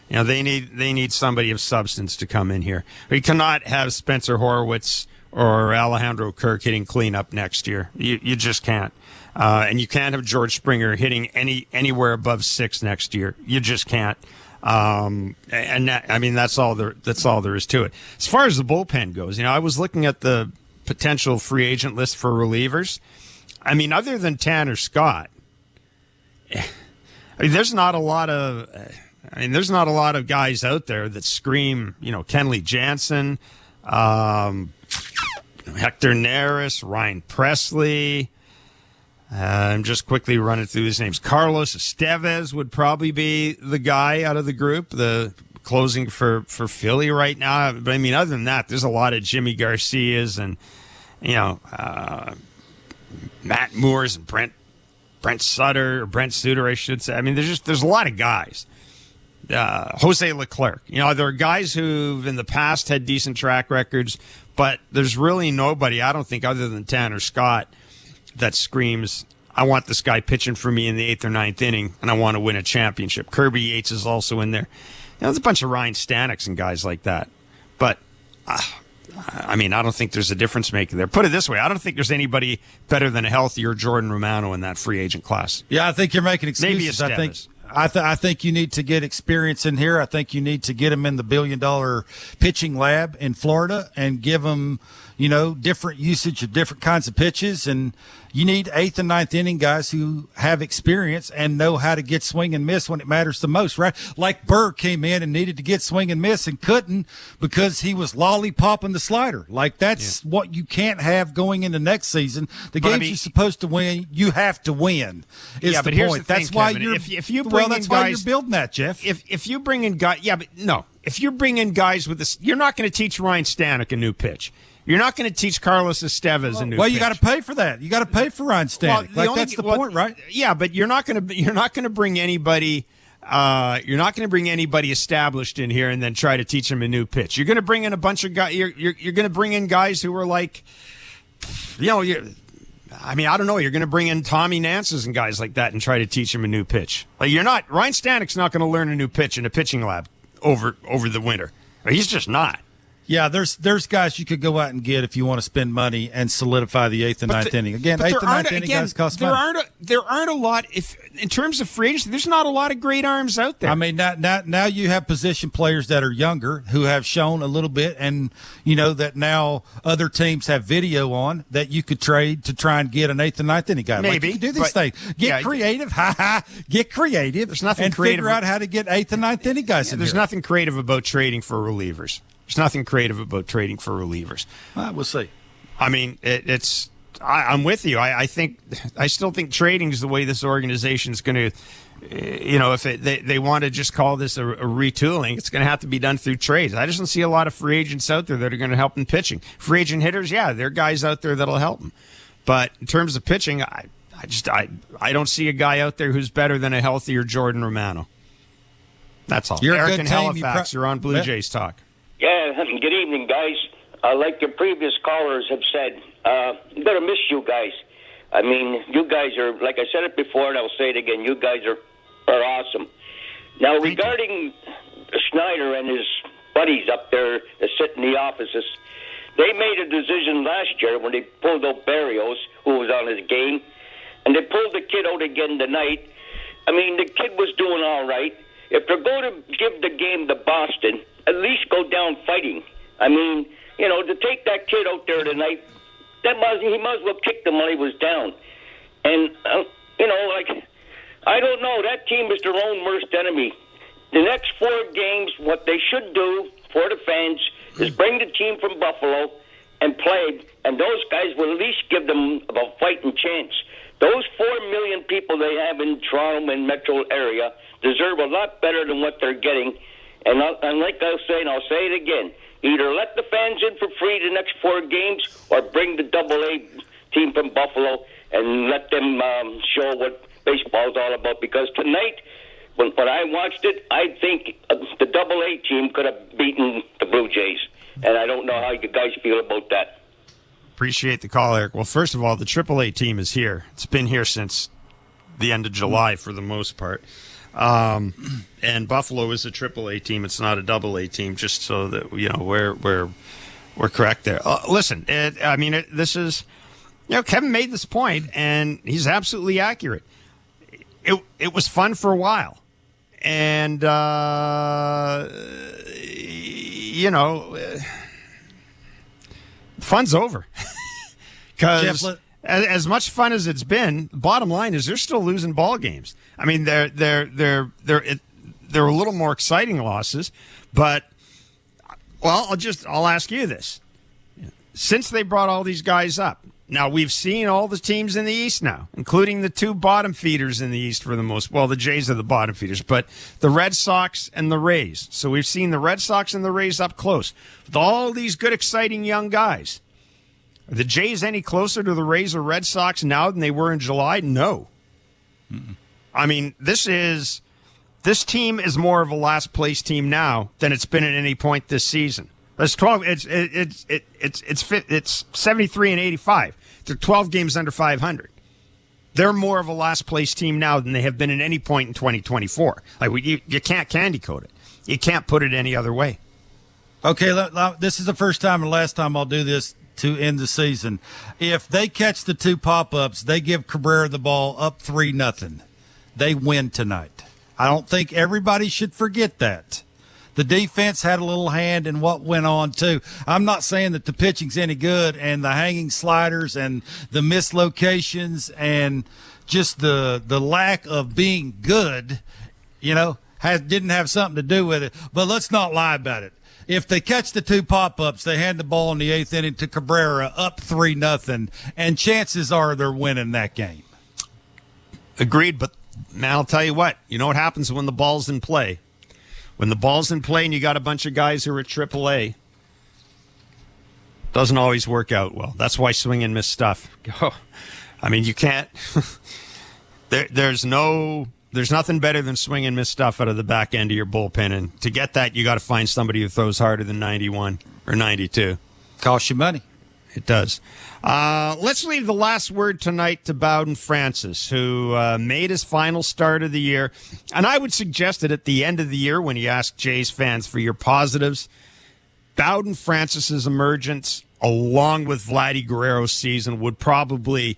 They need somebody of substance to come in here. We cannot have Spencer Horwitz or Alejandro Kirk hitting cleanup next year. You just can't. And you can't have George Springer hitting anywhere above 6 next year. You just can't. That's all there is to it. As far as the bullpen goes, I was looking at the potential free agent list for relievers. Other than Tanner Scott, there's not a lot of guys out there that scream, Kenley Jansen, Hector Neris, Ryan Presley. I'm just quickly running through these names. Carlos Estevez would probably be the guy out of the group, the closing for Philly right now. But other than that, there's a lot of Jimmy Garcias and Matt Moores and Brent Sutter, I should say. There's a lot of guys. Jose Leclerc. There are guys who've in the past had decent track records, but there's really nobody, I don't think, other than Tanner Scott, that screams, I want this guy pitching for me in the 8th or 9th inning, and I want to win a championship. Kirby Yates is also in there. There's a bunch of Ryan Staneks and guys like that. But I mean, I don't think there's a difference maker there. Put it this way, I don't think there's anybody better than a healthier Jordan Romano in that free agent class. Yeah, I think you're making excuses. Maybe I think you need to get experience in here. I think you need to get him in the $1 billion pitching lab in Florida and give him, different usage of different kinds of pitches. And you need 8th and 9th inning guys who have experience and know how to get swing and miss when it matters the most, right? Like Burr came in and needed to get swing and miss and couldn't because he was lollipopping the slider. Like that's what you can't have going into next season. The games you're supposed to win, you have to win. Is the point. That's why you're why you're building that, Jeff. If you bring in guys, if you bring in guys with this, you're not going to teach Ryan Stanek a new pitch. You're not going to teach Carlos Estevez a new pitch. Well, you got to pay for that. You got to pay for Ryan Stanek. That's the point, right? Yeah, but you're not going to bring anybody. You're not going to bring anybody established in here and then try to teach them a new pitch. You're going to bring in a bunch of guys. You're going to bring in guys who are like, I don't know. You're going to bring in Tommy Nances and guys like that and try to teach them a new pitch. Like Ryan Stanek's not going to learn a new pitch in a pitching lab over the winter. He's just not. Yeah, there's guys you could go out and get if you want to spend money and solidify the 8th and 9th inning. Again, 8th and 9th inning guys cost money. There aren't a lot. In terms of free agency, there's not a lot of great arms out there. I mean, now you have position players that are younger who have shown a little bit, and that now other teams have video on that you could trade to try and get an 8th and 9th inning guy. Maybe you can do these things. Get creative. Get creative. There's nothing and creative. Figure out how to get 8th and 9th inning guys in There's here. nothing creative about trading for relievers. There's nothing creative about trading for relievers. We'll see. I mean, I'm with you. I still think trading is the way this organization is going to, if they want to just call this a retooling, it's going to have to be done through trades. I just don't see a lot of free agents out there that are going to help in pitching. Free agent hitters, yeah, there are guys out there that'll help them. But in terms of pitching, I don't see a guy out there who's better than a healthier Jordan Romano. That's all. You're Eric in Halifax, you're on Blue Jays Talk. Yeah, good evening, guys. Like your previous callers have said, I'm going to miss you guys. I mean, you guys are, like I said it before, and I'll say it again, you guys are awesome. Now, regarding Schneider and his buddies up there that sit in the offices, they made a decision last year when they pulled out Barrios, who was on his game, and they pulled the kid out again tonight. I mean, the kid was doing all right. If they're going to give the game to Boston, at least go down fighting. I mean, to take that kid out there tonight, he might as well kick them while he was down. And, I don't know. That team is their own worst enemy. The next 4 games, what they should do for the fans is bring the team from Buffalo and play, and those guys will at least give them a fighting chance. Those 4 million people they have in Toronto and metro area deserve a lot better than what they're getting. And like I was saying, I'll say it again. Either let the fans in for free the next 4 games or bring the AA team from Buffalo and let them show what baseball's all about. Because tonight, when I watched it, I think the AA team could have beaten the Blue Jays. And I don't know how you guys feel about that. Appreciate the call, Eric. Well, first of all, the AAA team is here. It's been here since the end of July for the most part. And Buffalo is a AAA team. It's not a AA team, just so that, we're correct there. Listen, this is, Kevin made this point, and he's absolutely accurate. It was fun for a while. And, fun's over. Because as much fun as it's been, bottom line is they're still losing ball games. I mean, they're a little more exciting losses, but I'll ask you this: since they brought all these guys up, now we've seen all the teams in the East now, including the 2 bottom feeders in the East for the most. Well, the Jays are the bottom feeders, but the Red Sox and the Rays. So we've seen the Red Sox and the Rays up close with all these good, exciting young guys. Are the Jays any closer to the Rays or Red Sox now than they were in July? No. Mm-mm. I mean, this team is more of a last place team now than it's been at any point this season. It's 12. It's 73 and 85. They're 12 games under 500. They're more of a last place team now than they have been at any point in 2024. Like you can't candy coat it. You can't put it any other way. Okay, this is the first time and last time I'll do this to end the season. If they catch the 2 pop-ups, they give Cabrera the ball up 3-0. They win tonight. I don't think everybody should forget that. The defense had a little hand in what went on, too. I'm not saying that the pitching's any good, and the hanging sliders and the mislocations and just the lack of being good, didn't have something to do with it. But let's not lie about it. If they catch the 2 pop-ups, they hand the ball in the 8th inning to Cabrera up 3-0, and chances are they're winning that game. Agreed, but now I'll tell you what. You know what happens when the ball's in play? When the ball's in play and you got a bunch of guys who are at AAA, doesn't always work out well. That's why swing and miss stuff. I mean, you can't. There's nothing better than swing and miss stuff out of the back end of your bullpen. And to get that, you got to find somebody who throws harder than 91 or 92. Costs you money. It does. Let's leave the last word tonight to Bowden Francis, who made his final start of the year. And I would suggest that at the end of the year, when you ask Jays fans for your positives, Bowden Francis's emergence, along with Vladdy Guerrero's season, would probably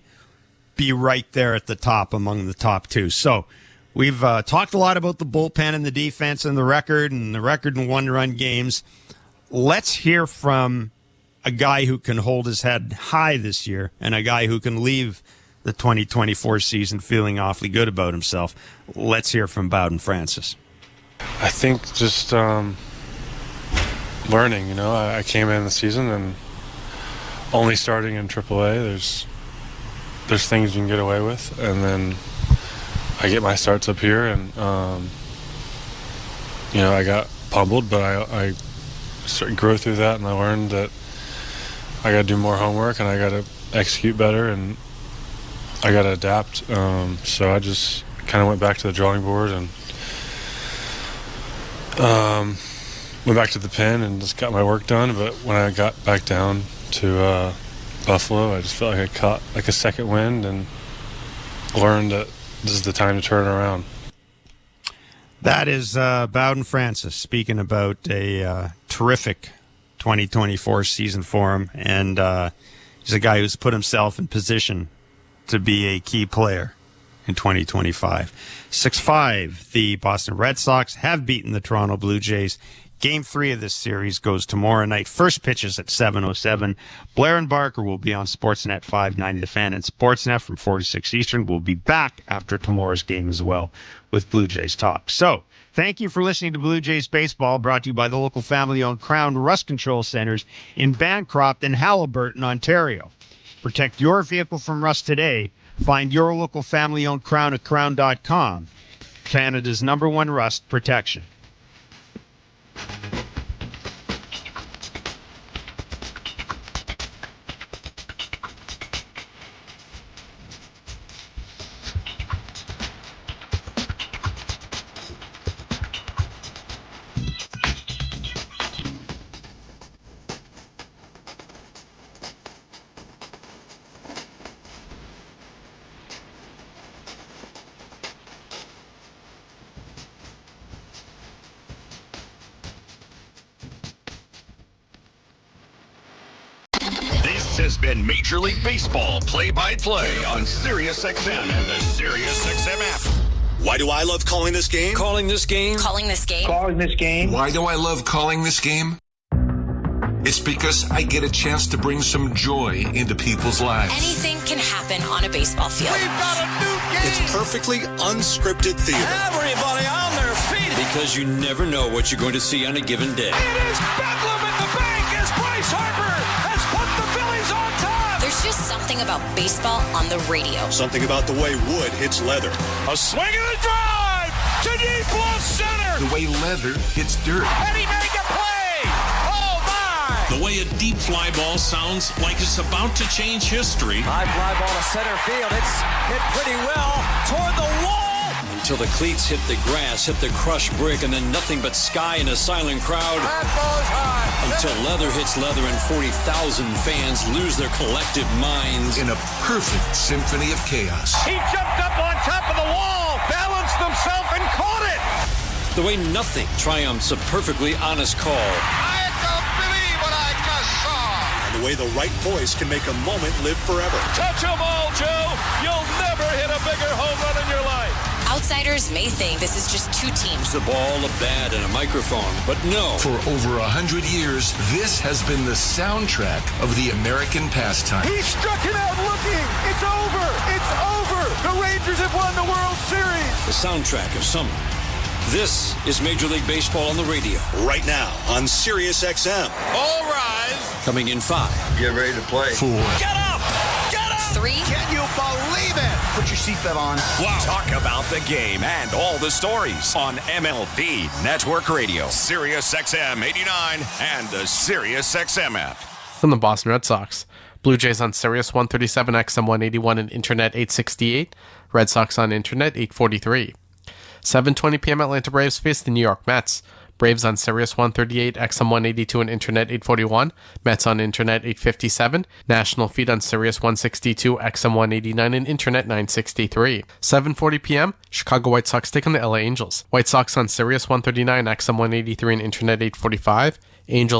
be right there at the top among the top 2. So we've talked a lot about the bullpen and the defense and the record in 1-run games. Let's hear from a guy who can hold his head high this year and a guy who can leave the 2024 season feeling awfully good about himself. Let's hear from Bowden Francis. I think just learning, I came in the season and only starting in AAA, there's things you can get away with, and then I get my starts up here and, I got pummeled, but I started to grow through that, and I learned that I got to do more homework and I got to execute better and I got to adapt. So I just kind of went back to the drawing board and went back to the pen and just got my work done. But when I got back down to Buffalo, I just felt like I caught like a second wind and learned that this is the time to turn it around. That is Bowden Francis speaking about a terrific 2024 season for him, and he's a guy who's put himself in position to be a key player in 2025. 6-5, the Boston Red Sox have beaten the Toronto Blue Jays. Game 3 of this series goes tomorrow night. First pitches at 7:07. Blair and Barker will be on Sportsnet 590 The Fan, and Sportsnet from 4 to 6 Eastern will be back after tomorrow's game as well with Blue Jays Talk. So, thank you for listening to Blue Jays Baseball, brought to you by the local family-owned Crown Rust Control Centers in Bancroft and Halliburton, Ontario. Protect your vehicle from rust today. Find your local family-owned Crown at crown.com. Canada's #1 rust protection. Has been Major League Baseball play-by-play on SiriusXM and the SiriusXM app. Why do I love calling this game? Calling this game. Calling this game. Calling this game. Why do I love calling this game? It's because I get a chance to bring some joy into people's lives. Anything can happen on a baseball field. We've got a new game. It's perfectly unscripted theater. Everybody on their feet. Because you never know what you're going to see on a given day. It is bedlam at the bank as Bryce Harper has put the Phillies on top. There's just something about baseball on the radio. Something about the way wood hits leather. A swing and a drive to deep left center. The way leather hits dirt. And he made the play. Oh, my. The way a deep fly ball sounds like it's about to change history. High fly ball to center field. It's hit pretty well toward the wall. Until the cleats hit the grass, hit the crushed brick, and then nothing but sky and a silent crowd. That ball's high. Until leather hits leather and 40,000 fans lose their collective minds. In a perfect symphony of chaos. He jumped up on top of the wall, balanced himself, and caught it. The way nothing triumphs a perfectly honest call. It's a the way the right voice can make a moment live forever. Touch 'em all, Joe. You'll never hit a bigger home run in your life. Outsiders may think this is just two teams. A ball, a bat, and a microphone. But no. For over 100 years, this has been the soundtrack of the American pastime. He struck it out looking. It's over. It's over. The Rangers have won the World Series. The soundtrack of summer. This is Major League Baseball on the radio. Right now on Sirius XM. All rise. Coming in 5. Get ready to play. 4. Get up. Get up. 3. Can you believe it? Put your seatbelt on. Wow. Talk about the game and all the stories on MLB Network Radio, Sirius XM 89, and the Sirius XM app. From the Boston Red Sox. Blue Jays on Sirius 137, XM 181, and Internet 868. Red Sox on Internet 843. 7:20 p.m. Atlanta Braves face the New York Mets. Braves on Sirius 138, XM 182, and Internet 841. Mets on Internet 857. National feed on Sirius 162, XM 189, and Internet 963. 7:40 p.m. Chicago White Sox take on the LA Angels. White Sox on Sirius 139, XM 183, and Internet 845. Angels